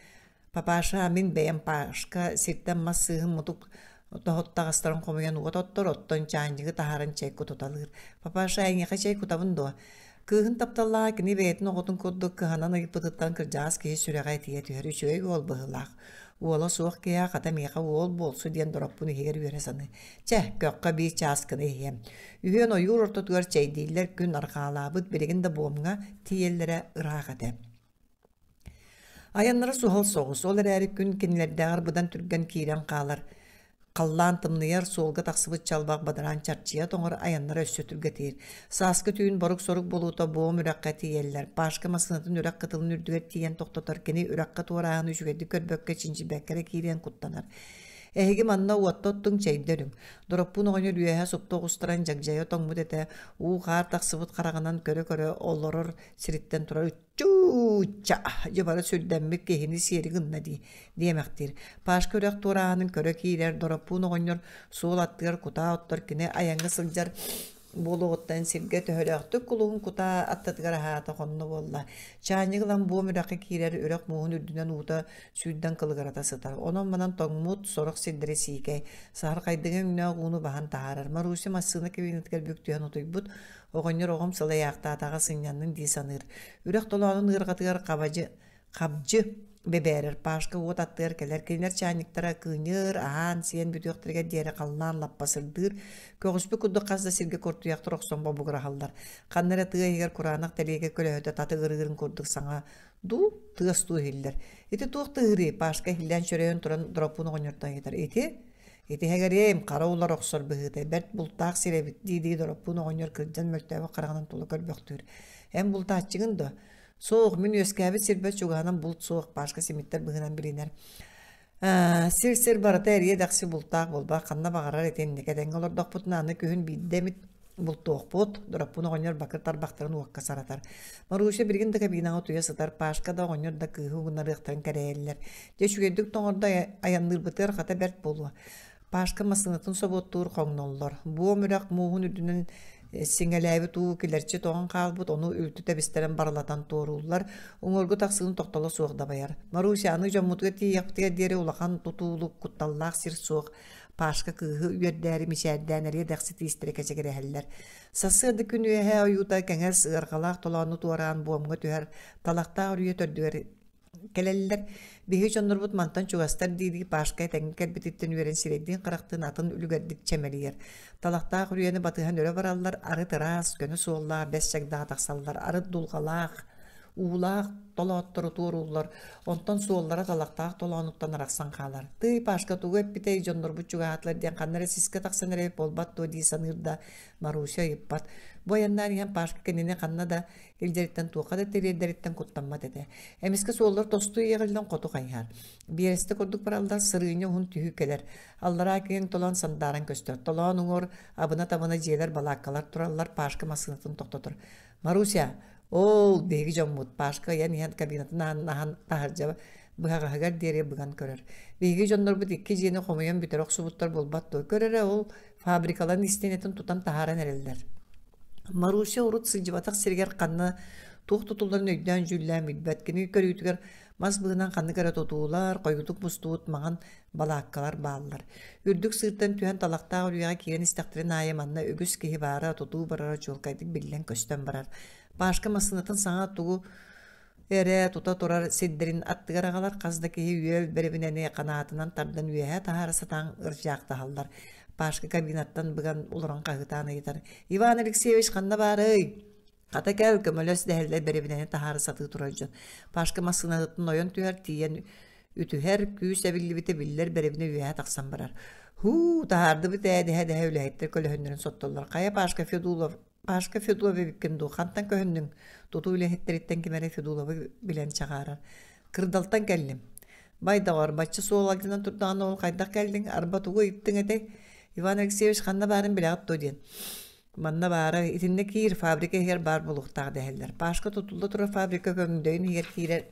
Папаша амин бәйін пашка, сирттен мас сығын мұтық тоғыттағыстарын қомойын оттор, оттон чайнығы тахарын чайку тұталыр. Папаша әңеқа чайку табындо. Кыгын тапталла кини бейтін оғытын көрдік кыханан ыйпытыттан кыржаас кей сүрәғай тие түйері чөйгі ол бұғылақ. Уола суық кея қата меға уол болсу ден дұраппын егер үйересаны. Чә, көққа бей часкыны ем. Үйен ойыр ортотуар чайдейлер күн арқалабыт берегінді бомға тиеллері ырақ әді. Аянлары суғал соғыс, олар әрі күн кенілерді арбыдан түрген кейрен қалар. Қаллан тымныяр солға тақсыбыт чалбақ бадаран чарчия тоңыр аяннары өссөтірге тейір. Саскы түйін барық сорық болуыта боğum үрәққа тиеллер. Пашка масынатын үрәқ қытылын үрдігер тиен тоқтатар кені үрәққа туарағын үшігеді көрбөкке чинчі бәккәрі кейрен құттанар. Эһиги манна уаттоттың чайдырым. Дораппун оғыныр үйәһә сопто ғустаран жагжайы тоңмуд әті уғар тақсыбыт қарағанан көрі олорыр сириттен тұрар чу-ча жабары сөйдәмбек кехini сері гынна деймәқтір. Пашка үрәқ турағанын көрі кейлер дораппун оғыныр суыл аттығар құта оттар кені аяңғы сылжар болуғыттан сирге төхөлөқтү кулуғын құта аттатығар хаата қонны болла. Чанығылан бұ мүрақы кейлер үрәқ мұғын үрдінен ұта сүйден қылығарата сытар. Онын манан тоңмут сорық сендері сейкей. Сағыр қайдығын үні ұғыны баған тағарар. Маруся масыны кебейніткер бүктүйен ұтый бұд. Оғыныр оғым сылай ақта атаға сыңянның дейсаныр. Үрәқ толағының ұрғатығар қабжы беберер. Пашка от аттығар келер. Кейлер чаниктара күйнер, ахан, сиен бүтіқтірге дері қалынан лаппасырдыр. Көғіспі күдді қазда сирге кортуяқтыр оқсон бабуғыра қалдар. Қаннара тыға егер құранақ тәлеге көлі өті таты ғырғырын көрдік саңа ду тығыз ту хиллер. Еті туқты ғыры Пашка хиллен шөрейін тұран дропуны ғонырдан етер. Еті хәгерем қара олар оқсор бұғыды. Бәрт бұлтақ сиребіт дейді дропуны ғоныр кірден мөлтәуі қарағынан толы көлбөқтір. Әм бұлтақчығын да соғ мен өскәбі сирбет чуғанын бұлт соғ Пашка семиттер бұғынан білінер. Сир барыта әрие дақсы бұлтақ болба қанна бағарар етен некеден олар доқпытын аны күйін бейдемет бултоохпут дураппуна оñор бакыр тарбактарын уакка саратар. Маруша биргин да кабинага туя сытар пашка да оñор да кыыхы угунарыктарын кэрээллер. Же чүгэддик тоңорда аяннырбытыр хата берт болуа. Пашка масынатын соботтуур коңноллор. Бу өмүрак муухун үдүнүн сиңелээби туу килерчи тоған каалбыт onu үлтү тебистерен баралатан тооруллар оңоргу таксыгын токтоло суогда баяр. Маруша аны жоммутуга тияктыга дери улахан тутуулук кутталлаах сир суог пашка кыыхы үйөрдääри мишээрдээнери даксыты истереке чегерехеллер. Сасыды күн үэхэ оюута кеңер сыаргалаах толоону туараан буомга түһэр талактаа үрүйө төрдүөр келеллер биһи жоннорбут мантан чугастар дииди пашкай теңкер бититтен үйөрен сиреддин карактын атын үлүгердик чемелиер. Талактаа үрүйөне батыхан өрө бараллар ары тырас көнү суоллаа бесчегдаа таксаллар ары дулгалаах уулаах толооттору тууруллар онтон суоллара талактаах толоонуттан араксан каалар. Тый пашка тугу эппитей жоннорбут чугаатлар диэн каннары сиске таксанере болбат то дии санырда Маруша иппат. Бояндан иһэн пашка кенене канна да илдериттен туукада теридериттен куттамма дете. Эмиске суоллар тосту иегилден коту кайхар. Биересте курдук баралдар сырыйня хун түһү келер. Аллара кең толон сандаран көстөр. Толон уңор абына табына жиелер балаккалар тураллар пашка масынатын токтотор. Маруша ол беги жоммут пашка ян иһэн кабинетынан нахан тахаржа быгагагар дере быган көрөр. Беги жоннорбут икки жиени хомуян битерок субуттар болбат той көрөрө ол фабрикаларын истенетин тутан тахаран эрелдер. Маруша урут сылжыбатак сиргер канна тух тутуларын өйдөн жүлләм билбеткени көрүйтүгер мас быгынан канны кара тутуулар койгутук бустуут маган балааккалар бааллар. Үрдүк сыртан түһэн талактаа үрүяга киген истактерин айыманна өгүс киһи баара тутуу барара жолкайдык билен көстөн барар. Пашка масынатын саңа тугу эре тута турар сиддерин аттыгарагалар казда киһи үйөл беребинене канаатынан тардан үйэһэ тахарасатаң ыржаактааллар. Пашка кабинаттан быган улуран кагытаан ыйтар. Иван Алексеевич канна баарый. Ката кел көмөлөс дәһелле беребинене тахарасаты тураржын. Пашка масынатын ойон түһэр тиен үтүһэр күүс эбиллибите биллер беребине үйэһэ таксан барар. Ху тахарды бит эдэ өлөһөттөр көлөһөннөрүн соттоллар. Кая Пашка Федулов биккен ду хантан көһөннүң туту үлэһеттериттен кимере Федулов билен чагарар. Кырдалтан келдим. Байдагар баччы суолагынан турдан ол кайдак келдиң арба тугу иттиң эте. Иван Алексеевич ханна барын билегат то ден. Манна бары итинне кир фабрика хер бар булуктаа дехеллер. Пашка тутулда тура фабрика көңдөйүн хер кире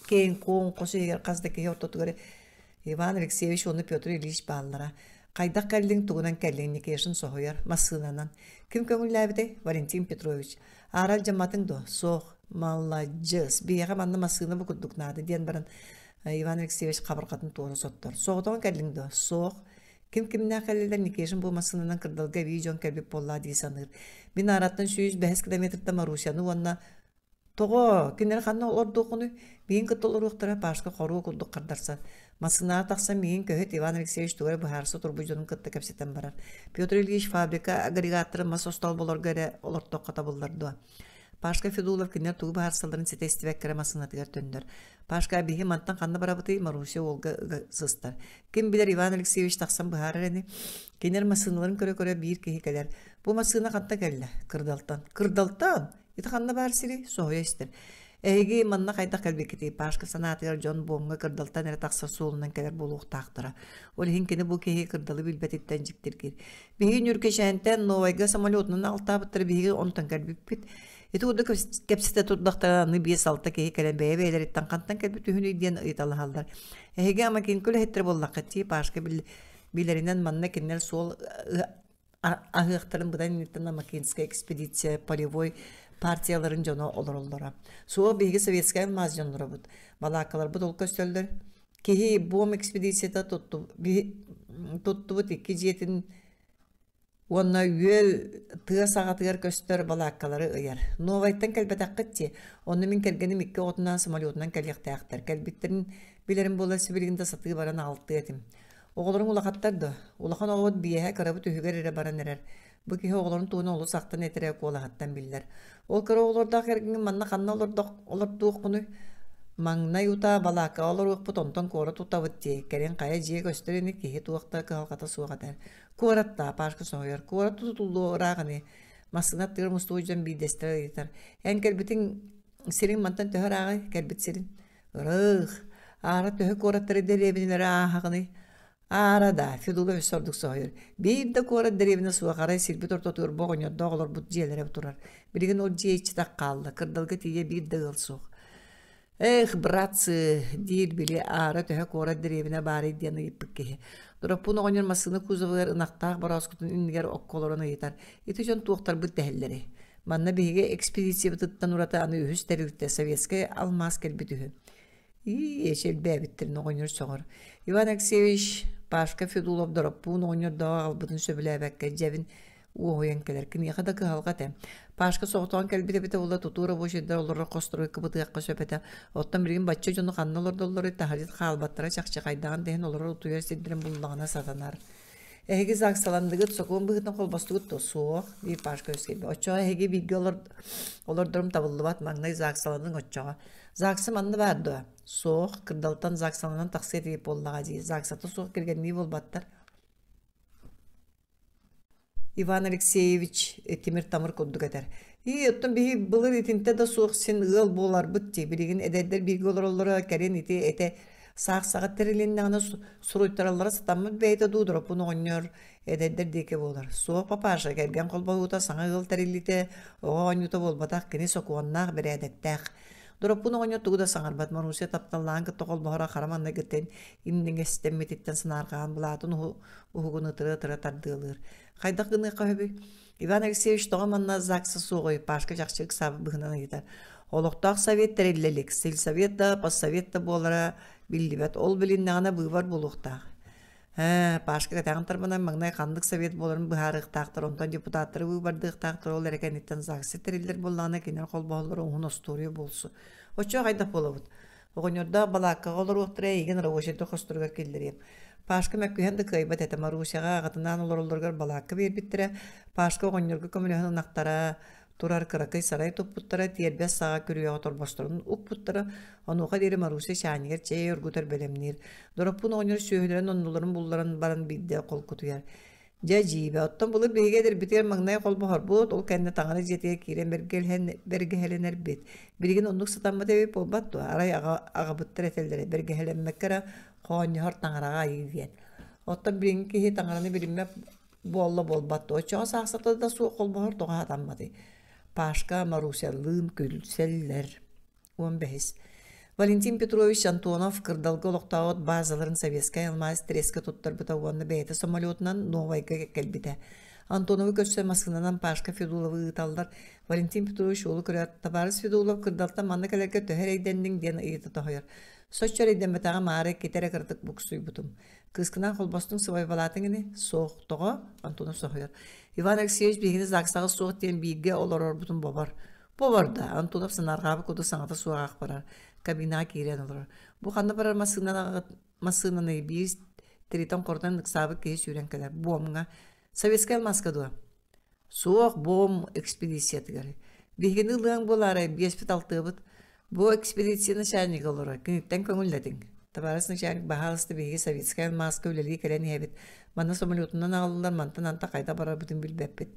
кен кон косы хер казда ке ортотугары. Иван Алексеевич оны Петр Ильич бааллара. Кайдак келдиң тугунан келдиң никешин сохояр масынанан. Ким көңүлләбиде? Валентин Петрович. Арал жаматың до сох молодец. Бияга манна масына бу курдук нады ден барын Иван Алексеевич кабыркатын тууру соттор. Соғдон келдиң до сох Ким-кимнää келлер никешин булмасынынан кырдалга видеон келбеп болла дии саныр. Мен араттан 105 километрда Марусяны уанна того кинер ханна ордугуну биин кытылыруктара пашка хору кулдук кырдарса. Масына такса мен көһөт Иван Алексеевич тугара бахарсы турбужунун кытты кепсетен барар. Петр Ильич фабрика агрегаторы масостал болоргаре олорток ката болларду. Пашка Федулов кинер тугу бахарсаларын сетестибек кремасына тигер төндөр. Пашка биһи мантан канна барабыты Маруся олга сыстар. Ким билер Иван Алексеевич таксан бахарыны кинер масыналарын көрө-көрө бир киһи келер. Бу масына катта келле кырдалтан ити канна бар сири соһоестер. Эги манна кайда келбекити Пашка санатыр Жон Бомга кырдалтан эре такса суулунан келер болук тактыра. Ол хинкени бу киһи кырдалы билбетиттен жиктиргир. Биһи нүркешентен Новайга самолетунан алтабыттыр биһи онтан келбиппит. Эти уды кепсите турдактараны бие салта кеһи келен бэйбэйлериттен кантан келбит түһүнү диэн ыйталаалдар. Эһиге ама кин күлэ хеттер боллаккати Пашка билеринен манна киннер сол агыктарын быдан ниттен Макинская экспедиция полевой партияларын жоно олоролдора. Суо биги советская мазжонлора бут. Балакалар бут ол көстөлдөр. Кеһи бом экспедицияда тутту бут 2 жетин Онна үйел тыа сағатыгар көстөр балаккалары ыяр. Новайттан кәлбәтәккетти. Онны мен кәлгенім 2 отынан самолетынан кәлияқтаяқтар. Кәлбеттерін білерін боласы білігінде сатығы баран алты етім. Оғылырың улақаттарды. Улақан оғыд биеге қарабы түйігер әрі баран әрер. Бұ кеге оғылырын туыны олы сақтан әтірі қолағаттан білдер. Ол кәрі оғылырдақ әргінің манна қанна олырдық құны. Маңна юта балака олар уқпыт онтон кора тутавытте. Кәрен қая жие көстерені кеге туақта қалқата суағатар. Коратта Пашка соғыр. Корат тұтылды орағыны. Масына тығыр мұстуы жөн бейдестер етер. Ән кәлбітің сирин мантан төхір ағы кәлбіт сирин. Рық. Ара төхі кораттары дәребінілері ағыны. Arada Fedulov sorduk soyur. Bir de kora derevine suğa qaray silbit ortotur boğunya dağılır bu ciğerlere turar. Birigin o ciğer içi kaldı. Kırdalgı tiye bir dağıl soğuk. Bratsı, değil bile ara töhe kora derevine bari diyanı yipik kehe. Durapunu oynarmasını kuzavılar ınaqtaq baraskutun ünniger okkoloruna yeter. Iti jön tuğtar bu tehelleri. Manna bihige ekspedisiya bıtıttan urata anı ühüs terilikte Sovetskaya almaz kelbidühü. Eşel bäbittirin oňur soňur. Ivan Alексеевич Пашка Федулов дораппун оňur dağa albydyn söbüläbäkke jebin uoyan keler kini hada halgata. Пашка soğutan kelbide bite ola tutura bu şedder olara kosturuy kıbıtıqqa söpete. Ottan birgin batça jonu qannalar dolları tahrit halbattara çaqçaqaydan dehen olara utuyar siddirin bullağına satanar. Ehegi zaksalandıgıt sokun bıhıtın kolbastugut to soğuk bir Пашка öskebe. Oçağa ehegi bilgi olur durum tabıllı bat magnay zaksalandın oçağa. Zaksı mandı bardı. Soğuk kırdaltan zaksalanan taksir edip bollağa diye. Zaksatı soğuk kirgen ne bolbattar? Ivan Alексеевич Timir tamır kodduk eder. Yottun bihi bılır itinte da soğuk sen ığıl bolar bıttı. Birigin ededder bilgi olur olara keren iti ete sağ terilinne ana suruytarallara satamı beyte dudurup bunu oynuyor ededder deke bolar. Soğuk paparşa kergen kolba huta sana ığıl terilite o oynuta bolbatak kini sokuannak bir edettek. Durup bunu oynuyor tuğda sanarbat Marusya taptallan ki tokol bahara karamanna gitten inninge sistemmetitten sınarkan bulatın uhugun ıtırı tardığılır. Kaydak gını kahöbü. Ivan Alексеевич doğamanna zaksı soğuy başka jakçılık sabı bıhınana gider. Oloqtaq sovetler ellelik, sil sovet da, postsovet da bolara billibet ol bilinnaana bıvar buluqtaq. Başka katağın tarmana mağnay qandık sovet boların bıharıq taqtır, ondan deputatları bıvardıq taqtır, ol erekenetten zaksı teriller bollana kenar kol bağlar oğun ostoriya bolsu. Oço qayda bolabud. Oğunyorda balakka olur oqtıra egen ravoşette qosturgar kelleriyem. Paşka mekkuhen de kıybat ete Marusyaga ağıtından olurlar balakka bir bittire. Paşka oğunyorga kömülühen naqtara turar kırakay saray topputtara tierbes sağa körüye otur bosturun upputtara onuqa deri Marusya şaniger çeye örgüter belemnir. Dorapun oğunyor söhüleren onluların bulların baran bidde kol kutuyar. Jajibe ottan bulur begedir biter magnay kol bahar bot ol kendi tağını jetiye kiren bergehelener bit. Birigin onluk satanma devi bolbattu aray ağa bıttır etellere bergehelenmekkara qoğanyahar tağırağa yiyen. Ottan birigin kehi tağırını bilinme bolla bolbattu. Oçağa sağsata da su kol bahar toğa atanmadı. Paşka Marusyalığım gülseller. 15. Valentin Petrovich Antonov kırdalgı oloqtağıt bazaların Sovetskaya almaz treske tuttar bıta uvanlı beyte somaliyotundan Novayga kelbite. Antonov'u köçse maskınadan Paşka Fedulov'u ıtallar. Valentin Petrovich oğlu kırat. Tabarız Fedulov kırdalta manna kalerke töher eydendin diyen ıyıtı tohuyar. Soççar eyden betağa mağara ketere kırdık buksuy butum. Kıskınan kolbastın sıvay balatın soğuk toğa Antonov sohuyar. Ivan Alексеевич bilginiz aksağı soğuk diyen bilgi olur butum babar. Babar da Antonov sınargabı kodu sanata soğuk akbarar. Kabina kiren olur. Bu kanda parar masığından bir triton kordan sabık kehi sürenkeler. Boğumga Sovetskaya maska doğa. Soğuk boğum ekspedisiyatı gari. Bilgini ılığın bolara biyespit altıbıt. Bu ekspedisiyonu şarnik olur. Kinitten köngülledin. Tabarasını şarnik bahalısты bilgi Sovetskaya maska üleliği kereni hebit. Manna somalyotundan ağlılar mantan anta kayda parar bütün bilbeppit.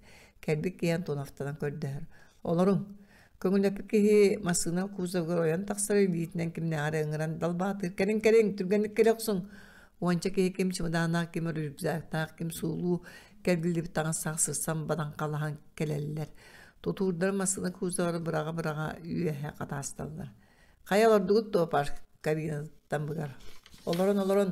Kelbik giyen tonaftadan kördüher. Olurun. Köngüllepik kehi masığına kuzavgar oyan taksarı biyitinden kimne ara ıngıran dal batır. Kering türgenlik kereksun. Oança kehi kim çımıdağına kim rübzağ kim sulu kelgildi bir tağın sağsırsam badan kalahan keleliler. Tuturdar masığına kuzavgar bırağa üyehe kata hastallar. Kayalar dugut topar kabinattan bıgar. Olurun.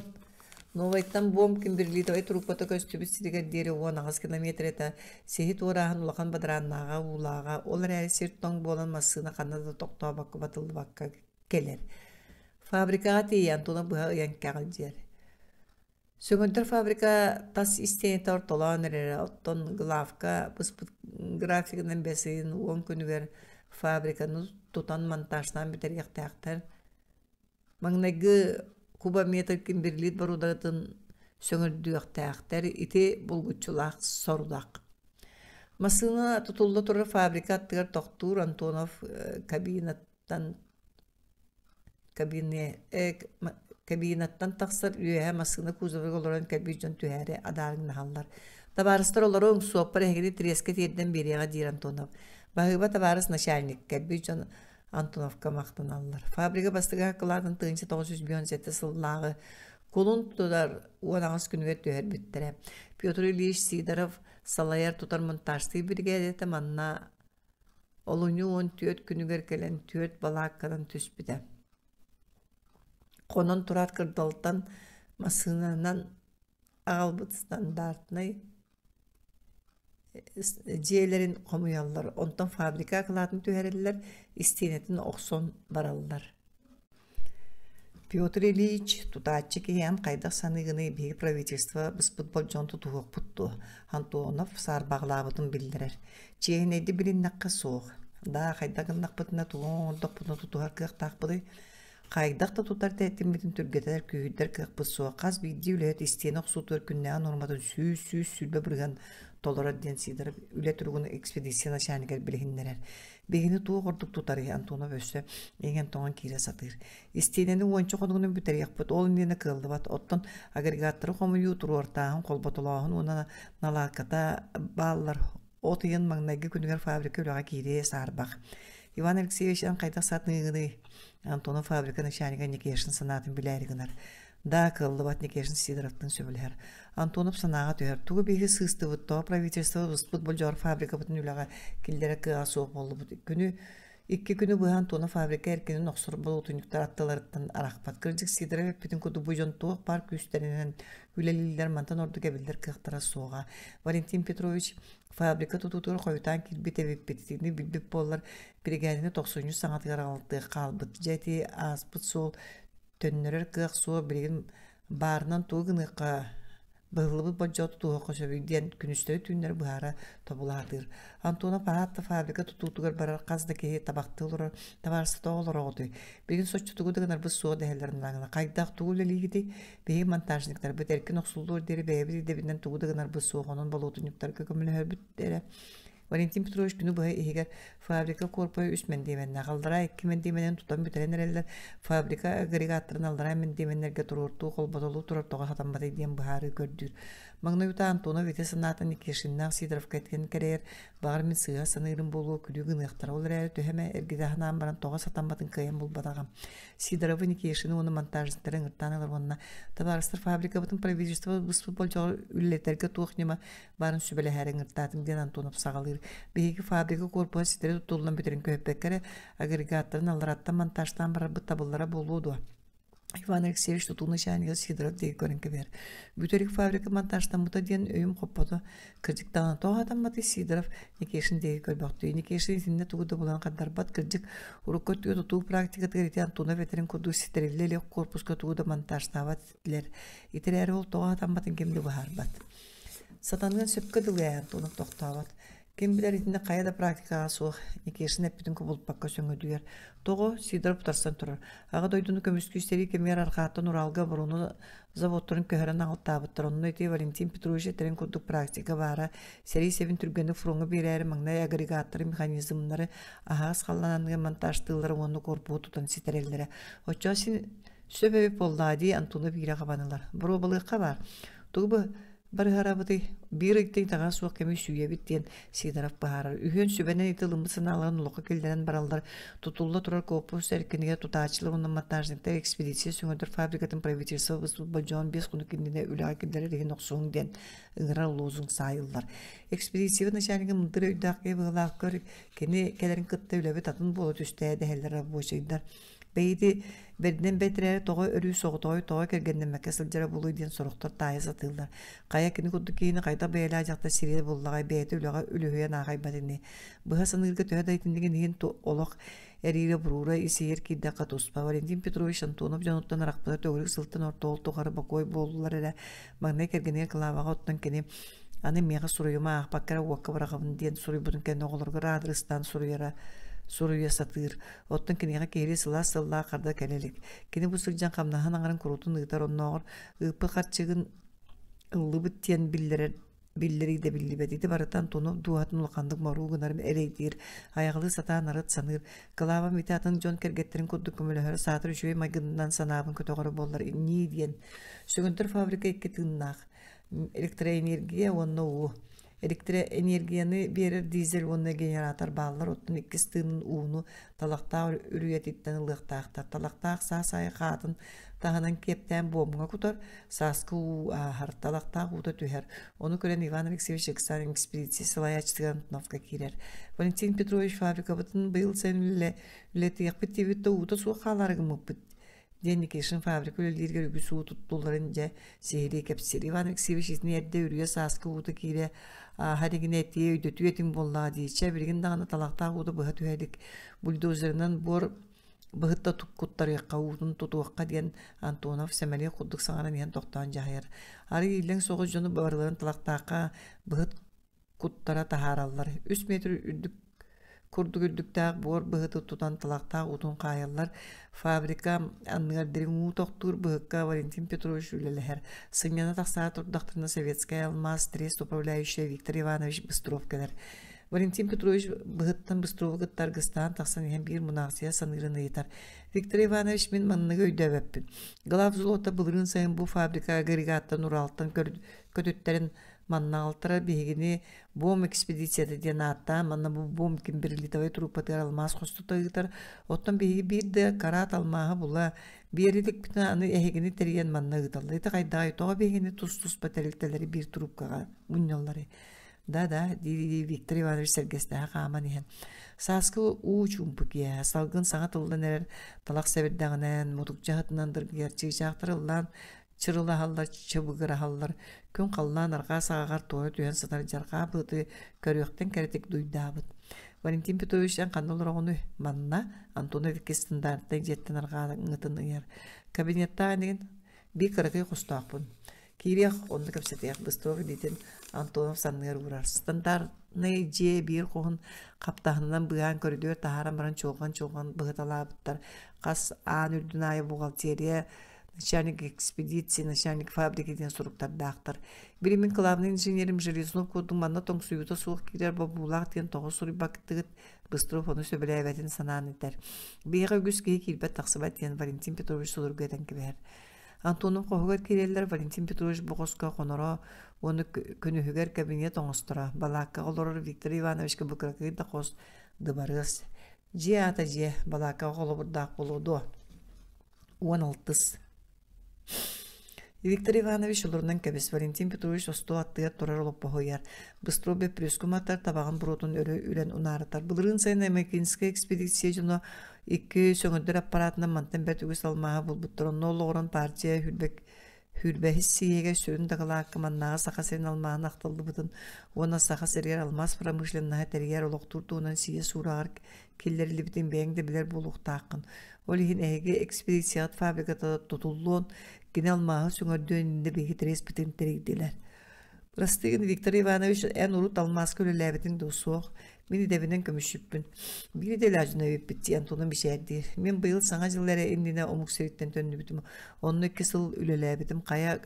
Novayttan bom kim birliği tavay turukpata köstübüt siriga deri oğan ağız kilometrete sehit orahan ulakan badranağa ulağa olar eri sirtong bolan masığına kanada toktoğa bakı batıldı bakka keler. Fabrikağa tiyan tuna buha uyan kağılcer. Sögüntür fabrika tas isteyeni tortolan erere otton glavka pıspıt grafikinden besin 10 günü ver fabrikanı tutan montajdan biter yaktayaktar. Magnagı Kuba metal kim birliğit barudatın söngürdüğük tağıtlar iti bulgutçulaq sorudaq. Masığına tutulda turur fabrika attıgar doktor Antonov kabinattan taqsar üyehe masığına kuzavır olaran kabircan tüheri adalın nahallar. Tabarıstar olarım soğupar ehgini tresket yerden beriyağa dir Antonov. Bahıba tabarıs naşalnik kabircan Antonovka maqtın allar. Fabrika bastığı hakkılardan tığınca 917 sıllığı Колун тутар уанагас күнүгө төһөр бүттере. Петр Ильич Сидоров салайар тутар монтажты бригадете манна олуну он төт күнүгөр келен төт балаакканан түспүдө. Конон турат кырдалтан масынанан агалбыт стандартный жээлерин комуяллар, онтон фабрика кылатын төһөреллер, истенетин оксон бараллар. Петр Ильич тутаачы киһиан кайдах саныгыны биһиги правительство быспыт болжон тутугук путту. Антонов саарбаглаабытын билдирер. Чейнеди билиннакка соох. Да кайдагыннакпытына тугондок пуну тутугар кыактаакпыды. Кайдакта тутар тәтимбитин түргетер күйүддер кыакпыт соох. Каз бидди үлет истен оксу төркүннән норматын сүүс сүлбе бурган толора ден Сидоров үле тургун экспедиция начальникер билихиннерер. Бегини туу гордук тутары Антонов өссө эген тоңан кире сатыр. Истенени уончо конугунун бүтерияқпыт. Ол индени кылдыбат. Оттон агрегаттары комую туруортаахын колботолоохун уна налааката баалар отыйын маңнайгы күнүгер фабрика үлага кире саарбак. Иван Алексеевичтен кайдак сатныгыны Антонов фабрика начальника Никешин санатын биләригинер. Да кылдыбат Никешин Сидоровтың сөбілер. Антонов санаға төһөр. Тугу биги сыстыбыт, то правительство выспыт болжор фабрика бутын үлага килдері кыға соқ болы бұд. Икки күні бұға Антонов фабрика әркенін оқсыр бұл ұтынюктар атталарыттан арақпат. Кыржик Сидоров өппетін көді бұжон туық бар күстерінен үлелілер мантан орды кәбілдер кықтара соға. Валентин Петрович фабрика тұтутыр қойытан келбет әвеппетігіне білбіп болар бригадины 90 саңатығар алды қалбыт. Жәйті аспыт сол төннөрөр кыак суо билген баарынан тугыныка быгылыбыт болжоту туоко сөбүйден күнүстөрү түннөр баара тобулаатыр. Антона паратта фабрика тутутугар барар казда ке табактылыр табарсы тоолорогоду. Билген сочтутугу дегенер бу суо дехелерин кайдак тугуле лигити беги монтажниктер бетеркин оксулдур дери беби дебинен тугу дегенер бу суогонун болотунуктар көкөмөлөр бүттер. Валентин Петрович күнү бу эгер фабрика корпой үсмен деменне калдыра 2 деменен тутан бүтеренерлер фабрика агрегаттарын алдыра мен деменнерге турурту колботолу туруртуга сатамбады деген баары көрдүр. Магнуюта Антонов вите санатын Никешиннен Сидоров кеткен керер багар мен сыга санырын болуу күлүгүн ыктар олар әрі төһеме эргидаханан баран тога сатамбатын кыйын булбадагам. Сидоров Никешини оны монтажниктер ыңыртаналар онна табарыстыр фабрика бутун правительство быспыт болжор үллетерге туухнема барын сүбеле хәрин ыңыртатын ден Антонов сагалыр. Биги фабрика корпус ситере тутулдан битерин көппеккере агрегаттарын алараттан монтажтан барар бут табыллара болууду. Иван Алексеевич тутуны шайнығы Сидоров деги көрінкі бер. Бүтерик фабрика монтажтан бұта ден өйім қоппады. Кірдіктағына тоғадан баты Сидоров Никешин деги көрбақты. Никешин ізінде туғыды болан қадар бат кірдік ұрыққа түйі тұтуғы практикаты кірді Антона ветерин көді ситерелі корпусқа туғыды монтажтава тетілер. Итер әрі ол тоғадан батын кемді бұхар бат. Сатанған сөпкі дұлы Антонов тоқтават. Кем билер итинде каяда практикага суох Никешин эппитин кубулпакка сөңөдүер. Того Сидоров тарсан турар. Ага дойдуну көмүскүстери кемер аркааттан Уралга буруну заводторун көһөрөн аңылтаабыттар. Онун эти Валентин Петрович терен курдук практика бара. Сери севин түргөнү фруңу берери маңнай агрегаттары механизмдары агас каллананын монтажтылары ону корпуу тутан ситереллери. Очосин сөбөбү боллади Антонов бире кабаналар. Буробалыкка бар. Тугу Барыгарабыты бир иктен таган суак кеме сүйе биттен Сидоров баарар. Үйөн сүбенен итылымбысын алган улука келдерен баралдар. Тутулла турар корпус эркинге тутаачылыгын монтажниктер экспедиция сөңөдөр фабрикатын правительство болжон 5 күнү киндене үлага келдери деген оксоң ден ыңыра лозун сайылдар. Экспедиция начальнигы мындыр өйдакы быгылак көр кени келерин кытта үлөбү татын болот үстө дехелер бошойдар. Бейди берден бетере тога өрүү согутой тога кергенден макасылжара булуй ден сороктор тайы сатылдар. Кая кини кудду кийини кайда бейла жакта сирие боллагай бейти үлага үлөһөйөн агай бадыны. Быха санырга төһөдө айтындыгын ен олок эрире бурура исиер киддака туспа. Валентин Петрович Антонов жануттан аракпада төгөрүк сылтын ортол тугары бакой болдулар эле. Магнай кергенер кылабага оттан кени аны мега суруйма акпаккара уакка барагабын ден суруй бутун кен оголорго адрестан суруя сатыр. Оттан кенега кери сыла карда келелик. Кени бу сылжан камнахан аңарын курутун ыйтар онногор ыпы катчыгын ыллыбыт тиен биллери де биллибедиди баратан тону дуатын улкандык маругунарым эрейтир. Аягылы сатаан арыт саныр. Кылаба митатын жон кергеттерин кудду көмөлөһөр сатыр үшөй майгындан санабын көтөгөрө болдар. Ни диен. Сөгөнтөр фабрика икки тыннак. Электроэнергия онно у. Энергияны берер дизель онна генератор баллар оттун иккистыынын ууну талактаа үрүетиттен ылыктаактар талактаак саасайы каатын таханан кептен бомга кутар саскы ахар талактаак уута түһэр ону көрен Иван Алексеевич экспедиция экспедициясы лаячтыган новка кирер. Валентин Петрович фабрика бытын быйыл сен үлетиякпыт тибитте уута суукаларыгымыппыт Денникешин фабрика үлелерге үгүс уу туттуларын же сehri кепсир. Иван Алексеевич изниерде үрүе саскы уута кире харигинети өйдөтү этим болла дийче биргин дагана талактаа уута быха түһэдик бульдозерынан бор быхытта туккуттарыакка уутун тутуакка диэн Антонов Семели куддук саңаран иэн токтоон жаһайар. Ары илэн согуз жону барларын талактаакка быхыт куттара тахараллар. 3 метр үрдүк курдук үрдүктаак бор быхыты тутан талактаак уутун каяллар. Фабрика анныгар дерин токтур быхыкка Валентин Петрович үлелехер. Сыньяна таксаа турдактарына советская алмаз трест управляющая Виктор Иванович Быстров келер. Валентин Петрович быхыттан Быстров Таргыстан таксан иһэн бир мунаксия санырын ыйтар. Виктор Иванович мен манныгы өйдөбөппүн. Глав золота былырын сайын бу фабрика агрегаттан Уралтан көдөттерин манна алтыра бигини бом экспедицияда ден атта манна бу бом кимберлитовый труппатыр алмаз хостутагытар оттон биги бирде карат алмаға була берилик битен аны эхигини терген манна гыталды. Эти кайдай тога бигини тус пателиктелери бир трупкага мунноллары. Да, Виктор Иванович Сергестеха каман иһэн. Саскы уучумпукия, салгын саңа тылдан эрер талак себердагынан мутук жаһатынан дыргер чыгачактырылдан чырылаһаллар, чыбыгыраһаллар, күн каллан арга сагагар тойы түйен сатар жарга быты көрөктен керетик дуйдабыт. Валентин Петровичтен каналорогуну манна Антонов стандартта жеттен арга ыңытын ыяр. Кабинетта деген бир кыракы кустаакпын. Кирих онды капсетеяк Быстров дейтін Антонов саннығыр ұрар. Стандартный же бир қоғын қаптағынан бұған көрдер тахарам баран чолған бұғытала бұттар. Қас аң үрдін айы бухгалтерия, начальник экспедиции, начальник фабрики ден сұруқтар дақтар. Биримин главный инженерім Железнов көдің манна тоң сүйута суық керер бабулақ ден тоғы сұры бақыттығыт Быстров оны сөбілі әвәтін санан етер. Бейға үгіз кейі келбет тақсыбат ден Валентин Петрович Судыргөйден кебер. Антонов қоғығар керелер Валентин Петрович Бұғысқа қоноро, оны көнігігер кабинет оңыстыра. Балаққа қолырыр Виктор Ивановичка бұқырақы да қос дыбарыз. Же ата же балаққа қолы бұрдақ болуды. 16. Виктор Иванович олырынан кәбес Валентин Петрович осто аттыгар тұрар олып бұғыяр. Быстро бе прескуматтар табағын бұротын өрен ұнарытар. Бұлырын сайын Американская экспедиция жуны 2 сөңіндір аппаратынан мантын бәтігіс алмаға бұл бұттырын олығырын партия хүрбәхіс сиеге сөрін дағылақы маннаға сақа серін алмағын ақтылды бұтын. Оны сақа серер алмаз промышленнаға тәргер олықтырдуынан сие сұрағыр келлерлі бітін бәңді білер болуқтақын. Ол ең әйге экспедицият фабриката тұтылуын гене алмағы сөңірдөнінде бейгі трес бітін тәрегделер. Растыгын Виктор Иванович ән ұрут алмаз көлеләбітін досуық. Мен идебінен көмішіппін. Бір де ләжіна өппітті Антоным бішәрдер. Мен бұйыл саңа жыллары әндіне омық сөреттен төнді бітім. Оның 2 сыл үлелі бітім. Қая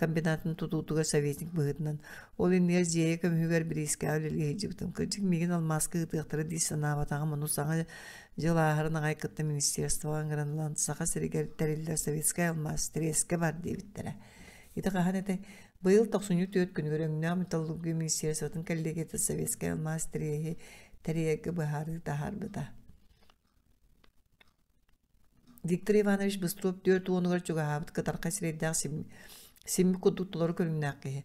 комбинатын тұтуытыға советник бұғытынан. Ол әндер жейе көмігер бір еске әлелі ежі бітім. Кірчік меген алмазқы ғытықтыры дейсін абатаға мұны саңа жыл ағырын ағайқытты министерствоған ғыранлан сақа сірігер тәрелілер советская алмаз стреске бар дейбіттірі. Еді қахан әті Быйыл 94 күн көрөңнө металлургия министерствотун коллегияты советская алмаз тәрегі бұхары тахарбыта. Виктор Иванович Быстров 4 оңығыр жүгі абыт кытарқа сірейдіғ семі құдуттылары көріңнәқи.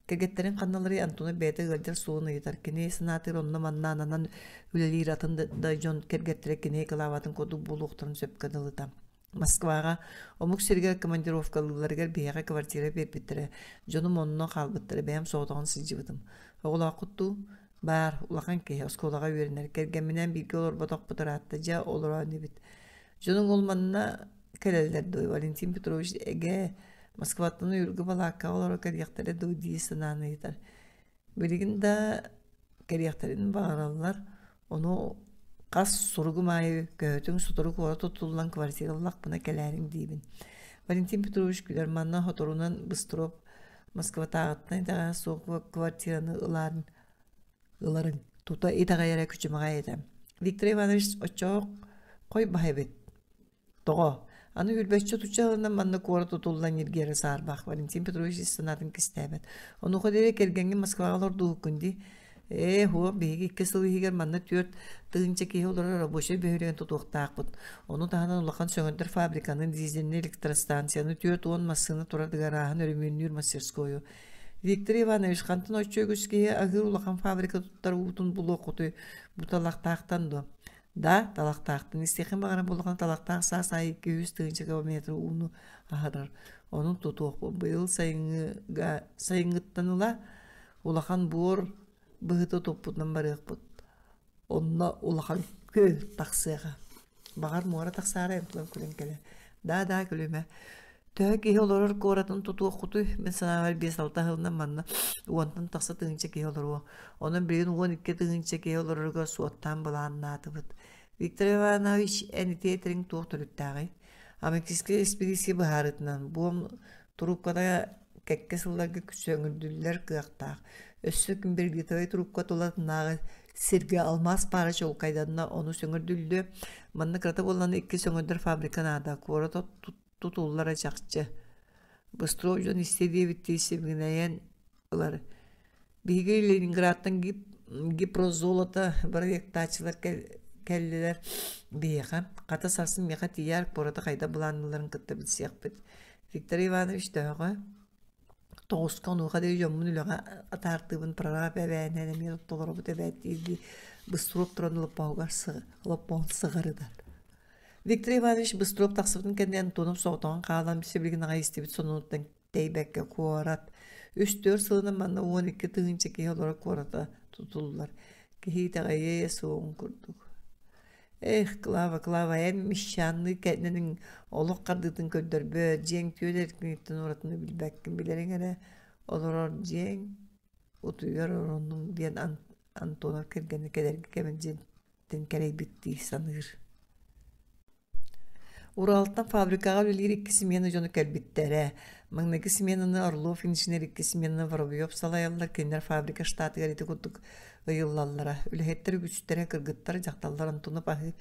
Кәгеттерін қанналары Антоны бәйті ғылдер суыны етар. Кене сенатыр онны манна ананан үлелер атын да жон кәргеттері кене кылаватын коду болуқтырын сөп кадылыта. Москваға омук сергер командировкалыларгар бияға квартира бербеттірі. Жоным онына қалбыттыры бәйім соғдағын сызжыбытым. Оғыла құтту бар улақан кей осколаға өрінер. Кәргәмінен бірге олар батақ бұтыр атты жа олар өне бит. Жоның олманына кәлелдер дой. Валентин Петрович әге Москваттыны үргі балаққа олар кәрияқтары дой дейсінаны етар. Бірігін да кәрияқтарын бағаралар оны Қас сұрғы майы көтің сұтыры қуара тұтылған квартиралақ бұна кәләрің дейбін. Валентин Петрович күлерманна хоторунан Быстров Москва тағытнай daga soğuk kvartiranı ıların tuta itagayara küçümağa edem. Viktor Ivanoviç oçoq koy bahaybet. Toğa Аны үлбәчче тучалынан манна кора тутуллан ергері сарбақ. Валентин Петрович истанатын кистәбет. Оны қодере келгенге Москваға лорду күнді. Хуа беги икки сылыгер манна түрт тыгынча кие олар рабочий бөһөрөн тутуктаакпыт. Ону таханан улахан сөңөндөр фабриканын дизельный электростанцияны түрт он массыны турадыгарахан өрүмүннүр мастерскою. Виктор Иванович кантын оччөгүские агыр улахан фабрика туттар утун булокуту буталактаактан до. Да, талактаактын истехин багана булган талактаак саасай 200 тыгынча километр уну ахарар. Онун тутук быйыл сайынгыттаныла улахан буор быһыты топпутнан барыакпыт. Онна улахан көл таксыга. Багар муара таксара эмплан күлен келе. Да күлеме. Тө ки олорор коратын тутук куту мен санавар 5-6 жылдан манна уонтан такса тыгынча ки олору. Онун бирин 12 тыгынча ки олорорга суоттан балааннаатыбыт. Виктор Иванович энитетерин туохтуруттагы. Америкский экспедиция бахарытынан буом трубкада кекке сылларга күсөңүрдүллер кыактаак. Өссө күн бергетой трубка толатынагы Сирге алмаз пара жол кайданна onu сөңөрдүлдү. Манна крата болланы 2 сөңөрдөр фабриканада кора тутуллара жакчы. Быстроожон истеди биттиси бинаян улар. Биге Ленинградтан гипрозолото проекттачылар келдилер. Бияга ката сарсын меха тияр пората кайда буланларын кытта билсекпит. Виктор Иванович дагы тоғысқан оға дей жомын үліға атартыбын прораб әбәйінен әмер ұттылары бұт әбәйді бұстырып тұран лоппауын сығарыдар. Виктор Иванович бұстырып тақсыбытын кәнден тонып соғытуған қалан бісі білген аға істебіт сонуыттың тейбәкке қуарат. 3-4 сылының манна 12 тыңынчы кей олары қуарата тұтылылар. Кей тағайы соғын күрдік. Клава, ән мишанны кәтненің олық қардытын көддірбі, жең түйелер көнеттен оратыны білбәккін білерің әрі, олар жең ұтуяр оранның ден Антонов кергені кәдергі кәмен жентен кәрей бітті санығыр. Уралтан фабрикаға өлігер 2 смена жоны кәлбіттәрі. Маңнағы сменаны Орлов, инженер 2 сменаны Воробьев салайалар, кендер фабрика штаты ғареті күттік ұйылалара. Үліхеттер күчтері кыргыттар жақталар Антонов ағы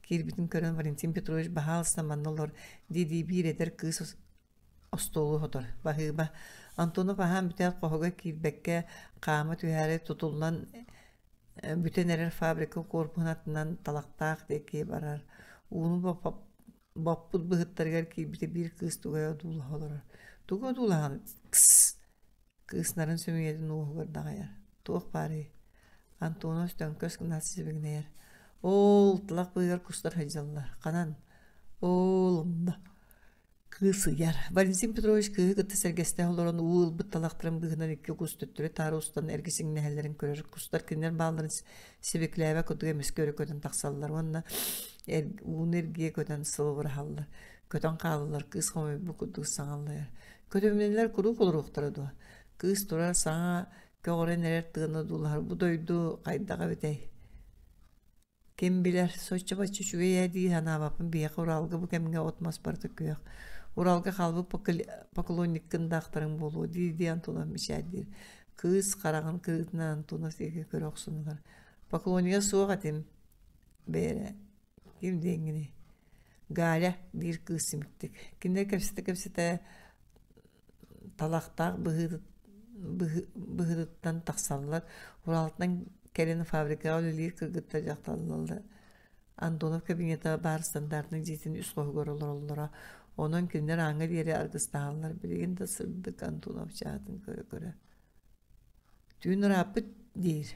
кербітін көрін Валентин Петрович бағалысына манналар деді бір едер кыз остолу хотыр. Бағыға Антонов ағам бүтәл қоғыға кербәкке қамы түйәрі тұтылынан бүтен әрер фабрика корпунатынан талақтақ деке барар. Уыны баппыт бұғыттарғар кербіті бір кыз туғая дұлы олар. Туға дұлаған кыснарын сөмейетін оғығыр дағайар. Туық бары. Антонов төнкөс кынасы бігінер. Ол тылақ бұйыр күстар хайжалар. Қанан. Ол онда. Кысы яр. Валентин Петрович кығы күтті сәргесті оларын уыл бұт талақтырын бұғынан 2 күс түттірі тары ұстан әргесің нәхелерін көрер. Күстар кенер баларын себекләбә көтіге мүскөрі көтін тақсалылар. Онна уын әрге көтін сылы бұр халылар. Көтін қалылар. Кыз қомай бұл күтігі саңалар. Көтөмнелер куру колор уктарады. Кыз турар саңа көғырен әрер тығыны дулар. Бұ дойду қайдаға бітей. Кем білер, соча бачы шуе әді хана бапын бияқ Уралғы бұ кемге отмас барды көйіқ. Уралғы қалбы поклонниккін дақтырың болу. Диди Антонов мишәдір. Кыз қарағын кырытына Антонов деге көрі оқсынылар. Поклонниға суға тем бәрі. Кем денгіне. Галя бір кыз сіміктік. Кендер кәпсеті талақтақ бұғыдыттан тақсалылар. Уралтынан кәрені фабрика өлілер кіргіттар жақталылар. Антонов кабинета бар стандартының жетін үс қойғыр олар. Onun günler ağır yeri argıstağlar. Bilgin de sırdık Antonov çağıdın köre. Tüyün rapıt değil.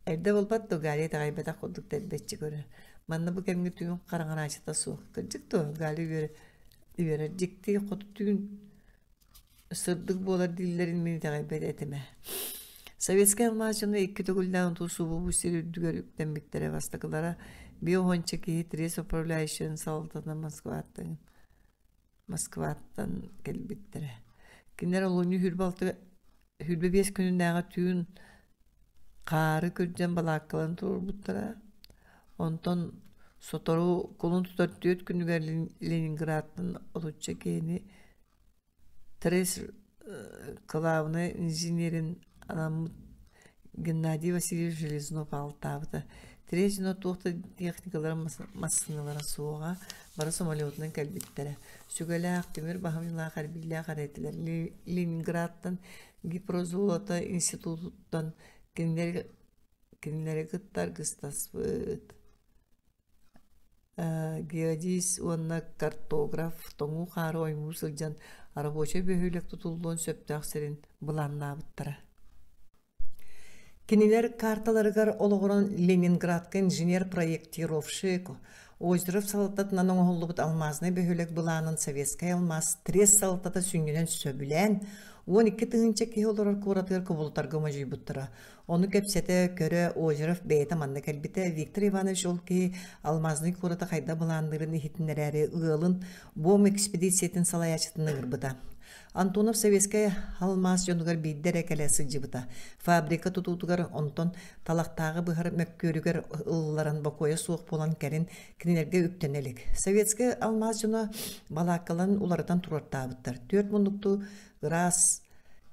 Evde olbat da galiye tağaybata koyduk terbetçi göre. Manna bu kemge tüyün karangan açıda soğuk. Kırcık da galiye göre. Cikti kodu tüyün sırdık bolar dillerin beni tağaybet etime. Sovetski almacını 2 tügülden tuğsu bu seri dügörükten bittere vastakılara bir honçaki tres operation saltana Moskva'dan gelip bittere. Kinler olunu hülbe 5 günündəğə tüyün qarı körcən balakkalan tur buttara. Ondan sotoru kolun tutar 4 günügər Leningrad'dan olutça keyni tres kılavını injinerin anam Геннадий Васильевич Железнов алтавды. Трезино туохта техникаларын массыналара суоға бары самолетынан кәлбеттері. Сүгәләк темір бағамилаа қарбиллаа қарайтылар. Ленинградтан Гипрозолота институттан кенлері гыттар гыстаспыт. Геодис, онна картограф, тоңу қары ойму сылжан арабоча бөхілік тұтылуын сөптақ сәрін бұланна бұттыра. Кенелер карталарыгар олығырын Ленинградка инженер-проектировщик, Озеров салататынан оңғылыбыт алмазны бөхілік бұланын советскай алмаз, трес салатата сүнгенен сөбілен, 12 тыңынча кей оларар куратыр кубултарга мажи буттыра. Оны көпсеті көрі Озеров бейті манны кәлбіті Виктор Иванович ол кей алмазны курата қайда бұландырын ехетінер әрі ұғылын бом экспедициятын салаячытыны ғырбыта. Антонов советская алмаз жонугар бейдер әкелесі жібіта. Фабрика тұтутугар онтон талақтағы бұғыр мәккөрігер ұлыларын бақойы суық болан кәрін кінелерге үктенелік. Советская алмаз жону балаққалан улардан тұрартабыттар. 4 мұндықты Грас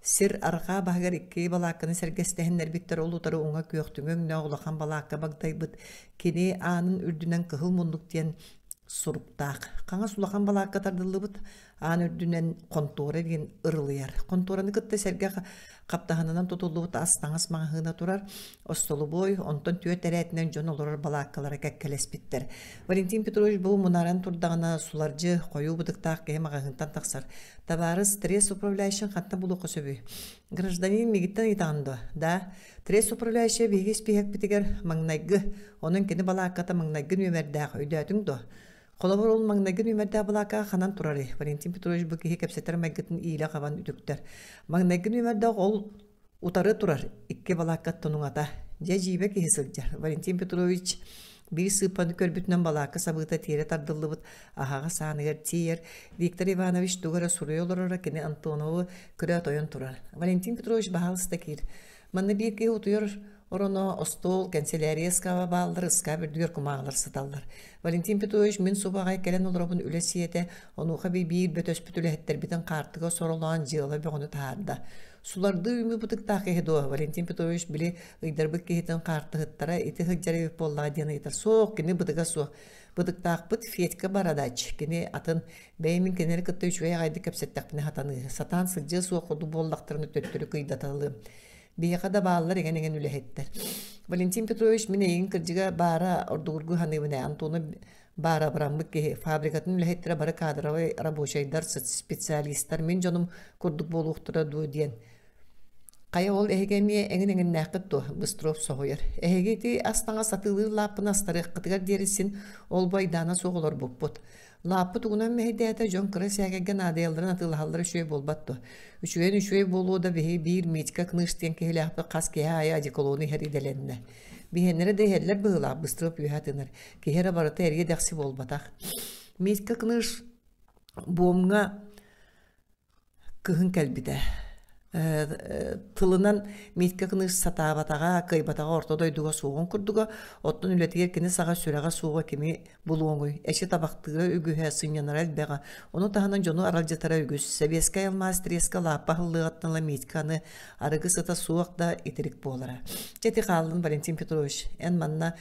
сир арқа бағар икки балаққаны сәргестәхіннер биттер олутары оңа көқтіңің нәғылақан балаққа багдайбыт кені анын үрдінен кығыл мұндық ден сұруптақ. Қаңа сулақан балаққа тардылыбыт ан үрдінен контора деген ырылыяр. Контораны кітті сәрге қаптағанынан тұтылыбыт астаңыз маңғына тұрар. Остолы бой, онтон түйет әрәтінен жон олар балаққалары кәккелес биттер. Валентин Петрович бұл мұнаран тұрдағына суларжы қойу бұдықтақ кәйім ағағынтан тақсар. Табары стресс управляющий қатта бұлы қосөбі. Гражданин мегіттен итағанды. Да, стресс управляющий бейгес бейгек бітігер маңнайғы. Оның кені балаққата маңнайғы нөмердәқ өйдәтің до. Қолабыр ол маңнайғы нөмердә балақа қанан тұрары. Валентин Петрович бұл кейі кәпсеттер мәггетін ийлі қаван үтіктер. Маңнайғы нөмердә ол утары тұрар. Икке балаққа тұның ата. Жа жейбе кейі сылжар. Валентин Петрович bir sıpanı körbütünden balaka sabıta tiyere tardıllıbıt ahağa sanıger tiyer. Viktor Ivanoviç dugara soruyorlar olarak kene Antonov'u kıra toyun turar. Valentin Petrovich bahalısı takir. Manna bir kez otuyor orano ostol kanseleriyeskava bağlar ıska bir diyor kumağlar satallar. Valentin Petrovich min sobağay gelen olurabın ülesiyete onuğa bir bötös bütülehetler biten kartıga sorulan jığıla bir onu taarda. Sularda ümü butık tağı doğa. Valentin Petrovich bile ıydarbık kehiten kartı hıttara eti hıccara evip bollağı diyana yeter. Soğuk kini butıka soğuk. Butık tağı bıt fiyetka baradaç. Kini atın beyimin keneri kıtta üçveye gaydı kapsettak bine hatanı. Satan sıcı soğuk odu bollaktarını töttürü kıydatalım. Biyaka da bağlılar egen ülehetler. Valentin Petrovich mine egin kırcıga bara ordugurgu hanımine Antonu bara bıramlık ki fabrikatın ülehettere bara kadra ve raboşaydar spesialistler min canım kurduk boluqtıra du diyen. Kaya ol ehegemiye egin nakit do Bystrov soğuyar. Ehegeti astana satılır lapın astarı kıtıgar derisin ol baydana soğular bopbot. Lapı tuğunan mehediyata John Krasyagen adayalların atılhalları şöyle bolbattı. Üçüven bolu da bir meçka kınıştiyen kehelahpı kaskeye ayacı kolonu her idelenne. Bihenlere deheller bığla Bystrov yuhatınır. Kehera barata erge dağsı bolbatak. Meçka kınış boğumga kıhın kelbide. Tılınan metka kınış satabatağa, kıybatağa ortadoyduğa soğun kurduğa, ottun ületiger kini sağa sürağa soğuğa kimi buluğun. Eşi tabaktığı ügühe sınyanar elbeğa. Onu tahanan jonu aralcatara ügüs. Seviyeskay almaz treska lapahıllığı atnala metkanı arıgı sata soğuk da itirik boğlara. Jeti qalın Valentin Petrovich. En manna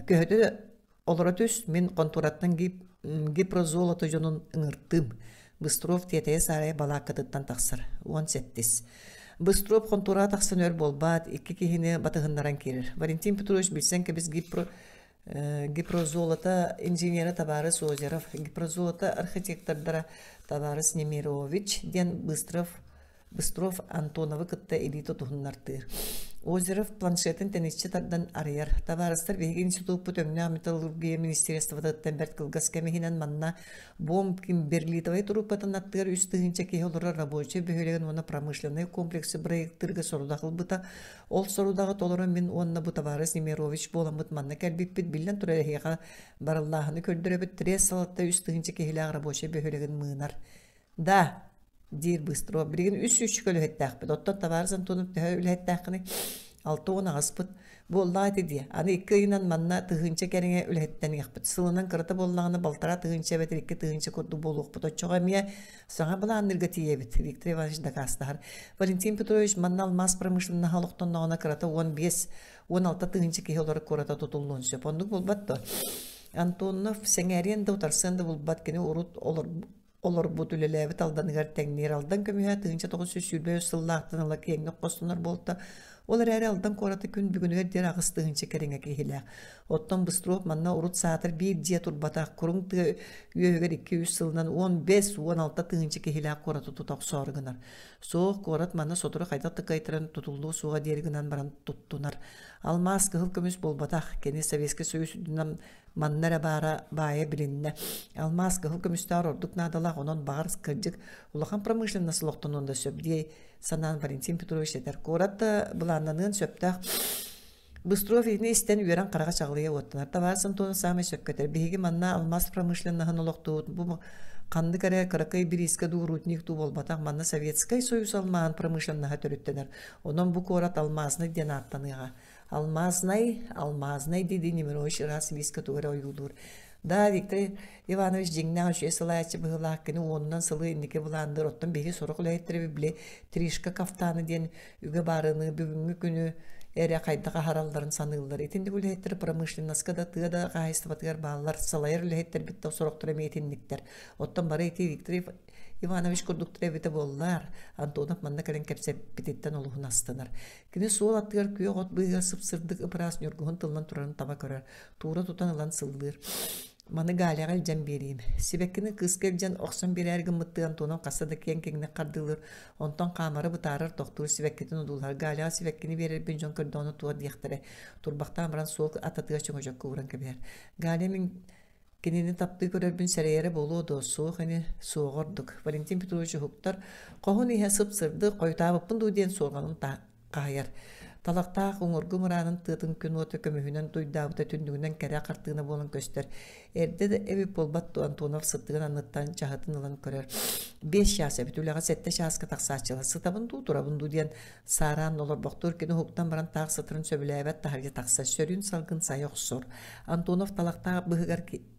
köhödü olara tös min kontorattan giprozolata jonun ыңыртым. Bystrov tiyeteye saraya balakadıttan taqsır. 17. Bystrov kontora taqsınör bolbat, iki kihini batıhındaran kelir. Valentin Petrovich bilsen ki biz Giprozolata inженері Tabaris Ozerov, Giprozolata arxitektordara Tabaris Nemirovich den Bystrov Antonov'u kıtta elito tuğunlartır. Озеров планшетін тенесчі тардан арыяр. Табарыстар бейгі институт өңна металлургия министерствода бәрт кылгас кәмехінен манна бомб кимберлитовай турупатын аттығар үстігінче кей олыра рабочий бөхелеген оны промышленный комплексы проекттырға сорудақыл бұта. Ол сорудағы толыры мен онына бұта Табарис Немирович боламыт манна кәлбекпет білен түрәліға барыллағыны көрдіребет трес салатта үстігінче кейліға рабочий бөхелеген мыңар. Да, Дир Bystrov. Билген үс көлі хеттәқпет. Оттан Табарис Антонов төхі үлі хеттәқіні 6-10 аспыт болла диye. Аны 2 айынан манна тыгынча кереңе үлеттен яқпыт. Сылынан кырыта боллағаны балтара тыгынча бет 2 тыгынча курду болуқпыт. Очоға мия саңа баланырга тиебит. Виктор Иванович дакастар. Валентин Петрович манна алмаз промышленна халықтан нағына кырата 15-16 тыгынча кехелары кората тутулуын сөп. Ондық болбатты. Антонов сеңерен да утарсында болбат кені урут олар бұтүлеләбіт алданыгар тәңнер алдан көміға тыгынча 900 сүрбе сыллақтын ала кейіңі қостынар болта. Олар әрі алдан кораты күн бүгінігер дер ағыс тыгынча кереңе кейілі. Оттан быстырып манна урут саатыр бір дия турбатақ құрың үйегер 200 сылынан 15-16 тыгынча кейілі кораты тұтақ сорғынар. Соқ корат манна сотыры қайдақ тықайтырын тұтылу суға дергінен баран тұттунар. Алмаз кығыл көміс болбатақ кені Советский Союз үдінен маннара бара бая билинне. Алмаз кығыл көмістер ордық надалақ онын бағар кірдік улахан промышлен насылоқтын онда сөп дей санан Валентин Петрович етер. Коратта бұланнанын сөптақ Быстров егіне істен үйерен қараға чағылыя оттынар. Табарсын тоны самай сөп көтер. Бейгі манна алмаз промышленнахын олоқты бұ қанды кәрі қырақай бір ескі дұрутник ту болбатақ манна Советскай Союз алмаған промышленнаға төріттенер. Онын бұ корат алмазны ден аттаныға. Алмазнай dedi Немирович раз виска тугара ойулур. Да, Виктор Иванович жеңнен үше сылайчы бұғылақ кені онынан сылы ендеке бұландыр. Оттан бейгі сорық үләйттірі біле тришка кафтаны ден үгі барыны бүгінгі күні әрі қайдаға харалдарын санылдар. Етенді үләйттірі промышленнаска да тыға қайыстыбатығар балалар салайыр үләйттір бітті сорықтыры метенліктер. Оттан бары еті Виктор Иванович курдуктур эбите боллар. Антонов манна кален кепсеп питеттен олуғын астынар. Кені сол аттығар күйе ғот бұйға сып-сырдық ыпырас нөргіғын тылынан тұрарын таба көрер. Тура тұтан ылан сылдыр. Маны галияғал жан берейім. Себеккіні қыз кел жан оқсан бір әргі мұтты Антонов қасады кен-кеңіне қардылыр. Онтан қамары бұтарыр тоқтыры себеккетін ұдулар. Галияға себеккіні берер бен жон көрді оны туа дияқтыры. Турбақта амыран сол ататыға чоңы жоқ көғыран көбер. Галия Кенені тапты көрербін сәрейері болу досы қаны соғырдық. Валентин Петрович хуқтар қоғын ihe сып-сырды қойтабыппын дуден соғанын қайыр. Талақтақ оңырғы мұранын тұтын күн оты көмігінен тұйдабыта түндігінен кәрі қартығына болын көстер. Әрді де әві болбатты Антонов сыттығын аныттан жағытын ылан көрер. 5 шас әбіт үліға 7 шасқа тақсачылы. Сытабын тұрабын дуден саран олар боқтыр кені хуқтан баран тақ сытырын сөбілі әбәт тағырге тақса сөрін салғын сайы ұқсор. Антонов талақтағы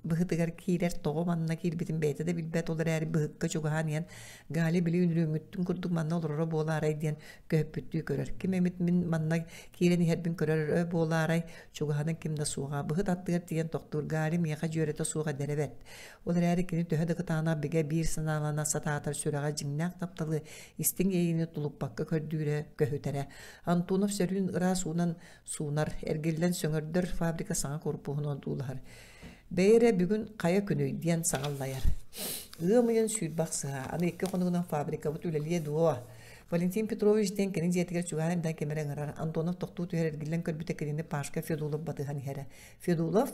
бұғытығар кейлер тоғы манына кейлбетін бәйті де білбәт олар әрі бұғыққа чоғаған ен ғали білі үнірі үміттің күрдік манна олары бола арай ден көппүттүй көрер. Кім әміт мен манна кейлен ербін көрер бола арай чоғағанын кімді суға. Бұғыт аттығар деген тоқтыр ғали мияға жөреті суға дәребет. Олар әрі кені төхеді қытағына біге бір сыналана сататар сөраға жіңнәк тапталы істің ейіні тұлып баққа көрдүйрі көхітәрі. Антонов сөрін ұра суынан суынар әргелден сөңірдір фабрика саңа корпуғын ондулар. Бәйірі бүгін қая күні ден сағалайар. Үмейін сүйдбақ сыға. Аны 2 қонығынан фабрика бұт үлелие дуа. Валентин Петрович ден кенін жетігер чуғанын да кемерен ұрар. Антонов тоқту түйер әргелден көрбіте кенінде Пашка Федулов батыған хәрі. Федулов,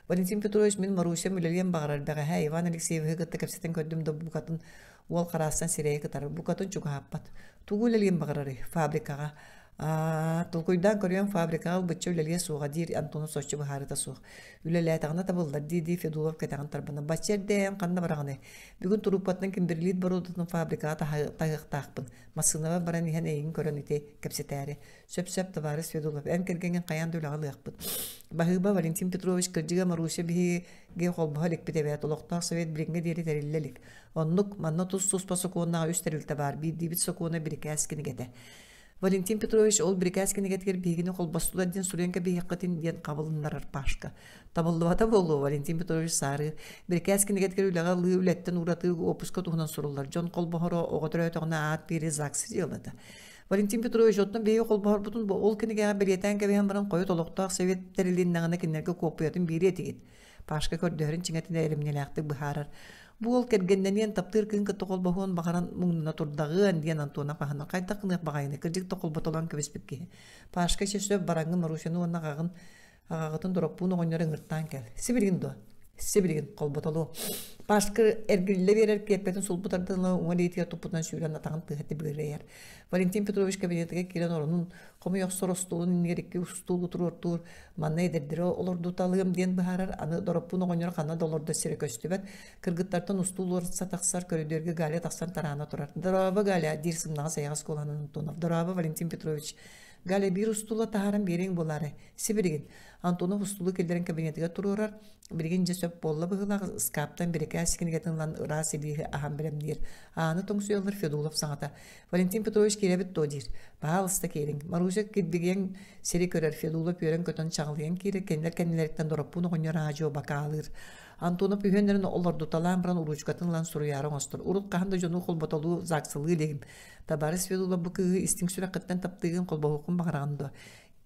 Валентин Петрович мен Марусем үлелien бағарар бәға. Иван Алексееві ғытты кәпсеттен көрдім да бұқатын ол қарастан сирейі кітары. Бұқатын чуға аппат. Туғы үлелien бағарары фабрикаға. Толкойдан көрген фабрикаға бұтчы үлелие суға дейір Антонов сочы бұхарыта суға. Үлелі тағына табылдар дейді Федулов кәтіған тарбына. Бачерден қанна барағаны. Бүгін тұруппатынан кім бірлейд бар одытын фабрикаға тағықтақпын. Масынава баран ехен егін көрін ете кәпсетәрі. Сөп-сөп таварыс Федулов. Ән кергенген қаян дөйліға лығықпын. Бағыба Валентин Петрович кіржіға Маруся бігі қолбаға лік бітебәт. Олықтақ совет бірінге дейірі тәрелілік. Онлық манна тұз сұспа соқуыннаға үстерілті бар. Бейді соқуына бірікі әскіні кәді. Валентин Петрович ол брикаскені кеткер бейгіні қолбастулар ден Суленка бейхқатын ден қабылындар Пашка. Табылдывата болу Валентин Петрович сары. Брикаскені кеткер үліға лы үлеттен ұраты опуска тұғынан сұрылар. Жон қолбағыры оғытыр өтіғына ат бері заксы делады. Валентин Петрович оттан бейі қолбағыр бұтын ол кенеге білетен кәбейін баран қойы толықтақ совет тәреліннағына кенерге көпуятын бері етігет. Пашка көрдерін чыңатын әлімнеләқтік бұхарар. Бұл кергеннен таптыр кінгі тоқол бағуын бағаран мұңына тұрдағын ден Антона қағына қайта қынық бағайны кірдік тоқол баталан көбеспекке. Пашка шешіп бараңы Марусяны онна ағағытын дұрап бұны ойнары ғырттан кәл. Сибірген до. Сибірген қол баталу. Пашка әргілі берер кеппетін сол бұтардылы оңа лейтіге тұппытан сүйрен атағын тұғатты бігірейер. Валентин Петрович кабинетіге келен орынын қомы яқсыр ұстуылын ингерекке ұстуылы тұрыр манна едердері олырды талығым ден бұхарар аны дұраппын оңыныр қана долырды сірі көстібет. Кыргыттартан ұстуылы орытса тақсар көрідерге галия тақсан тарағына тұрар. Дұрабы галия дерсімнаға саяғыз қоланын тұнав. Дұрабы Валентин Петрович Гале bir устула тахаран берең болары. Сибирген. Антонов устулу келдерен кабинетиге турурар. Биргин жесөп болла быгылак скаптан берекәскен гетинлан раси би ахам белемдир. Аны тоңсуялар Федулов саңата. Валентин Петрович келебит тодир. Баалыста келин. Маруша кидбиген сери көрөр Федулов өрен көтөн чагылган кире кенлерден доропуну гоньора ажо бакалыр. Антонов үйөнлерин олорду талан бран уручкатынлан суруярың остур. Урук каханда жону колботолу заксылы деген. Табарыс Федулов бу кыгы истиң сүрәккәттән таптыгын колбогукун багарганда.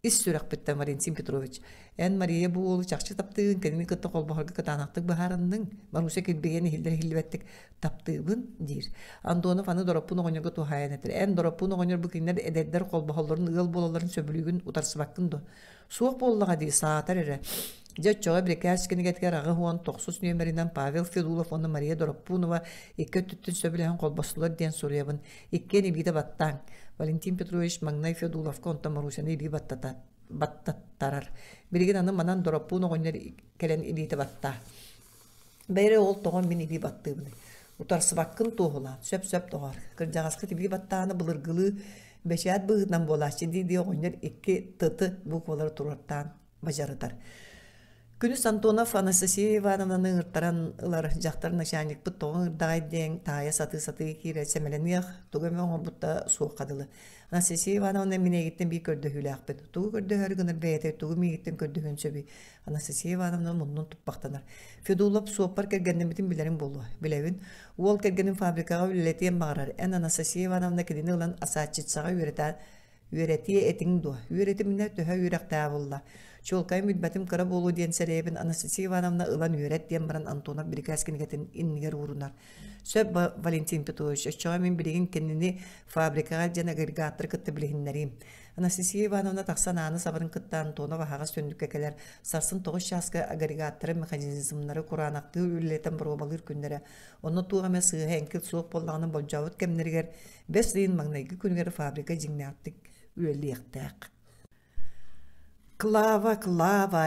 Ис сүрәкпеттән Валентин Петрович. Эн Мария бу ул чакчы таптыгын кенин кытты колбогырга кытанактык багарынның. Маруся килбеген хилдер хилбеттик таптыгын дир. Антонов аны доропуну гоньга тухаян этер. Эн доропуну гоньор бу кинер эдеддер колбоголларын ыл болаларын сөбүлүгүн утарсыбаккын. Суак боллага ди саатар эре. Жачоға брекәскені кеткер ағы хуан 9 нөмерінен Павел Федулов, оны Мария Доропунова, екі түттін сөбілеген қолбасылар ден сұрыябын. Иккен ибиді баттан. Валентин Петрович Магнай Федулов конта Марусяны иби баттаттарар. Бірген аны манан Доропунова ойнер келен ибиді батта. Бәйре ол тоғын мен иби баттыбыны. Утарсы баққын тоғыла, сөп-сөп тоғар. Кыржағасқы иби баттаны бұлырғылы, бәшәт бұғынан болашы дейді ойнер екі тұты бұқвалар тұраттан бажарыдар. Күнүс Антонов Анастасия Ивановнаны ырттаран ылар жақтар начальник бұт тоғын ырдағай ден тая саты кире сәмеленех тугаме оңырбутта суық қадылы. Анастасия Ивановна мене егіттен бей көрді хүлі ақпет. Туғы көрді әргінір бәйетер, туғы мегіттен көрді хүн сөбей. Анастасия Ивановна мұнын тұппақтанар. Федулов суоппар кергеннеметін білерін болу. Білевін, ол кергенін фабрикаға үлелетен бағарар. Ән Анастасия Ивановна кедені ұлан асатчытсаға үйретие етің дуа. Үйретіміне төһә үйрәқтәі болла. Чолкай мүдбәтім кыра болу ден сәребін Анастасия Ивановна ылан үйрет ден баран Антонов біргәскенігетін иннігер урунар. Сөп Валентин Петрович, өшчіға мен білеген кеннені фабрикаға ден агрегаттыр кытты білігінлерім. Анастасия Ивановна тақсан аны сабырын кытта Антонов ағаға сөндік кәкелер. Сарсын 9 жасқа агрегаттыры механизмнары құранақты үлілетін бұробалыр күндері. Оны туғаме сыға әңкіл суық болдағының болжауыт кәмнергер 5 рейін маңнайғы күнгері фабрика жеңнәқтік үлелі ектәқ. Клава,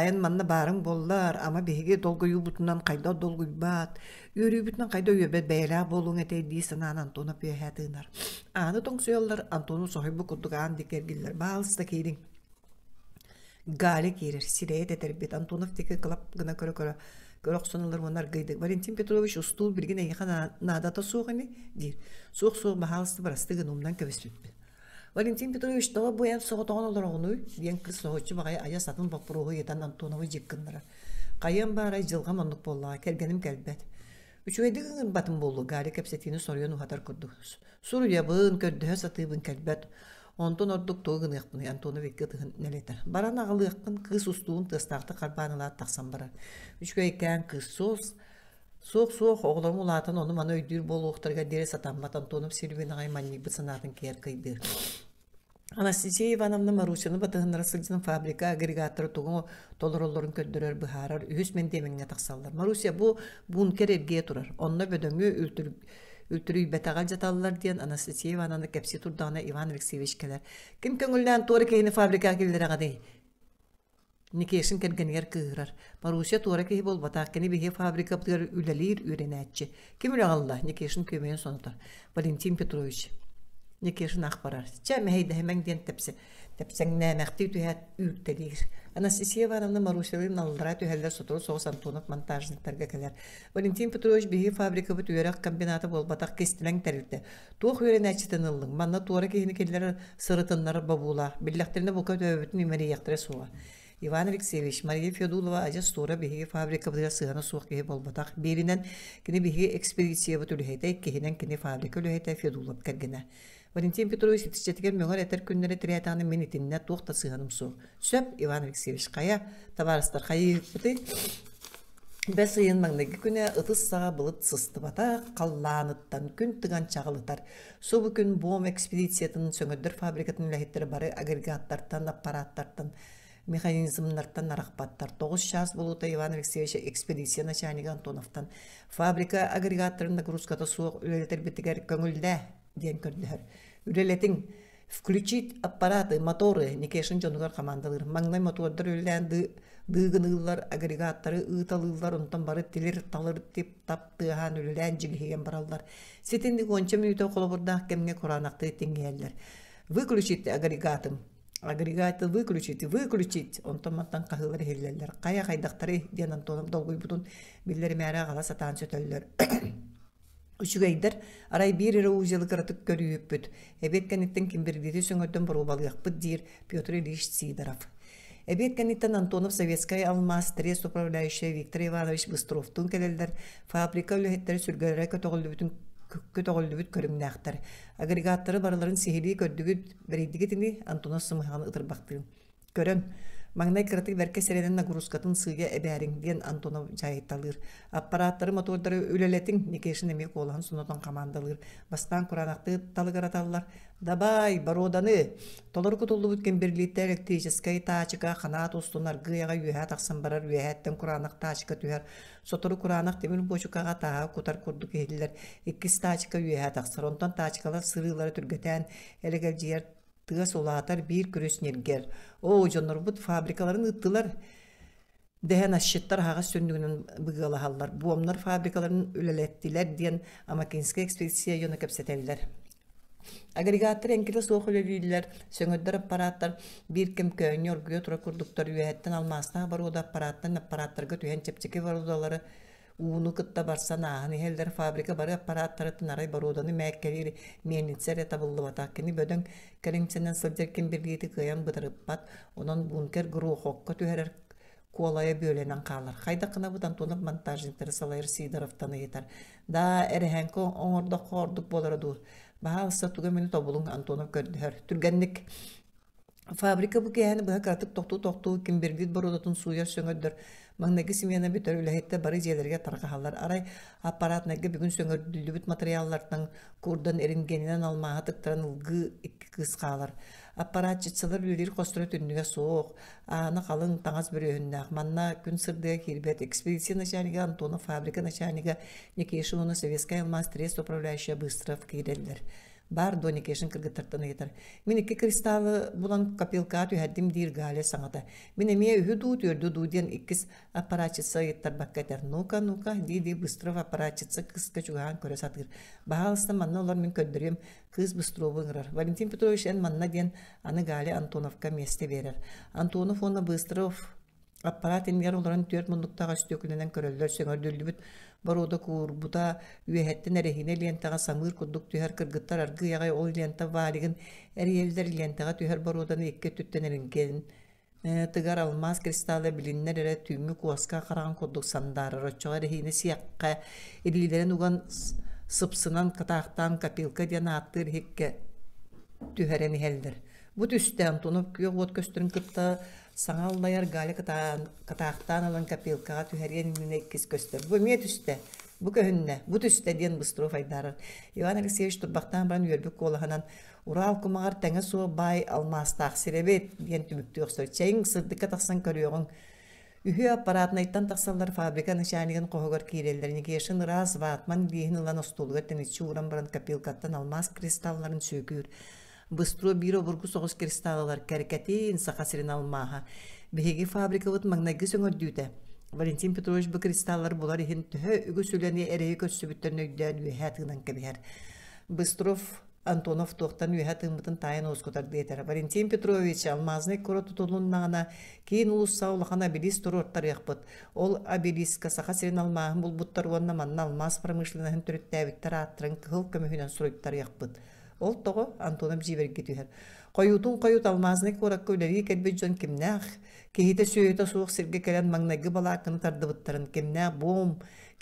эн манна барың боллар, ама беге долгой бутунан кайда долгой бат, үйрүй бутунан кайда үйөбет бәйлә болуң әтей дейсін Антонов бейхәтінар. Аны тоңсуялар Антону соғыбы күттіған декергілер, бағылысты кейдің. Гали керер, сирейт әтер бет, Антонов теке қылап гына көрі оқсонылар онар гайдық. Валентин Петрович устул бірген әйіға надата соғыны, дейір. Соқ бағылысты барастығын омдан көбеспет. Валентин Петрович тава боян соғытаған олар оңы, ден қыз соғытшы бағай ая сатын бақпыруғы етан Антоновы жеккіндірі. Қайын барай жылға мұндық болуға, кәргенім кәлбәт. Үчуайдығын батым болу, ғали кәпсетіні сорыйын ұғатар күрдік. Сұру ябын, көрдіғі сатыбын кәлбәт. Онтон ордық тоғын еқпіні Антонов екі тұғын нәлетір. Баран ағылы еқпін қыз ұстуын тыстақты қарбаныла тақсан барар. Үчуайкән қыз соқ оғыларым ұлатын оны мана өйдір болу ұқтырға дере сатанбат Антонов Сильвин ағай манник бұт санатын кер қайды. Анастасия Ивановна Марусяны батығынлары сылдының фабрика агрегаторы тұғын толыроларын көддірер бұхарар, үйіс мен демеңе тақсалдар. Марусия бұл бункер ерге тұрар. Онына бөдөңі үлтірүй бәтағал жаталылар дейін Анастасия Ивановна кәпси тұрдағына Иван Алексеевич келер. Кім көңілден торы кейіні фабрика келдері ғадей? Никешин кергенер кыгырар. Марусия туара кеhi бол батаккени биhe фабрика бутыр үлелир үренәтче. Ким үләгалла Никешин көмәен сонутар. Валентин Петрович. Никешин ахбарар. Чәме хейде hemen ден тепсе. Тепсең нәмәхти түһәт үртелир. Анастасия Ивановна Марусияны аллара түһәлләр сотор соғыс Антонов монтажниктарга келер. Валентин Петрович биhe фабрика бут үрәк комбинаты бол батак кестиләң тәрилде. Тух үренәтчетен ылың. Манна туара кehini келләр сырытыннар бабула. Билләхтерне бука төбөтүн имери яктыра суга. Иван Алексеевич, Мария Федулова ажа стора биһиги фабрика быдыра сыгана суох кеһи болбатах. Беринен кини биһиги экспедиция бу түлүһәтә, кеһинен кини фабрика үлүһәтә Федулов кергене. Валентин Петрович итичетеген мөңөр этер күннәре триятаны минитинне туохта сыганым су. Сөп Иван Алексеевич кая табарыстар кайы быты. Бәс ыйын маңнайгы күнә ытыс саға былыт сысты бата, қалланыттан күн тыган чағылытар. Собы күн бом экспедициятын сөңөддір фабрикатын үләхеттері бары агрегаттартан, аппараттартан, механизмнартан нарақпаттар. 9 час болута Иван Алексеевич экспедиция начальника Антоновтан. Фабрика агрегатторында грузката суық үлелетер бітігер көңілді ден көрділер. Үлелетің включить аппараты, моторы, Никешин жонугар командалыр. Маңнай мотордар үлелен дыгынылар, агрегаттары, ыталылар, онтан бары телер талыр теп таптыған үлелен жігіген баралар. Сетенді 10 минута қолы бұрдақ кемге құранақты теңгейлер. Выключить агрегатым. Агрегаты выключить. Онтон маттан кахылар хиллерлер. Кая кайдактары диэн Антонов долгуй бутун биллер мэра гала сатан сөтөллөр. Үчүгайдар арай бир эре ужалы кыратык көрүүппүт. Эбет кенеттен кимбирдити сөңөдөн бурубалыякпыт дир Петр Ильич Сидоров. Эбет кенеттен Антонов Советская алмаз трест управляющая Виктор Иванович Быстровтун келелдер фабрика үлэхеттери сүргөрөрө көтөгөлдүбүт көрүңнээхтер. Агрегаттары барыларын сихили көрдүгүт берейдигитини Антонов сымыханы ытырбактыгын. Көрөн Маңнай кырытык верке серенен нагрузкатын сыйга эбәрин диен Антонов жайытталыр. Аппараттары мотордары үлелетин Никешин эмек олан сунотон командалыр. Бастан куранақты талыгараталар. Дабай, бароданы. Толар кутулду бүткен бирлиттер электрическай тачыка ханат устунар гыяга юхат аксан барар юхаттен куранак тачыка түйер. Сотору куранак темир бочукага таа кутар курду кейдилер. Иккис тачыка юхат аксар. Онтан тачыкалар сырылары түргетен элегел жиер тыгас олатар бир күрөс нергер. О, жонорбут фабрикаларын ыттылар. Дehen ашшыттар хаға сөндігінен бұғалағалар. Буомнар фабрикаларын үлелеттілер ден Амакинская экспедиция йоны көпсетелілер. Агрегаттар әңкілі соқ үлелейлер, сөңөддер аппараттар бір кем күйін өргүйе тұра күрдіктар үйәттен алмасына бар ода аппараттарға түйен чепчеке бар одалары уunu кытта барсан ағын елдер фабрика бары аппараттары тынарай бар оданы мәккелер менітсер етабылды батақкені бөдің кәріңсенен сылдер кемберлейді күйен бұдырыппат, онын бункер ғруқоққа түйерер Куалая бөленен қалар. Қайда қына бұдан тонып монтажниктері Салайыр Сидоровтаны етер. Да әріхенкі оңырда қордық болырды. Баға ұста тұға мені тобылың Антонов көрдігер. Түргенлік фабрика бұл кейәні бұға кратып тоқту кемберлейді бар одатын суяр сөңөддір. Маңнегі семьяна бітер үләхетті бары жерлерге тарқағалар. Арай аппаратнәге бүгін сөңөрділді бүт материаллардың көрден еренгенінен алмаға тықтыран ұлғы екі қыз қалар. Аппаратчытсылар үлелер қостыры түнніге соқ, аны қалың таңыз бір өйіннәқ. Манна күн сырдыға кербет экспедиция начальнига Антонов фабрика начальнига Никешин оны Советская алмаз трест управляющая Быстров кейделдер. Бар до Никешин кыргыттартаны етер. Мен екі кристаллы бұлан капилка түйәддім дейір ғале саңата. Мен әмее үхі дуден иккіз аппаратчытса еттар баққайтар. Нука, дейді Быстров аппаратчытса қысқа чуған көрі сатыр. Бағалысты манна олар мен көддірем кыз Быстровы ыңырар. Валентин Петрович ән манна ден аны ғале Антоновка месте берер. Антонов оны Быстров аппарат енгер оларын 4 мұндықтаға үстөкілінен көрілдер сөңөрділді бүт баруда курбута үйәттен әрехіне лентаға самыр күрдік түйер кіргіттар арғы яғай ол лента валигін әрелдер лентаға түйер барудан екке түттен әрінген тыгар алмаз кристаллы біліннер әрі түйімі куасқа қараған күрдік сандары рочоға әрехіне сияққа әрелерін уған сыпсынан катақтан капилка ден аттыр хекке түйерені хелдер. Бұт үсті Антонов күйеғ от көстірін кытта саңалдайар галі катақтан алан капилкаға түйерген кіз көстір. Бұ мет үсті, бұ көхінне, бұт үсті ден Быстров айдарыр. Иван Алексеевич тұрбақтан баран өрбік қолығынан Урал күмағар тәңі суы бай алмастақ сиребет ден түмікті өксір. Чайың сырдыққа тақсан көріоғын. Үхі аппаратын айттан тақсалар фабрика начальнигін қоғығар кейрелдеріне кешін раз ватман бейін ұлан остолуға тәнетші уран баран капилкаттан алмаз кристалларын сөкір. Быстро биро бургу соғыс кристаллар кәрекетин сақасырын алмаға. Беге фабрика бұд маңнайғы сөңірдүйді. Валентин Петрович бұл кристаллар бұлар ехін түхі үгі сөйләне әрейі көссөбіттен өйден үйәтігінен кәбігер. Быстров Антонов тоқтан үйәтігімітін тайын оскотар дейтер. Валентин Петрович алмазны көрі тұтылуыннағына кейін ұлыса ұлықана обелис тұру орттар яқпыд. Ол обелиска сақасырын алмағын бұл бұттар уанна манна алмаз промышленахын түрітті әвіттер аттырын кығыл көмігінен сұрыйттар яқпыд. Ол тоғы Антонов жиберге түйер. Қойутун қойут алмазны көрак көйлері кәлбет жон кемнәқ. Кейті сөйті суық сірге кәлен маңнайғы бала ақыны тарды бұттарын. Кемнәқ бом,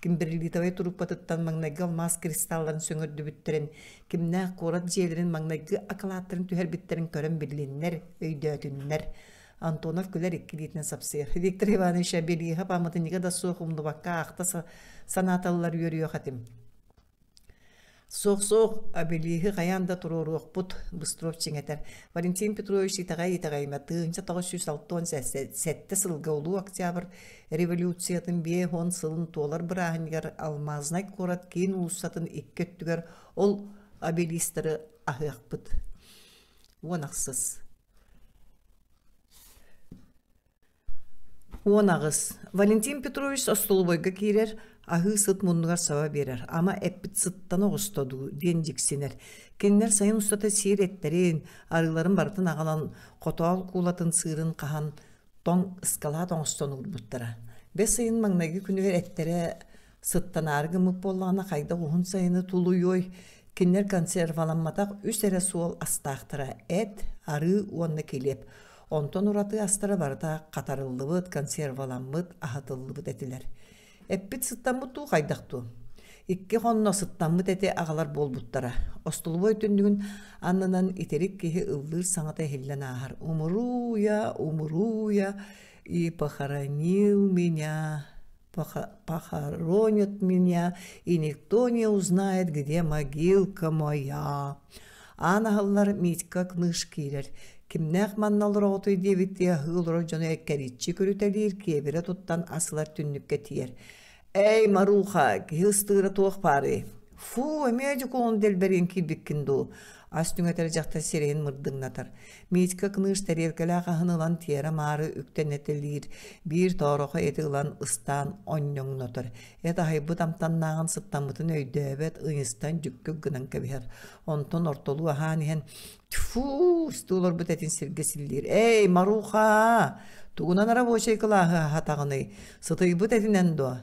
кембірлітавай тұрып батыттан маңнайғы алмаз кристалларын сөңірді бүттірін. Кемнәқ қорат желерін маңнайғы ақылаттырын түйер біттерін көрін бірліннер, өйді өтіннер. Антонов күлер екі дейтінен сапсыр. Виктор Иванович Абелиға памытыныға да суық ұмды баққа ақты санаталылар үйері өқатым. Соқ-соқ Абелиғы қаянда тұрыр оқпұт Быстров чеңетер. Валентин Петрович итағай-итағайма тығынша 906 сәтті сылға олу октябр революциятын бе хон сылын толар бірағынығар алмазынай қорат кейін ұлысатын еккеттігер ол обелистері ағықпыт. Онақсыз. Онағыз. Валентин Петрович Остолбойға кейрер ahı sıt munnugar sava berer. Ama eppit sıttana ostodu, den jiksiner. Kenler sayın ustata sihir etlerin, arıların barıtın ağalan, kotoğal kulatın sığırın kahan, ton ıskala ton ostonu urbuttara. Be sayın magnagi günü ver ettere sıttan argı mıppollağına kayda uhun sayını tuluyoy. Kenler konservalanmatak üsere suol astağıtıra et, arı uanna kelep. Onton uratı astara barda katarıllıbıt, konservalanbıt, ahatıllıbıt etiler. Eppit sıttanbıt tuğ kaydaqtu. İkki honna sıttanbıt eti ağalar bol buttara. Ostulboy tündüğün annanan iterik kihi ıldır sanata hillen ahar. Umuruya, и похоронил меня, похоронят меня, и никто не узнает, где могилка моя. Анахаллар митка кнышкилер. Kimnäk mannalar otuy debit diye hılır jonu ekkeritçi körütelir kebire tuttan asılar tünnükke tiyer. Ey maruha, hıstığıra tuğ pari. Fu, emeyce kolun delberin ki bikkindu. Astüňe terjekte sereyin mırdıgnatar. Mitka kыныш terelkelaga hınılan tiyere marı üktenetelir. Bir toroğa etilan ıstan onyoňnotar. Eta haybu tamtannağın sıttamıtın öydöbet ıňystan jükkü gınan kebiher. Onton ortolu ahanihen tfu stular butetin sirgesillir. Ey maruha! Tugunan ara boşay kılahı hatağını. Sıtıyı butetinden do.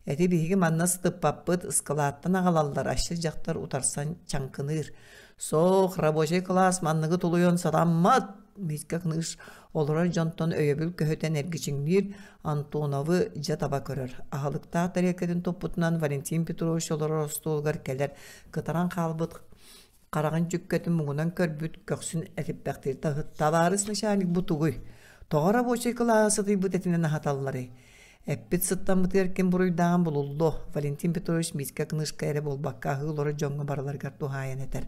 Eti bihigi manna sıtıppapıt ıskalaattan ağalallar. Aşır jaktar utarsan çankınır. Soğuk raboşay kılas mannıgı tuluyon satammat. Mitka kыныш olurar jonton öyöbül köhöten ergiçinlir. Antonov'ı jataba körür. Ahalıkta tarekedin toputnan Valentin Petrovich olurar ostolgar keler. Kıtaran kalbıt Qarağın jükketin muğunan körbüt köksün etipbektir. Tavarız nişalik butuguy. Toğara boşay kılası tıyı butetinden ahatalları. Eppit sıttan bıtırken buruydan bululdu. Valentin Petrovich mitka kınışka ere bolbakka hığılora jonga baralar gartu hayan eter.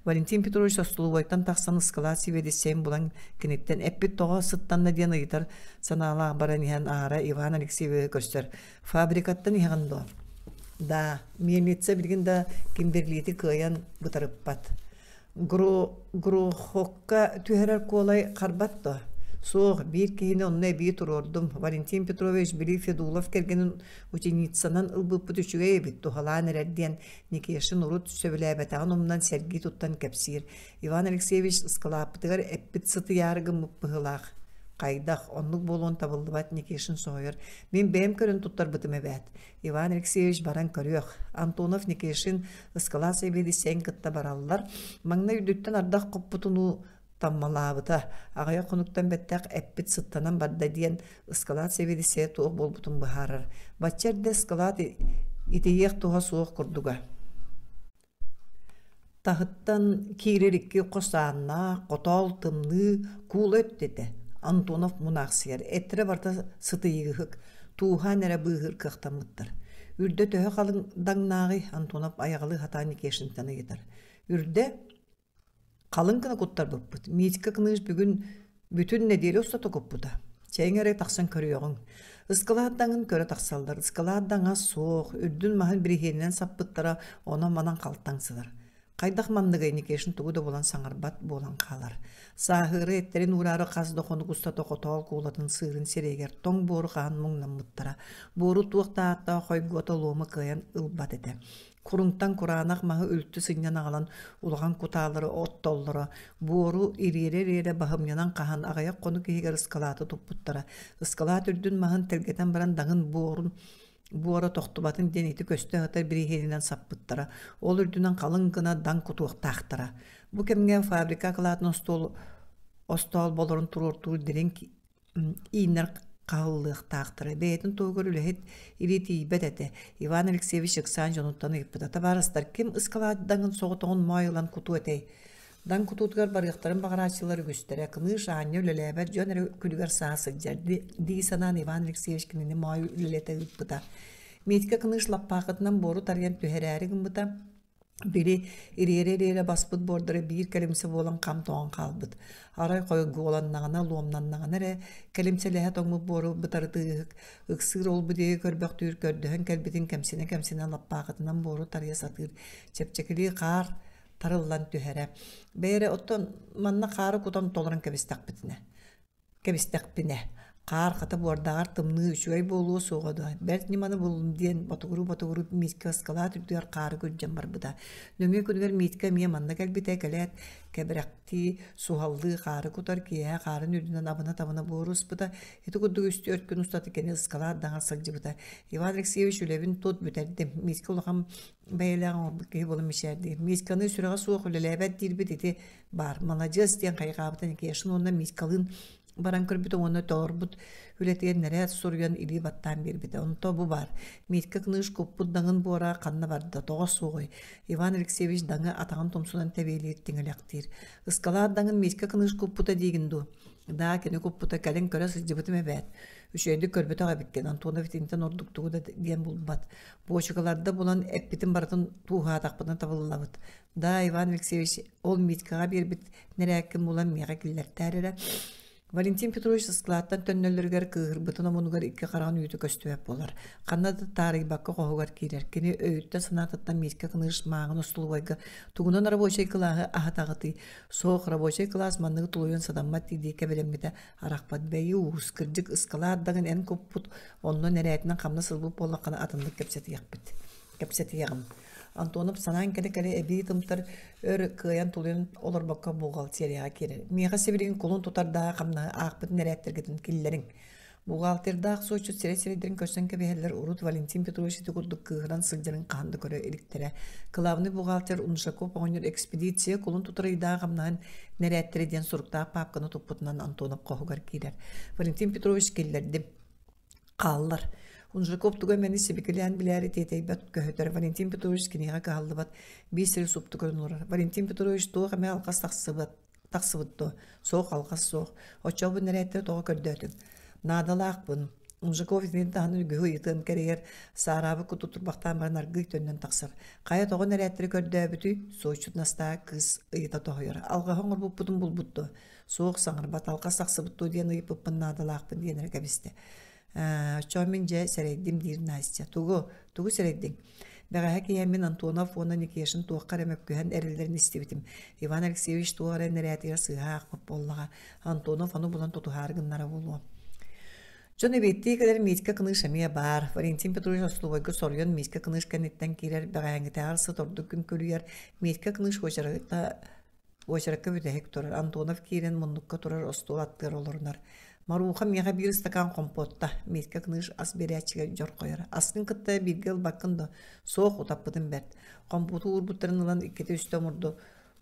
Valentin Petrovich ostulu boytan taqsan ıskılasi ve desen bulan kinitten eppit toğa sıttan da diyen ıyıtar. Sanala baran ihan ara Ivan Alexeyev'e göster. Fabrikattan ihan do. Da, miyenetse bilgin da kimberliyeti kıyan bıtarıppat. Gru hokka tüherer kolay karbat da. Soğuk bir kehine onunla bir turordum. Valentin Petrovich biri Fedulov kergenin uçinitsanan ılbıpı düşüge bitti. Halan ererdiyen Nikeshin urut söylebetağın ondan sergi tuttan kepsir. Ivan Alexeyevich ıskalapıtıgar eppit sıtı yargı mıppıhılaq. Qaydak onluk bolon tabıldı bat Nikeshin soğuyur. Ben benim körün tuttar bıtım evet. Ivan Alexeyevich baran körüyor. Antonov Nikeshin ıskalas ebedi sen kıtta barallar. Mağna yüdütten ardak kopputunu tammalabıta. Ağaya konuktan bettak eppit sıttanan badda diyen ıskalat sevedi seye tuğ bol butun baharar. Batçer de ıskalat itiyek tuğa soğuk kurduga. Tahıttan kirerikki kosağına kotol tımlı kul öt dedi. Antonov munaksiyar. Etre barda sıtı yığık. Tuğha nere bığır kıhtamıttır. Ürde töhe kalın dangnağı Antonov ayağılı hatani keşintana gider. Ürde kalın kına kuttar bıppıt. Mitka kınış bugün bütün nedeli usta tokup da. Çeğengere taksan körüyoğun. Iskalaaddanın köre taksallar. Iskalaaddan soğuk. Ürdün mahal biriherinden sappıttara ona manan kaltansılar. Qaydak mandıgay Nikeshin tuğu da bolan sanarbat bolan kalar. Sahırı etlerin urarı qazda konuk usta toqotol kuğlatın sığırın sereger. Tong boru qağın muğnan mıttara. Boru tuğukta hatta xoygota loğma kıyan ılbat ete. Kurungtan kuranak mahı ültü sınyan ağalan ulağan kutaları ot dolları. Boru iriere bahımyanan qahan ağayak konuk ehiger ıskalatı topputtara. Iskalat ürdün mahın telgeten baran dağın borun bu ara toxtubatın deneti köste hatar biri herinden sappıttara. Ol ürdünen kalın gına dan kutuğ taxtara. Bu kemgen fabrika kılatın ostol bolorun turur diren iyinler qahıllıq taxtara. Beytin toğur ülehet ili tiyibet ete. Ivan Alexeyevich ıksan jonuttanı ipıda. Tabarastar kim ıskalatdağın soğutuğun mayılan kutu etey. Dan kututgar barıqtarın bağıraçıları göstere. Kınış anne üleleber jönere külüger sağsı jerdi. Di sanan Ivan Alexeyevich kinini mayı ülelete ipıda. Mitka kınış lappaqıtından boru tarayan tühereri gımbıda. Biri iri baspıt bordara bir kelimse bolan kam toğan kalbıt. Aray koyu goğlannağına, loğumnannağına re kelimselehe toğmu boru bıtarıdığıq. Iksır ol bu diye körbek tüyür kördüğün kelbitin kemsine lappaqıtından boru tarıya satır. Çepçekili qar tarıllan tühere. Beyre otton manna qarı kutan tolran kebistak bitine. Қар қата бордағар тымны үшуай болуы соғады. Бәрт неманы болуым ден батығыру мейітке ысқала түрдігер қары көрден бар бұда. Нөме күнігер мейітке мие манна кәлбеті кәлет, кәбірәқті суғалды қары күтар кия, қарын үрдінен абына-табына борус бұда. Еті күдігі үсті өрт күн ұстаты кәне ысқала даңар сылжы бұда. Иван Алексеевич үлевін тот бүтәрді. Мейітке ұлғам бәйләғын орбықке болым мешәрді. Мейітканы сүріға суық үлеләбәт дейірбет еті бар. Малajыз ден қайғабытын кешін онда мейіткалын баран көрбіті оны тоғырбыт үлетеген нәрәт сұрыян илі баттан бербіті. Онто бұ бар. Мейіткі кыныш көппұт даңын бұра қанна барды. Тоғыз соғой. Иван Алексеевич даңы атағын томсунан тәбейлі еттіңіліқтір. Үскала даңын мейіткі кыныш көппұта дегінду. Да, кені көппұта кәлін көрі сылжыбыты мәбәт. Үшейді көрбіті ғабеккен. Антона Витинтен ордықтығы да ген бұлбат. Бошықаларда бұлан әппетін бартын туға тақпыдан табылылабыт. Да, Иван Алексеевич ол мейіткіға бербіт нәрәкім бұлан меға келдер тәрірі. Валентин Петрович складтан төннөллөргөр кыгырбытына мунугар икки караган үйүтү көстүбөп болар. Каннады тарый бакка когугар кирер. Кини өйүттө санатыттан мейитке кыныш маагын устулубайга тугунан рабочий кылаагы ахатагыты соох рабочий класс мандыгы тулуйон садаммат тидике белеммите аракпат бейи ускыржык ыскалааддагын эн көппут онно нерәетинен камна сылбып боллаккана атындык кепсети ягым. Антонов санан кәлі әбей тымтар өр кыян тулын олар баққа бухгалтерияға керер. Меға себірген қолын тұтардағы қамна ақпыт нәрәттіргетін келілерін. Бухгалтердағы сойчут сәрі-сәрідерін көрсен кәбейелер Урут Валентин Петрович түгірді кығыран сылдарын қанды көрі еліктері. Кылавны бухгалтер Уншаков оңыр экспедиция қолын тұтарыйдағы қамнағын нәрәттірден сұрықтағы папқаны тұппытынан Антонов қоғығар керер. Валентин Петрович келілерді қалылар. Унжаков туга мени сибикелен билери тетейбат көһөтөр Валентин Петрович кинега калдыбат бисер супту көрнөр. Валентин Петрович туга ме алкас таксыбытты. Соох алкас соох. Очобу нереттер тога көрдөтүн. Надалаакпын. Унжаков нентаны гөһө итен керер сарабы кутутурбактан барнар гыйтөндөн таксыр. Кая тога нереттер көрдөбүтү соочут наста кыз ыйта тохойор. Алга хоңор буппутун булбутту. Соох саңыр бат алкас таксыбытты диен ыйпыппын надалаакпын диенер кебисте. Чомин же середдим дир Настя. Тугу середдин. Бәгәһә киямин Антонов оны никешин туаккар эмеп көһән эрелдерин истебитим. Иван Алексеевич туара нәрәтигә сыга акып боллага. Антонов аны булан тутуһаргыннары булу. Жон эбетти кадәр мейитке кыныш эмия бар. Валентин Петрович Ословойга сорган мейитке кыныш кәнеттән кирер бәгәһәңгә тәгәрсе тордык күн көлүяр. Мейитке кыныш очаракка бүтәһек турар. Антонов кирен мундукка турар остулаттыр олорнар. Маруха мега бир стакан компотта мейитке кыныш ас берәчиге жор койор. Аскын кытта биргел баккында соох утаппытын бәт. Компоту урбуттарын ылан иккете үстө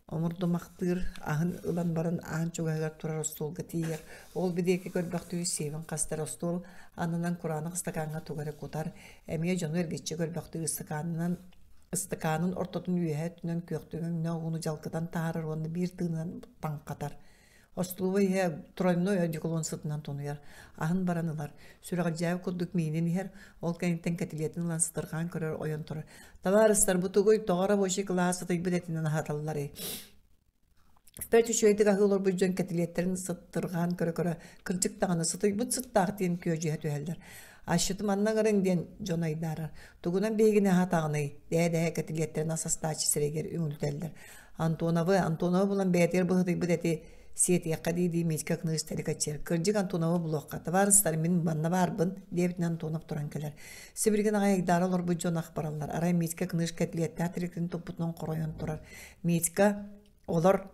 омурду мактыр ахын ылан барын аан чугагар турар остолга тиер. Ол бидеке көрбөктүү севин кастар остол анынан кураны стаканга тугары кутар. Эмие жону эргечче көрбөктүү стаканын ортотун үйәтүнөн көктүнөн ногуну жалкыдан таарыр оны бир тыынан таңкатар. Островый тройной одеколон сытынан тонуяр. Ахын баранылар. Сүрәгә җәв курдык минен һәр ол кәнтен кәтилетен ланстырган көрөр ойон турар. Товарыстар бутугой тогара боши классы тибетенен хаталлары. Пәтү шөйдәге гылыр бу җан кәтилеттерин сыттырган көрө кырчык таганы сытай бу сыттак тен көҗе төһәлләр. Ашытым аннагырын ден жонайдары. Тугунан бегине хатагыны дәдә кәтилеттерин асастачы сирегер үңүлтәлләр. Антонова булан бәйтер быһыды бидәти Сет якадиди мейитке кыныш тарикачер. Кыржык Антонова блокка. Товарыстар мен банна барбын. Дебитин Антонов туран келер. Сибирген ағайдары олар бұ жон ақпаралар. Арай мейитке кыныш кәтілетті атыректен топпутынан қоройын турар. Мейитке олар,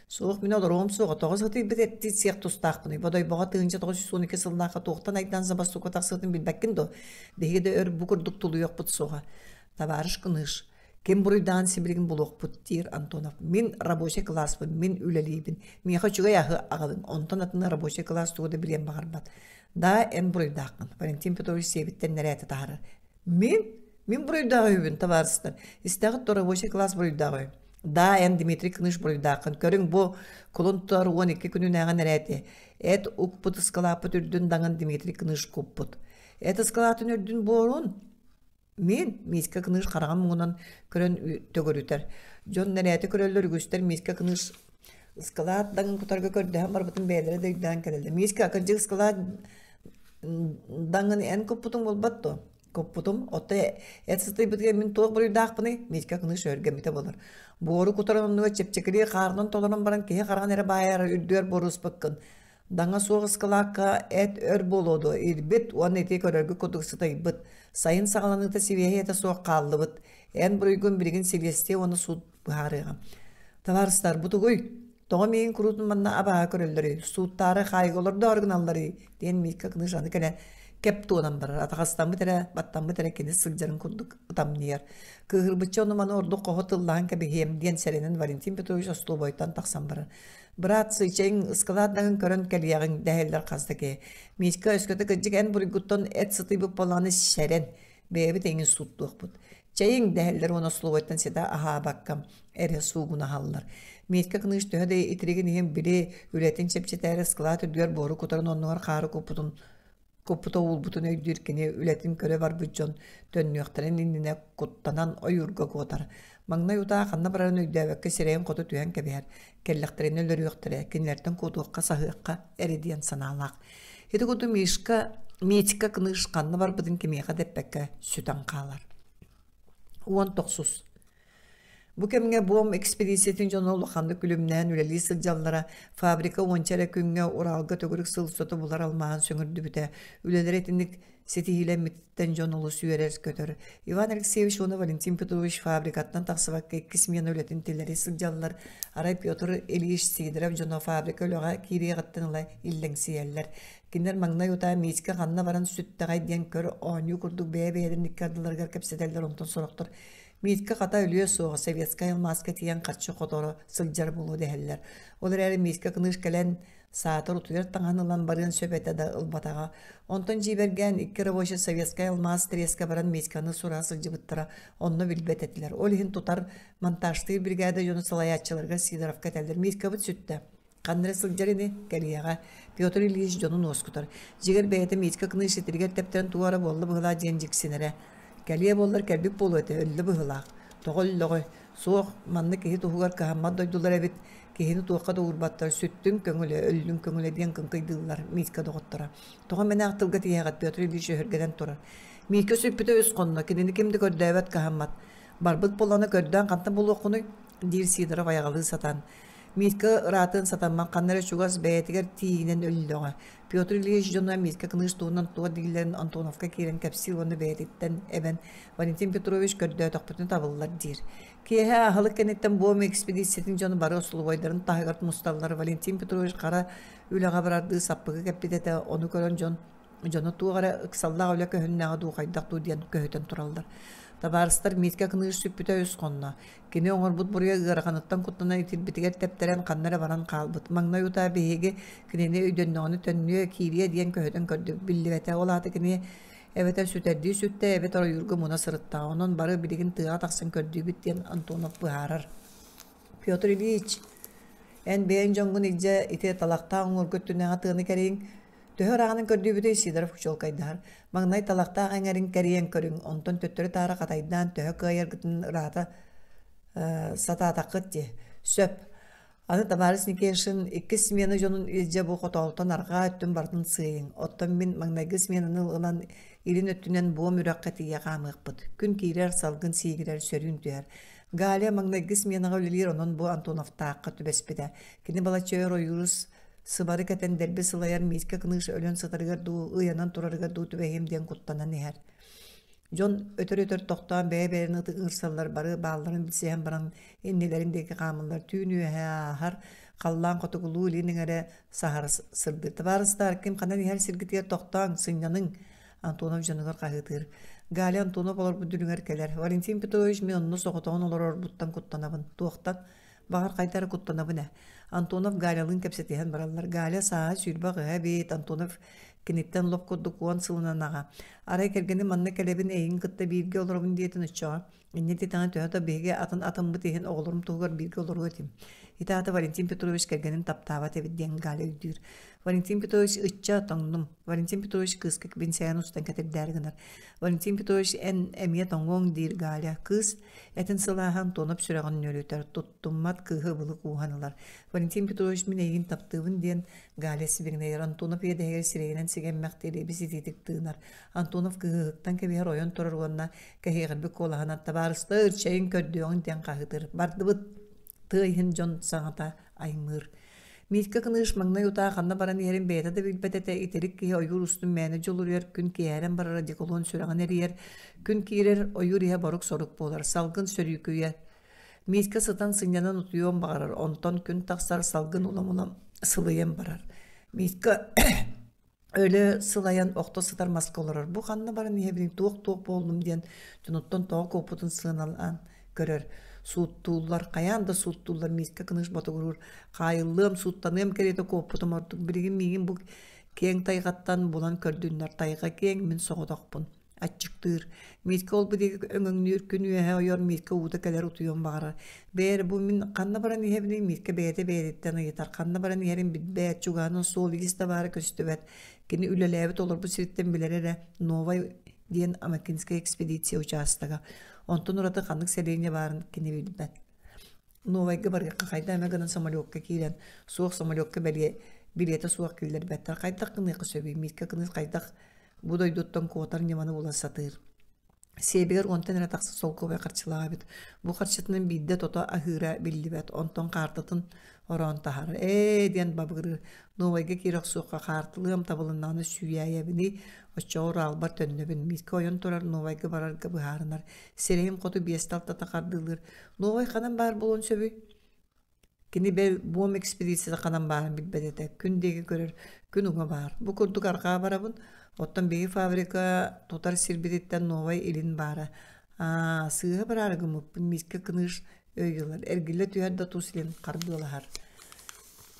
соғық мен олар оғым соға. Тоғыз ғыты бітетті сеқ тұстақпыны. Бодай баға тығынша 912 сылдаға тоқтан айдан забас соға тақсығытын білбәккен до. Дегеде өр бұқырдық тұлы yok бұт соға. Товарыш кыныш. Кем бурайдан сибирген булок буттир Антонов. Мен рабочий класспын, мен үлелейбин. Мен хочуга яхы агадым. Онтан атына рабочий класс тугуда билен багарбат. Да, эн бурайдакын. Валентин Петрович севиттен нәреті тағыры. Мен бурайдагы үбін, товарыстар. Истағыт то рабочий класс бурайдагы. Да, эн Дмитрий Кыныш бурайдакын. Көрің бу колон туар 12 күнін ағын нәреті. Эт укпут скалапыт үрдін даңын Дмитрий Кыныш куппут. Эт скалатын үрдін борун. Мен мейитке кыныш қараған мұңынан көрін төгөрүтер. Жон нәреті көрөллөр көстер мейитке кыныш ысқалат даңын құтарға көрді әм барбытын бәйлері дөйден келелді. Мейитке акыржық ысқалат даңын ән көппутын болбатты. Көппутым, отта әтсісті бітіге мен тоқ бір үйдақпыны мейитке кыныш өргемете болыр. Бору құтарынығы чепчекілі қарынан толырын баран кейі қарған әрі байары үрдер бору ұспыққын. Даңа соғыс кылакка эт өр болоду. Ирбит уан эти көрөргө кодуксытайбыт. Сайын сағаланыта севеhe эта соқ қаллыбыт. Эн бұруйгын бірігін селесте оны суд бұхарыға. Таварыстар бұтығой. Тоға мейін күрутын манна абаға көрөлдері. Суыттары қайғылырды орғыналары. Ден мейка кыны жаны кәлі кепті онан барар. Атағастан бұтәрі, баттан бұтәрі кені сылжарын күрдік ұтамнияр. Кығырбытчы оны маны орды қоғы тыллағын кәбігем ден сәренін Валентин Петрович остыл бойттан тақсан барар. Брат сыйчайын ысқыладағын көрін кәлияғын дәхелдер қаздыке. Мейка өскөті кәджік ән бұрыгыттан әт сыты бұп боланы шәрен. Бәйбі тәңін суыттық бұд. Чайын дәхелдер оны остыл бойттан седа аға баққам әрі суғына халылар. Мейка кыныш төхәді итіреген еген біле үләтін чепчетәрі ысқылат үргер боры құтарын оныңар қары Копута ул бутун өйдүркене үләтин көрө бар бүджон төннүктәрен инне куттанан ойурга котар. Маңнай ута ханна баран өйдөбөккө сирен коту түйән кебер. Келлектерен өлөрүктөрө кинләртен котуакка сахыкка эридиен саналак. Хеде коту мечка кыныш канны бар бутун кемега деппекке сүтан калар. Уан токсус. Bu kemge boğum ekspedisiyetin jonolu xandı külümnən üleli sılcallara fabrika onçara künge oralga tögürük sılsotu bular almağın söngürdü büte. Üleler etinlik setihiyle mititten jonolu süyerer kötör. Ivan Alexeyevich onu Valentin Petrovich fabrikattan taqsıvakka ikkismiyen ületin tilleri sılcallar. Aray Piotr Ilyich Sidorov jono fabrika löga kiriye gattanıla illensiyerler. Kinler mağnay uta meçke xanna baran sütte gaydiyen kör onyu kurduk beye dikkardılar kepsedeller ondan soruqtur. Митка ката үлüе соғы советская маска тиян қатшы қоторы сылжар болу дәхеллер. Олар әрі митка кыныш кәлән саатыр утуер таңанылан барын сөбәті да ылбатаға. Онтан жиберген икки рабочий советская алмаз треска баран митканы сура сылжыбыттыра онны билбет етілер. Олихин тутар монтажты бригада жоны салаятчыларға Сидоров кәтәлдер. Митка бұт сүтті. Қандыры сылжарыны кәлияға Петр Ильич жонын оскутар. Жігер бәйеті митка кыныш етіргер тәптен туары болы бұғыла денжіксінері. Кәлие болар кәрбік болу өте өлі бұғылақ. Тоғыллығы, соқ, манны кехи тұғығар кәхаммат дойдулар әбіт, кехini туаққа доғырбаттар, сүттің көңілі, өлінің көңілі ден қыңқайдылар, мейтка доғыттыра. Тоға мәне ақтылға тияғат Петр Ильич өргеден тұрар. Мейтка сөйпіті өз қонына, кедені кемді көрді әбәт кәхаммат. Барбыт боланы көрдіған қантын болу қоны дир Сидоров аяғалы сатан. Митка ратын сатанман қаннары чугас бәйтігер тиінен өліліға. Петр Ильич жона митка кыныш туынан туа дегілерін Антоновка керен кәпсил оны бәйтіктен әбән Валентин Петрович көрді тоқпытын табылылар дир. Кейхе ағылық кәнеттен буам экспедициятын жоны бары осылы бойдарын тағығарт мұсталылар Валентин Петрович қара үліға барарды саппығы кәппедеті оны көрін жоны туғара ұқсаллағы өлі көхіннәға дуғайдақ дудиян көхітен тұралдар. Табарыстар митка кыныш сүппіті өз қонына. Кені оңыр бұд бұрыя ғырғаныттан құттына итілбітігер тәптерен қаннары баран қалбыт. Маңнай ұта бейге кенені өйдөннөғыны төннүйе кейрия дейін көһөтен көрді. Білдіветі олаты кені әветі сүтәрді сүтті әвет ора юрғы мұна сырытта. Онын бары білігін тыға тақсын көрді біттен Антонов бұхарар. Петр Ильич, ән бейін жоңғын икже ите талақта оңыр көттінеға тығыны кәрейін Төхөр ағанын көрді бүді Сидоров жол кайдар. Маңнай талақта ағаңарын кәрейен көрің. Онтон төттөрі тары қатайдан төхі кайыргытын ұраты сататақыт де. Сөп. Аны табарыс некешін 2 смена жонын езже бұл қотауылтан арға өттін бардың сыйын. Оттан мен маңнайғы сменаны ұлынан илін өттінен бұғым үраққа тия қамық бұд. Күн кейрер салғын сейгірер сөрін түйер. Галия маңнайғы сменаға өлелер онын бұл Антонов таққы түбеспеді. Кені бала чөйір ойырыз Сыбары кәтен дәрбі сылайар мейске кыныш өлен сытарығар ду, ұянан тұрарығар ду түбәйемден құттанан әр. Жон өтір-өтір тоқтан бәй-бәрін ұрсалар бары бағыларын білсейен баран еннелеріндегі қамылар түйіні әхар қаллан қотығылу үлінің әрі сахар сырды. Табарыстар кем қанан әр сіргітер тоқтан сыңяның Антонов жонығар қағытыр. Гали Антонов олар бүдіріңер кәлер. Валентин Петрович мен онны соғытауын олар орбуттан құттанабын. Тоқтан бағар қайтары құттанабын ә. Антонов Галялын кәпсетеген баралар. Галя саға сүйірбағы әбет Антонов кенеттен лоп koddu kuan sılınanağa. Aray kergeni manna kelebin eyin kıtta birge olurum diyetin uçağa. İnne titana tühata bege atın bıtehen oğlurum tuğgar birge olur ötüm. İtaatı Valentin Petrovich kergenin taptava tevdiyen Galya üdür. Valentin Petrovich ıçça tongnum. Valentin Petrovich kız kek bin sayan ustan kater derginar. Valentin Petrovich en emiye tongon dir Galya. Kız etin sılahan tonup süreğin nölüter. Tuttummat kıhı bılı kuhanılar. Valentin Petrovich min eyin taptığın diyen Galya sibirine yer. Antonov yedeher sireynen sigen mekteli bizi titik tığınar. Antonov kıhıktan kebiher oyon torur onna keheğir bir kolahanat tabarısta ırçayın kördüğün diyen kahıdır. Bardı bıt tığın jon sağata aymır. Митка кыныш маңна юта ханна баран ерин бейта да билбетете итерик ки ойур устун мәне жолур ер күн киерен барара деколон сүрәган ер күн киерер ойур я барук сорук болар салгын сөрүкүя Митка сытан сынянан утуйон багарар онтон күн таксар салгын уламулам сылыен барар Митка Öyle sılayan okta sıtar maske olur. Bu kanına bara niye bilin tuğuk boldum diyen tunuttan tuğuk koputun sığınalan görür. Suuttuğullar, kayan da suuttuğullar miske kınış batı gurur. Kayıllığım suuttanım kerete koputum artık. Birigin miyim bu keng taygattan bulan kördüğünler. Tayga keng min soğudakpun. Açıktır. Miske ol bir öngünür gün üye oyor miske uğda keler utuyon bağırar. Beğer bu min kanına bara niye bilin miske beğete beğetten yeter. Kanına bara niyerin bir beğet çuğanın sol ilgisi var köstüvet. Kini ülelebet olur bu siritten bilere Novay diyen Amerikanska ekspedisiya uçağıstaga. Ondan orada kanlık sereyine varın kini bildim ben. Novay'ga barga kayda emeganın samalyokka kilen soğuk samalyokka belge bilete soğuk killer better kayda kını kısöbi mitka kını kayda bu da yuduttan kotar nyamanı ulasatır. Sebeger ondan era taksı sol kovaya karşılağı bit. Bu karşıtının bidde tota ahıra bildi bet. Ondan kartatın oran tahar. Diyen babgırır. Novayga kirak soğuğa kartılığım tabılından süyaya bini. Oçağır albar tönübün. Mitke oyun torar Novayga barar gabı harınar. Sereyim kotu biestalta takardılır. Novay kanan bar bulun söbü. Kini bel boğum ekspedisiyası kanan barın bilbedete. Kündegi görür. Gün uğa bar. Bu kurduk arkağa barabın. Ottan begi fabrika tutar sirbiritten Novay elin bara. Sığha bir argımıp miske kınış öygüler. Ergille tüyer da tusilen kardılar.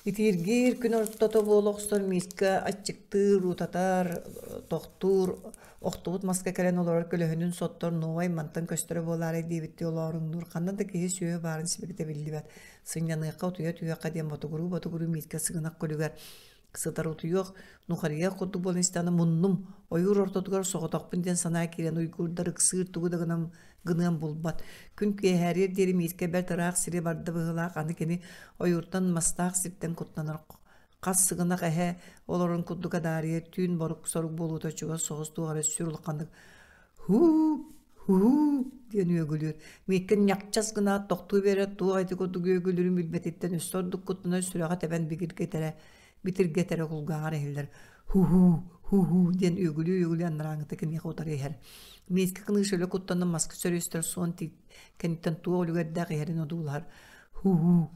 İtirgir gün ortada boğuluqstor miske açıktır, utatar, tohtur, oktubut maska kelen olarak kölöhünün sottor Novay mantan köstöre boğulari devitti olarındur. Kanna da kehi söye barın sibirte bildi bat. Sınyanıqa tüya qadiyem batuguru miske sığınak kölüger. Sıtar utuyuq, nuqariya kutu bolinistanı munnum, oyur ortadıgar soğutakpın den sana kiren uygurdar ıksır tuğu da gınıyan bulbat. Gün küye her yer deri mitke bel taraq siri barda bığılaq, anı keni oyurtan mastaq sirtten kutlanır. Qas sığınak ehe, olorun kutuka dariye tün boruk soruk boluta çuğa soğuz tuğara sürülqandık. Hu diyen ögülür. Mekken yakças gına toqtu beret tuğ aydı kutu ögülürün bilbetitten üstorduk kutuna sürağa teben bigir getere. Bitir getere kulgar ehiller. Hu den ögülü anrangıta keni xotar eher. Meske kını şöyle kuttanın maske sörüster son tit kenitten tuğ olugar dağ eherin odular. Hu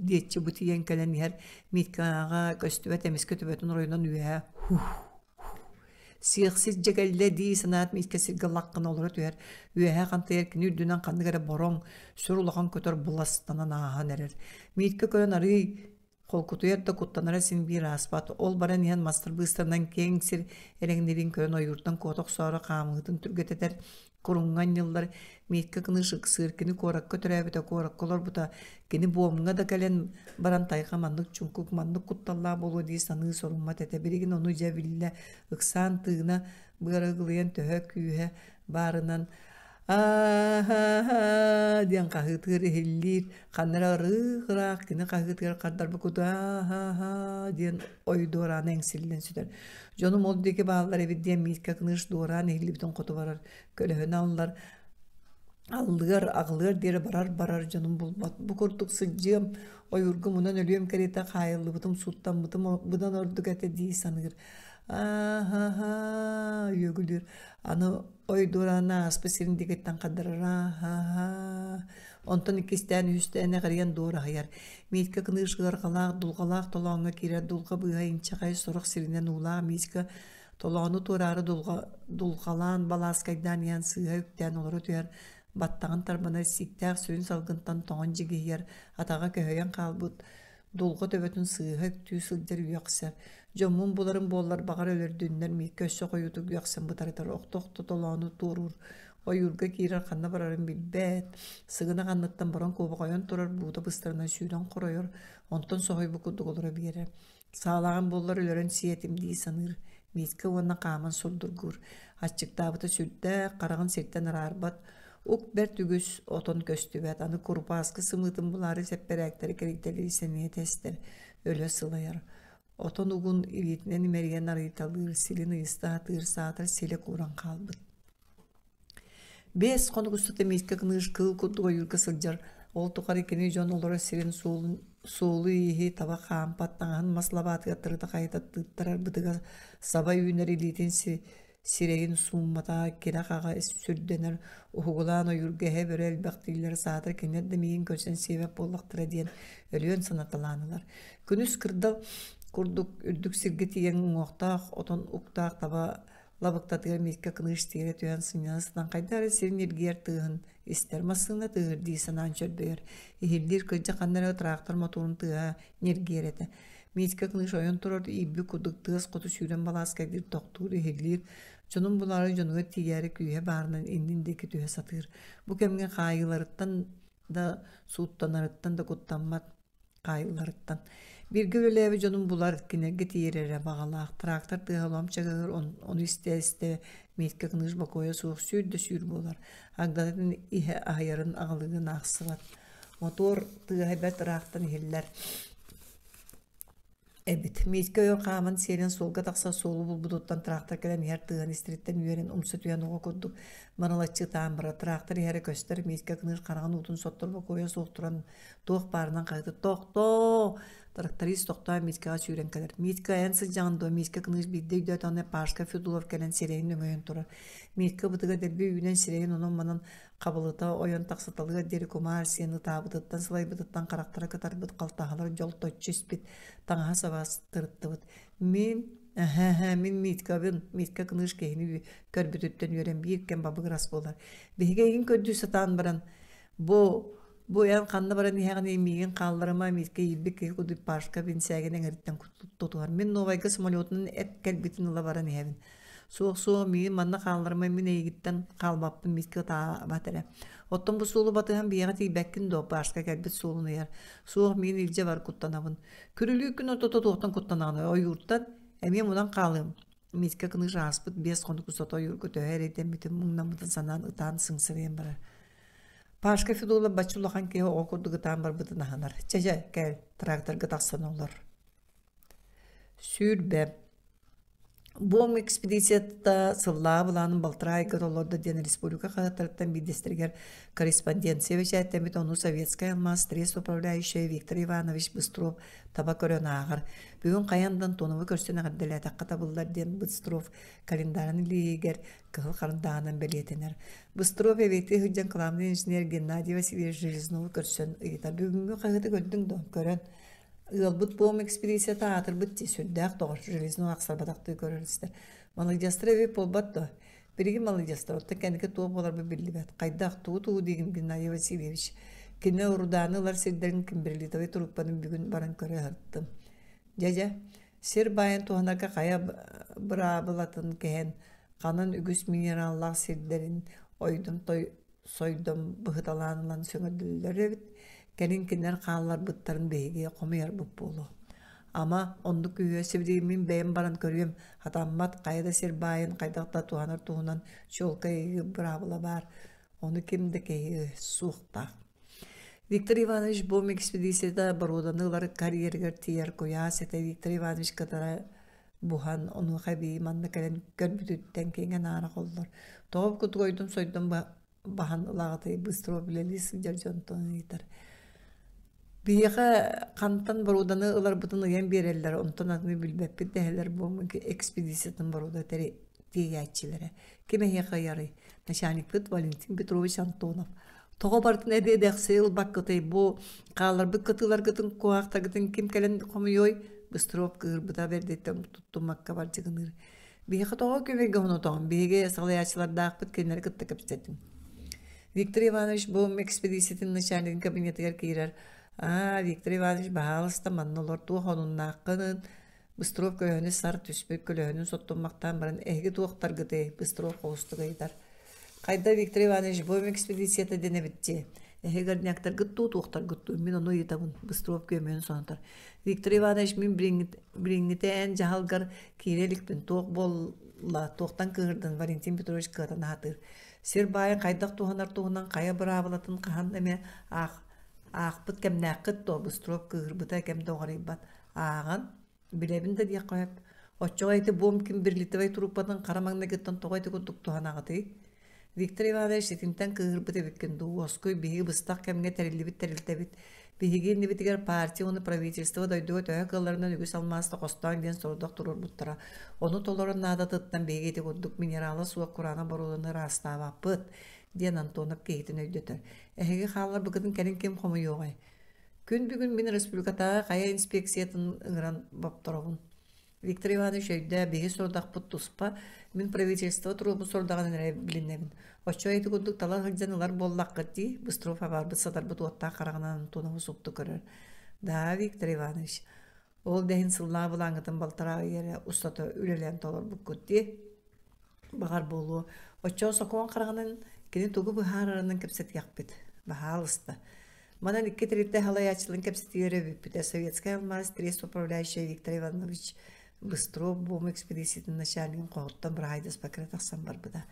diyetçi bu tiyen kelen eher. Meske ağa köstüvet emeske tübetun royundan üye. Siyaqsiz jegelle di sanat meske sirgalaqqın olur tüyer. Üye qantayar kini ürdünen qandı gara boron sörulağan kötör bulastanan ağa nerer. Meske kören arı Kolkutuyar da kuttanara sin bir aspat. Ol baran yan master bıstarından kengsir erenlerin körün oyurttan kotok sonra kamıhtın türgeteter. Kurungan yıllar metka kınışık sırkini korak kötürevete korak kolor buta. Geni boğumuna da gelen baran tayqa mandık çunkuk mandık kuttalla bolu diye sanığı sorunma tete. Birigin onu ceville ıksan tığına bırıgılayan töhök kühe barınan diyen kahıtır ehillir kanlara rıgırak kine kahıtır kardar bukudu diyen oy doğran engsilinden süter. Jonum oldaki bağlar evi diyen mitka kınış doğran ehilli bütün kutu varar. Kölehöne onlar ağılır deri barar canım bulbat. Bu kurtuk sıccığım oyurgumundan ölüyorum kerete hayırlı bıtım sultan bıtım budan orduk ete diye sanır. Yögülür. Anı oydurana aspesirin diketten kadırır. Ondan ikisten üstene gariyan doğru hayar. Mitka kınış gırgılaq, dulgalaq tolağına kirer dulga bığa inçaqay soruq sirinden uğlağa mitka tolağını torarı dulgalan balaskaydan yan sığha ükten olur tüyer. Battağın tarbana siktağ sürün salgıntan toğun jigihyer. Atağa köhöyen kalbıt. Dulga töbetün sığha üktüğü sıldır üyaqsar. Jomun buların bollar bağır ölür dünler mi köşe koyutuk yoksan bu taratar oktoqtu tolağını durur. Oyurga kirer kanna bararın bilbet. Sığına kanlıttan baran kobu koyan turar buğda bıstırından suydan kuruyor. Ondan soğuy bu kuduk olur bir yere. Sağlağın bollar ölürün siyetim diye sanır. Mitka ona kaman soldurgur. Açık dabıta sürdü qarağın sertten ararbat. Uk ber tügüs oton köstübet. Anı kurupa askı sımıtın buları sepperekteri kerikteleri seneye tester. Öyle sılayar. Oton ugun ilitinen imeriyen arıtalır, silini ıstahatır, sağatır, sile kuran kalbıt. Bes konu kustu temizke kınış kıl kutu yurka sılcar. Ol tukar ikini jon olara silin soğulun соолу иһи таба хаампаттаҥаһын маслабаатыга тырыта кайытаттыыттарар бытыга саба үүнэр илиитин сирэгин сууммата кирахага сүрдэнэр уһугулаан ойургэһэ бөрө элбэхтииллэр саатар кинер да миигин көрсөн сиэбэп буоллахтара диэн өлүөн санаталаанылар. Күнүс кырдал курдук үрдүк сиргэ тиген уҥуохтаах отон уктаах таба лабыктатыгар миикка кыныыш тиэре түһэн сыньянасытан кайдаары сирин иргиэр тыыһын истер массыына тыыр дии санаан чөрбөйөр. Ихиллир кыджа каннара трактор моторун тыа нергиэрете. Миикка кыныыш ойон турар ийбби курдук тыас коту сүүрэн балааскайдыр тохтуур ихиллир дьонун булары дьонуга тигээри күүһэ баарынан инниндеки түһэ сатыыр. Бу кемген хаайыларыттан да сууттанарыттан да куттаммат хаайыларыттан. Бирге өлеби дьонун булар кинерге тиерере багалаах трактор тыалам чагыр onu iste миикка кыныыш бакоя суох сүүрдө сүүр болар. Агдатын иһэ аһайарын аҕалыгын аахсыбат. Мотор тыаһайбат трактан иһиллер. Эбит миикка өр хааман сиэрин солга тахса солу булбутуттан трактор келен иһэр тыан истириттен үөрен умса түйэн оҕо курдук маналаччы таамбыра трактор иһэре көстөр миикка кыныыш караган утун соттор бакоя суохтуран туох баарынан кайты тохто тракторист тохтоа мииккага сүүрен келер. Миикка эн сыджаандо миикка кыныыш бидде үйдө таны Пашка Федулов келен сирейин өңөйөн турар. Миикка бытыга дерби үйүнен сирейин онон манан кабылыта ойон таксыталыга дери кумар сиэны таабытыттан сылайбытыттан карактара кытарбыт калтаһалар жол точчуспит таңаһа сабаас тырыттыбыт. Мин миикка кыныыш кehini көрбүтүттен үйрен бииркен бабыгырас болар. Бигейин көддүү сатаан баран Бу ян канна баран иһэҕин эмиигин хаалларыма миикка ийбик кудуп Пашка бинсээген эҥэриттен тутугар. Мин новайга самолетунун эт кэлбитин ыла баран иһэбин. Суох миигин манна хаалларыма мин эйигиттен хаалбаппын миикка таабатере. Оттон бу суолу батыһан биэҕэ тиийбэккин до Пашка кэлбит суолуну яр. Суох миигин илдьэ бар куттанабын. Күрүлүү күн ортото туохтан куттанаҕын ойууртан эмиэ мунан хаалыым. Миикка кыныыш ааспыт биэс хону кусото ойуургу төһөр эйтен битин муңнамытын санаан ытаан сыңсырыйан барар. Пашка Федулов бачулахан кеһе оҕо курдугутаан барбытын аһанар. Чэжэ кэл тракторга тахсан олар. Сүүрбэ. Бу экспедицията сыллаа булаанын Балтырайга толлорда диэн республика хатарыттан бидестергер корреспонденция вещаеттен бит ону советская алмаз стресс управляющая Виктор Иванович Быстров таба көрөн аагар. Бүгүн каяндан тонуву көрсөн агадделетакка табыллар диэн Быстров календарын лигер кыл карындаанын белетенер. Быстров эбекти хыджан каламный инженер Геннадий Васильевич Железнову көрсөн ыйта. Бүгүнгү кагыты көрдүң до көрөн. Ылбыт бом экспедицията атырбыт те сүрдәк тоғыр железно ақсарбатақты көрірістер. Малыгдастыр өбе болбатты. Бірге малыгдастыр отты кәнікі туы болар бұл білі бәт. Қайдақ туы деген Геннадий Васильевич. Кені ұруданылар сердерін кімбірлетове труппаның бүгін баран көрі ғырттым. Жажа, сер байын туғанарға қая бұра бұлатын кәен қанын үгіс минераллақ сердерін ойдым той сойдым бұғыталанылан сөңірділер өбіт. Кәрін кенер қалалар бұттарын бейге қомыяр бұп болу. Ама онды күйе севдеймін бәйім баран көрем. Хатаммат қайда сер байын қайдақта туғанар туғынан шолқа егі бұрабыла бар. Оны кемді кейі суықта. Виктор Иванович бом экспедицияда баруданылар карьергер тияр кояс. Это Виктор Иванович катара бухан оны қайбей манны кәрін көрбүтіттен кейген ары қолдар. Тоғып күті қойдым сойдым бахан лағытай Быстров білелес жаржонтон етер. Бияға қантан баруданы ылар бұтын ұян берелер, онтан адымы білбәппет дәхелер бұл экспедициятын баруда тегәтчілері. Кеме хеқа яры, начальник бұт Валентин Петрович Антонов. Тоға бартын әде дәқсел баққытай бұл қалар бұт қытылар қытын қуақта қытын кем кәлін қомыйой Быстров кығыр бұта бердеттен тұттым маққа бар жығыныр. Бияға тоға көмеге оны тоғын, бияға сағылаячылар дақ бұт кәлінер қытты көпістеттім. Виктор Иванович бұл экспедициятын начальник кабинетігер кейрер. Виктор Иванович бағалыста маннолар туох онуннааққынын Быстров көйөні сар түспек көлөөнүн соттуммақтан баран әйгі туақтар гытай Быстров қоустығайдар. Қайда Виктор Иванович бұл экспедицията дене бітте. Әйгі гарняқтар гытту туақтар гытту. Мен оны етабын Быстров көймені сонатар. Виктор Иванович мен біріңгіте ән жағалғар кейрелікпін туақ болла туақтан кығырдың Валентин Петрович кығырын атыр. Сер байын қайдақ туғанар туғынан қая бұрабылатын қаған әме Ақпыт кәмнәқыт то Быстров кығырбыта кәмді оғарайбат. Аған білебін да дия қойып. Отчоғайты бом кім бірлітівай тұруппатын қарамаңна кеттен тоғайты күттік туған ағыты. Виктор Иванович етінтен кығырбыта беккен ду. Оскөй бейгі бұстақ кәмге тәрілдебіт. Биһиги нибитигер партия оны правительство дойдуга төһө кылларынан үгүс алмаста костаан ден сордок турар буттара. Оны толорун наада тыттан бегети курдук минералы суак курана баруланы растаабаппыт диэн Антонов кейтин өйдөтөр. Эһиги хаалар быгытын кәрин кем хомуйугай. Күн бүгүн мин республикатага кая инспекциятын ыңыран бапторогун. Виктор Иванович өйдө беги сордакпыт туспа, мин правительство турубу сордаган эре билинебин. Очо айты курдук талар хыджанылар боллаккыти, Быстров абарбыт сатарбыт уотта караганан Антонову супту көрөр. Да, Виктор Иванович, ол дәһин сыллаа булаңытын балтара ере устата үлелен толор буккутти. Багар болу. Очо сокуан караганан кини тугу быхарарынан кепсет якпыт. Бахалыста. Манан икки тритте халаячылын кепсети еребиппит. Советская алмаз трест управляющий Виктор Иванович Быстров бом экспедициятын начальникин когуттан бір айдас пакретаксан барбыда.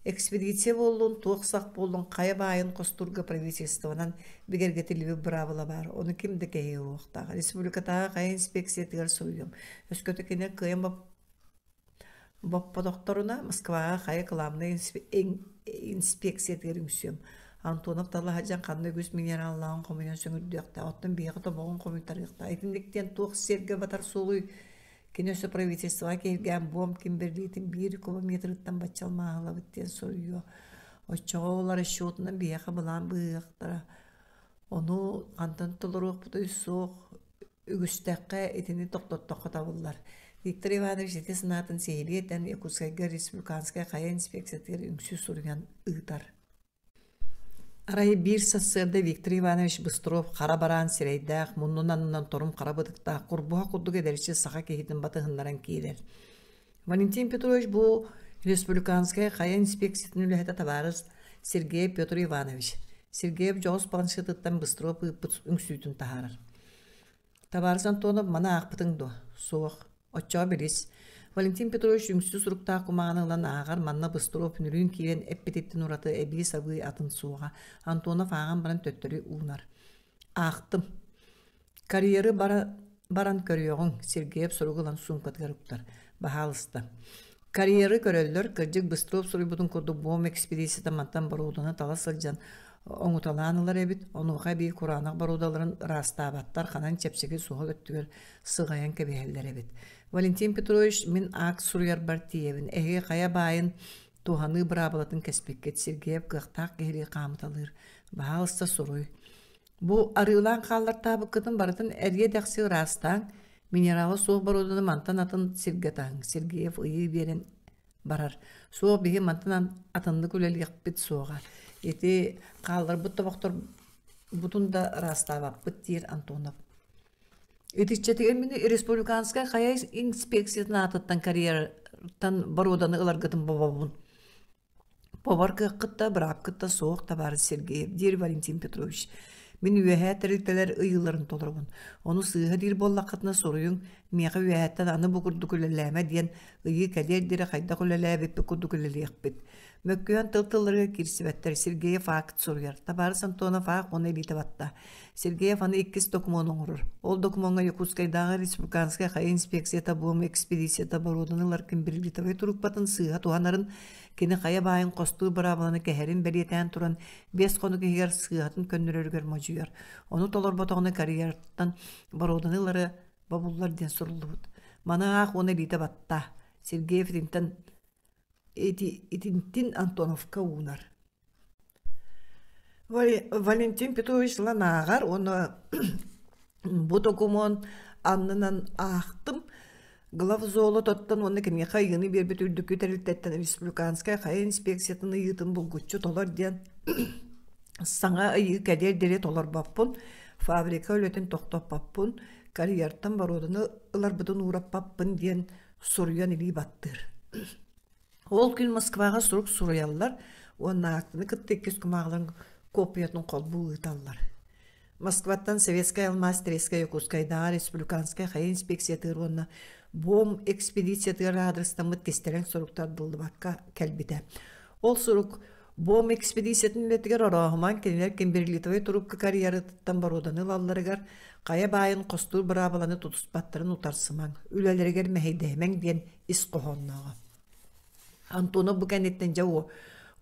Экспедиция болуын, туақсақ болуын, қая байын қостурға правительствонан бігергетілігі бравыла бар. Оны кімді кәйе оқтағы. Республикатағы қая инспекциятығар сұйым. Өскөті кене қиын баппадоқтарына Москваға қая қыламны инспекциятығар үңсүйім. Антонов талы хаджан қанды көз минераллағын қомыян сөңірдіяқта. Оттың бейғыта боғын қомыйтарыяқта. Айтындіктен туақ серге батар солуй Кинөсө правительство келген бом кимберлитин 1 километрден бачалмаала биттен соруйо. Очоолар шотунан бияка булан быяктара. Ону антан толорук бутой соқ үгүстәккә этини токтоттокка табыллар. Виктор Иванович сенатын сейлиетен Якутская республиканская кая инспекциятер үңсү сурган ыгтар. Арай бир сассырда Виктор Иванович Быстров қара баран сирейдақ, мұннынан торым қара бұдықта, құрбуға құддық едерші сақа кейтін батығынларан кейдер. Валентин Петрович бұл республиканская қая инспекциятын үліхеті табарыз Сергей Петр Иванович. Сергеев жоғыз планшетыттан Быстров үңсүйтін тахарыр. Табарыз Антонов мана ақпытыңды, соқ, отчаға білес. Валентин Петрович үңсіз ұрықтағы құмағанылан ағар манна Быстров нүрін кейлен әппететтін ұраты әбей сабы атын суға. Антонов аған баран төттірі ұлынар. Ақтым. Карьері баран көріоғын Сергеев сұрғылан сумкатығар ұқтар. Бағалысты. Карьері көрелдер кірдік Быстров сұры бұдың көрді бом экспедицияда мантан баруданы тала сылжан оңуталанылар әбіт, онуға бей құранақ барудаларын растабаттар қанан чепсеге суға өттігер сығаян кәбейелдер әбіт. Валентин Петрович min ак суруяр бартиевин, эге қая байын туханы брабалатын кәспеккет Сергеев қықтақ кәлі қамыталыр. Бағалыста суруй. Бұ арылан қалдар табы кытын барытын әрге дәқсі растан минералы соқ баруданы мантан атын Сергетан. Сергеев ұйы берен барар. Соқ беге мантан атынды көлел яқпет соға. Еті қалдар бұтты бақтыр бұтында растабақ бұттер Антонов. Этичетеген мені республиканская қая инспекциятын атыттан карьертан баруданы ыларгытын бабабын. Бабаркы қытта, бірап қытта соқ табары Сергеев, дер Валентин Петрович. Мен үйәхә тәрілтелер ұйыларын толырбын. Оны сыйға дир боллақытына соруйын, меға үйәхәттен аны бұқырды күлеләмә ден ұйы кәдердері қайда күлеләбеппі күрді күлелеқпет. Мөккүйен тыл-тылларға кирсібәттер Сергеев акт соруяр. Табарыс Антонов ақ оны елеті батта. Сергеев аны 2 документ оңырыр. Ол документға Якутскайдағы республиканская қай инспекцията буым экспедицията барудынылар кім бірлітавай тұрук батын сыға туғанарын кені қая байын қостуы бұрабыланы кәхерін бәлетән тұран 5 қоны кегер сығатын көннірергер мөжүйер. Оны толар батағыны карьерттан барудынылары бабуллар ден сұрылды бұд. Мана ақ оны елеті батта. Сергеев Итинтин Антоновка унар. Валентин Петрович ланағар, оны бұ документ аннынан ақтым. Главзолы тоттан оны кәне қайғыны бербет үрдікі тәрілттеттен республиканская қай инспекциятыны үйітін бұл күтші толар ден саңа үйі кәдер дере толар баппын, фабрика өлетін тоқтап баппын, карьерттан барудыны ылар бұдын урап баппын ден соруян илі баттыр. Ол күн Москваға сұрук сұруялар, оны ақтыны күтті кес күмағылың копиятын қол бұл ұйталар. Москваттан Советская алмаз Треская Якутскайдағы республиканская қай инспекциятыр оны бом экспедициятыр адрестамыт кестерен сұруктар дылды баққа кәлбіті. Ол сұрук бом экспедициятын үлетігер орағыман кенелер кемберлитовай тұрупқа карьерыттан баруданыл алларығар қая байын қостур бұрабыланы тұтыспаттырын ұтарсыман, үлелерігер мәхейдеймен ден іс қоғоннаға. Антоно бұ кәнеттен жауы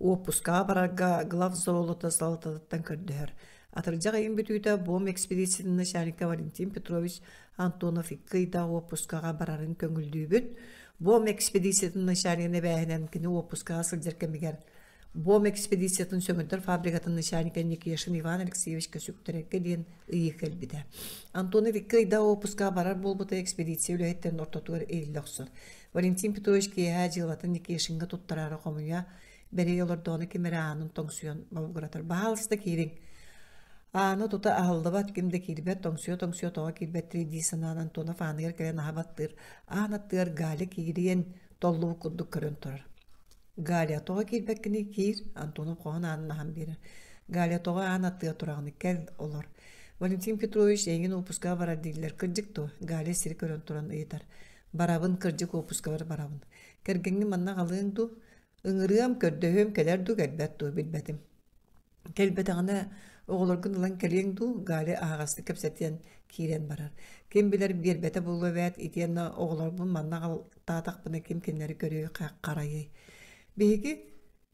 отпускаға барарға глав золота салатадаттан көрдігер. Атыржақ айын бүтүйді бом экспедицияның начальника Валентин Петрович Антонов иккыйда опускаға барарын көңілдүйбіт. Бом экспедицияның начальнигіне бәйінен кені опускаға сылжыркемігер. Бом экспедицияның сөмінтір фабрикатын начальника Никешин Иван Алексеевич көсүктерекке дейін үйі кәлбіді. Антонов иккыйда опускаға барар болбыта экспедиция үләйттен ортотуар эйліліқсыр. Валентин Петрович кейі жылатын Никешинға тұттарары қомуя бәрі елордоны кемері анын тоңсуян бауғыратыр. Бағалысты кейрің. Аны тута ахылдыбат кимде кирбет тоңсуя тоға кирбет тридисынан Антонов анығыр кәрен ахабаттыр. Анаттыр гали кириен толлуу күрдік көрін тұрар. Галия тоға кирбет кini кир Антонов қоған анын ахам берір. Галия тоға анаттыға тұрағыны кәл олар. Валентин Петрович еңін опуска барар дейлер кірдікту. Галия сірі көрін тұран ұйытар. Барабын кірдік опуска бар барабын. Кәргенгі манна қалыңду. Үңіріғам көрдөйім кәлерду кәлбәтту білбәтім. Кәлбәтіғаны оғылыргын ұлан кәлеңду гали ағасты көпсәтен кирен барар. Кем білер бербәті болу бәт етен оғылырбын манна тағатақпыны кем кенлері көрі қарайы. Бейгі,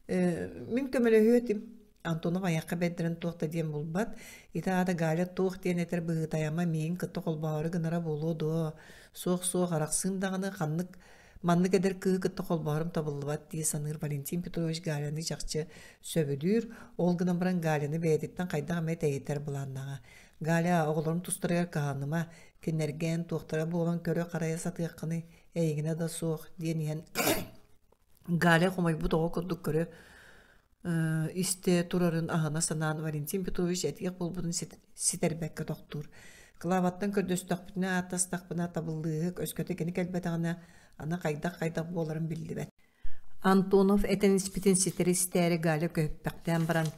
мен көмілі өтім. Антонов аяққа бәддірін тоқта ден болбат. Ита ада гали тоқ ден етер бұғытаяма мен күтті қолбағыры гынара болуду. Соқ-соқ арақсындағыны қанлық манны кедер кыгытты қолбағырым табылыбат дей саныр Валентин Петрович Галияны жақчы сөбідүр, ол гынан баран Галияны бәйдеттен қайдаға мәт әйетер бұланнаға. Галия оғыларын тұстырығар қағаныма, кенерген тоқтара болан көрі қарая сатығыққыны әйгіне да соқ ден ен. Галия қомай бұд оғы күрдік көрі исте тұрарын ағына санан Валентин Петрович әтіғек болбудын сетербәкке тоқтур. Клаваттан көрдөстақпына атастақпына табылдығы өскөті кені кәлбәтіғана ана қайдақ боларын білді бәт. Антонов әтен іспетін сетері істәрі галі көппәқтен баран.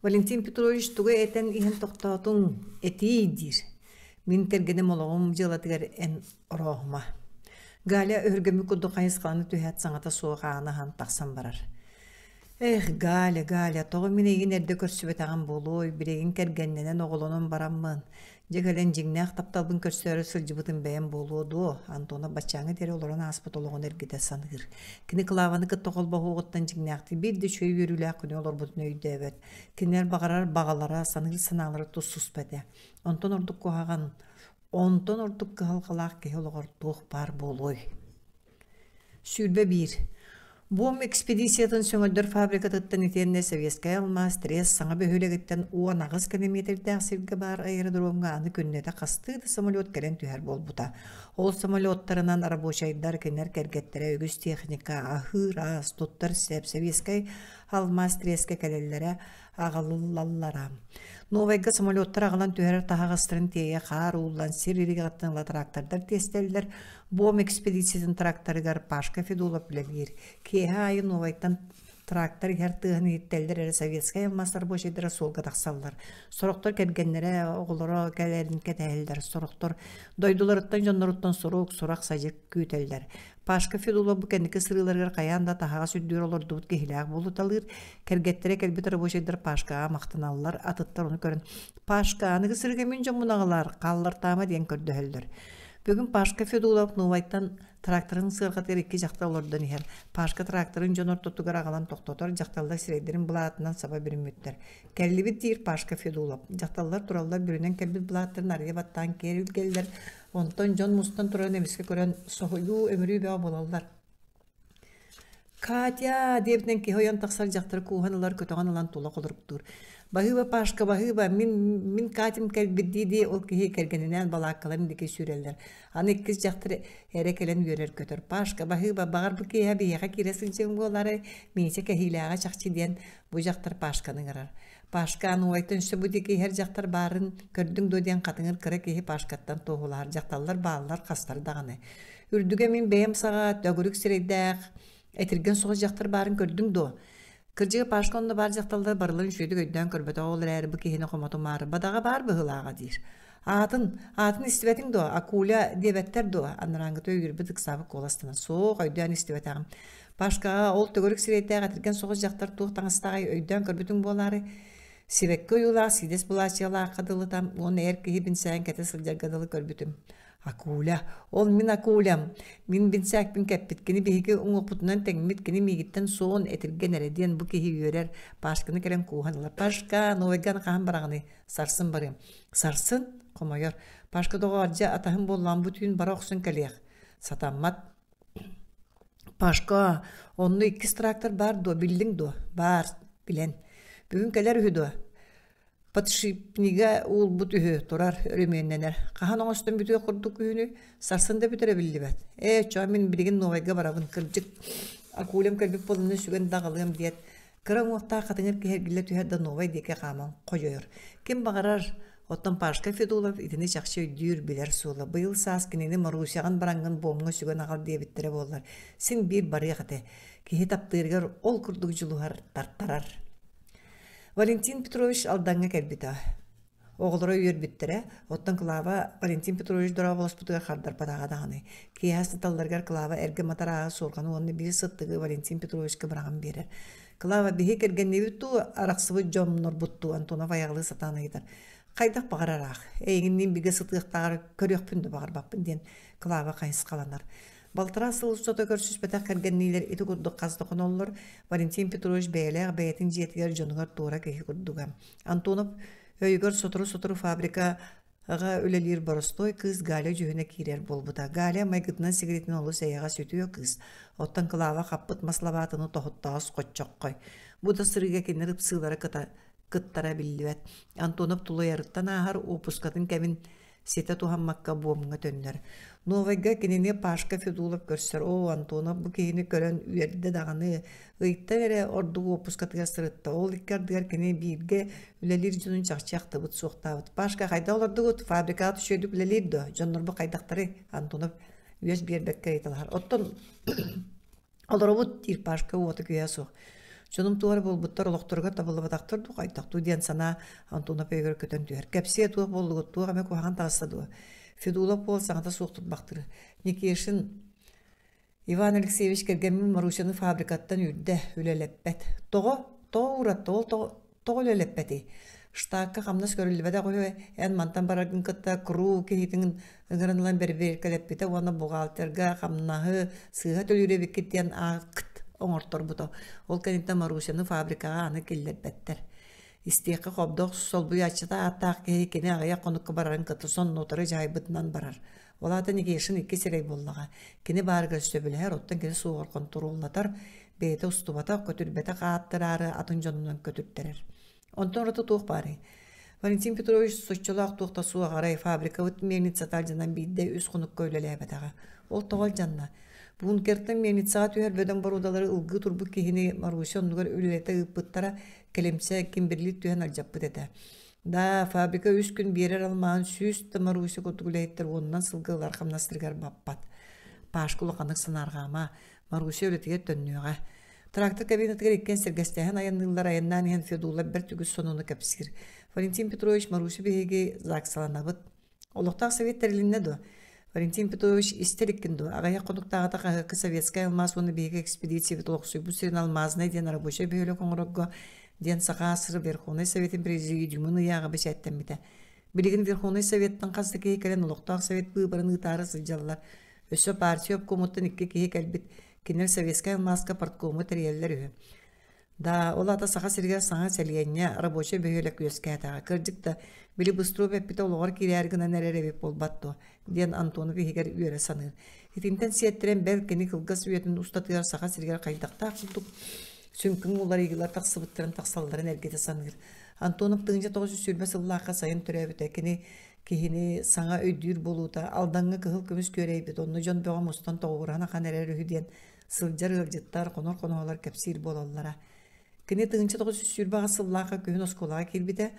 Валентин Петрович тұғы әтен иген тоқтатың әтейдір. Мен тергенім олығым жылатығар ән роғыма. Галі өргімі күдді қайысқаны түйәт саңата соға ағына тақсан барар. Галі, тоғы мен еген әрді көрсібет ағын болуй, біреген кәргенненен оғылының барамын. Жегелен жеңнәқ тапталбын көрсөрі сылжыбытын бәйін болуду. Антона бачаңы дәрі оларына аспыт олығын әргеде санығыр. Кіні қылаваны күтті қолбағы оғыттан жеңнәқті бірді шөй өрілі күні олар бұтын өйді әбет. Кінер бағарар бағалара санығыр саналары тұссыз бәді. Онтон ордық қоғаған, онтон ордық қығалқалақ кей олығыр тұқ бар болуй. Сүрбе бір. Бом экспедициятын сөңілдір фабрикатыттан етеріне Советская алма стресс саңа бөхөлегеттен 10 километрді ақсырға бар аэродромға аны күннеті қастыды самолет кәрен түйер бол бұта. Ол самолеттарынан рабочайдар кенер кәргеттері өгіз техника, ахыр, ас, тұттар сәп Советская алма стресске кәлелері ағалылаллара. Новайга самолеттар ағылан түйер тағағыстырын тейе қар ұлан серіріге ғаттыңла трактордар тестелдер. Бом экспедициясын тракторыгар Пашка Федулов білігер. Кейі айы Новайттан трактор гертыгын еттелдер әрі Советская алмастар бошедері солға тақсалдар. Сұрықтар кәргенлері оғылары кәлерін кәтәлдер. Сұрықтар дойдуларыттан жанларыттан сұрақ сажық көйтелдер. Пашка Федулов бұл кәндікі сырыларғар қаянда тағаға сүрдер олар дұғыт кехіләғ болу талыр. Кәргеттері кәлбетері бошедер Пашкаға мақтаналылар, атыттар оны көрін. Пашка анығы сырға мен жомынағылар, қалылар тама ден көрді әлдер. Бүгін Пашка Федулов Новайттан тракторын сырғатыр екі жақта олардан ехер. Пашка тракторын жон ортотугар ағалан тоқтотар, жақталдар сирейдерін бұлатынан саба біріметтер. Кәлібет дейір Пашка Федулов. Жақталдар туралдар бірінен кәлбет бұлаттырын ария баттан керіл келдер. Онтан жон мұстан тұран емеске көрен соғылу өмірі бәу болалдар. Катя дебінен кехойан тақсар жақтыр куғанылар көтіған алан тола қолырып тұр. Бағыба Пашка, бағыба, мен Катим кәлбедді ол кеге кәргенінен балаққаларын деке сүрелдер. Аны екіз жақтыр әрі кәлін өрер көтір. Пашка, бағыба, бағар бұл кеге бейеға кересін жең болары, менше кәхилаға шақчиден бұл жақтыр Пашканың ұрар. Пашка аны ойттын үші бұл деке әр жақтыр барын көрдің дөден қатыңыр кірі кеге Пашкаттан тоғылар. Жақталар бағалар қастар дағаны. Үрдіге мен бәйім сағат, дөгірік сірейдәқ, әтірген соғы жақтыр барын көрдің до. Кыржыгы Пашконда бар жақталдар барылын шүйді көйден көрбеті оғылыр әрі бұл кейіне қомату мары. Бадаға бар бұғылаға дейір. Атын істебетің до, акуля дебеттер до, аныраңғы төгір бітік сабық қоластына. Соқ өйден істебетағым. Пашкаға ол төгірік сірейттәғ әтірген соғыз жақтар туықтаңыстағай өйден көрбетің болары. Себекке ұйылақ, сидес бұлачығылақ қадылы там, оны әркі ебін сәйін кәті сылжар қадылы көрбетім. Акуля. Ол мин акулям. Мин бинсәк бин кәппиткини биһиги уңупутунан тәңмиткини мигиттен соон этирген эреден бу киһи үөрер Пашканы келен кууһанылар. Пашка новайган каһан бараганы сарсын барым. Сарсын комойор. Пашка догаржа атаһын боллан бүтүн бара оксын калыяк. Сатаммат. Пашка онну 2 трактор бар до билдиң до. Бар билен. Бүгүн келер үһүдө. Подшипнига ул бут үһү турар өрөмөннәнер. Каһан оңостон бүтү курдук үһүнү сарсында бүтере билдибет. Чо мен билген новайга барабын кыржык. Акулем калбик болуну сүгөн дагылым диет. Кыран уақта катыңыр кергиле түһәдә новай дике каман койор. Ким багарар оттан Пашка Федулов итини жакшы үйдүр билер сула. Быйыл саас кинени Марусяган баранган бомга сүгөн агал дебиттере боллар. Син бир барыя кате. Кихи таптыргар ол курдук жулугар тартарар. Валентин Петрович алданга келбита. Оғылыры үйер біттере, оттан Клава Валентин Петрович дұра болыспытыға қардар падаға дағаны. Кейасты талдаргар Клава әргі матараға сорғаны оны бір сыттығы Валентин Петровичке біраған берер. Клава бігі керген невітту арақсывы жомнор бұтту Антонов аяғылы сатаны етер. Қайдақ бағарар ақ, әйгіннен бігі сыттықтағар көрек пүнді бағар бақпын ден Клава қайсы қаланар. Балтыра сыл сота көрсүс бетақ кәргеннейлер еті күрдік қазды қонолылар, Валентин Петрович бәйләғ бәйетін жетігер жонығар туыра кәйі күрдіға. Антонов өйгөр сотору фабрикаға өлелер боростой кыз Галя жүйіне керер болбыда. Галя майгытынан сигаретін олы сәйіға сөтіе кыз. Оттан Клава қаппыт маслабатыны тоғыттағыз қотчоқ қой. Бұда сырыға кенеріп сылары кыттара білдібет. Антонов тұлы ярыттан ағар опускатын кәмін сета тухаммакка буомга төннөр. Новайга кенене Пашка Федулов көрсөр. Антонов бу кейини көрөн үйерде даганы ыйта бере ордугу опускатыга сырытта. Ол иккардыгар кене бирге үлелир жунун чакчакты бут суктабыт. Пашка кайда олордугут фабрикат шөйдүк үлелир до. Жоннор бу кайдактары Антонов үйөс бербекке айталар. Оттон олоробут тир Пашка уоты күйөсү. Жонум туар болбуттар олоқторга табылыбатактырдук айтактуу диэн сана Антонов өйгөр көтөн түер. Кепсие туак болдугут туак аме кухаган тагыстадуа. Федулов бол саңата суқтут бактыры. Никешин Иван Алексеевич кергенмин Марусяны фабрикаттан үрдө үлелеппет. Того урат того үлелеппети. Штакка камнас көрүлбеде кое эн мантан барагын кытта кру кехитин ыңырынлан бербер келеппете уана бухгалтерга камнахы сыга төлүребик кеттен акт оңортор буто. Ол кенетте Марусяны фабрикага аны келлербеттер. Истеқи қобдоқ солбу ячыта аттақ кене ағая қоныққа барарын кыты сон нотары жайбытынан барар. Олады негешін икі серей боллаға. Кені барыға сөбілер, оттан кені суғыр контур олатар, бейті ұстубата көтірбеті қаттырары атын жонынан көтірттерер. Онтан ұраты туық бары. Валентин Петрович соччолақ туықта суға қарай фабрика өт мельница талжынан бейді үз құнық көйлелі әбетаға. Ол тоғал жанна. Бүгін керттен мельницаға түйер бөден барудалары ұлғы тұрбы кейіне Маруся онығар өлелеті ұппыттара келемсе кемберлит түйен алжаппыт еді. Да, фабрика 3 күн берер алмағын сүйісті Маруся көтігілейттер онынан сылғылар қамнастырғар баппат. Пашқылы қанық сынарғама Маруся өлетіге төннеуға. Трактор кабинетігер еккен сергестәген аяннылар аяннан ен Федулла бір түгіз сонуны кәпсір. Валентин Петрович Маруся бейге зақсаланабыт. Олықтақ совет тәрілінне до. Валентин Петрович истериккенду. Ағая қонуқтағата қағықы советская алмаз оны бейге экспедиция бітолықсуй. Бұл сирен алмазына ден рабочая бейлі қоңырыққа ден сақа асыры Верховный Советтің президиумын ұяғы бәсәттен біті. Білігін Верховный Советтің қазды кей кәлен ұлықтақ совет бұйбарын ұтары сылжалылар. Өсі партия обкомыттың ikki кей кәлбіт кенер советская алмазға парткомы тәрелер үйі. Да, ол ата сақа сірге саңа сәлиенне рабочая бейлі көзге атаға. Кірдікті білі бұстыру бәппіті олығар керәргінен әреребеп болбатты. Ден Антонов егер үйері саныр. Етінтен сиеттерен бәл кені қылғас үйетін ұстатығар сақа сіргер қайдақта ақылдық. Сүмкін олар егілер тақсыбыттырын тақсалдарын әргеті саныр. Антонов тыңжа 900 сүрбә сыллаққа сайын түрәбіті. Кені саңа өйдір болуыта. Алдаңғы кығыл көміс көрейбіт. Оны жон бөғам ұстан тоғырана қан әрер үйден. Сылжар ғылжыттар, қонор-қонолар кәпсір болалара. Кені тыңжа 900 сүрбәға сыллаққа күйін осколаға келбіті.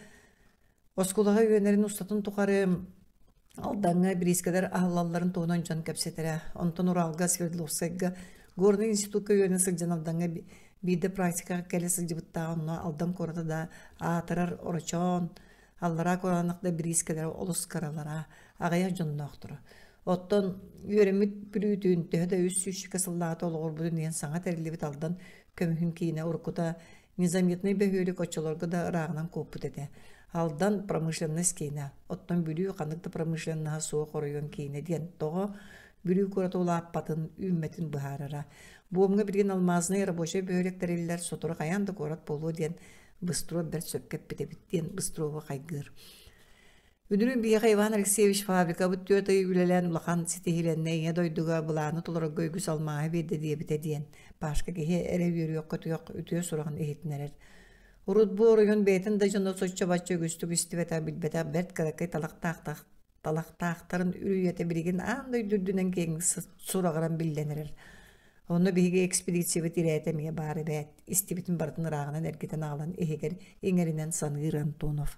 Осколаға үйенерін ұстатын тұқары алдаңғы бірискедер ағылаларын тоғынан жан кәпсетері. Онтан Уралға, Свердловскайға, Горный институтқа үйені сылжан алдаңғы биде практикаға кәлі сылжыбыттағы онына алдан қораты да атырар орачон, аллара қоранықта бірискедер олыс қаралара, ағая жонына оқтыры. Оттан үйеремет бүлітін төхеді үз сүйшікі сыллағаты олығыр бұдын ең саңа тәрілебет алдан көмігін кейіне ұрқыта незаметный бәйөлік очыларға да ұрағынан көппіт еді. Алдан промышленность кейне. Оттон бүрүү каныкты промышленнаha суо коройон кейне диен. Того бүрүү көрөт улааппатын үмметін быхарара. Буомга билген алмазны рабочий бөлектерилер сотуру каянды корот болу диен быстро бер сөпкеп битебит диен быстрого кайгыр. Үнүрүн бияга Иван Алексеевич фабрика бүттөтөй үлелен улахан ситихиленне дойдуга буланы толора гөйгүс алмаһы беде диебите диен. Башка кеhe эре бүрүөк көтүөк үтүө сураган эхитнерер. Урут боройон бетин да жонда сочча бачча гүстүк истибета билбета берт кадакай талактаактарын үрүйете билген андай дүрдүнен кең сураган билленерер. Onu bihiге экспедиция тирәтемге бары бәт истибитин бартын рагынан эргитен алган эхегер эңеринен Сангир Антонов.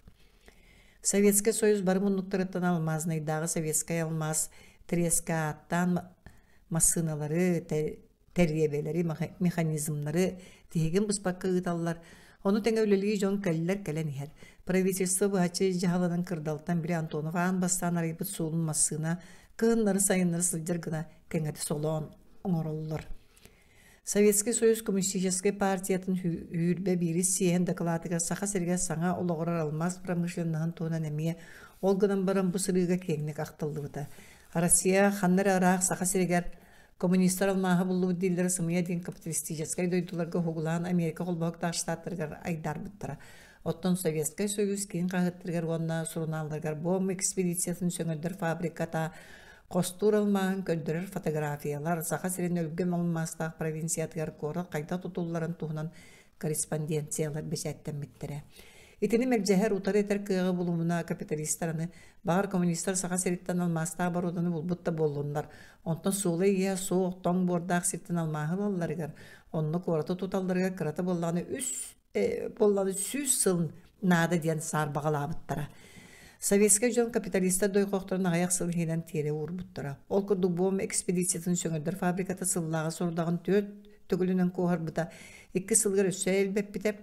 Советский Союз барымынныктырыттан алмазнайдагы советский алмаз треска аттан машиналары, тәрбиелери, механизмлары тиген буспакка ыталлар. Onu теңөлөлүгү жон каллер каленихер. Правительство бачы жаһаланын кырдалтан бири Антонов ан бастан арыйбыт сулун машина кыннары сайыннары сылжыр гына кеңети солон оңороллор. Советский Союз Коммунистической партиятын хүрбе бири сиен докладыга саха серге саңа ологорар алмаз промышленнагын туунан эмие олгынан баран бу сырыга кеңник актылдыбыта. Россия ханнар араак саха сергер коммунисттар алмаһы буллу дилдер сымыя дин капиталистической дойдуларга хугулаан Америка колбоктар штаттаргар айдар буттара. Оттон Советский Союз кийин кагыттыргар онна суруналдаргар бом экспедициясын сөңөддөр фабриката Костур алмаһын көддөрөр фотографиялар саха сирен өлгөм алмастак провинциятыгар кора кайта тутулларын туһунан корреспонденциялар бешәттен биттере. Итини мәрҗәһәр утары этер кыгы булумына капиталистларны бар коммунисттар саха сириттен алмастак баруданы булбутта боллундар. Онтон сулы я соок тоң бордак сириттен алмаһы балларыгар. Онны кората туталларга кырата болланы сүз сыл нада диен сар багалабыттара. Советский жон капиталистар дойкоқтарына аяқ сылхинен тере урбуттара. Ол курдук бом экспедициясын сөңөддөр фабриката сыллага сордагын төт төгүлүнөн коһарбыта 2 сылгыр өсөйл беппитеп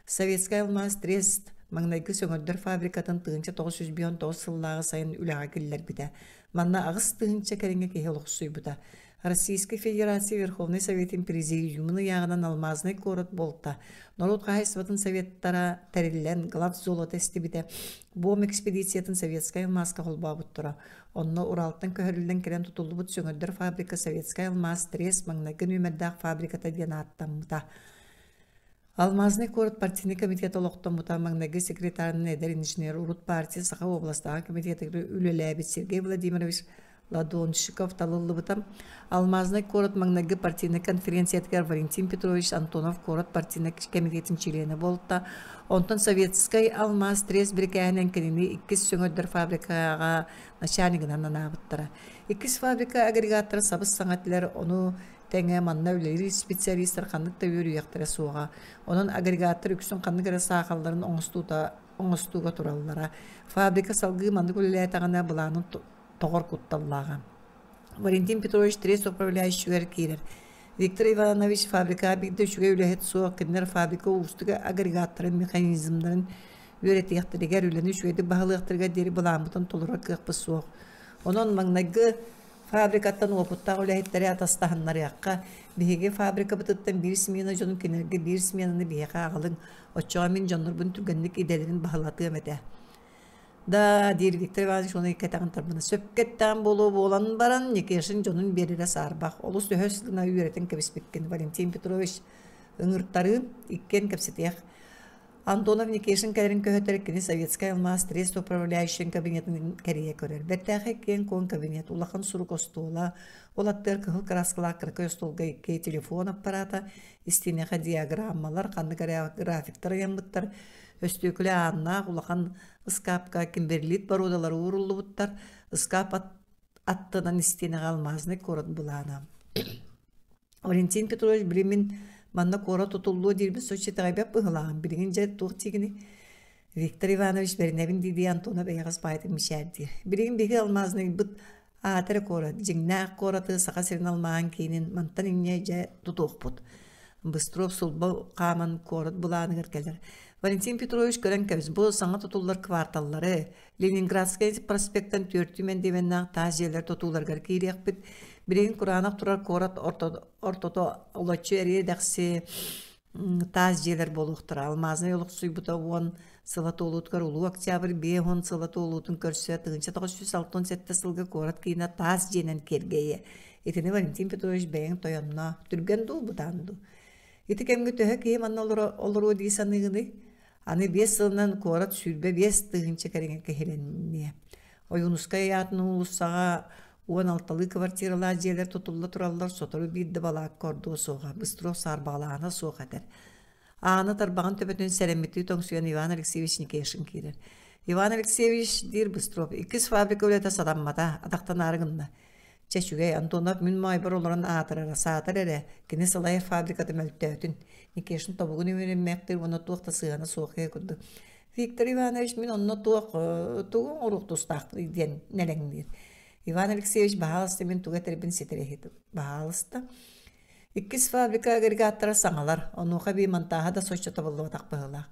Советский алмаз трест маңнайгы сөңөддөр фабрикатын тыгынча 909 сыллага сайын үлага киллер бите. Манна агыс тыгынча кереңе кехелок суйбута. Российской Федерации Верховный Совет Президиумыны ягынан алмазный город болта. Народ кайсыбатын советтара тәреллән глав золото стебите. Бом экспедициятын советская алмазка холбабыт тура. Онны Уралтан көһөрүлден керен тутулубут сөңөддөр фабрика советская алмаз трес маңнайгы нөмердак фабриката диен аттамыта. Алмазный город партийный комитет олоқтомута маңнайгы секретарының эдер инженер Урут партия саха областағы комитетігі үлеләбет Сергей Владимирович Ладонщиков талылыбытам. Алмазный город маңнайгы партийный конференциятыгар Валентин Петрович Антонов город партийный комитетин члены болта. Онтон советский алмаз трес брикәһенен кенини 2 сөңөддөр фабрикага начальнигынан анабыттара. 2 фабрика агрегаттары сабыс саңатлар оны тәңе манна үлери специалисттар кандыкта өрүяктыра суга. Онун агрегаттар үксүн кандыгара сакалдарын оңостууга тураллара. Фабрика салгы манды көлөләтагана буланын тоғыр кутталлаған. Валентин Петрович трес управляющий кирер. Виктор Иванович фабрика бигде шуга үләһет суак кеннер фабрика устыга агрегаттарын механизмдарын үйрәтәктәргә үләне шуйды баһалыктырга дери буламытын толыра кыпы суак. Онон маңнайгы фабрикаттан опытта үләһеттәре атастаһыннар якка биһиге фабрика бытыттан 1 смена жонун кенерге 1 сменаны биһига агалын оччога мен жоннор бун түгенлек иделерин баһалатыгы мете. Да, дир Виктор Иванович оны кетагын тарбына сөпкеттен болан баран, некешін жонын беріре сарбақ. Олыс өсіліна үйретін кәбіспеккен Валентин Петрович ұңырттары иккен кәпсетеқ. Антонов некешін кәрін көһөтәреккені советская алмаз трест управляющий кабинетін кәрие көрер. Бәттәқі кен кон кабинет, улақан сұрық остуыла, олаттыр кығыл краскалақ кіркі остуылға икке телефон аппарата, истинеға диаграммалар, қанды графиктар ямбыттар, өстөкілі анна, улақан Ыскапка кимберлит барудалар урулу буттар, ыскап аттыдан истинеға алмазны корот булана. Валентин Петрович Бремин манна кора тутуллу дирби сочи тағайбап бұғылаған. Бірген жет туқ тегіні Виктор Иванович Берневин диди Антона бәйғас байты мишәрді. Бірген бегі алмазны бұд атыры корот, жеңнәқ кораты сақа серін алмаған кейінен мантан инне жа тутуқ бұд. Быстров сулба қаман корот буланығыр келер. Валентин Петрович көрен кәбіз бұл саңа тұтулар кварталлары, Ленинградскай проспекттен төртімен деменнақ таз жерлер тұтуларғар кейрек біт, біреген құранақ тұрар корат ортото олачы әрі дәқсі таз жерлер болуқтыр. Алмазына олық сұйбыта оған Сылатолуткар улуу октябрь бехон сылатолутун көрсө тыгынча 967 сылга корат кийина таас женен кергeye. Итини Валентин Петрович бэйин тоянна түрген дул бутанду. Ити кемге төһө кийим анна олору дийсаныгыны. Аны 5 сылынан корат сүрбе 5 тыгынча кереген кехеленне. Оюнуска ятын улуссага 16-lı квартиралар жерлер тутулла тураллар сотору бирди балаак корду соға. Быстров сарбалаана соға дер. Аны тарбаған төбөтөн сәлемметті тоңсуян Иван Алексеевич Никешин кейдер. Иван Алексеевич дир Быстров. Иккис фабрика өлеті садаммада, адақтан арығында. Чәшугей Антонов мүн майбар оларын атырара, сатыр әрі, кені салайы фабрикаты мөлттәутін. Никешин тобуғын өмірін мәқтір, оны туақта сығаны соқия күрді. Виктор Иванович мен онны туғын ұруқ тұстақ ден нәләңдер. Иван Алексеевич бағалысты мен туға тәрбін сетерехеді. Бағалысты. Иккис фабрика агрегаттары саңалар, онуға бей мантаға да соча табылы отақ бағылақ.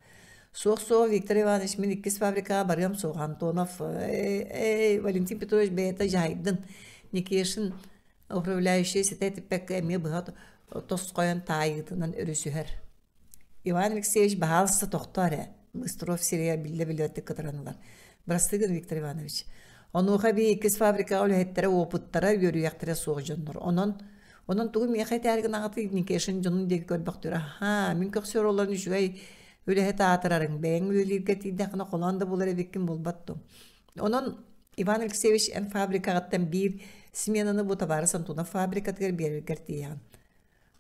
Соқ Виктор Иванович мен иккис фабрикаға барғам соқ Антонов, Валентин Петрович бәйті жайдын. Никешин управляющий сетет пек эме быгат тос коян тайытынан өрүсүһөр. Иван Алексеевич бағалысты тоқтары. Быстров Сирия биле-билетті кытыранылар. Брастыгын Виктор Иванович. Онуға бей иккис фабрика өлі опыттара көрүяқтыра соқ жоннор. Онон тугу мехет әргін ағаты Никешин жонун деги көрбақтыра. Ха, мен көксөр оларын жүгей өлі атырарың. Бәйін өлілерге тейдіқына қоланды болар әбеккен болбатту. Онон Иван Алексеевич ән фабрикағаттан бір сменаны бұтабары сантуна фабрикатығыр берілгер дейян.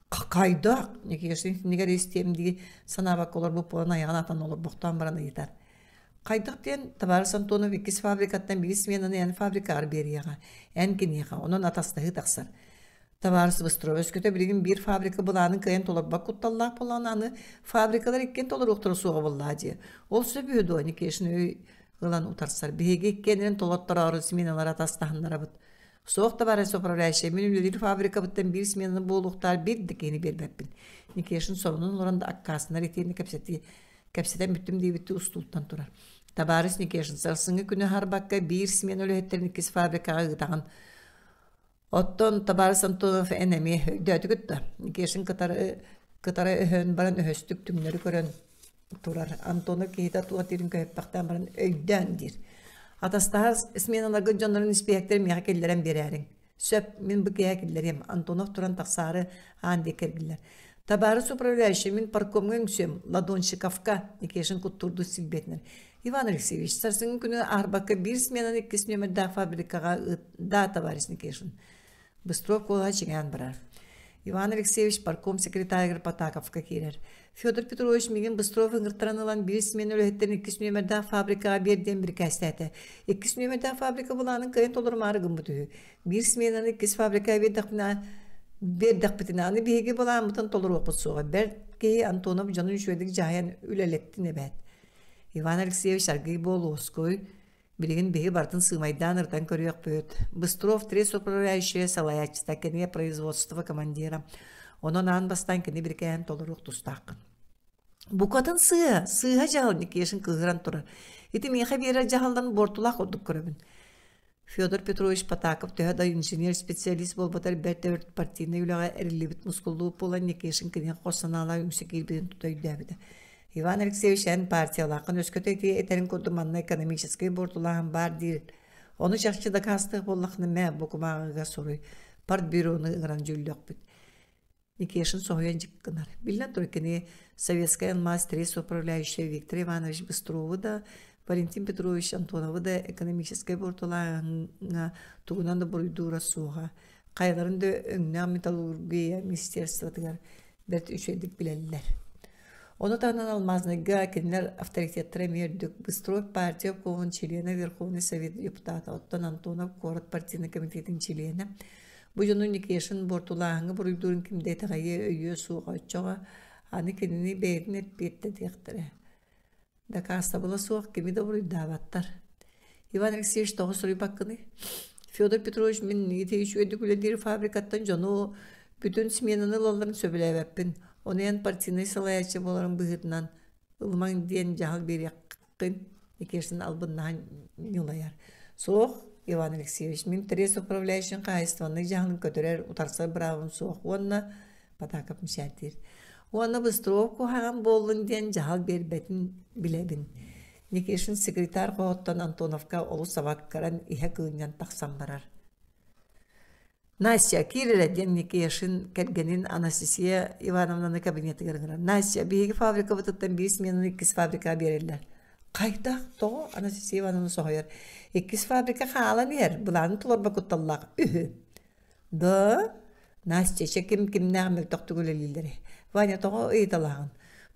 Қайдақ! Никешин негер естемдегі санабақ олар бұл полан аяған atan олар бұқтан бараны етар. Қайдақ дейін табары сантуна иккис фабрикаттан бір сменаны ән фабрикағыр берияға. Ән кенеға, онын атастығы тақсар. Табарысы Быстров өскөтө билген bir фабрика буланын кайын толорбак кутталлах булананы фабрикалар иккен толор уктуру суга буллади. Ол сөбүдө Никешин өй гылан утарсар. Беге иккенен толоттор ары сменалар атастахыннара бут. Соқта барысы управляющий менин фабрика буттан bir сменаны болуктар бирдикени бербеппин. Никешин сорунун орунда аккасына ретени кепсетен бүттүм дейбитти устулттан турар. Табарыс Никешин сарсыңы күнү харбакка bir смен өлөһеттерин иккис фабрикага гытаган Оттон табарыс Антонов энеми дөтү күттү. Никешин кытары өһөн баран өһөстүк түмнөрү көрөн турар. Антонов кейта туатырын көппактан баран өйдөн дир. Атастар сменаларга жонлорун инспектор мега келлерен берерин. Сөп мен бу келлерем Антонов туран таксары анде келдилер. Табарыс управляющий мен паркомган сөм Ладонщиковка Никешин куттурду силбетнер. Иван Алексеевич сарсың күнү арбакка bir сменаны иккис нөмердә фабрикага да табарыс Никешин. Быстров колға чиган барар. Иван Алексеевич парком секретарь Потаковка келер. Федор Петрович меген Быстров ыңыртыранылан bir смен өлөһеттерин иккис нөмердә фабрикага берден bir кәстәте. Иккис нөмердә фабрика буланын кайын толырмары гымбыты. Bir сменаны иккис фабрикага бердәк битина. Аны биге булан мутан толыр окут суга. Берки Антонов жанын шөйдик жаян үлелетти небет. Иван Алексеевич аргый болоской Билигин беги бартын сымайдан ыртан көрüек бөт. Быстров трес управляющий салаячта кене производство командира. Онон ан бастан кене биркен толурук тустакын. Бу катын сыга жагыл Никешин кыгыран турар. Ити меха берер жагалдан бортулак одук көрөбүн. Федор Петрович Потаков төһөдө инженер специалист болбатар бертеверт партийный үлага эрилибит мускуллуу болан Никешин кене косаналар үмсекилбидин тутойдабыды. Иван Алексеевич ән партиялақын өскөтеті етерін көдіманна экономический бортулағын бар дейір. Оны жақшыда қастық болақыны мә бұқымағыға сорой. Партбюроны ұңыран жүлдік бүт. Никешин соғыян жыққынар. Білін түркені советская мастерис управляющая Виктор Иванович Быстровы да, Валентин Петрович Антоновы да экономический бортулағына туғынан да бұрыдура соға. Қайларында өңна металлургия министерствотығар бәрт үшедік білелілер. Оны танан алмазныга кенлер авторитеттері мердік. Быстров партия ковын члена Верховный Совет депутата. Оттан Антонов город партийный комитетин члена. Бұ жону Никешин бортулағыңы бұрыйдурын кімдейті ғайы өйе суға өтчоға. Аны кенini бәйдін әтпетті дектірі. Да каста бұла суық кеми де бұрыйдаваттар. Иван Алексеевич тоғы сұрый баққыны. Федор Петрович мен етейіш өйдік үледері фабрикаттан жону бүтін сменаны лаларын сөбіләвәппін. Оны ян партийный салаячы боларын бұғытынан ылман ден жағыл берекқын Никешин албыннан нюлаяр. Соқ Иван Алексеевич мен трес управляющин қайыстываны жағылын көтерер утарса бравын соқ. Онна Потаков мүшәрдер. Оны Быстров қоғаған болын ден жағыл бербетін білебін. Никешин секретарь қоғыттан Антоновка олу сабаккаран иһә кыыньян тахсан барар. Настя, киреледен Никешин кергенин Анастасия Ивановнаны кабинеті кіргірар. Настя, биһиги фабрика бұтыттан 5 менен 2 фабрика берелер. Қайдақ тоғы Анастасия Ивановна соғайар. 2 фабрика қалан ер, бұланы тұларба күтталлақ. Да, Настя, кім нәғмел тоқты көлелілері. Ваня тоғы ыйталағын.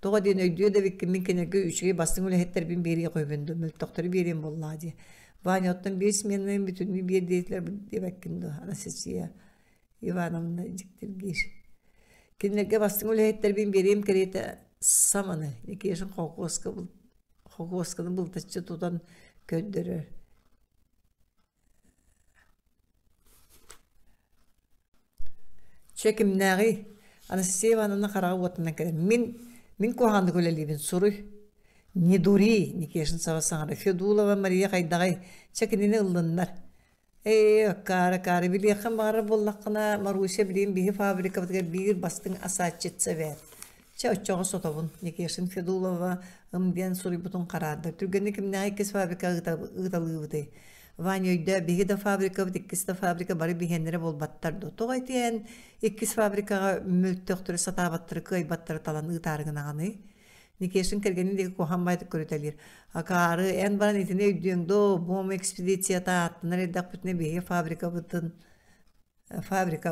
Тоға ден өйдіе да беккіммен кенерге үшіге бастың өлі хеттер бен бере қойбенді. Мөл тоқтары берен болла. Ваня оттан 5 менен бүтінгі бер дейтлер деп әккінді. Анастасия Ивановна жіктіргер. Кенерге бастың өлі хеттер бен берем кереті саманы. Некешін қоқуасқаны бұлтачы тудан көддірір. Чекім нәғи Анастасия Ивановна қарағы отынан кәдім. Мен куағанды көлелебен сұрый. Не дури, Никешін савасаңары. Федулова Мария қайдағай. Чекінені ұлындар. Кары, білеқін бағары боллаққына Маруся білейін бігі фабрика бір бастың асат жетсе бәр. Чоғы сотобын. Никешін Федулова ұмден сұрый бұтын қарады. Түргенде кімне айкес фабрика ұғыталы бұдай. Ваня өйді бігі да фабрика бұд, 2 фабрика бары бігендері бол баттарды. Тоғайтен 2 фабрикаға мөлттіқтірі сатабаттыры кайбаттыры талан ұғытарығын ағаны. Никешін кергеніндегі кохан байды көрітелер. Акары ән баран етіне өйдіңді бом экспедицията аттынар едақ бүтіне бігі фабрика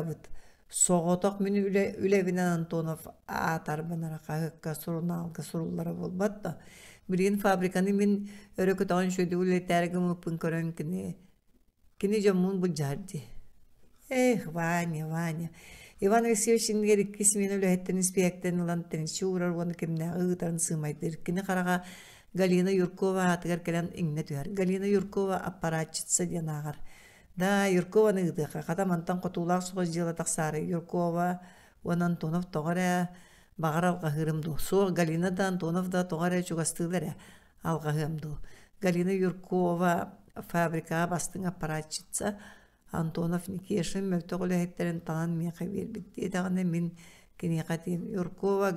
бұд. Соғотақ мені үлевінен Антонов атар банара қағыққа сұруналға сұрулары бол батты. Бірген фабриканы мен өрөкі тағын шөйді үлетәрігім ұпын көрін кіне жамын бұл жарды. Ваня. Иван Алексеевич ингер 2 мен үлеттерін спектен ұлан тенші ұрар оны кеміне ұғытарын сымайды. Кіне қараға Галина Юркова атығар кәлен іңне түйер. Галина Юркова аппаратчытса ден ағар. Да, Юркованы ұдыға. Қадамантан қотулақ сұғы жылы тақсары. Юркова, оны Антонов тоғыры бағар алға ғырымды. Соғы Галина да Антонов да тоғыры чуғастығылары алға ғырымды. Галина Юркова фабрика бастың аппаратчытса, Антонов Никешін мөлті қолы әйттерін талан меқы бербітті. Едағында мен кене қатейін. Юркова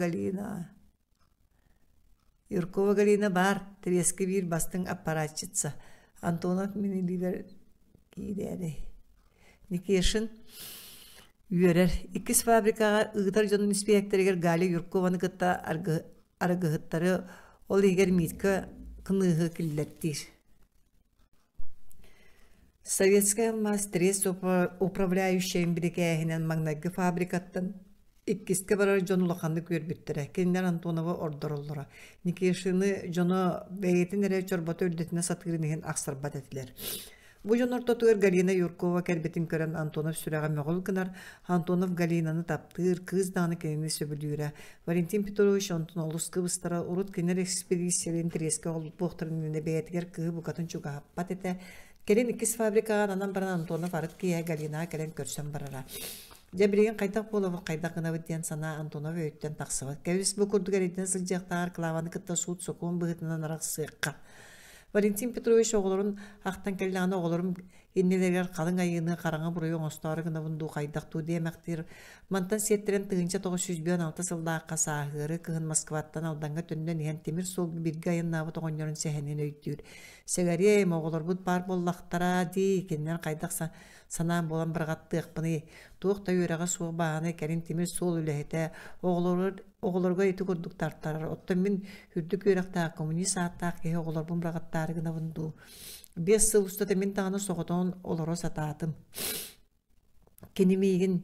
Галина бар, тірескі бір бастың аппаратчытса. Антонов мені бейбер кейдері. Никешін үйерер. 2 фабрикаға ұғытар жонын инспекторегер Гали Юркованы қытта арғығыттары ол егер миткі қынығы кілдеттір. Советская алмаз трес управляющая бірекәйінен маңнайғы фабрикаттан 2 барар жону лақанды көрбіттірі. Кеннер Антонова ордырылдыра. Никешіні жону бәйетін әрі чорбаты өрдетіне сатқырынығын ақсарбат әтілер. Бұл жон ортотуыр Галина Юркова кәрбетін көрін Антонов сүрәға мәғыл кынар. Антонов Галинаны таптыр, кыз даны кенені сөбілдүйірі. Валентин Петрович онтын олысқы бұстара ұрыт кенер экспедициялы интереске олып бұқтырыныңды бәйетігер кығы бұқатын чуға хаппат еті. Келен 2 фабрикаға анан баран Антонов арыт кия Галина келен көрсен барара. Жабіреген қайдақ болуы қайдақ ғына өттен сана Антонов өттен тақсыват. Кәвіс бұл күрді кәреттен сылжақтағар клаваны кітті суыт соқуын бұғытынан арақ сыйыққа. Валентин Петрович оғылырын ақтан кәліғаны оғылырын еннелергер қалың айыны қараңа бұрайын остары ғына бұнду қайдақту демәқтер. Мантан сеттерен тығынша 906 сылда қасағыры кығын Москваттан алданға түннен ең темір сол бірге айын набы тоғынерін сәхенен өйттір. Сәгәрем оғылыр бұд бар боллақтара дей кеннен қайдақ санаан болан бірғатты ұқпыны. Туықта өйраға суық бағаны кәрін темір сол үләйті оғылырға еті көрдік тарттарар. Оттан мен үрдік өйрақтағы коммунист аттағы кеге оғылыр бұн бірғаттары ғына бұнду. 5 сыл ұстаты мен тағаны соғытын олыры сататым. Кенемейгін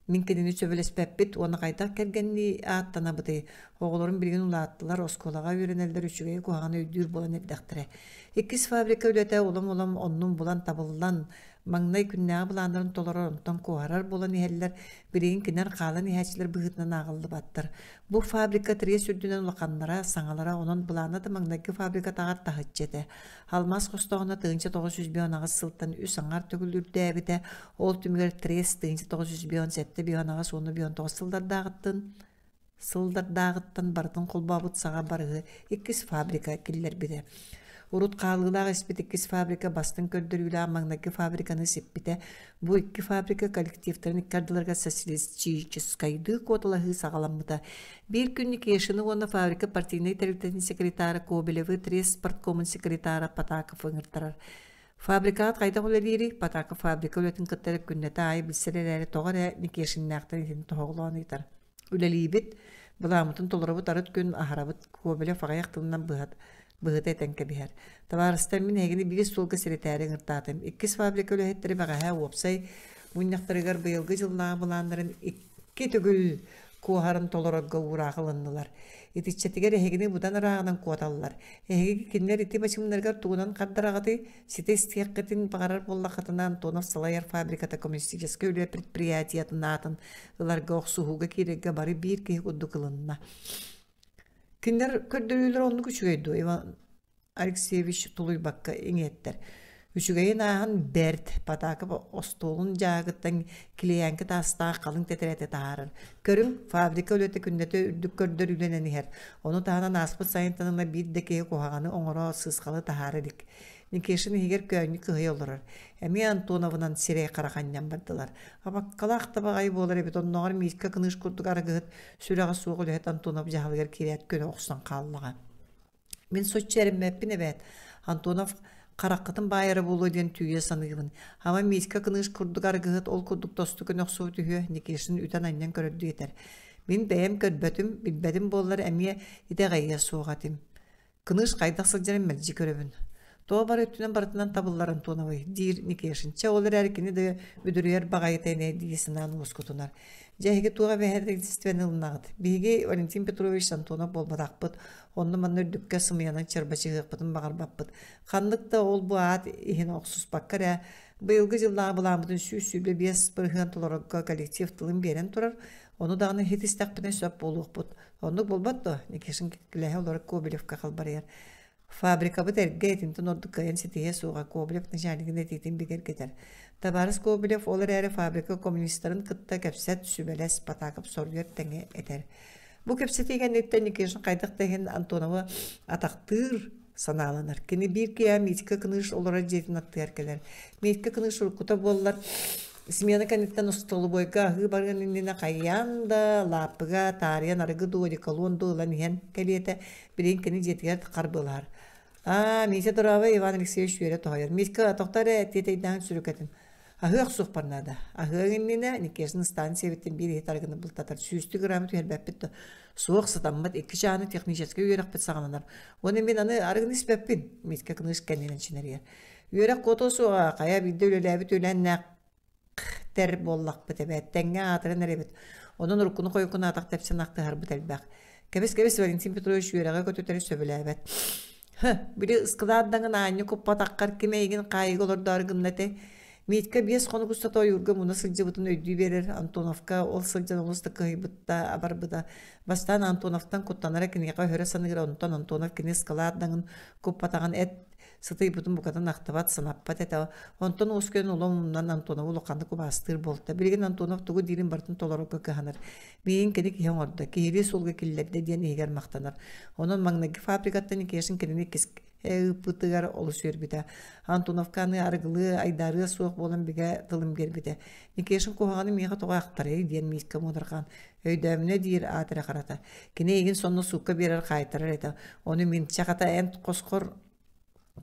мен кенені сөбелеспәппет, оны қайдақ кәргенні аттана бұды. Оғылырын білген ұлаттылар осколаға өренелдер үшіге көғаны өйдір болан әрдәқтірі. 2 фабрика өлеті олым онның болан табылдан маңнай күннәға бұландырын толары онтан көғарар болан ехелілер біреген кенер қалан ехәчілер бұғытынан ағылды баттыр. Бұл фабрика тірес үрдінен ұлақанлара, саңалара онын бұланады маңнайғы фабрика тағар тағыт жеді. Алмаз қостағына тығынша 900 сылттан үс аңар төгілдірді әбіті, ол түмігер тірес тығынша 900 бионағыз оны 19 сылдар дағыттан бардың қолбабыт саға барығы 2 фабрика келілер біді. Урут қалғылағы іспетіккіз фабрика бастың көрдірілі амаңнағы фабриканы сеппіте. Бұ iki фабрика коллективтерін иккардыларға социалистическайды коталағы сағаламыда. Bir günlük yaşını onu fabrika partiyini területinin sekretari Kobelev'i Transport Komun sekretari Patakov ıngırtarar. Fabrikat qayda qoleleri Patakov fabrika ületin kıttarıp günnete ayı bilseleri toğara nikyeşinnaqtan itin toğulan itar. Ülelibit, bulamıtın tolarabıt arıt gün aharabıt Kobelev fağayaqtığından bıhıt eten biher. Tavarıstan min hegini bir solga sekretari ıngırtatım. İkis fabrika ületleri bağaya opsay, bunyaqtarıgar bıyılgı jıllağı bulanların iki tügül kuharın tolaragga uğrağılındılar. İtişçetiger ehegini budan arağından kuatallar. Ehegi kinler iti başımlargar tuğunan kaddarağıtı site istiyakketin bağırar bollaqatından tonaf salayar fabrikata komünistическая өлі предприятиятын атын ыларға оқсуғуға керегге бары bir кех ұдды кылынна. Kinler kördürüylер onu küçügeydi. Ivan Alexeyevich Tuluybakka iňetter. Üçügeyin ağın bert, patakı ostolun jağıttan kileyenki tastaa kalın teterete taharır. Körüm fabrika ölete kündete ürdük kördürülenen her. Onu tahana naspıt sayıntanına bir dekeye kohağını oňora sızkalı taharıdik. Nikeşini higer köyünü kıhıy olurur. Emi Antonov'dan sireye karakanyan bardılar. Ama kalaq tabağayı bolar ebet onnoğar mitka kınış kurduk aragıhıt sürağa soğuk ölehet Antonov jahalıgar kireyat köne oqsan kallığa. Men soçerim meppin evet. Antonov Qarakqatın bayarı bolu diyen tüye sanıgın. Ama mitka kınış kurduk argıhıt ol kurduk dostu könöqsuğu tühü nikesini üten aynan körördü yeter. Men beyem körbötüm, bilbedim bollar emiye ide gayya soğatım. Kınış qaydaq sılcarım melci köröbün. Toğa bar ötünen barıtından tabıllar Antonov'y. Dir nikeşinçe olur erkini de müdürüyer bağayetene diyesinden oskotunar. Jahigi tuğa ve her destven ılnağıd. Bihigi Valentin Petrovich Antonov bolbadaqpıt. Onu manır dükke sımıyanan çırbaçı hıqpıtın bağır bappıt. Kanlıkta ol bu aat ihin oqsus bakkar ya. Bıyılgı jıllağı bulamıdın süsüyle bies bırhıyan tolorogga kolektiv tılın beren turar. Onu dağını hetistakpına söp boluqpıt. Onu bolbat da nikeşin kilehe olarak Kobelev kakal barayar. Fabrika bu terge etintin ordu kayan siteye soğuk Kobelev nişanligin etitin biger gider. Tabarız Kobelev olur eri fabrika komünistlerin kıtta kepset sübeles patakıp soruyor tenge eder. Bu kepset egenlikten nikeşin qaydak degen Antonov'u ataktır sanalanır. Kini bir kaya mitka kınış olara jetin attı erkeler. Mitka kınış urkuta bollar Смена канеттен устолу бойга ахы барган индина кайян да лапыга тариян аргы дуоди колон дуылан иен келиете бирин кини жетигер карбылар. Месе турабы Иван Алексеевич вере тоғайыр. Миска тоқтары тетейден сүрікетін. Ахы ақсуқ барнада. Ахы индина никесін станция беттен бір етаргыны бұлтатар. Сүйісті грамы түйербәп бітті. Суық сатамбат екі жаны техническі үйерек бет сағананар. Оны мен аны аргын іспәппін. Миска кыныш кәнелен чинерер. Үйерек котосуға қая білді өлеләбіт өлән нәқ ter bollaq bit evet tenge atırın erebit. Onun rukunu koykunu atak tepsin aktı harbit elbaq. Kebes Valentin Petrovich yüreğe götüteri söbüle evet. Biri ıskıladağın aynı kuppa takkar kime egin qayıg olur dargınlete. Mitka bies konu kustata yurga muna sılcıbıtın öydüğü verir. Antonovka ol sılcan oluşta kıyıbıtta abarbıda. Bastan Antonov'tan kuttanarak niyaka höre sanıgır ondan Antonov kini ıskıladağın kuppa tağın et Sıtı bütün bu kadar naktavat sanappat eta. Ondan oskön olumdan Antonov lokandı kubastır bolta. Bilgin Antonov tuğu dilin bartın tolarokka kahanar. Biyin kedik yan orada. Kihiri solga killerde diyen eger maktanar. Onun magnagi fabrikattan ikeşin kendini kesk pıtıgar oluşuyor bide. Antonov kanı argılı aydarı soğuk bolan bige tılım gel bide. Ikeşin kohağını miha toğa aktarayı diyen miska modarkan. Öydemine dir atıra karata. Kine egin sonuna suka birer kaytarar eta. Onu min çakata en koskor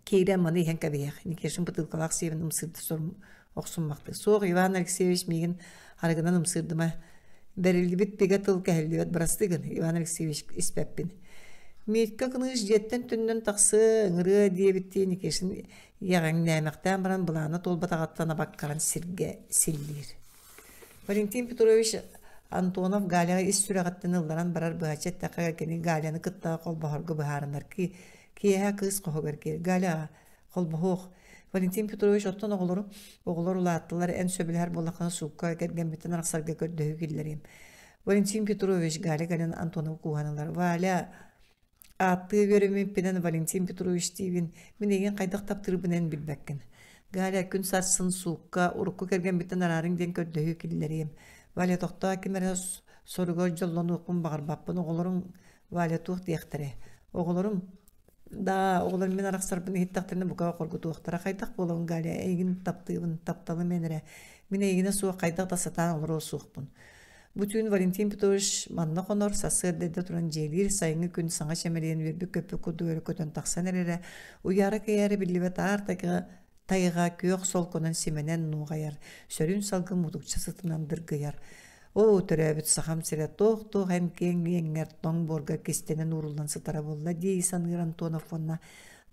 Keyden manı ihan kabiyaq. Nikeşin pıtılkalaq sevin ımsırdı sorum oqsunmaqtı. Soğuk Ivan Alexeyevich migin hargınan ımsırdıma. Berilgi bit pega tılka hellivat brastıgın. Ivan Alexeyevich ispeppin. Mitka kınış jetten tünden taqsı ıngırı diye bitti nikeşin yağın nәмәқтен baran bulana tolbatağattana bakkaran sirge sillir. Valentin Petrovich Antonov Galyaga is sürağattan ıldaran barar bıhaçet taqaga keni Galyanı kıttağa kol bahargı bıharınar ki Kiyeha kız qoğugar ki Galya kol bahoq. Valentin Petrovich ottan oğulur ulattılar en söbüler bolaqana suqqa gergen biten aqsarga gördüğü gillerim. Valentin Petrovich Galyan Antonov kuhanalar. Vala attığı görümün pinen Valentin Petrovich divin minegen qaydaq taptırıbınen bilbekkin. Galya gün satsın suqqa urukku gergen biten ararin den gördüğü gillerim. Vala toqta kimere soruga jollonu oqun bağır bappın oğulurun Vala tuq diyaqtare. Oğulurum Да, оғлар мен арақсарбын еттақтарына бұқаға қоргутуақтара қайдақ болуын галия, әйгін таптығын тапталы менірі. Мен әйгіне суға қайдақ да сатан олар ол суықпын. Бүтін Валентин Петрович манна қонор сасы дәді тұран желер сайыңы күн саңа шәмерен вербі көпі күрді өрі көтін тақсан әрері, ұяры кәйәрі білівет ар тайға көк сол конан семенен нуғаяр, сөрін салғы мұдықчы сытынан дырғаяр. О, төрәбіт сақам сірі тоқ әмкен еңер тоң борға кестенен урылдан сытара болла дей санғыран тонафонна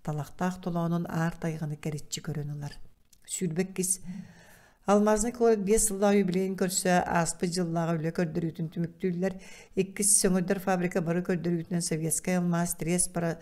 талақтақ толауының ар тайғаны кәрітчі көрінілер. Сүрбек кес Алмазны көріп 5 жылға юбилейін көрсі аспы жыллаға үлі көрдірүтін түміктүйлер, 2 сөңірдер фабрика бары көрдірүтінен советская алмаз трес пара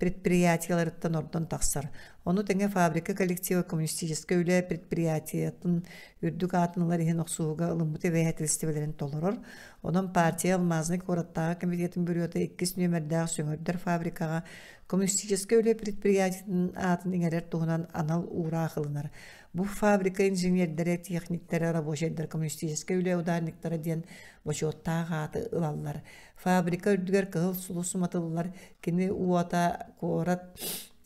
предприятияларыттан ордон тақсар. Оны тәңе фабрика коллектива коммунистическая үлі предприятиятын үрдік атынылар ехен оқсуға ылымбыты вәйәтілістевелерін толырыр. Онын партия алмазны көраттағы комитетін бүріоты 2 нөмірдағы сөңірдер фабрикаға коммунистическая үлі предприятиятын атын еңерер туғынан анал ура қылынар. Бу фабрика инженердері, техниктері, рабочайдар коммунистическая үлі ударниктары ден бошоттағы аты ылалар. Фабрика үрдігер кығыл сұлысы матылылар, кені уата корат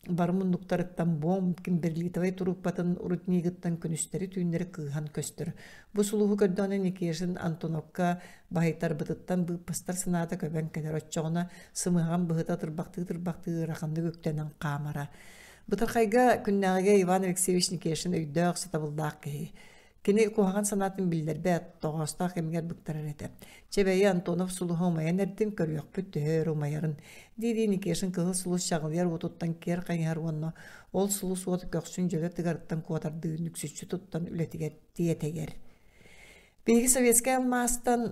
бармындықтарыттан бом, кін бірлитавай тұруппатын урутнигіттан күністері түйіндері кыған көстір. Бу сұлығы көрдіғаны некешін Антоновка бағайтар бұтыттан бұппастар сынаты көбен кәдер отчоғына сымыған бұғыта тұрбақты рақанды көктенен қамара. Бұтыр қайға күннәғіге Иван Алексеевич Никешін өйдөғ сатабылдақ кей. Кені қоғаған санатын білдер бәт тоғастақ емгер бұқтарар еті. Чебәйі Антонов сұлығы омайын әрден көріяқ бүттігер омайырын. Дейді Никешін кығы сұлыс шағылияр отуттан кер қайығар онына. Ол сұлыс оты көксін жөлі тығарыттан қуатарды нүксүтші тұттан үлетігер тиетегер. Бейгі советская алмастан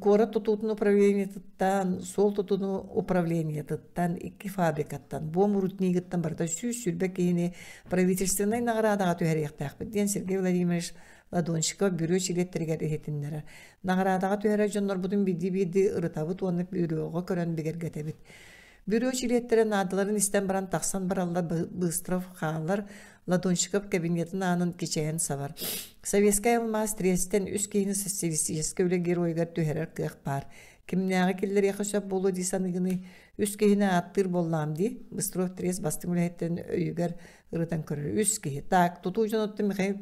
Кора тутутун управлениятыттан, сол тутуну управлениятыттан, 2 фабрикаттан, бом рутнигіттан барда сүрбек кейіне правительственной нағырадаға түйәріяқтақ бідден Сергей Владимирович Ладонщиков бюро чилеттерігер ехетіндері. Нағырадаға түйәрі жонлар бұдың биді ұрытабыт онық бюроға көрін бігергетебіт. Бюро чилеттерін адыларын істен баран тақсан баралар быстыров қағалар Ладонщиков кабинетін анын кечайын савар. Советская алмаз трестен үс кейіні социалистическа үлі геройгар түйерер қиық бар. Кімнәғы келдер яқышап болу дейсанығыны үс кейіні аттыр боллам дей, Быстров трест бастың үләйттен өйігер ұрытан көрір. Үс кейі. Так, тұту жонотты Михаил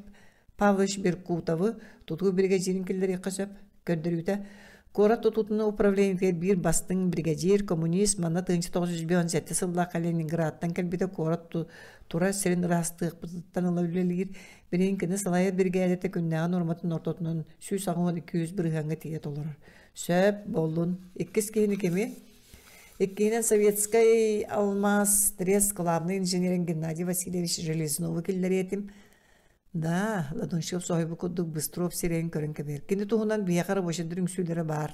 Павлович Беркутовы тұту бригадирін келдер яқышап көрдірюті. Кора тутутуна управление бир бастың бригадир коммунист манна 1997 сылла Калининградтан келбите кора тура серин растык бутуттан алабилер берен кene салая бригадете күннәгән урматын ортотунан 200 бригадга тие толор. Сөп болдун 2 кейини кеме. Еккенен советская алмаз трес главный инженер Геннадий Васильевич Железнов келдер етим. Да, Ладонщиков соһибы куддук Быстров сирен көрін кебер. Кенде туғынан бияқары бошындырың сүйлері бар.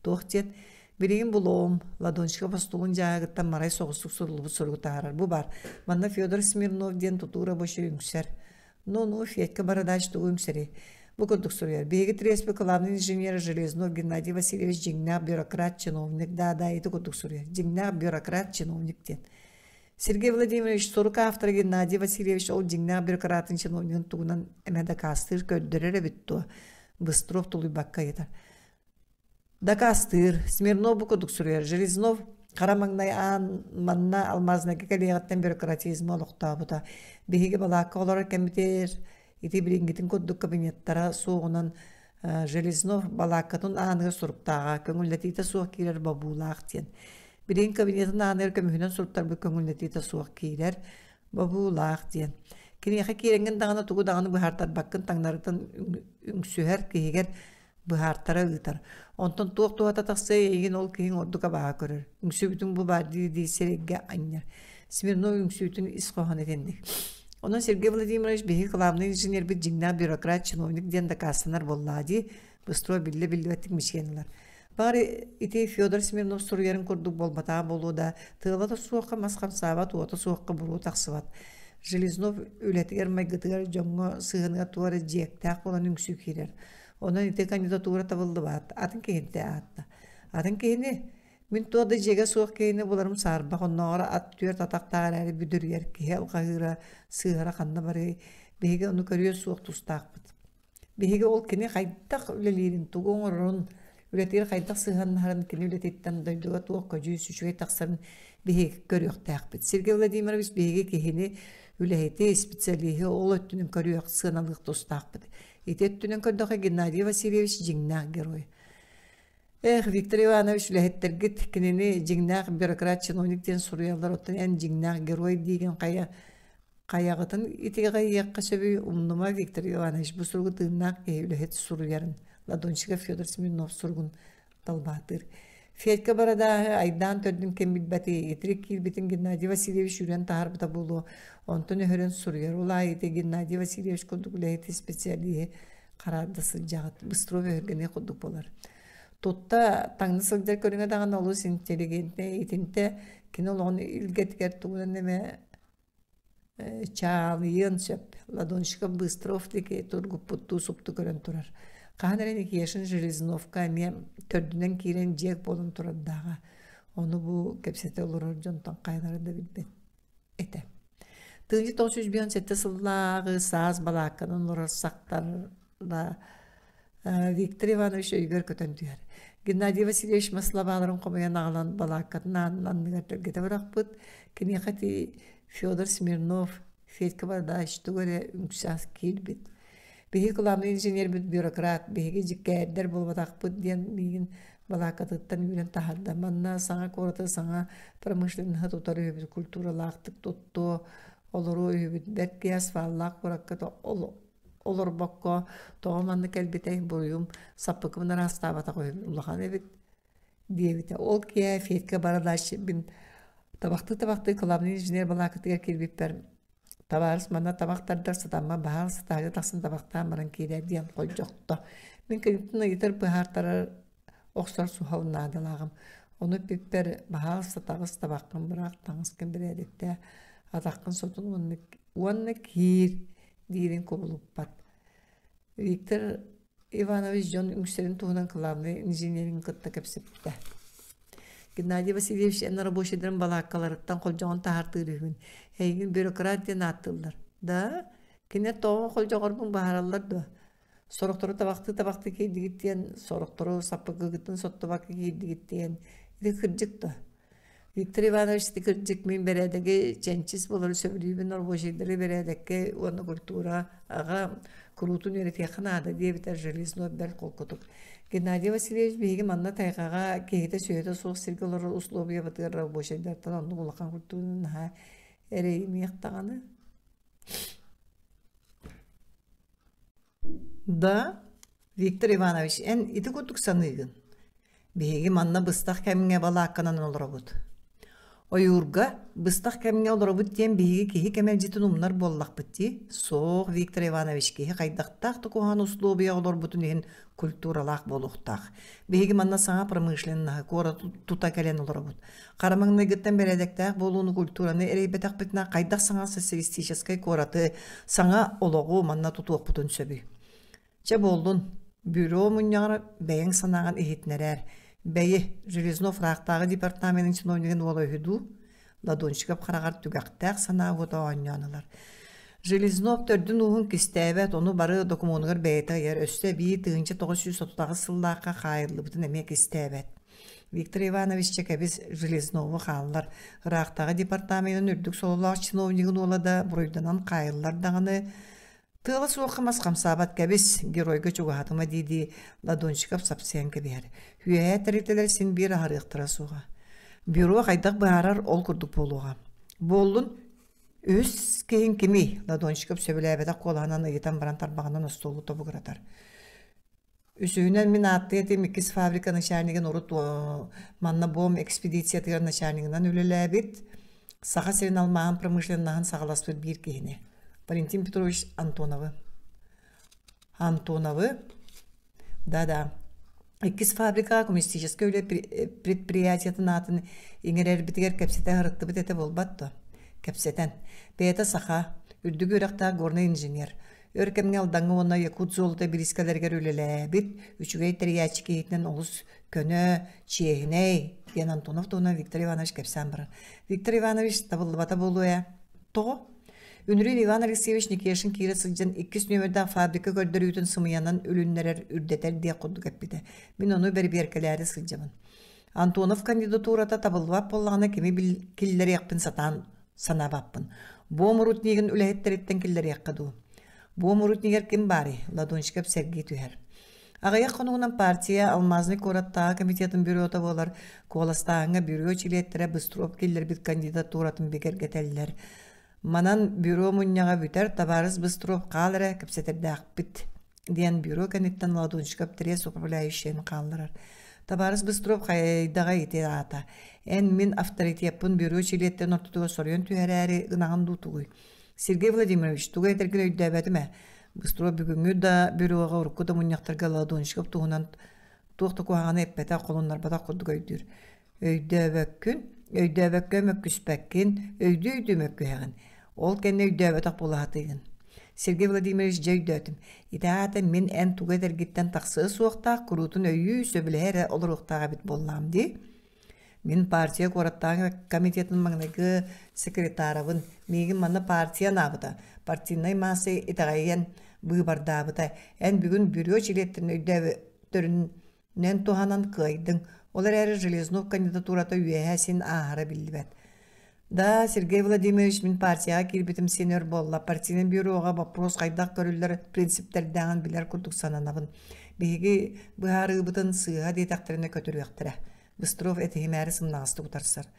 Тоқтет, береген бұлуым, Ладонщиков астуғын жағыттан марай соғыстық сұрылыбы сұрғытағарар. Бұ бар. Манна Федор Смирнов ден тұтуыра бошы үңсер. Ну, Федька барадач туғы үңсері. Бұ куддук сұрғар. Беги треспі главный инженер Железнов Геннадий Васильевич жеңнақ бюрократ чиновник. Да, еті куддук сұрғар. Жеңнақ бюрократ чиновник ден. Сергей Владимирович Сорука автор Геннадий Васильевич ол жеңнақ бюрократын чиновнигін туғынан әмәді кастыр көддірері бітту. Быстров тұлы баққа етар. Да кастыр, Смирнов бұқыдық сүрер. Железнов қарамаңнай манна алмазына кекелеғаттен бюрократизм олықта бұта. Бейге балаққа олар кәмітер, еті білінгетін көддік кабинеттара соғынан Железнов балаққатын анығы сұрыптаға, көңілдетейті соқ керер бабулақ ден. Бірен кабинетін аныр көмігінен сұрттар бұл көңілдетейті суық кейлер бабулақ ден. Кенеқі керенген дағына тұғы дағыны бұхартар баққын таңнарыдан үңсүхер кейгер бұхартара ұйтар. Онтан туық-туғата тақсы еген ол кейін ордуға баға көрір. Үңсүбітін бұл барды дейсерегге аннер. Смирнов үңсүбітін іс қоған етендік. Онан Сергей Владимирович бейі қыламны инженер бір жіңна бюрократ чиновник ден дақасынар боллади Быстров білі бәттік мешенілер. Бары ити Федор Смирнов сұрыярын көрдік болбата болуда, тығылата суаққа масқам сабат, уаты суаққа бұру тақсыват. Железнов өлетігер майгытығар жоңға сығынға туары жектәқ болан үңсі керер. Онан ити кандидатура табылды бат, атын кейінте атты. Атын кейіні, мен туады жеге суақ кейіні боларым сарбақ, оннағара ат түйер татақтағар әрі бүдіргер кейі алғағыра сығыра қанна бары, бейге оны көрер суақ тұстақ бұд. Бейге ол кені қайдақ өлелерін тұғын ұрын Üretир kaydak sığanların kini üretitten duyduğu tuğ kocu süçüge taksarın bihi görüyor taqbit. Sergey Vladimirovich bihi kihini üleheti spesialihi ol öttünün görüyor sığanalık dostaqbit. İtettünün kördöğe Gennadiy Vasilyevich jingnak geroy. Viktor Ivanovich ülehettergit kinini jingnak bürokrat чиновниктен soruyorlar otan en jingnak geroy digen kayağıtın itiga yakka söbü umnuma Viktor Ivanovich bu sorgu tığnak ülehet soruyorun. Ladonchika Fyodor Smirnov sorgun dalbatır. Fiyatка barada aydan tördün kembitbati yetirik kilbitin Gennadiy Vasilyevich yürüyen taharbıta bulu. Ondan öğren soruyor. Olay ite Gennadiy Vasilyevich kurduk üleheti spesiyaliye kararda sıcağıt. Bıstrov örgene kurduk bolar. Totta tanglı sılcar körüne dağın olu inteligentne itinte kinol ilgetker tuğunan neme çağlayan söp. Ladonchika Bıstrov dike turgu puttu suptu körün turar. Kahanların iki yaşın Железновка мен tördünden kiren jek bolun turar dağa. Onu bu kepsete olur jontan kaynarı da bilbet. Ete. Tığıncı 917 sıllağı saz balakkanın lorar saktarla Viktor Ivanovich öygör kötön tüyer. Gennadiy Vasilyevich maslabağların komayan ağlan balakkanın anlıgatörgete bırakpıt. Kiniyakati Fyodor Smirnov Fedka barda işte göre üngsaz kilbit. Bihi kılamlı inженер bir bürokrat, bihi jikkerder bolbatakpıt diyen bihin balakatıttan üren taharda. Manna sana korata sana pramышленный tutarı öbür kulturalaktık tuttu. Oluru öbür betki asfallak bırakkata olur bakko. Toğamanlı kelbite buruyum. Sapıkımın rastabata koyum. Ulahan evet diyevite. Ol kiye Fedka baradaş bin tabaktı kılamlı inженер balakatıga kelbipper. Tabarız mana tabaktar satamma bahar satarga taksın tabaktan baran kiler diyen koyacakta. Men kayıptına yeter bahar tarar oksar suhavın nadalağım. Onu pipper bahar satabız tabakkan bırak tanısken bir edekte atakkın sotun onnek hir diyerin kovulup bat. Viktor Ivanovich John Üngsel'in tuğunan kılavlı inженерин kıtta kepsipte. Gennadiy Vasilyevich en rабочийдерин balakkalarıktan koljoğun tahartırıgın. Heygin bürokratiyan attılar. Da kine toğun koljoğurbun baharallar da. Soruktoru tabaktı keydi gittiyen, soruktoru sapıkı gittin sottu bakı keydi gittiyen. İdi kırcık da. Viktor Ivanovich kırcık min beredeki çençiz bolları söylüyübün rабочийдери beredeki onu kultura ağa kurutun yönetiye kınada diye biter Железнов bel kolkutuk. Gennadiy Vasilyevich bihi manna taygaga kehite söýete soğuk sirgeleri uslubiya batır rабочийдардан onu ulakan kulturunun ha ereyimi yaktağını. Da Viktor Ivanovich en iti kutuk sanıygın. Bihi manna bыстах kemine bala akkanan olurabut. Oyurga bыстах kemine olurabut diyen bihi kihi kemelcitin umlar bollak bitti. Soğuk Viktor Ivanovich kihi kaydaqtaq tukuhan uslubiya olurbutun ehin kulturalaq boluqtaq. Bihi manna sana pramышленный kora tuta kelen olurabut. Qaramangna gitten beredektaq bolunu kulturаны ereybetak bitna kaydaq sana soциалистической koratı sana ologu manna tutuq butun söbü. Çe boldun, büro munyar beyin sanağın ehitnerer. Beyi Железнов raqtağı departamentin чиновнигин ola hüdu, Ladonchikap qaraqar tügaqtaq sanağı oda oynyanılar. Железнов tördün uğun kistevet onu barı dokumonugar beyta yer öste bir tığınca 930 sıllaqa qayırlı bütün emek istevet. Viktor Ivanovich çekebis Железнов'u qallar. Raqtağı departamentin ürdük solulaq чиновнигин ola da buruydanan qayırlar dağını Tığla soğuqamaz qamsabat kebis geroyga çoğatıma dedi Ladonchikap sapsayan keber. Hüyaya teriteler sin bir ahar iqtira soğa. Büro qaydaq baharar ol kurduk boluğa. Bollun üs keyin kimi Ladonchikap söbelebede qolanan ıйытан baran tarbağından ostolu topu qıratar. Üsüğünen min attı etim ikis fabrikanın şernigen orut manna bom ekspedisiyatırın şerniginden ülelebit. Sağa serin almağın pramышленныйын sağlasır bir kehine. Valentin Petrovich Антоновы. Да. İkis fabrika коммунистический предприятиятын атын иңерер битигер кепсете харытты битете болбатты. Кепсетен. Бейте саха, үрдүгü ыракта горный инженер. Örkemge aldanğı ona yakut zolda biriskalerger ülele bit. Üçügey teriyatçı kehitinen olus könö, çiyehiney. Diyen Antonov da ona Viktor Ivanovich kepsen baran. Viktor Ivanovich tabıllı bata bolu ya. Toğu. Ünürün Иван Алексеевич Никешин кире сылжан 2 нөмерден фабрика көрдөрүүтүн сымыянан үлүннерер үрдетер дие курдук эппите. Мен ону берберкелери сылжамын. Антонов кандидатурата табылбап боллагана кими киллер якпын сатан санабаппын. Бу мурутнигин үлехеттериттен киллер яккаду. Бу мурутнигер ким бари? Ладончикап Сергей Түһәр. Агая конугунан партия Алмазный кораттагы комитетин бюрота болар. Коластагы бюро чилеттере Быстров киллер бит кандидатуратын бекергетеллер. Манан бюро мунняга бүтер табарыз Быстров калыра кепсетердак бит. Диен бюро каниттан ладончикап трес управляющийни калдырар. Табарыз Быстров хайдага ите ата. Эн мин авторитетпын бюро чилеттен ортуга сорyon Түһәрәри гынаган дутугуй. Сергей Владимирович тугай тергеле үдәбәтеме? Быстров бүгүнгү да бюрога уруккута муньяктарга ладончикап тугунан туакта куаганы эппете колоннар бата курдуга өйдүр. Өйдөбөккө мөккүспәккин, өйдү мөккүһәгин. Ол кенне өйдөбөтак булатыгын. Сергей Владимирович жөйдөтүм. Итаата мен эн тугай тергиттен таксы суакта курутун өйү сөбүләре олоруктага бит боллам ди. Мен партия кораттагы комитетин маңнагы секретарыбын. Мегин мана партия набыта. Партийный масы итагайен быйбардабыта. Эн бүгүн бюро чилеттин өйдөбөтөрүнөн туханан кыйдың. Олар әрі Железнов кандидатурата үйәсін ағара білдібәт. Да, Сергей Владимирович, мен партияға келбетім сенер болла. Партийның бюроға вопрос қайдақ көрілер принциптерден білер күрдік сананабын. Беге бұхары бұтын сыға детақторына көтіру яқтыра. Быстров әтігім әрі сымнағысты ұтарсар.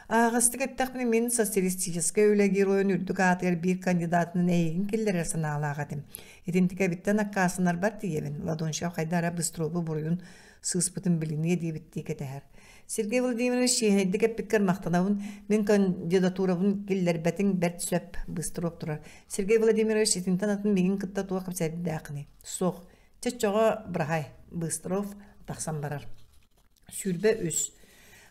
Ағыстық әттіқпін мен социалистический өлі героин үрдік атығыр бір кандидатының әйгін келдер әрсіна алағадым. Етентіке біттен аққасынар бар дейбін. Ладоншав қайдара Быстровы бұрыйын сыспытын билине дебитти кетер. Сергей Владимирович шехнедик эппиккер мактанабын мен кандидатурабын киллербетин берт сөп Быстров турар. Сергей Владимирович этинтен атын мегин кытта туа капсайдакны. Сох. Чечога брахай Быстров таксан барар. Сүрбе үс.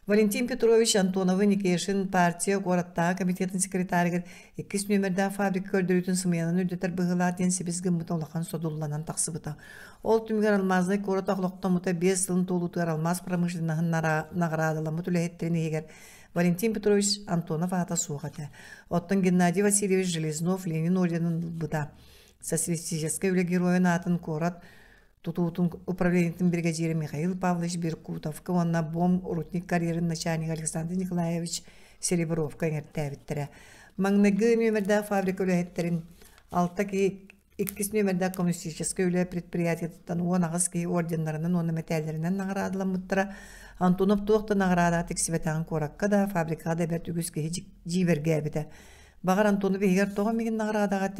Валентин Петрович Антоновы Никешин партия гораттагы комитетин секретарыгер 2 нөмерден фабрика көрдөрүтүн сымыянын үрдетер быгылар ден себез гымбыт олақан содулланан тақсыбыта. Ол түмгер алмазны корот aqloqtamыта 5 жылын толутугар алмаз промышленнахын наградыламыт үлехеттерini егер Валентин Петрович Антонов ата суғаты. Оттан Геннадий Васильевич Железнов Ленин орденын бұта. Социалистический үле героин атын корот Тутутун управлениятын бригадиры Михаил Павлович Беркутов, онна бом рутник карьерын начальник Александр Николаевич Серебровка еңертәбіттірі. Маңнығы нөмірді фабрика үләйеттерін алтаки 2 нөмірді коммунистический үлі предприятиятын оңағыз кей орденларынан, оны металлерінен нағырадыламыттыра. Антонов туақты нағырада тексібетаған коракка да фабрикаға да бәрт үгіз кей жиберге әбіті. Бағар Антонов егер тоға меген нағырадаға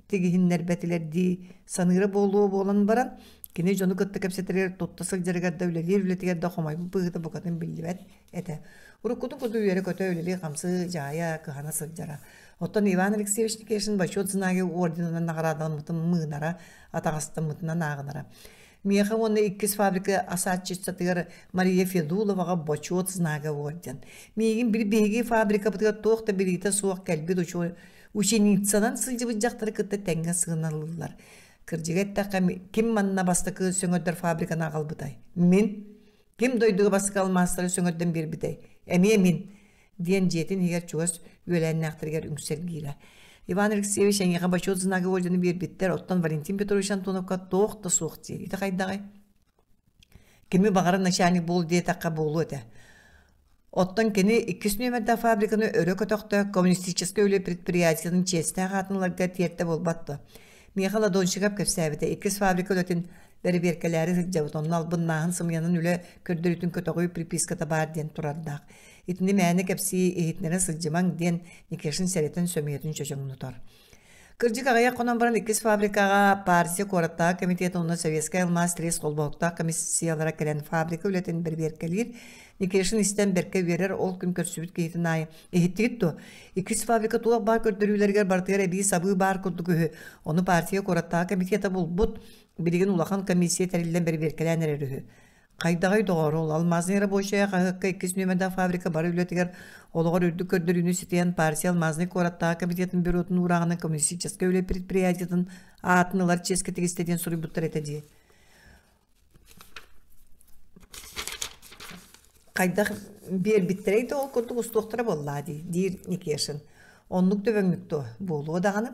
тегihиннер бәтилерди саныры болуы болан баран, кене жону кытты кәпсетірер тоттасыл жарыгарда үлелер үлетігерді қомай бұғыты бұқатын білдібәт әті. Уруккутun көті үйері көті үлелі қамсы жая кыхана сылжара. Оттан Иван Алексеевич Никешин башот зынаги орденынан нағырадан мұтын мыңнара, атағастан мұтынан ағынара. Меха оны 2 фабрика асатчыцатығыр Мария Федуловаға бачот зынаги орден. Мегин бір беги фабрика бұтыға тоқта бірейті суақ кәлбет ученицадан сылжыбы жақтары кытты тәңге сығыналылар. Кыржығетті кім манна бастықы сөңөддер фабрикана қалбытай? Мен? Кім дойдығы бастықы алмастыры сөңөдден бербітай? Әме мен? Ден жетін егер чуғыз өләнін ақтыргер үңсергейлі. Иван Алексеевич әңеға бачот зынағы ордені бербеттер, оттан Валентин Петрович Антоновқа тоқты соқ дейі. Иті қайдағай? Кімі бағары начальник болу дей таққа болу өті. Оттан кені 2 нөмірді фабриканы өрі көтіқті коммунистический өлі предприятияның честі ағатынларға тиетті болбатты. Мехала доншығап көпсәбіті 2 фабрика өтін бәрі беркелері сылжабыт. Оның албыннағын сымянын үлі көрдірітін көтіғой приписката бар ден тұрардақ. Итінде мәні кәпсі ехетнері сылжымаң ден Никешин сәретін сөмейетін чөжіңін ұтар. Кыржык ағая қонан баран 2 фабрикаға партия кораттағы комитеті оны Советская алмаз трес қолбауқтағы комиссиялара кәлен фабрика үлетін бір беркелер Никешин істен берке верер ол күн көрсүбіт кейтін айы. Ехеттігітті. 2 фабрика туақ бар көрдірулергер бартығыр әбей сабы бар көрдігі. Оны партия кораттағы комитеті бұл бұд білген улақан комиссия тәрелден бір беркеләнер әрі. Қайдағай доғыр ол алмазын әрі бойшая қағыққа 2 нөмірді фабрика бар үлетігер олығыр үрді көрдіріні сетен партия алмазын кораттағы комитетін бюротын урағының коммунистический өлі предприятиятын атынылар ческі тегістеден сұрый бұттар етеді. Қайдақ бер біттерейді ол күрді ұстуқтыра болла дейір Никешин. Онлук дөбөңнүктө болуу даганы.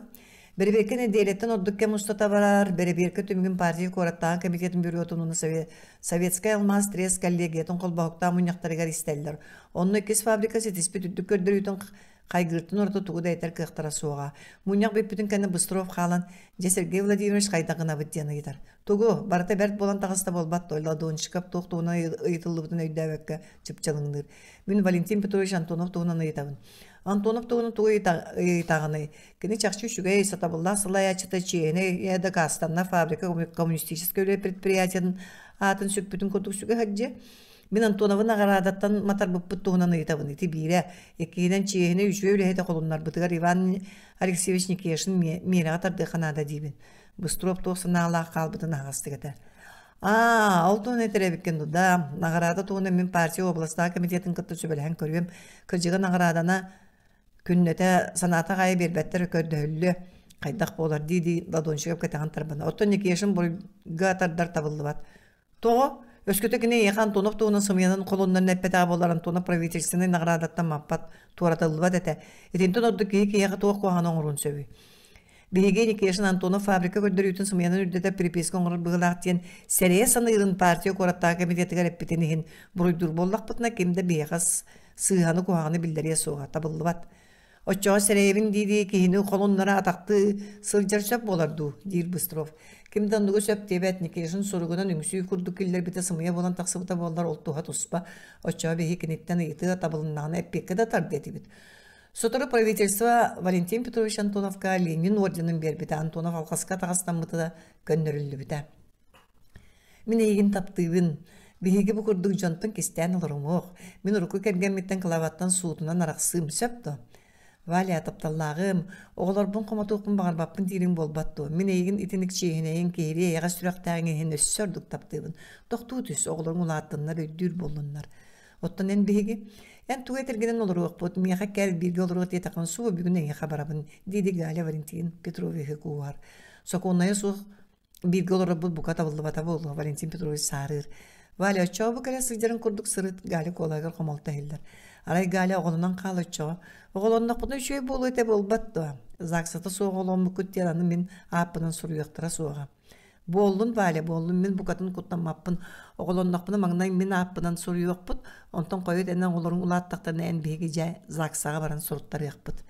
Берберкен devletten ордукке мустата барар, берберке түмгүн партия кораттаган комитетин бюротунун советская алмаз трес коллегиятын колбоокта муньяктарыгар истеллер. Онны кис фабрикасы диспит үдүк көрдөрүтүн кайгыртын орто тугуда этер кыктара суга. Муньяк беппитин каны Быстров халан же Сергей Владимирович кайдагына битен ыйтар. Тугу барта берт болан тагыста болбат ойладуун шикап токтуна ыйтылыбытын өйдөбөккө чыпчалыңдыр. Мен Валентин Петрович Антонов тугунан ыйтабын. Антонов тугунун тугу ыйтагыны. Кини чакчу шугай сатабылла сылаячыта чейне яда Казстанна фабрика коммунистическое предприятиянын атын сөппүтүн кодуксуга хаджы. Мен Антоновын агарадаттан матар буппут тугунан ыйтабын. Ити бире экиден чейне үчөө үлехете колуннар бытыгар Иван Алексеевич Никешин мирага тардыханада дейбин. Быстров тоқсына ала қалбытын ағастығыда. Алтын етеребеккен дұда, нағарада туғына мен партия областағы комитетін күтті сөбелген көргем, күржігі нағарадана күннете саната ғайы бербеттер көрді өлі қайдақ болар дейді ладоншығып кетеген тарбана. Оттон Никешин бұрға тардар табылды бат. Тоғы, өскөті кіне еқан Антонов туғының сымиянын қолонларын әппетаға болар Антонов правительственный нағарадаттан маппат туаратылды бат әті. Етентін орды кейі тоғы қуаған оңырын сөбі. Биһиге Никешин Антонов фабрика көрдөрүтүн сымыянын үрдөтө переписка оңор быгылаактен серие саныырын партия кораттаа комитетиге реппетенихин буруйдур боллакпытына кимде биягас сыыханы куаганы билдерие суга табыллыбат. Оччоо серебин диди кихини колоннара атакты сылжар сөп боларду, дир Быстров. Кимде ондугу сөп тебет Никешин соругунан үңсүй курдук киллер бите сымыя болан таксыбыта боллар олтуга туспа. Оччоо биһи киниттен ыйты табылыннагына эппекке да тарды этибит. Сотору правительство Валентин Петрович Антоновка Ленин орденын бербіті Антонов алқасқа тағыстан мұтыда көннөрілді біті. Мен егін таптыйбын, бігі бұқырдық жонтын кестен олырым оқ. Мен ұрқы кәрген меттен қылаваттан суытынан арақсым сөпті. Валя тапталлағым, оғылар бұн қоматуқпын бағарбаппын дейрін болбатты. Мен егін итінік чейінейін кейре еға сүрақтағын өссөрдік таптыйбын. Тоқту түс оғыларын ұлаттынлар өйдүр болынлар. Оттан en бігі, туға тергенен олыруық бұд, мияға кәл бірге олыруық етақын суы бүгін әңе қабарабын, дейді Галя Валентин Петровичі қуар. Соқ онайы суық бірге олыры бұд бұқа табылды бата болды, Валентин Петрович сарыр. Валя өтчау бұқара сылдарын құрдық сырыт Галя қолайғыр қомалта елдер. Арай Галя оғылынан қал өтчау. Оғылынна құны үшөй болу өте болбатты. Зақсаты соғы олуын бұқыт деланы мен апынан сұруяқтыра соға. Болдун Валя, болдун мен букатын куттамаппын. Оголоннакпын маңнай мен аппынан соруйокпут. Онтон койот энен олорун улааттактарына эн биги жай заксага баран соруттар якпыт.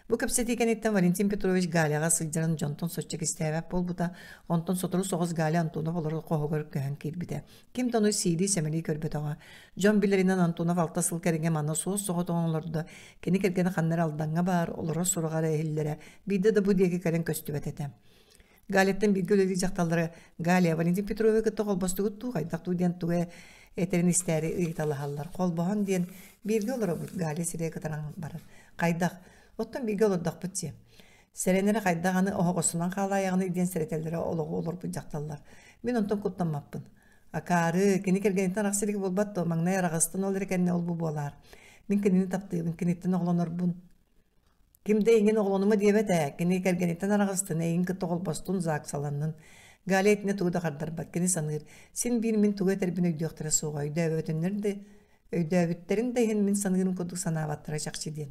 Бу кепсетикенеттен Валентин Петрович Галяга сылжарын жонтон соччек истебеп болбута. Онтон сотору соғыз Галя Антонов олору кохогор көһөн кирбите. Ким тону сиди семели көрбөтөгө. Жон билеринен Антонов алта сыл кереге мана соос согот оңолорду. Кени кергени ханнар алданга бар, олору суругара эхиллере. Биде да бу деги керен көстүбөт эте. Галеттен bir göleli jaqtalları Galia Valentin Petrovich kıtta kolbastı tu qaydaqtu diyen tuge eterin isteri ıytalıhallar. Kolbahan diyen bir göl bu Galia sireye kataran barar. Qaydaq. Ottan bir göl oddaq bitse. Serenere qaydaqanı oğusundan qalayağını diyen seretelleri oluğu olur bu jaqtallar. Men ondan kutlanmappın. Akarı kini kergeninden aqsilik bolbatto magnaya rağıstan olur ekenne ol bu bolar. Men kinini taptı, kinitten oğlanır bun. Kimde engin oğlanımı diyemete, kini kergenitten arağıstan egin kıtta olbastun zaq salanın. Gali etine tuğda qardar bat, kini sanır. Sen bir min tuğda terbin öydüqtıra soğa, öydüğütlerin de hen min sanırın koduk sanavattıra çaqçı diyen.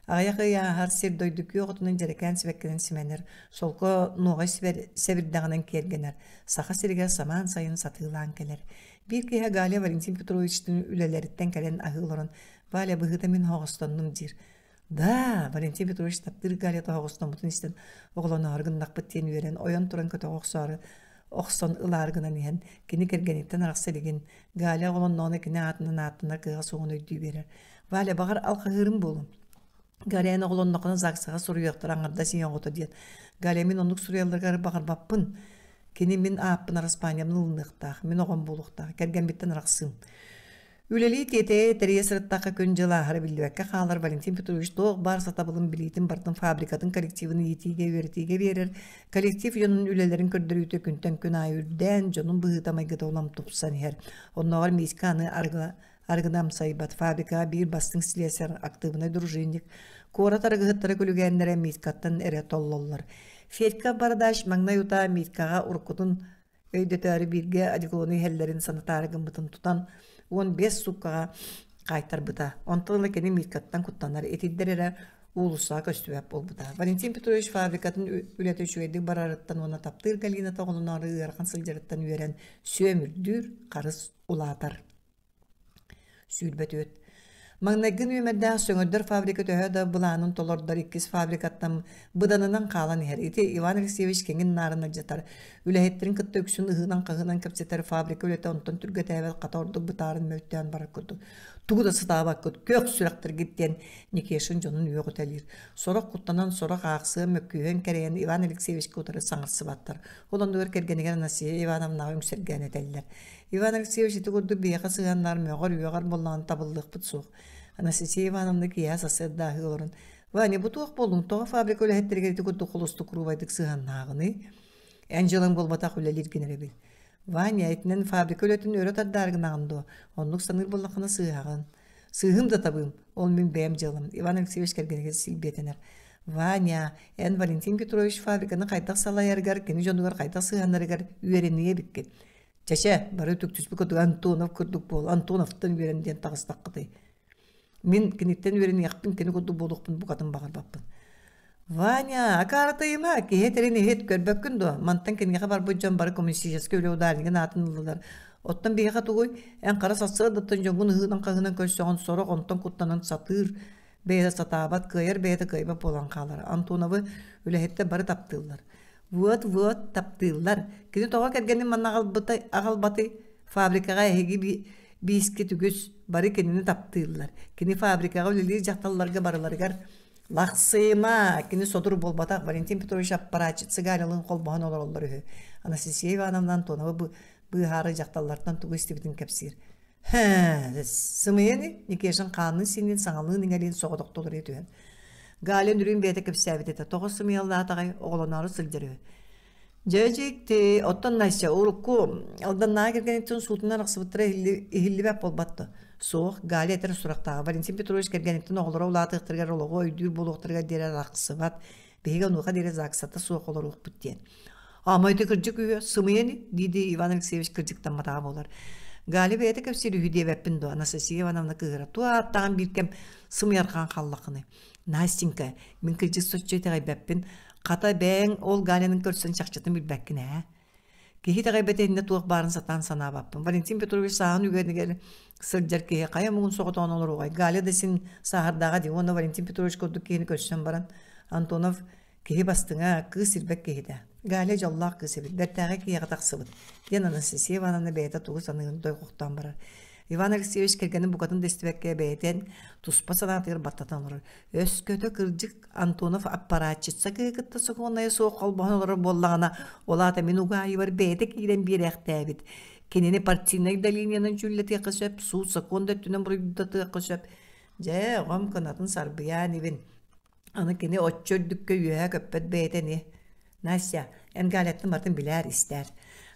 Ağayaqı ya har ser doyduk yoğutunun jereken sibekkenen simenir, solko noğay sevirdağının kergener, sağa sirge saman sayın satığılan keler. Bir kihe Galia Valentin Petrovich'tin üleleritten kelen ahıların, Valia bıhıda min hoğustanın dir. Da, Valentin Petrovich taptır Galia da hoğustan butun isten, oğlanı argındak bıttien veren, oyan turan kötü oğsarı, oqson ılargınan ihen, kini kergenitten araqseligin, Galia oğlan nona kini atından kığa soğun öydüğü verir. Valia bağır alqahırın bolun. Galia'nın oğlanlıqını zaqsağa soruyoqtar anırda siyan otu diyen. Galia min onluk suriyallargarı bağır bappın. Kini min aapın araspanyamın ılınıqtaq, min oğan boluqtaq, kergen bitten araqsın. Üleli tete teriye sırıttaqa kön jılahırı bildivekke xalar Valentin Petrovich doğ bar satabılın bilitin bartın fabrikatın kolektivini yetiğe verir. Kolektiv yonun ülelerin kördürüytü künten kön ayırden jonun bıhıtamaygıda olam topsan her. Onlar miskanı argınam saybat fabrika bir bastın sileser aktivine durujindik. Kora targıhıttara kölügenlere miskattan ere tollollar. Fetka baradaş magna yuta miskaga urkutun öydetari birge adikolonu hellerin sanatari gımbıtın tutan 15 sukkaga qaytar bıta. Ontağıla keni miskattan kuttanlar etidderere уулуссаа көстүбэп болбута. Валентин Петрович фабрикатын үлетөчүэди барарыттан она таптыр галина тоголунары ырхан сылжырыттан үйрен сөмүрдүр карыс улаатар. Сүйүлбөтүөт. Магнагын өмердә сөңөрдөр фабрика төһөдө буланын толордор иккис фабрикаттан быданынан калан хер. Ити Иван Алексеевич кеңин нарына жатар. Үлехеттерин кытта өксүн ыһынан кагынан кепсетер фабрика үлете онтон түргөтөбөт катордук бутарын мөттөн барак көтү. Тугуда сытаабак көт көк сүрактыр гиттен Никешин жонун үйөгө телир. Сорок куттанан сорок аксы мөккүйөн керен Иван Алексеевич көтөрө саңырсы баттар. Олондор кергенеген Анастасия Ивановна үңсөргөн этеллер. Иван Алексеевич ити көрдү бияка сыганнар мөгөр үйөгөр боллан табылдык бутсук. Анастасия Ивановна кия сасыда хылорун. Ваня бутук болдун то фабрика үлехеттерге ити көрдү холосту курубайдык сыганнагыны. Анжелан болбата хүлелир генеребил. Ваня айтынан фабрика үлетін өрі таддарғынағынды, онлық саныр болақына сыйағын. Сыйғым да табым, ол мен бәйім жалым. Иван Алексеевич кәргенеге сілбетінер. Ваня, ән Валентин Петрович фабриканы қайтақ салайарғар, кені жондығар қайтақ сыйғанарығар үйеренеге біккен. Чаша, бары түк-түспі көтігі Антонов күрдік бол, Антоновтан үйеренден тағыстақ қытай. Мен кенеттен үйерен яқпын, кені көтік болуқпын, бұқатын бағар баппын. Ваня, акаратайыма, кехетерин ехет көрбөккүн до. Мантан кенеге бар бұджан бары коммунистический өлеу дарынген атын ұлылар. Оттан бейеға туғой, ән қара сатсығы даттан жоңғын ұғынан қағынан көшсоғын сорық, онтан құттанын сатыр. Бейді сатабат кайыр, бейді кайба болан қалар. Антоновы өлехетте бары таптылар. Вот таптылар. Кені тоға кәргенін манна ағалбаты фабрикаға әйгі бейіске түгіз бары кенені таптылар. Кені фабрикаға өлелер жақталыларға барыларғар. Лақсыйма, кені содыр болбатақ Валентин Петрович аппаратчицы галилын қолбаған олар өй. Анастасия Ивановнан Антоновы бұйхары жақталлардан тұғы істебетін кәпсір. Сымыйыны, Никешін қанын сенен саңалын еңелін соғыдық толыр етуен. Галин үрін бәйті кәпсәбет еті, тоғы сымыялы атағай оғыланары сылдыры. Жәжекті, оттан найся, ұрыққу, алдан наға кергенеттен суытынан ақсыбыттыра ихілі бәп болбатты. Соқ, гали әтір сұрақтағы. Валентин Петрович кергенеттен оғылыра ұлатықтырғар олығы өйдір болуқтырға дерер ақсыбат. Бейге онуға дерер зақсатта соқ олар ұқ бүттен. Амайды кіржік үйе, сымыйыны, дейді Иван Алексеевич кіржіктен матаға болар. Гали бәйті көпсері үйде бәппін до, Анастасия Ивановна кығыра. Туаттаған біркем сымыярған қаллақыны. Настенька, мен кіржік сочетеғай бәппін, қата бәң ол Галияның көрсін шақчатын бір бәккін ә. Кехи тағай бәтейінде туық барын сатан сана баппын. Валентин Петрович сағын үгерінігер сылджар кехи қая мұғын соғытуан олар оғай. Галия да сен сағырдаға де, оны Валентин Петрович көрдік кехini көрсен баран. Антонов кехи бастыңа қыз сірбәк кехиді. Галия жаллақ қыз сірбәк, бәртәға кехи тақсыбыд. Ден Анастасия Ивановна бәйті туғы санығын той қоқтан барар. Иван Алексеевич кергенін бұқатын дестібәкке бәйтен тұспа санатығыр баттатан олар. Өскөті кірджік Антонов аппаратчытса күйгітті сұғынайы соқ қолбаған олар боллағына олата мен ұғайы бар бәйті кейден бір әқтәбет. Кенені партийный долинияның жүллеті қышып, су сақонды түнен бұрыдаты қышып. Жә, оғам қанатын сарбиян евін. Аны кені отчөрдікке үйе көппет бәйтені. Настя, әнгалеттің бартын білер істер.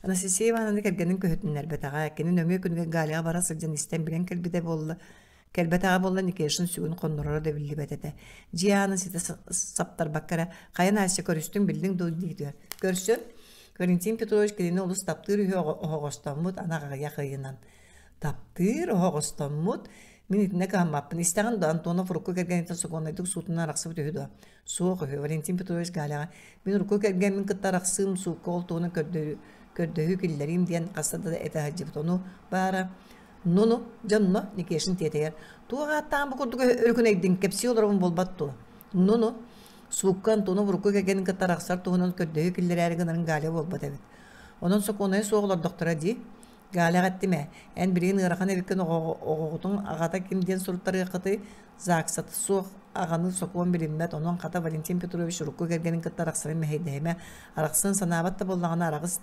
Анастасия Ивановна кергенін көһөтінлер бәтаға, кенін өме күнге галиға бара сылжан істен білен кәлбеті болы. Кәлбәтаға болы Никешін сүгін қондырары да білі бәтеті. Жиянын сеті саптар баққара, қайын әсі көрістің білдің дөй дейді. Көрсі, Валентин Петрович кенені олыс таптыр үйе оғыстамыд анағаға яқайынан. Таптыр оғыстамыд, мен итіне қамаппын. Истаған да Антонов рұқы кәргенеттен соғынайдық суытынан рақсып өтеді. Соғы, Валентин Петрович галиға. Мен рұқы кәрген мен қытта рақсым суыққа олтуғының көрдөһү киллерим диэн кастада да эта хаджибтону бара нуну жанно Никешин тетер туга таам бу курдуга өркүнэйдин кепси олорун болбатту нуну суккан тону бурку кеген катараксар тугунан көрдөһү киллерэригинен гале болбат эбит онон соконай соолор доктора ди гале гаттиме эн бирин ырахан эбиккен оготун агата кимден суруттарга кыты заксат суох аганы сокон билиммет онон ката Валентин Петрович рукку кергенин катараксарын мехейдеме араксын санабатта боллагана арагыс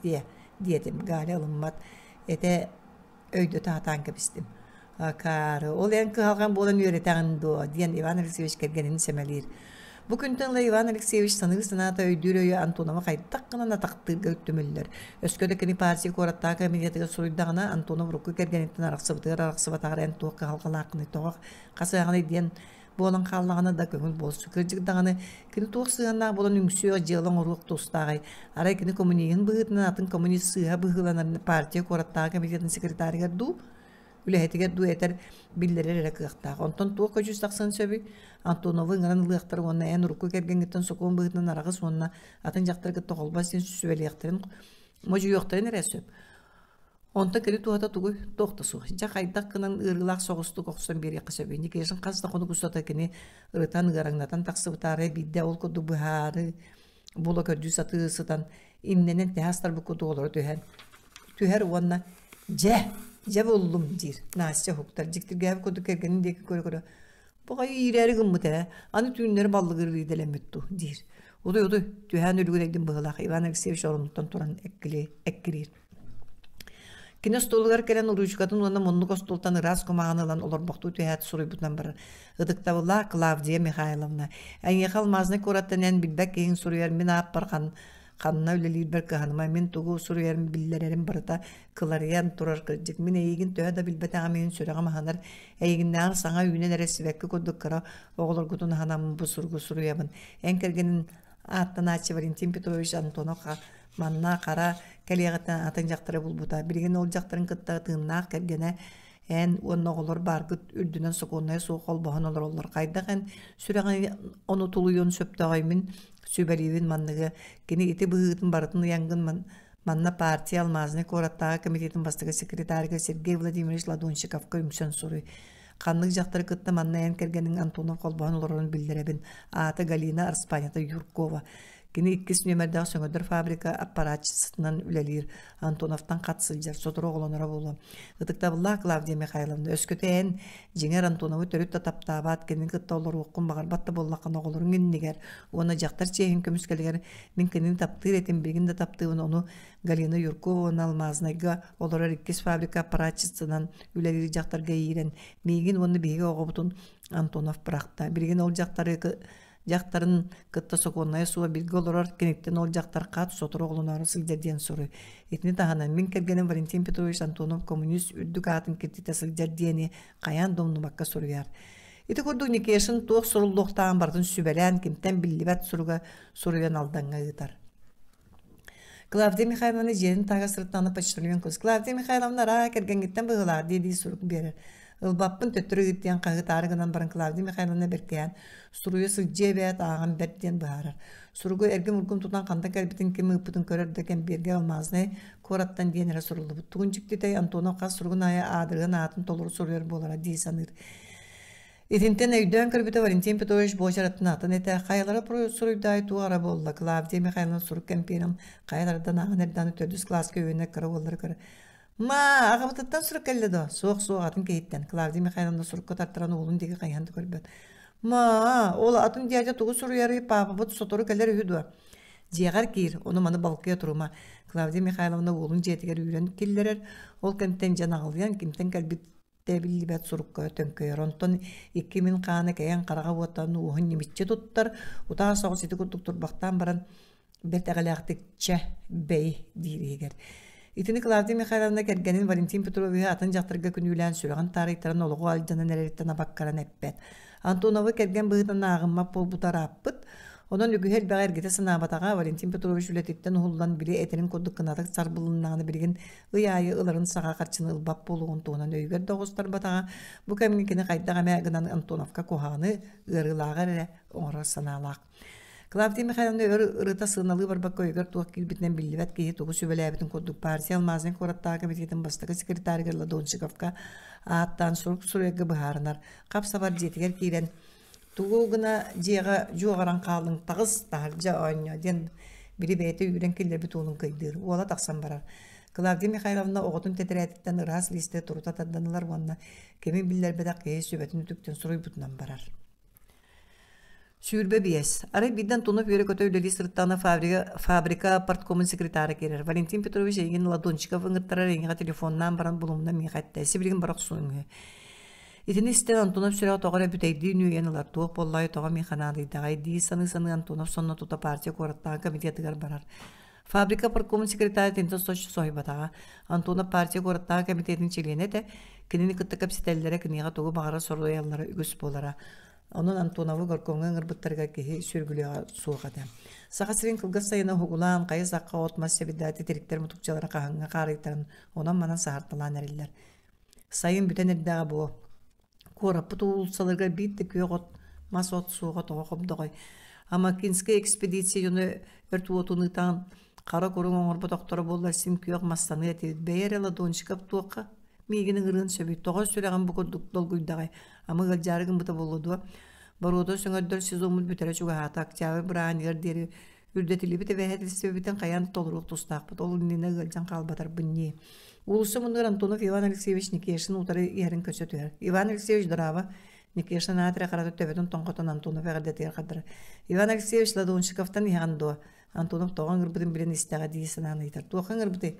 диетим гале алыммат эте өйдө таатан кепистим акары ол эн калган болан үйрөтөгөн до диен Иван Алексеевич кергенин семелир бу күнтөн Иван Алексеевич саныгы саната өйдүрөйө Антонова кайттак гана тактырга өттүмүллөр өскөдө кени партия кораттаа комитетиге суйдагана Антонов рукку кергениттен араксыбатагар эн туакка халкалакны тоок касаганы диен болан қаллағаны да көңіл болсы кіржігдағаны кені тоқсығанна болан үңсүйі жылың ұруқ тостағай арай кені коммунигін бұғытынан атын коммунист сыға бұғыланарын партия кораттағы комитетін секретарыгар ду үлэһэтиге ду этер биллерер кыахтаах. Онтон туох көчүс таксын сөбү Антонову ыңаран лыахтар онна эн урку кергенгиттен сокуун быытынан арагыс онна атын жактар гытта холбас сен сүбелияктерин можуюактарын эресөп. Онта кери туата тугуй тохтасу. Жа кайдак кынан ырылак согусту коксон бери кысөбү. Никешин казда кону кустата кени ырытан гараңнатан таксыбытары бидде ол коду бухары була көрдү сатысытан имненен тястар бу коду олор төһен. Төһер онна же боллум дир. Насча хуктар жиктирге коду кергенин деки көрө. Буга ирери гыммыта. Аны түннөр баллыгыр иделеметту дир. Оду төһен өлгүрөйдүн быгылак Иван Алексеевич орунтан туран эккирир. Кинес толгар келен уручкатын онна монну костултан раз комаганылан олорбокту төһәт суруйбутан бар. Ыдыктабыла Клавдия Михайловна. Әңе мазны кораттанен билбек кең суруяр мен ап барган канна үлелир бер каныма мен тугу суруяр биллерерин барыта кыларыян турар кырдык. Мен эйгин төһәдә билбет амен сүрәгә маханар. Эйгиндән саңа үйнен әрәсибәккә коддыккара оглар гутун ханам бу сургу суруябын. Ән кергенин аттаначы Валентин Петрович Антоновка манна кара калиягатан атын жактары булбута бирген ол жактарын кытта тыыннаак кергене эн онноголор баргыт үрдүнөн соконнай суу колбохон олор кайдаган сүрәгән ону тулуйон сөптөгөймүн сүбәлибин манныгы кини ити быытын барытын янгын манна партия алмазны кораттагы комитетин бастыгы секретарыга Сергей Владимирович Ладонщиковка үмсөн суруй каннык жактары кытта манна эн кергенин Антонов колбохон олорун билдиребин аты Галина Арспанята Юркова. Кини 2 нөмердәг сөңөдөр фабрика аппаратчысынан үлелир Антоновтан катсылжар сотор оголонора болу. Ыдыктабылла Клавдия Михайловна өскөтен жеңер Антонову төрүт таптабат кенин кытта олор уккун багар батта боллакан оголорун геннигер. Оны жактар чейин көмүскелер мен кенин таптыр этим бигин да таптыбын onu Галина Юркова алмазныга олор 2 фабрика аппаратчысынан үлелир жактарга ийрен. Мегин оны биге огобутун Антонов бракта. Бирген ол жактарын кытта соконнай суа билги олорор кенеттен ол жактар кат сотор оголонары сылдерден суру. Этни таханан мен кергенен Валентин Петрович Антонов коммунист үрдүк атын кеттите сылдердени каян домнумакка суруяр. Ити курдук Никешин туох сурулдуктан бардын сүбелен кимтен биллибет суруга суруян алданга ыйтар. Клавдия Михайловна жерин тага сырттаны почтальон көз. Клавдия Михайловна ра кергенгиттен быгылар деди сурук берер. Ылбаппын төттөрү гиттен кагытарыгынан баран Клавдия Михайловна беркеян суруя сылжебет аган берден баарар. Суругу эргем ургум тутан канда калбитин кими ыпытын көрөр деген берге алмазны кораттан денере сурулду. Тугун жиктитей Антоновка суругун ая адыргын атын толуру суруяр болара дейсаныр. Итинтен өйдөн көрбүтө Валентин Петрович бошараттын атын эте кайылара суруйдай туара болду. Клавдия Михайловна сурук кемпирам кайылардан аган эрданы төрдүс класска өйүнө кыра болдары көрө. Ма агабытыттан сурук келледо. Соок атын кейттен. Клавдия Михайловна сурукка тартыран оğlun деги кайянды көрбөт. Ма ол атын дияжа тугу суруяры папа бут сотору келер үдү. Жегар кир, onu маны балкыя турума. Клавдия Михайловна оğlun жетигер үйрөнүп келлерер. Ол кемтен жанагылыян, кемтен келбит тебилибет сурукка төңкөйөр. Онтон 2000 каны каян карага буаттан уһун немитче туттар. Утаа согус ити курдук турбактан баран бертегалактыкча бей диригер. Итини Клавдия Михайловна кергенин Валентин Петрович атын жактырга күнүлән сүргән тарыктарын олугу алжаны нереттен абаккаран эппет. Антонову керген быытын агымма пол бутараппыт. Онон үгүһел бәгәргете сынабатага Валентин Петрович үлетиттен хуллан бири этенин коддук кынатык сарбылыннаганы билген ыйайы ыларын сага карчыны ылбап болугун туунан өйгөр догустар батага бу кемникини кайдага мэгынан Антоновка куханы ырылагар оңора саналак. Клавдия Михайловна ырыта сыналыы барбак көйгөр туак килбитинен биллибет кии тугу сүбелээбитин курдук партия алмазын кораттаа комитетин бастыгы секретарыгер Ладонщиковка аттан суруйга быһаарынар. Капсабар жетигер киирен тугу гына жега жуогаран калдың тагыс таржа ойнё ден бири бейте үйрен киллер битулун кыйдыр. Уола таксан барар. Клавдия Михайловна оготун тетеретиттен раз листе турута тадданылар вонна кеми биллер бедак кии сүбетин үтүктен суруйбутунан барар. Сүйрбе биес. Ары биден тонуп йөрө көтө үлели сырттаны фабрика парткомун секретары керер. Валентин Петрович еген Ладонщиков ыңыттарар еңеға телефоннан баран булумна мен кайтты. Сибирген барак суңы. Итини истен Антонов сүрәгә тогара бүтәйди нүйенлар туып боллай тога мен ханады дагай ди саны Антонов сонна тута партия кораттагы комитетигер барар. Фабрика парткомун секретары тенте сочу сойбатага Антонов партия кораттагы комитетин члене де кинини кытты капсителлере кинига тогу багара сорулаяллары үгүс болара. Onun Antonov'u gorkonga ngırbıttarga kehi sürgülüğa suğadı. Sağasırın kılgız sayına hugulan, qayı saqqa otmaz sebidati terikler mutukçalara kahanga qaraytарын, ondan mana sahartılan eriller. Sayın бүтен эрдәгә бу. Кораппы тулсаларга битте көйгот масот суга тоқомдогой. Амакинская экспедицияны өртуотунытан кара көрүң оңорбо доктор боллар сим көйөк мастаны этибит бейерела дончикап туакка мигинин ырын сөбүт тогос сүрөгөн бу курдук долгуйдагай ама галжарыгын бута болуду баруудо сөңөддөр сезомут бүтере чуга хата октябрь бранер дери үрдетилибите вехет сөбүтен каян толурук тустакпыт ол нина галжан калбатар бунни улусу мундар Антонов Иван Алексеевич Никешин утары ярын көсөтөр Иван Алексеевич Драва Никешин атра караты төбөтөн тоңкотон Антонов эгдетер кадыр Иван Алексеевич Ладончиковтан ягандо Антонов тоған ырбытын билен истеға дейсін анайтар. Туақын ырбыты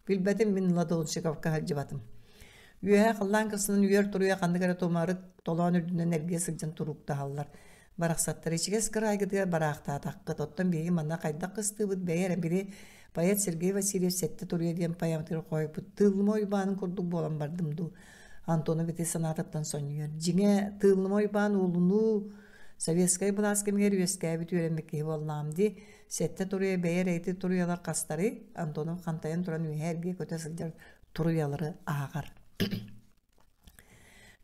билбәтім мен Ладончиковка хаджыбатым. Үйәе қылдан кысының үйер тұруя қандығары томары толуан үрдінен әрге сылжан тұруқта халлар. Барақсаттар ечігес кыр айгыдыға барақта атаққы тоттан бейгі манна қайдақ қысты бұд бәйер біре поэт Сергей Васильев сәтті тұруя дейін паямтыр қойып бұд тылым ойбанын күрдік болан бардымду. Антонов беті санататтан сон үйер. Жиңе тылым ойбан олыну Советская бұласкемгер өскәй біт өремекке болнамды. Сетте туруя бәйер әйті туруялар қастары Антонов қантайын туран үйерге көте сылжар туруялары ағар.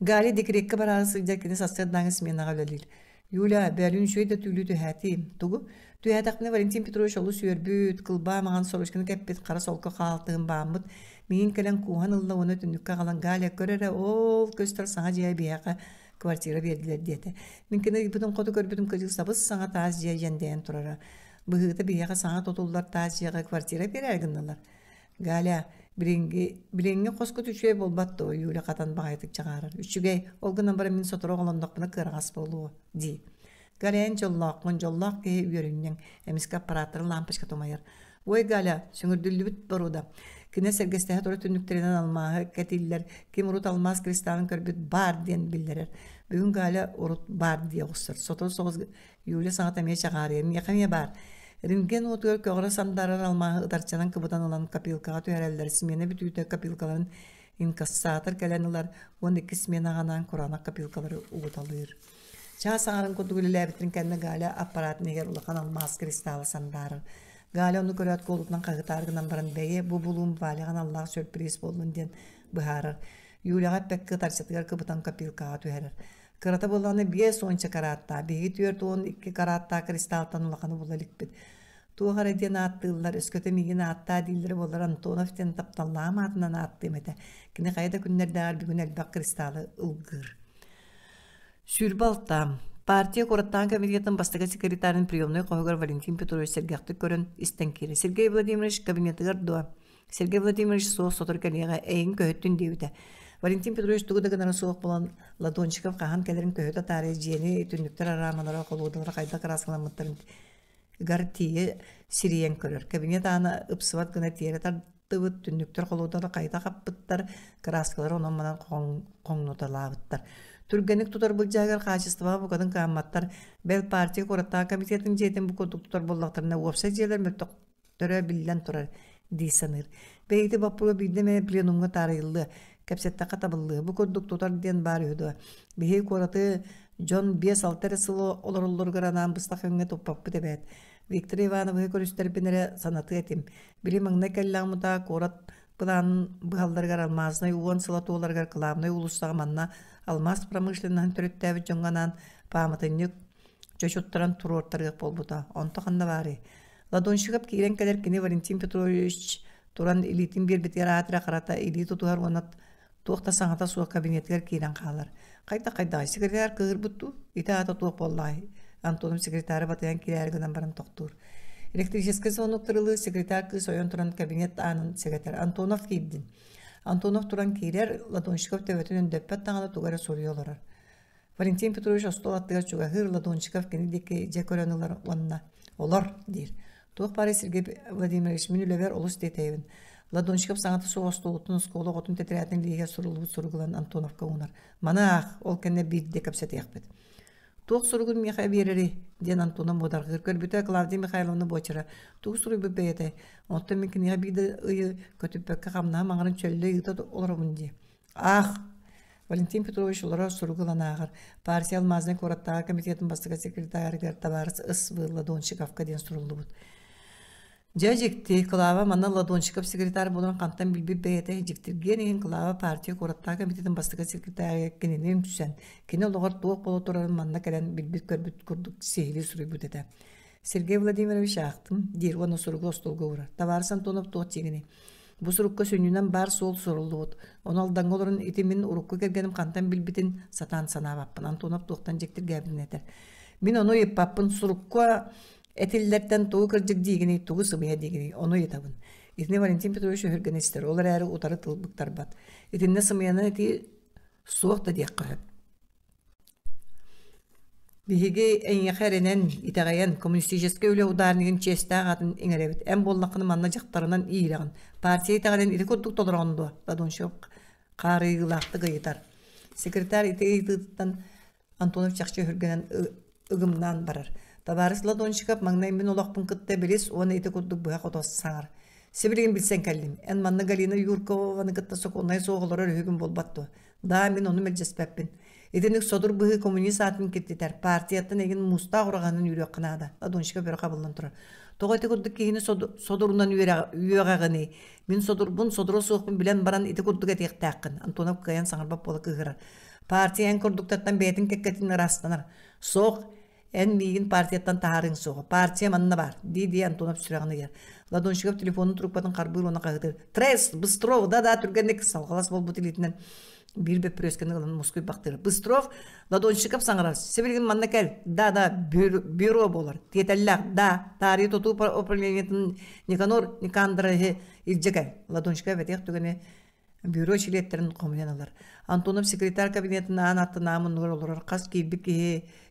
Гали декірекке барары сылжар кені састырдаңыз мен ағалалил. Юля, бәлін шөйді түлі түхәтейім. Тугу, түхәтақпыны Валентин Петрович олы сүйербіт, қылба маған сорушкіні кәппет қара солқы қалтығын бамбыт. Мен кәлін куған ұлла оны түнікке қалан Галя көрері ол көстер саңа жия бияқа квартира берділер деді. Мен кені бұтын қоты көрбітім көзік сабыз саңа таз жия жендейін тұрары. Бұғыты бияға саңа тотулар таз жияға квартира берергінділер. Галя, білеңге қосқы түшуе болбатты ой, Юля қатан бағайтық жағарыр. Үшігей, олғынан бары мен сотыры оғыландықпыны қырғас болуы, ди. Галяйын жоллақ кей үйерінен, әміскі аппараттары лампышқа томайыр. Ой, Галя, сүңірділі бүт баруда. Кіне сәргестәхі тұры түніктерінен алмағы, кәтейлер, кем ұрут алмаз кристалын көрбіт бар ден білдерер. Бүгін Галя ұрут бар дия ғыстыр. Сотыры соғыз Юля саңатамия жағарыр, яқамия бар. Ринген отуер көғыры сандарыр алмағы ұдарчанан кыбыдан olan капилкаға түйәрәлілер. Смене бүтүйті капилкаларын инкассатыр кәләнілер. 12 смена ғанан құрана капилкалары ұғыталыр. Чаға саңарын көтігілі ләбіттірін кәнді Галя аппаратын егер ұлықан алмаз кристалы сандарыр. Галя оны көрәт қолытынан қағытарғынан баран бәйе бұ бұлуым балиған Аллах сөрприз болуын ден бұхарыр. Юляға пәккі тарчатығар кыбыдан капилкаға түйәрір. Кырата боланы бие сонча каратта, беги түйерді он 2 каратта кристалтан улақаны болалік бід. Туғар еден аттығылар, өскөті меген атта дейілдері болар Антоновтен тапталлағым атынан аттым еті. Кіне қайда күннердағар бүгін әлбақ кристалы ұлғыр. Сүрбалтам. Партия Кораттан комитетінің бастығы секретарының приемной қоғығар Валентин Петрович Сергеевті көрін істенкері. Сергей Владимирович кабинеті ғардуа. Сергей Владимирович соғ сотыр кәлеға әйін көхеттін деуді. Валентин Петрович тугудагана соқ болан Ладончиков қахан кәлерін көйті тарih жені түндіктер арамалары қолудылар қайда қарасқаламыттарын гартие сириен көрір. Кабинет аны ұпсыват гына тері тартыбыт түндіктер қолудылар қайда қаппыттар қарасқалары онан манан қоңнуталабыттар. Түргенік тұтар бұл жағар қачыстыва бұқадың қаматтар бәл партия Кораттан комитетінің жетін бұл koduk тұтар боллақтарына уапсай жерлер мөлтөктөрі білден тұрар дейсаныр. Бәйді баппуға білдеме пленумға тарайылды. Кәпсетті қатабылды. Бұл koduk тұтар ден бар өйді. Бейі Кораты Джон 5-6 сылы олар ғаранан бұстақ өңге топпаппы дебәд. Виктор Ивановы көрістер санаты етім. Білім аңна кәлләғымыда Корат бұдан бұғалдарғар алмазынай уон сылаты оларғар қыламынай ұлыстағы манна алмаз промышленнан түріттәві жоңғанан памытынник жөшоттаран тұрорттарғы болбута. Онты қанда бары. Ладоншығып кейрен кәлер кені Валентин Петрович туран элитин bir бітер атыра қарата элит тұтуғар онат туақта саңата суға кабинеттер кейрен қалар. Қайда секретар кығыр бұтту, ита ата туақ боллай. Антоном секретары батыян кейрергінен барын тоқтур. Электрический звоноктырылы секретар кыз ойон туран кабинет анын секретар Антонов кейдін. Антонов туран кейрер Ладоншықов тәуетінен дөппәт таңаны туғары соры оларар. Валентин Петрович остол аттыға чуға ғыр Ладоншықов кенедекі жекөренілер онына. Олар, дейір. Туық бары Сергей Владимирович мен үлевер олыс детейбін. Ладоншықов саңаты соғысты ұлытын ұсколы ғотын тетірәтін лейге сұрғылан Антоновқа ұнар. Мана ақ, ол кәне бейді кәпсеті яқпет. Туық сұрғын меқай берері, ден Антонов модар көрбіті Клавдия Михайловна бочыра. Туық сұрғы бөбейді. Онтан мен кенеға бейді ұйы көтіппәкке қамна маңырын чөлі ұйыта оларымын де. Ах! Валентин Петрович олара сұрғылан ағыр. Партия алмазын Кораттағы комитетін бастығы секретарығар табарыс ұс Ладоншықовқа ден сұрылды бұд. Жекти Клава мана Ладончиков секретарь болон кантан билби бейте жектирген Клава партия кораттаа комитетин бастыгы секретарь кененен түсен. Кене логор туок боло туран манна келен билбит көрбүт курдук сehili сурубут эте. Сергей Владимирович актым дирвоно сургу остолго ура. Таварсан тоноп туот чегини. Бу сурукка сөнүнөн бар сол сорулдут. Оны алдаңголорун итимин урукка келгеним кантан билбитин сатан санабаппын. Антоноп туоктан жектиргебин этер. Мин ону еппаппын сурукка Этиллерден тугу кырдык дигини, тугу сымыя дигини, ону етабын. Итіне Валентин Петрович өргенестер, олар әрі утары тылбықтар бат. Итіне сымияны эти суоқта дек қырып. Биһиги эйяхеренен итагаян коммунистический үле ударнигин честагатын иңеребит. Эм боллаққыны манна жақтарынан ийлағын. Партия итагаян ити курдук толырағынды. Ладоншоқ қарыйлақты гыйтар. Секретарь ити ыйтыттан Антонов чақчы өргенен ыгымнан барар. Табарыс Ладончиков маңнайын мен олақпын кытта білес, оны еті күрдік бұға қотасы саңар. Себілген білсен кәлдім. Ән манны Галина Юркованы кытта соқонай соғылары өгім болбатты. Да, мен оны мәлжеспәппін. Етінік содыр бұғы коммунист атын кеттетер. Партияттан еген мұста құрағанын үйрек қынады. Ладончиков бір қабылдан тұрар. Тоғы еті күрдік кейіні содырынан үйеғағыны. Мен бұн содыры соқпын білен баран еті күрдік әтек тәққын. Антонов қаян саңарбап болы кығырар. Партия ән күрдіктаттан бәйтін кәккетін растанар. Соқ En migin partiyattan taharın soğu. Partiya manna var. Диди Антонов сürağını yer. Ладончиков телефонun turukpadın karbır ona kağıdır. Трес, Быстров, да, түргенек салғалас бол bu tilitinden. Bir bep püröskeni kılan Moskva baktırır. Быстров, Ладончиков саңарар. Себелген манна кәл. Да, бюро болар. Tietellak, да, tarihi totu upravleniyetin Никандра ilcekay. Ладончиков etек tügene bürö çiletlerin komünyanlar. Антонов секретарь кабинетinin anatты namın nur olur. Qas kibik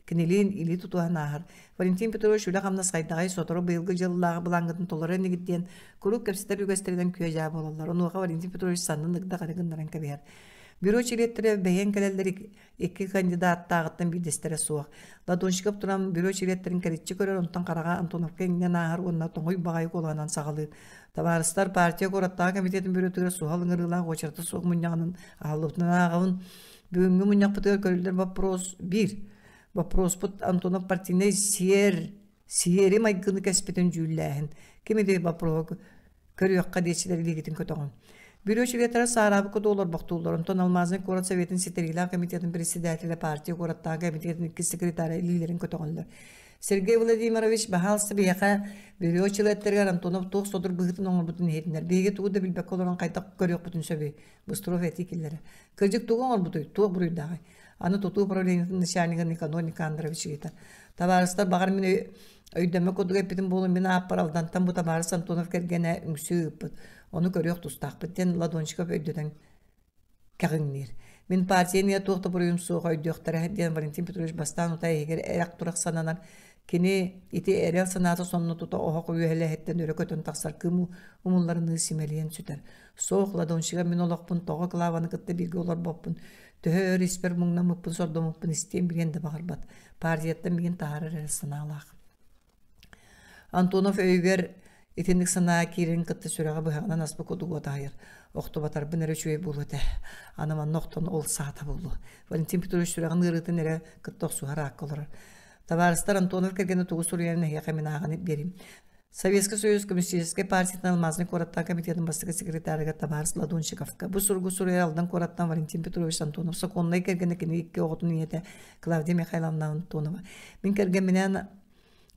Кинелин или тутуан ахар. Валентин Петрович үлі қамна сайдағай сотору бұйылғы жылылағы бұлаңғытын толары негеттен күрік көпсетер үгестерден көе жа болалар. Онуға Валентин Петрович санның ұқта қарығындарын кәбер. Бюро чилеттері бәйен кәлелдері екі кандидат тағыттан бейдестері суық. Ладончиков тұрам бюро чилеттерін кәретчі көрер, онтан қараға Антоновқа еңнен ахар онна тоңой бағай қолғанан сағалы. Табарыстар партия кораттағы комитетін бюро түгер суғал ыңырылақ очарты суық мұняғының ағылыптың ағауын бүгінгі мұняқ бұтығыр көрілдер вопрос 1. Вопрос под Антонов партийный сиери майгыны кәспетен жүлләһин. Кемеде вопрос көрөккә дечилер лигитин көтөгөн. Бюрочилетер сарабы көдөлөр бактуулар. Антон Алмазный город советин сетерилар комитетин председателе партия городтагы комитетин iki секретары лилерин көтөгөнлөр. Сергей Владимирович Бахалсы бияка бюрочилеттерге Антонов тоқ содыр быгытын оңор бутун хетинер. Беге тугуда билбек олорон кайта көрөк бутун сөбү. Быстров этикиллери. Кыржык тугон ор бутуй, туг буруйдагы. Аны тоту управлениятын начальнигы Никандрович гейта. Табарыстар багар мен өйдөмө кодуга эпитин болун мен аппаралдантан бу табарыс Антонов кергене үңсүп. Onu görüyor tustak bitten Ладончиков ödeden kağınır. Min partiye niye tuğta buruyum soğuk ödüyorlar hediyen Valentin Petrovich bastan utay eğer erak durak sananan kini iti erel sanatı sonunu tuta oha koyu hele hetten öyle kötün taksar kımı umullarını simeleyen süter. Soğuk Ладончиков min olakpın toğa klavanı kıttı bilgi olar bapın. Töhör isper mungna mıppın sordu mıppın isteyen bilgen de bağır bat. Partiyetten bilgen taharar arasına alaq. Antonov öyger İtindik sana kirin kıttı sürağı bıhağına nasıl kodugu otayır. Oxtu batar bınırı çüye bulu de. Anıman noktan ol saata bulu. Valentin Petrovich sürağın ırıtı nere kıttı suhara hakkı olur. Tavarıstar Antonov kergeni tuğu Suriye'nin heyeqemin ağını berim. Советский Союз Коммунистической партии Алмазный кораттан комитетин бастығы секретарыға Табарыс Ладончиковка. Бұл сұрғы Сурия алдан кораттан Валентин Петрович Антонов. Соқоннай кергені кені екі оғытын ниеті Клавдия Михайловна Антонова. Мен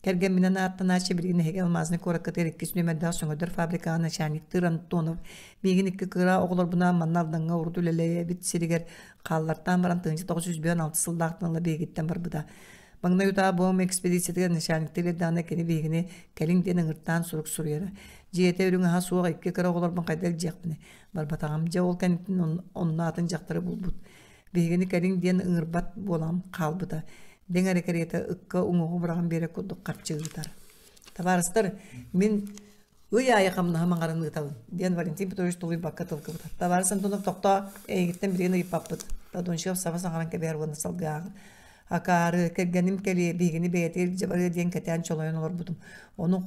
Kergen minen attın açı bilgini hegel mazını korakatı etkisi nömerde soňadır fabrika начальниктер Антонов. Bilgin iki kıra oğlar buna mannaldanğa urdu leleye bitsiriger qallardan baran 1906 yıldaqtanla begitten bar buda. Bangna yuta boğum ekspedisiyetiga начальниктер dana keni bilgini kelin denen ırttan suruk suruyara. Jiyete ürüngü ha suğa iki kıra oğlar ban qaydal jaqbini. Bar batağam ja ol kenitin onun atın jaqtары bulbut. Bilgini kelin den ыңырбат bolam qalbıda. Dengar ekeriyete ıkka uŋuğu bırağın bere kuduk qarpçı gitar. Tabarıstar, min uya ayakamını haman qaranı gıtavın. Diyen Valentin Petrovich tuluy bakka tılkı bıtar. Tabarıs Antonov toqta eğitten birine yıpapıd. Ладончиков sabah qaran keber vana salgağın. Akarı, kergenim keli, bilgini beyetir, jabarı diyen keten çolayan olur budum. Onu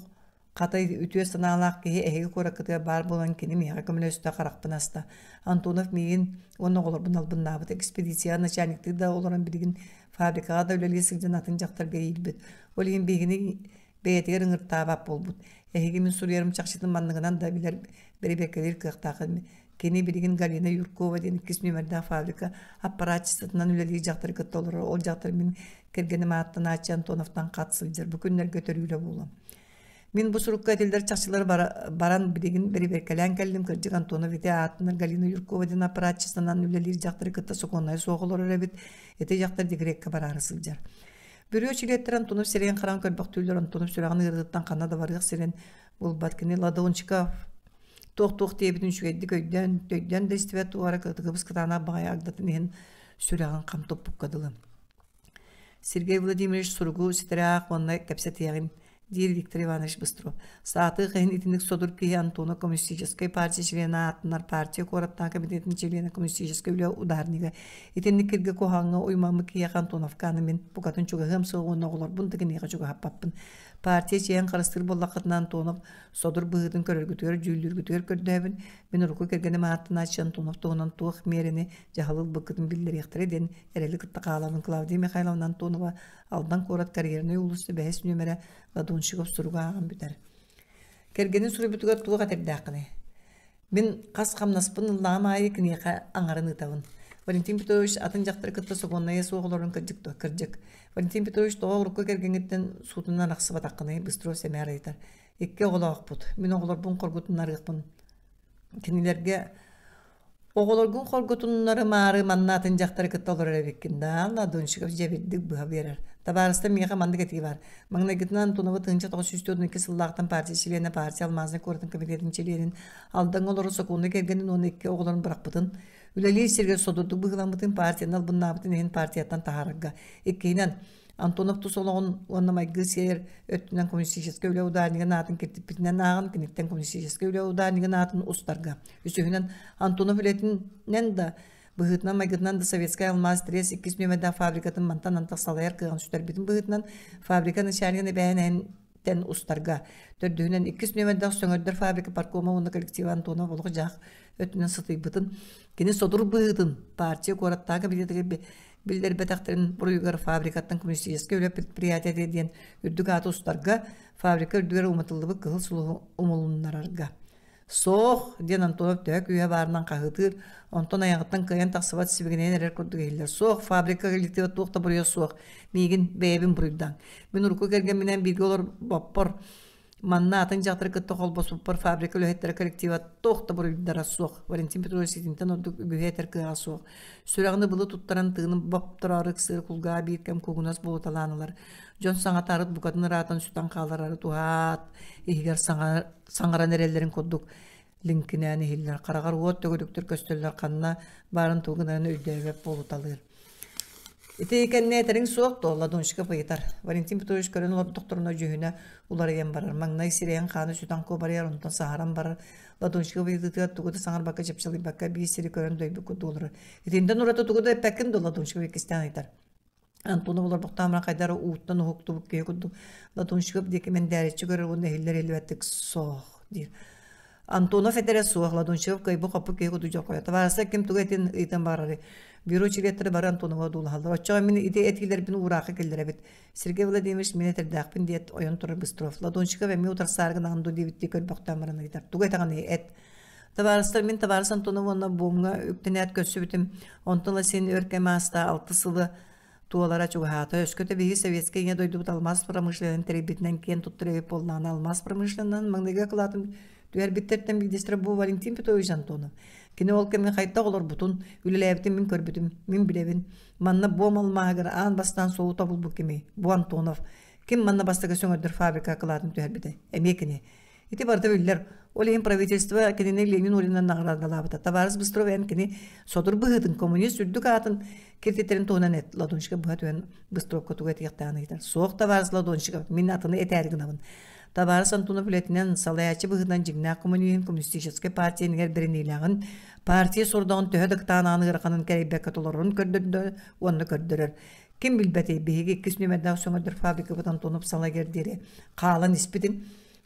qatay ütüye sanalaq ki eği korakıtıya bar bolan keni miyağa kömüle üstü qaraqpın asta. Antonov miyin onu olur bunal bunabıd. Ekspedisiya начальниктер da oluran bilgin fabrikada öyleli sırcan atın jaqtarga eğilbid. Olin bilgini beyetiger ыңыртабап bolbud. Эһигимин сурьярым чахчытын манныгынан да билер беребекелер кыактакы кени билигин Галина Юркова ден 2 номерда фабрика аппаратчысынан үлели жактыр кыттолор ол жактыр мен кергеним аттан Ачы Антоновтан катсылдыр бу күннер көтөрүлө болом. Мен бу сурукка этилдер чакчылар баран билигин беребекелен келдим кыржык Антонов ите аттан Галина Юркова ден аппаратчысынан үлели жактыр кытта соконай соголор эребит эте жактыр дигрекке барарысылжар. Бирөө чилеттер Антонов серен каран көрбөктүлөр Антонов сүрагын ырдыттан канада барык серен бул баткыны Ладончиков Тох тебитин шүгедди көйдөн дестивет уара кытыгыбыз кытана багай агдатын ен сүрагын камтоп буккадылы. Сергей Владимирович Сургу ситераак онна кепсетиягин Дир Виктор Иванович Быстров. Сааты кыйын итинник содур кии Антона Коммунистической партия члена аттынар партия кораттан комитетин члена Коммунистической үлі ударнига. Итинник кирге кохаңы уймамы кия Антоновканы мен букатын чугахым соғуын оғылар бұндығынеға чуга хаппаппын. Партия чейін қарыстыр боллақытын Антонов содур бұғытын көріргітер, жүйілдіргітер көрдәбін. Мен ұрқы кергенім аттын Ачы Антонов тоғынан тоқ мерені жағалыл бұғытын білдер ектірі әрелі күтті қалалын Клавдия Михайловна Антонова алдан корат карьеріне ұлысты бәйс нөмірі Ладончиков суруга ағын бітер. Кергенін сұры бүтігі туға қатерді Мен қас қамнаспын ұллағым айы кінеға аңарын ұтавын. Валентин Петрович атын жақтыр кытты соғонная соғыларын кіржік. Валентин Петрович тоға ұрыққа кергенеттен сутынан ақсы батаққыны Быстров сәмәр айтар. Екке оғылақ бұд. Мен оғылар бұн қорғытын арғықпын. Кенелерге оғыларғын қорғытынлары мары маннатын жақтыр кытты олар әрбеккен. Ладончиков жебеддік бұға берер. Табарыста меға манды кетігі бар. Маңна кетінен Антонова тыңча 942 сыллақтан партия члены партия алмазын көретін комитетін членін алдан олары соқуны кергенін оны екке оғыларын бұрақ бұтын. Үлелей серге содырдық бұғыламытын партияны бұннабытын ең партияттан тағарыға. Еккейінен Антонов тұсолығын оннамайғы сер өттінен коммунистический үлі ударнигін атын кертіппітінен ағын кенеттен коммунистический үлі ударнигін атын ұстарға. Үсігінен Антонов үлетінен да бұғытынан майғытынан да советская алмаз трес 2 нөмірді фабрикатын мантан антық салайар кыған сүтер бітін бұғытынан фабриканы шарғыны бәйінен ұстарға. Төрдігінен 2 нөмірді сөңірдір фабрика паркома оны коллективі Антонов олғы жақ өттінен сыты бұтын. Кені содыр бұғытын партия қораттағы білдерге білдер бәтәқтерін бұруйғар фабрикаттан коммунистический өлі предприятия деден үрдік аты ұстарға фабрика үрдігер ұмытылығы қығыл сұлығы ұмылынларға. Соқ, ден Антонов төк үйе барынан қағытыр, онтон аяғыттан күйен тақсыват сібігінен әрер көрдігі елдер. Соқ, фабрика коллективі тоқта бұруя соқ, мейгін бәйбін бұруйдан. Мен ұрқы келген менен білгі олар баппар, манна атын жақтыры күтті қолбос баппар фабрика өліхеттері коллективі тоқта бұруйдара соқ. Валентин Петрович сетінтен ордық үгіхеттер кыға соқ. Сүрағыны бұлы тұттаран тығының баптырары кісір құлға бейткем көгінас болу таланылар. Жон саңатарыт бұқатын ратан сүтан қаларары туғат, егер саңаран әрелерін көддік линкінәні хелілер. Қарағар от төгіліктер көстелер қанына барын туғынан өйдәвеп болу талыр. Ете екенне әтерің соқты Ладончиков айтар. Валентин Петрович көрін олар доқторына жүйіне олар ен барар. Маңнай сириян қаны сүтан көбарияр, онтан сағаран барар. Ладончиков айтығыт тұғыды саңар баққа жепшалы баққа бей сирі көрін дөйбі көді олар. Етенден ұраты тұғыды әпәкін до Ладончиков екістен айтар. Антонов олар бұқтамыра қайдары уыттан ұғықты бұққе күдді. Ладончиков деке мен дәретші көрір оны хеллер елуәттік соқ дейір. Антонов әтәрі соқ, Ладончиков қайбы қапы кей күді жоқ қояты. Бараса кем тұғы әтен ұйтан барары. Бюро чилеттері бары Антонова дұлы халды. Отчаға мен иде әткелер бін ұрақы келдер әбет. Сергей Владимирович мен әтірдәқ бін дейет ойын тұрыр Быстров. Ладончиков әме ұтар сарғын ағынды дейбітті көл бұқтамырын айтар. Тұғы әтіған әт. Табарыстар мен табарыс Антонова оны буымға үктен әт көсі бітім. Онтынла сен өркәмі аста 6 сылы туалара чугахата. Өскөті бейі советский ене дойды бұт алмаз промышленен теребетінен кен тұттырып болнаны алмаз промышленен маңдыға қылатын түйер біттерттен білдестірі бұл Валентин Петрович Антонов. Кені ол кәмен қайтта олар бұтын, үліләбітін мен көрбітім, мен білебін. Манна бом алмағыр, аң бастан соу табыл бұл кеме, бұл Антонов. Кем манна бастығы сөңірдір фабрика қылатын түйер біті, әмекіне. Ити барды білдер, ол ең правительство кеніне Ленин оринан нағырадалабыта. Табарыз Быстров ән кені содыр бұғытын, коммунист үрдік атын кертетерін тоғынан әт. Ладончиков бұға түйен Быстров көтуға әтіқтағын айтар. Соқ табарыз Ладончиков, мен атыны әтәрігін абын. Табарыс Антонов үлетінен салаячы бұғытынан жігна коммунистический партияның бірінейліғын партия сордағын төхедік тағанағын ғырқанын кәрейбәк қатыларын көрдірді, оны көрдірір. Кем білбәтей бейге 2 нөмірдағы сөңірдір фабрика бұд Антонов салагердері қалын іспетін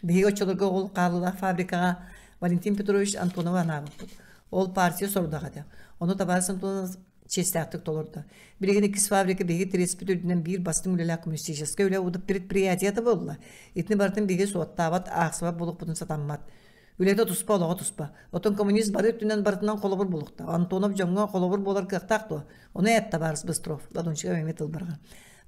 бейге өтчілерге ол қалыда фабрикаға Валентин Петрович Антонов анағын. Ол партия сордағады. Оны Табарыс Антонов честяктык толорду. Билеген 2 фабрика беги 34-ден bir бастың үлелі коммунистическая үле удып предприятията болла. Итни бартын беги суаттабат ақсыба болуq бұтын сатаммат. Үлеті туспа, олаға туспа. Отын коммунист бары түнен бартынан қолыбыр болуқта. Антонов жоңға қолыбыр болар кықтақты. Оны әт табарыс Быстров. Ладончыға мәмет ұлбарға.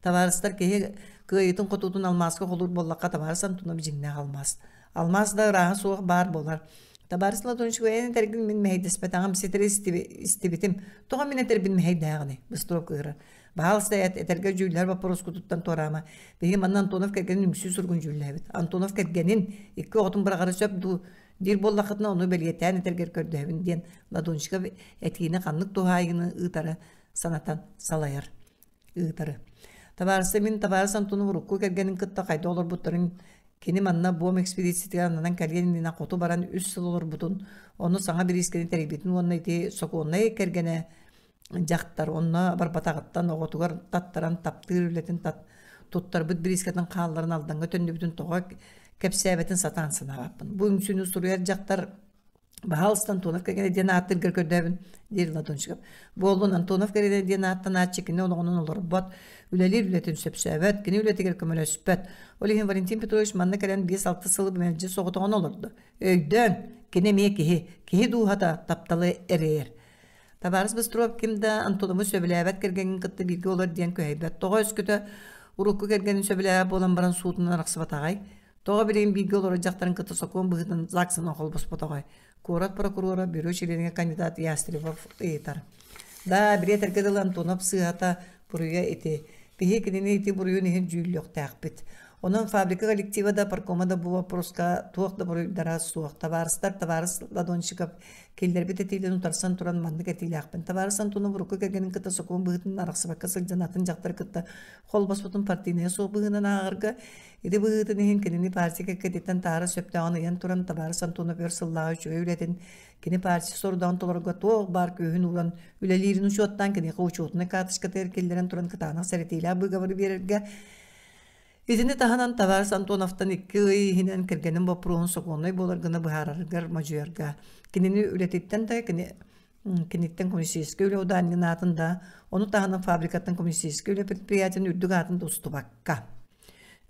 Табарыстар кеге күйетін құтудың алмасқа қолыр боллаққа табарыс Антонов жинне қалмас. Алмас да рағы соғық бар болар. Табарыс Ладончыға әне тәргін мен мәйдеспет ағам сетері істебетім. Тоға мен әтер бін мәйдәғыны. Быстров күйірі. Бағалыста әтерге жүйілер вапорос құтуттан торама. Бейім анна Антонов кәргенін үмсі сүргін жүйілі әбет. Антонов кәргенін екі отын бірағары сөп дир боллақытына оны бәлгетән әтергер көрді әбін ден Ладончыға әтігіне қанлық туғайыны ұйтары санатан салайар ұйтары. Табарысы мен табарыс Антонов рукку кәргенін күтті қайда олар бұттырын кені манна бом экспедициятыға анынан кәргенін қоту баран үс сыл олар бұтын оны саңа бір ескені тәрбетін онына ете соқы онына кәргені жақтар онына бар батағыттан оғытуғар таттаран таптыр үлетін тұттар бұд бір ескетін қалаларын алданға төнді бүтін тоға кәпсәбетін сатан сынағаппын. Бұл үмсіні сұруяр жақтар бағалыстан Антонов кәгені ден аттыр көрдәбін дер Ладончыға. Болын Антонов кәгені ден аттан ат чекіне олығының олар бат, үлелер үлетін сөпсәбәт, кені үлетігер көмілі сөпәт. Олеген Валентин Петрович манны кәрен 5-6 сылы мәлжі соғытығын олырды. Өйден, кені ме кеhe дуғата тапталы әрейер. Табарыс Быстров кемді Антоновы сөбіләбәт кәргенін қытты білгі олар ден көйбәт. Тоға өскіті ұрыққы кәргенін сөбіләбәт болан баран суытынан рақсыбатағай. Тоға білейін білгі олар жақтарын қыты соқуын бұғытын зақсын оқыл бұспатағай. Корат прокурора бюро шеренге кандидат Ястребов етар. Да, бір етергеділ Антонов сығата бұруя еті. Бейе кенені еті бұруя нехен жүйілік тәқпет. Onun fabrika коллектива да паркомада bu вопроска туақта бұрыдара суақ. Табарыс Ладончыков келдер бет етейлен ұтарсан тұран мандық етейлі ақпен. Табарыс Антоны бұрықы кәгенін кіта соқуын бұғытын арақсыбаққа сылжанатын жақтар кітті қол баспытын партийная соқ бұғынан ағырға. Еді бұғытын ехен кенені партия кәкедеттен тары сөпті аны ен тұран Табарыс Антоны бер сыллағы жөй үлетін. Кені партия сордан толарға тоқ бар күйін ұлан үлелерін ұшуаттан кені қауышуытыны қатышқа тәркелдерін тұран кітағына сәретейлі бұғавыры берерге. Идini tahanan Табарыс Антоновтан 2 ай хинен кергенин вопросун соконной боларгына быхараргар мажуярга. Кинини үлетиттен да киниттен коммунистический үле уданын атында, оны таханан фабрикаттан коммунистический үле предприятияны үрдүг атында устубакка.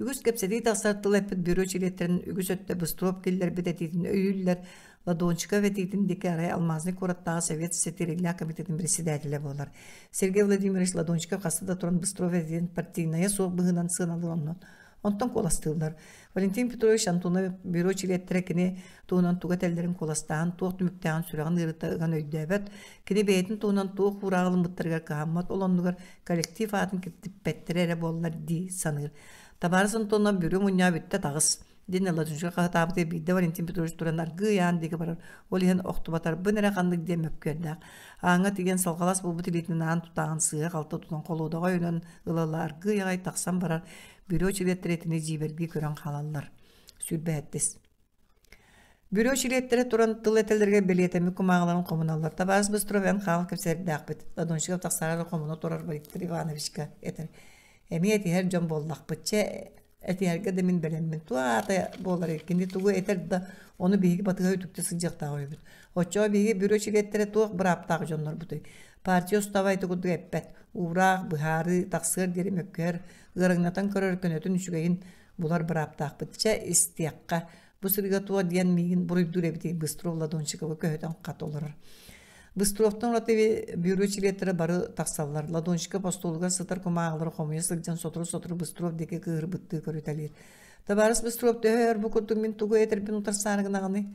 Үгүс кепседи тасартыл эппет бюро чилеттерин үгүс өттө Быстров келлер бететитин өйүллер Ладончыков этитин деке арай алмазный кораттағы совет сетерегля комитетин председателя болар. Сергей Владимирович Ладончыков қасыда туран Быстров этитин партийная соқ бұғынан сыналы оннан. Онтан коластылдар. Валентин Петрович Антонов бюро чилеттері кені туғынан туға тәлдерін коластаған, туық түміктеген сүреген ұрытаған өйдәбәт, кені бәйтін туғынан туық ұрағылын бұттырғар қағамат, олонығар коллектив атын кеттіппәттері әрі болылар дей санығыр. Табарыс Антонов бюро мұння бүтті тағыз. Ден Ладончыға қағытабыды бейді Валентин Петрович турандар ғыян деге барар. Ол еген оқтубатар бұныры қандық дем өпкерді. Аңа теген салғалас бұл бұтылетінің ағын тұтаған сыға қалта тұтан қолудаға өнен ұлалар ғыяғай тақсан барар. Бюро чилеттеретіне жиберге көрен қалалар. Сүрбе әттес. Бюро чилеттері туран тыл әтелерге белетемі күмағыларын коммуналар. Табарыс Быстров ән қағыл көпсерді ақпет. Ладончыға тақсарары коммуна тұрар Виктор Ивановичка етер. Әме әті әр жон болдақ бұтче әтиәрге де мен бәленмен. Туа ата болар екенде туғы әтерді оны бейгі батыға өтікті сыңжақтағы өйбіт. Отчаға бейгі бюро чилеттері туық бір аптағы жонлар бұтой. Партия ұставайды күрді әппәт. Урақ, бұхары, тақсығыр дерім өккер, ғырыңнатан көрір көнетін үшігейін бұлар бір аптақ бұтча істияққа. Бұ сырға туа дейін мейгін бұрыйдыр әбітей Быстров Ладончыковы көйетен қат олырыр. Быстровтың ратыви бюро чилеттері бары тақсалар. Ладончыков постолыға сытар көмағылары қомыя сылжан сотру Быстров деке кығыр бұтты көрітәлер. Табарыс Быстров төхер бұ күрдің мен тұғы әтербін ұтар сарығынағыны.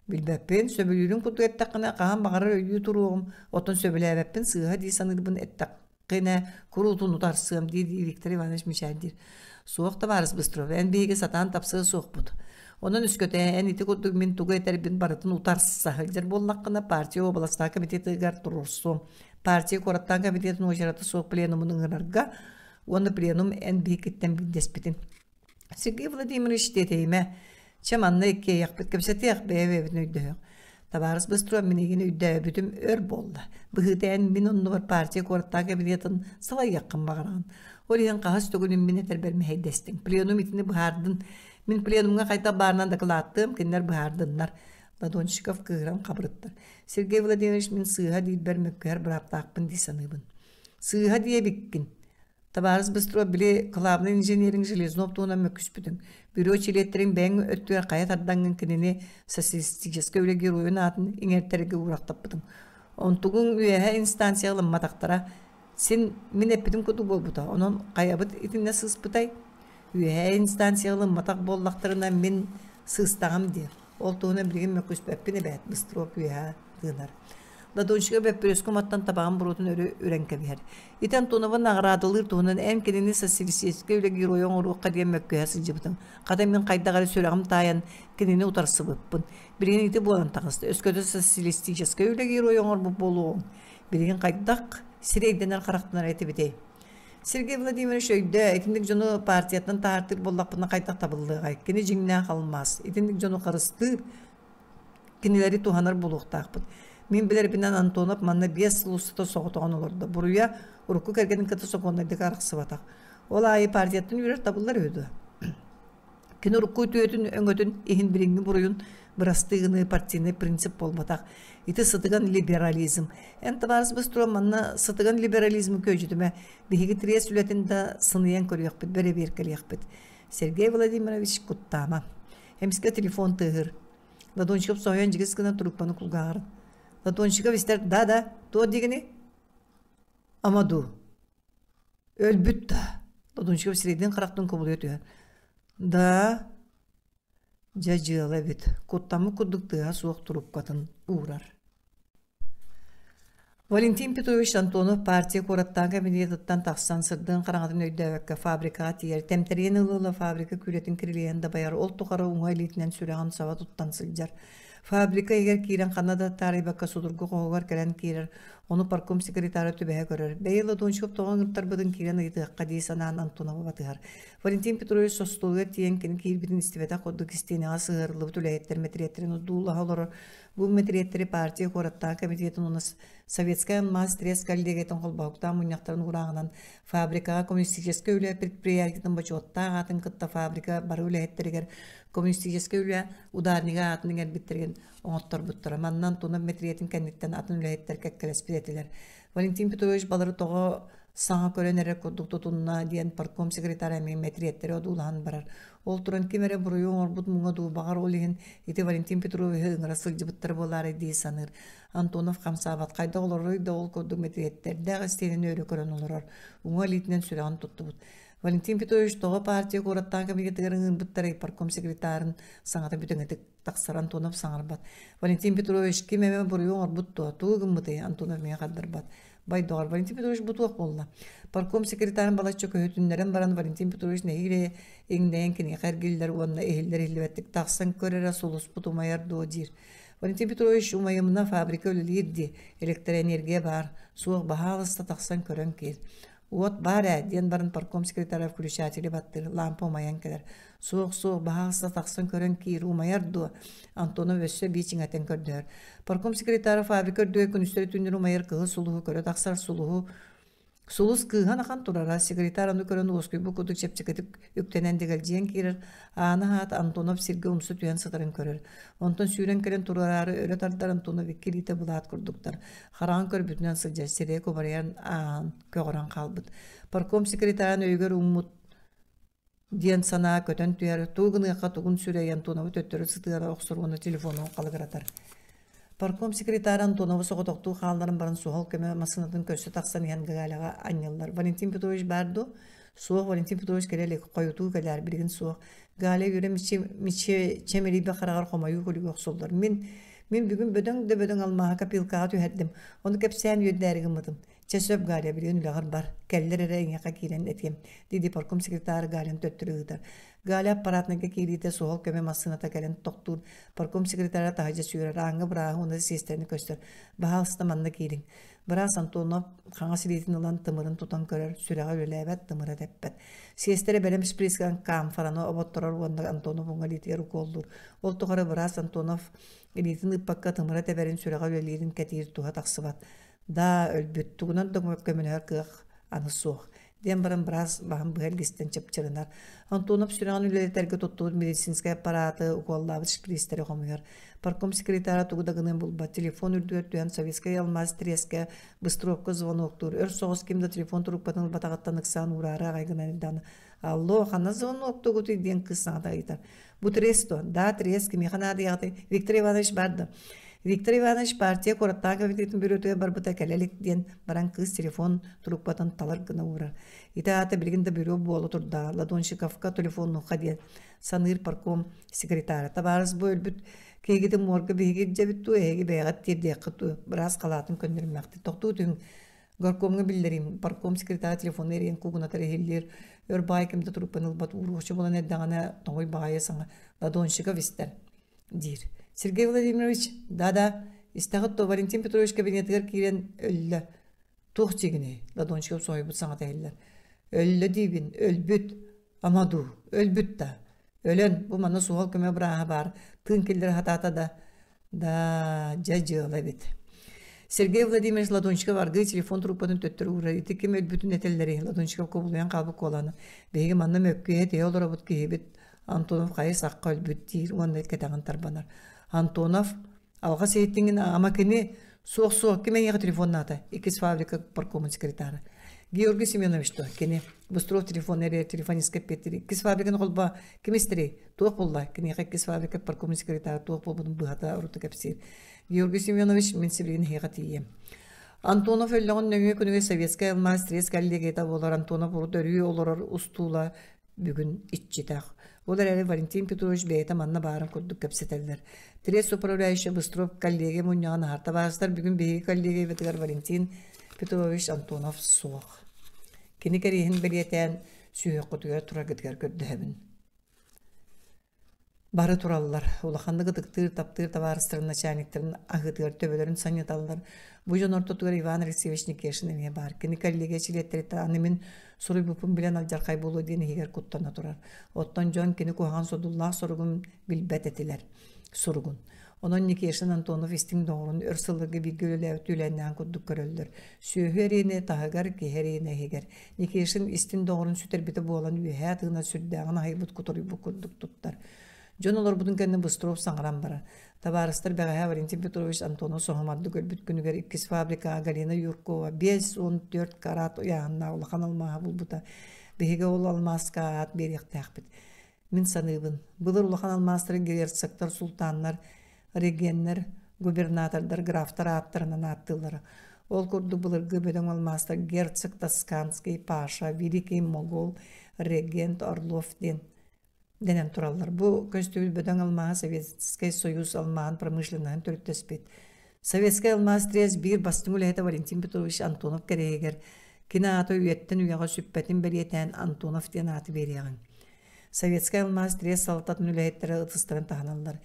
Билбәппен сөбілерін күрді әттаққына қаған бағары өйі тұруғым. Отын сөбіләбәппен сыға дей санырбын әттаққына күрутын ұтар сығым дейді Виктор Иванович Мишальдер. Соқ Табарыс Быстров ән бейге сатан тапсығы соқ бұд. Onun üskөте ән ити күрдің мен тұғы әтербін барытын ұтарсыз сағылдер болнаққына партия областағы комитеті ғар тұрырсу. Партия қораттан комитетін ожараты соқ пленумының ғырарға, оны пленум ән бейкеттен білдеспетін. Сергей Владимирович детейме, чаманны екке яқпет көпсеті яқпе әвебін өйдіғ. Табарыс Быстров менеген өйдіғ бүтім өр болды. Бұғыты ән мен оны бар партия қораттан комитетін сылай яққын бағырған. Ол ең қағас түгінін мен әтер бәрмі әйдестің. Пленум итini бұғардың. Мен пленумға қайта барынан дақылаттым, кендер бұғардынлар. Ладончиков кыгыран кабырыттар. Сергей Владимирович мен сыыха дейбер мөккөр быраптаакпын дей саныыбын. Сыыха дие биккин. Табарыз быстро биле главный инженерин железнов туына мөкүспүтүн. Бюро чилеттерин бәң өттүгөр кая тардангын кинини социалистический үлеги руйун атын иңертерге урактаппытын. Онтугун үйәһә инстанциялы матактара сен мен эппитин куду болбута. Онон каябыт итинне сыспытай. Үйәһә инстанциялы матак боллактарына мен сыстагам ди. Ол туына билген мөкүспөппине бәт быстро үйәһә дынар. Ладончика бәппіреску маттан табағын бұрутын өренке бігер. Итен тонывын ағырадылыр туынан ән келені социалистический үлі геройын ұруққа дейін мөккөясын жібітін. Қадай мен қайдағары сөрағым тайын кенені ұтарсы бұппын. Бірген иті болан тағысты. Өскөді социалистический үлі геройын ұр болуын. Бірген қайдақ сирейденер қарақтынар әйті бітей. Сергей Владимирович өйді, итіндік жону партиятын тағартыр боллақпына қайдақ табылдыға. Кені жеңіне қалмас. Итіндік жону қарыстыр. Кенелері туғанар болуқтақпын. Мен билербинен Антонов манна 5 лустата соғытуған оларды. Бұруя ұрыққы кәргенін кіті соғынайдық арықсы батақ. Ол айы партияттың үйрер табылар өйді. Кен ұрыққы өтуетін өңөтін ехін біріңгі бұруын бұрастығыны партийны принцип болматақ. Иті сытыған либерализм. Ән табарыз біз тұра манна сытыған либерализм көйжідіме бігігі тірие сүлетінде сыныян көріяқ біт, бәрі беркеліяқ біт. Сергей Владимирович құттама. Әміске телефон тұғыр. Ладончиков соғын жігіз кіна тұрықпаны құлғағырын. Ладончиков істер, да, то дегені? Амаду. Өлбүт да. Ладончиков сірейден қарақтың көбілі өтуі. Да, жа-жыла бет. Коттамы күрдіктіға суық тұрып қатын ұғырар. Валентин Петрович Антонов партия кораттан кабинетіттен тақсан сырдың қараңатын өйдәвәкке фабрикаға тиер. Тәмтерен ұлылы фабрика күретін кірілейенді байар. Ол тұқары ұңай лейтінен сүрәған сава тұттан сылжар. Фабрика егер кирен Канада тарибакка судургу қоғығар кәрен кирер. Оны парком секретары түбәе көрер. Бәйілі доншып тоған ғырттар бұдың кирен ұйдыққа дейсанан Антонова батығар. Валентин Петрович состолуға тиен кен кирбетін істебета қоддық істенеға сығырылы түләйеттер метриеттерін ұдуылаға олар. Бұл метриеттері партия қораттан комитетін оны советская мастерес калдегетін қолбауқтан мұнияқтарын ұрағынан фабрикаға коммунистический үлі предприятиятын бачуоттан атын кытта фабрика бары үләйеттерігер коммунистический үлі ударниға атын әрбіттерген оңоттар бұттыра. Маннан туны метриетін кәнеттен атын үләйеттер кәккелес білетілер. Валентин Петрович балары тоғы саңа көренері көрдік тұтынына дейін парком секретары әмей метриеттері одулаған барар. Ол туран кемере бұруйын орбұт мұңа ду бағар олеген еті Валентин Петрович ғыңыра сылжыбыттар болары дей саныр. Антонов қамсабат қайда олары да ол көрдік метриеттерді ғыстенен өрі көрен оларар. Уңа литінен сүреген тұтты бұд. Валентин Петрович тоғы партия қораттан комитетігерін бұттары парком секретарын саңаты бүтіңетік тақсар Антонов саңар бат. Валентин Петрович кемеме бұруйын орбұт туғын бұты Антонов мен қаддар бат. Байдоғар Валентин Петрович бұтуақ болды. Парком секретарын балачы көйетіндерін баран Валентин Петрович нәйірі еңдейін кене қәргелдер онына әйелдер елбәттік тақсан көрері солыс бұтумайар доғдир. Валентин Петрович умайымына фабрика өлілерді, электроэнергия бар, суық бағалыста тақсан көрін кел. Уот бар әден барын парком секретары включатели баттыр, лампа умайан келер. Суық бағалыста тақсан көрін кел, умайар до Антонов өссі бейчің әтен көрдер. Парком секретары фабрика өrdüğe күністері түндер умайар кығы сұлығы көрі, тақсар сұлығы. Сұлыз кыған ақан тұрара, секретар анды көрін оскөй бұл көдік чепчекетіп өктенен дегіл жиен керір, аны хат Антонов сирге умсы түйен сытырын көрір. Онтон сүйрен керен тұрарары өлі тардар Антонов еккелейті бұлат күрдіктар. Харан көр бүтінен сылжа сире көбариян ағын көғыран қалбыд. Парком секретарын өйгер уммут диен сана көтен түйер, туғыныға туғын сүрей Антонов төттірі сытыға оқсырғыны телефону қалығыратар. Парком секретары Антонова соғытоқту қалдарын барын суғал көмі масынатын көсі тақсан янғы ғалаға анялар. Валентин Петрович барды, суық Валентин Петрович келелі қойыту кәлер бірген суық. Ғале үйрі чемелейбе қарағар қомайу көлігі оқсолдар. Мен бүгін бөдің алмаға капилкаға түйәддім. Оны кәпсән өйдәрігі мұдым. Чәсөп ғалия бірген үліғар бар. Кәлдер әрі еңеқа кейлен әтем. Деді парком секретары ғалиян төттірігідер. Галя аппаратныга киирите суол көмө массыната келен токтур парком секретары тахажа сүйрер аңы бырағы уны сестерini көстөр баалыста манна киирин бырас Антонов хаңа силитин улан тымырын тутан көрөр сүрага өләбәт тымыра деппет сестере белем сприскан кам фарано оботторор уонда Антонов уңа литер уколдур ол тугары бырас Антонов литин ыппакка тымыра теберин сүрага өлелирин кетир туга таксыбат да өлбүт тугунан да көмөнөр кык аны суох Ден баран біраз бағын бұғелгестен чапчырынар. Антонов сүраған үлелерге тоттуын медицинская аппараты, уколлабыш шпилистері қомығар. Парком секретара тугудагының бұл ба телефон үрдуер туян советская алмаз треске быстровка звоноктур. Өр соғыз кемді телефон тұруппатын батағаттан ықсан урары ағайгынан елданы. Алло, қана звонокты күті ден қысаңа да айтар. Бұ тресто, да треске, механа адияғды. Виктор Иванович барды. Виктор Иванович партия кораттан комитетін бөрөтіге барбыта кәлелік ден баран кыз телефон тұруппатын талар гына урар. Ита аты білгінді бөрө болы тұрда. Ладоншиковка телефонну қаден. Саныр парком секретары. Табарыз бұл өлбіт кейгеді морғы бейгер жабытту, әйгі бәйғат терде қытту. Біраз қалатын көндірмәқті. Тоқту түн горкомға білдірім. Парком секретары телефон әрен кугуна тарихелер. Өр бай кімді тұруппан ұлбат ұруғышы болан әддағана тоңой бағайы саңа. Ладоншиков істер. Дир. Сергей Владимирович, да, истағытты Валентин Петрович кабинетігер кейрен өлі. Тоқ тегіне, Ладоншиков сойбыт саңа тәйілер. Өлі дейбін, өлбіт, амаду, өлбіт да. Өлен, бұл маны суғал көме бұраға бар, тың келдер хатата да жа-жығыла бет. Сергей Владимирович Ладоншиков арғы телефон труппатын төттірі ұра, етекем өлбітін әтелдері, Ладоншиков көбілген қабы қоланы. Бейгі манны мөккеге тей олар бұд кейбет, Антонов қайы саққа өлбіт дейір, онда кетағын тарбанар. Антонов, алға сейттіңін амакені соқ-соқ кемен еға телефонна ата, екіз фабрика паркомын секретары. Георгий Семенович то, кене, Быстров телефон әрі, телефонистка петтері, екіз фабриканы қолба кеместері, тоқ болла, кене екіз фабрика паркомын секретары, тоқ бол бұдың бұғата ұрыты кәпсер. Георгий Семенович, мен себілген хеға тием. Антонов өлліғын нөңе күніге советская алмаз стресс кәлдегеті олар Антонов ұрыт өрі олар ұстула бүгін итчетақ. Олар әлі Валентин Петрович бәйті манна барын күрдік көпсетелдер. Трес управляющий Быстров коллеге мұнияған арта бағыстар бүгін бейгі коллеге бетігер Валентин Петрович Антонов соқ. Кені кәрейін білетен сүйе құтығар тұра кеткер көрді әбін. Бары туралылар, улаханды гыдыктыр, таптыр, таварыстырын, начальниктерін, ағытығар, төбелерін саниталылар. Бұ жон ортотығар Иван Алексеевич Никешін әме бар. Кені коллеге чилеттері анымен сұрый бұпын білен алжарқай болу дейін егер құттана тұрар. Оттан жон кені көған содуллақ сұрығын білбәт етілер. Сұрығын. Onun Nikeshin Antonov istin doğrun örsılırgı bir gölüle tüylenden kudduk köröldür. Sühürine tahıgar ki herine heger. Nikeshin istin doğrun süter biti boğulan üye atığına sürdüğüne haybut kuturuy bu kudduk tuttar. John olur budun kendini Bıstrov sağıran bara. Tabarıstar Begaya Valentin Petrovich Antonov soğumadlı gölbüt günüger ikis fabrika Galina Yurkova 5-14 karat uyağına ulağan almağa bulbuta. Behege ol almazka at bir yaktağbit. Min sanıbın. Bılır ulağan almazları gerersaktar sultanlar регеннер, губернатордар, графтар аттарынан аттылары. Ол күрді бұлырғы бөдің олмасты герцог Тосканский, Паша, Великий Могол, регент Орлов денен туралар. Бұл көстөбіл бөдің олмаға Советский Союз алмағын промышленнігін түрттеспет. Советский алмаз трез бір бастың үләйті Валентин Петрович Антонов кәрегер. Кина аты үйеттін үйеға сүппетін беретен Антонов ден аты береғін. Советский алмаз трез салтатын үләйттері ұтыстырын тағаналар.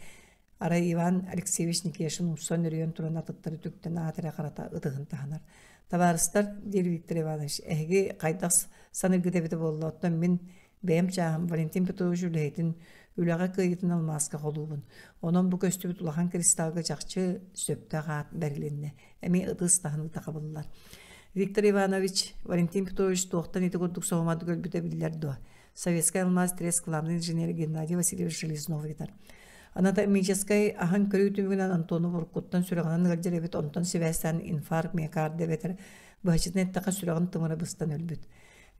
Ара Иван Алексеевич Никешин усон өрен туран атыттары түктен атыра қарата ұтығын тағанар. Табарыстар, дер Виктор Иванович, әйге қайдақ санырғы дәбеті болды. Оттан мен бәйім чағым Валентин Петрович үләйтін үліға көйетін алмасқа қолуын. Онын бұл көстібіт ұлақан кристалғы жақшы сөпті ғат бәріленне. Әме ұтыс тағын ұтақабылылар. Виктор Иванович, Валентин Петрович тоқтан еті көрдік соғымады көлбіті білдер дуа. Советский алмаз трес главный инженер Геннадий Васильевич Железнов етар. Анатомической ахан көрүтүмүнөн Антонов уркуттан сүрөгөнөн гажеребит онтон сибэстен инфаркт миокард дебетер бахчитнеттака сүрөгөн тымыры быстан өлбүт.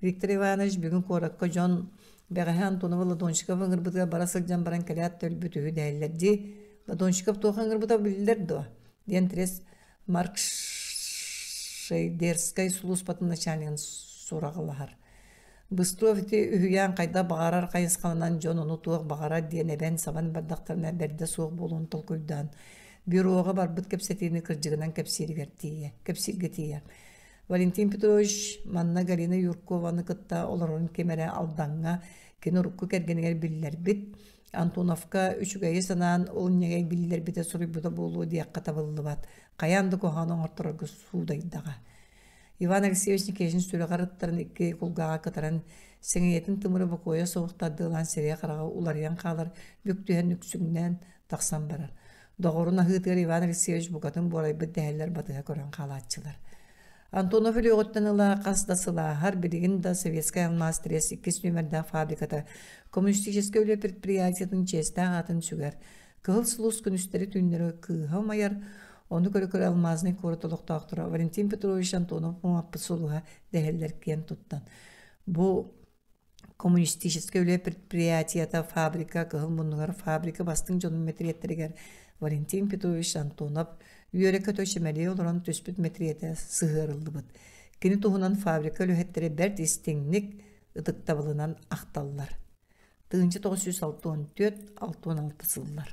Виктор Иванович бүгүн коракка жон бегаха Антонов Ладоншиков ыңырбытга барасылжан баран келят өлбүтү дээлерди. Ладоншиков тохан ыңырбыта билдер до. Ден трес Марк Шейдерскай сулуспатын начальнигин сурагылар. Быстровити үйен қайда бағарар қайынсқанынан жон оны туық бағара денебен сабан бардақтарына берді соқ болуын тұлқүйдан. Бюроға бар бұд кәпсетейіні кіржігінен кәпсирге тие. Валентин Петрович манна Галина Юркованы кытта оларын кемере алдаңға кені рукку кәргенігер білілер бит. Антоновка үшігайы санан ол негей білілер біте сұрый бұда болуы дейаққа табылы бат. Қаянды қоғаның ортырығы судайдаға. Иван Алексеевич Никешин сүріғарыттарын екі құлғаға кытаран сеңейетін тымыры бұқойы соғықтадылан серия қараға улариян қалар бүктүйен үксігінен тақсан барар. Доғырын ағытығыр Иван Алексеевич бұқатын борай бұд дәйілер батыға көрен қалатчылар. Антонов өліғыттаныла қасдасылағар білігін да Советская алмаз трес 2 нөмірді фабриката коммунистический өлі предприятиятын честен атын сүгер. Кығыл сұлыс күністері түнлері кыға майар, оны көрі алмазны көрітіліқтақтыра Валентин Петрович Антонов мұңаппы сұлыға дәхелдер кен тұттан. Бұл коммунистический өлі предприятията фабрика, кығыл мұнығар фабрика бастың жонын метриеттерігер Валентин Петрович Антонов үйерекке төшемәлі олыран төспіт метриеті сығырылды бұд. Кені тұғынан фабрика өліхеттері бәрт істеңнік ұдықтабылынан ақталылар. 1964-66 сыллар.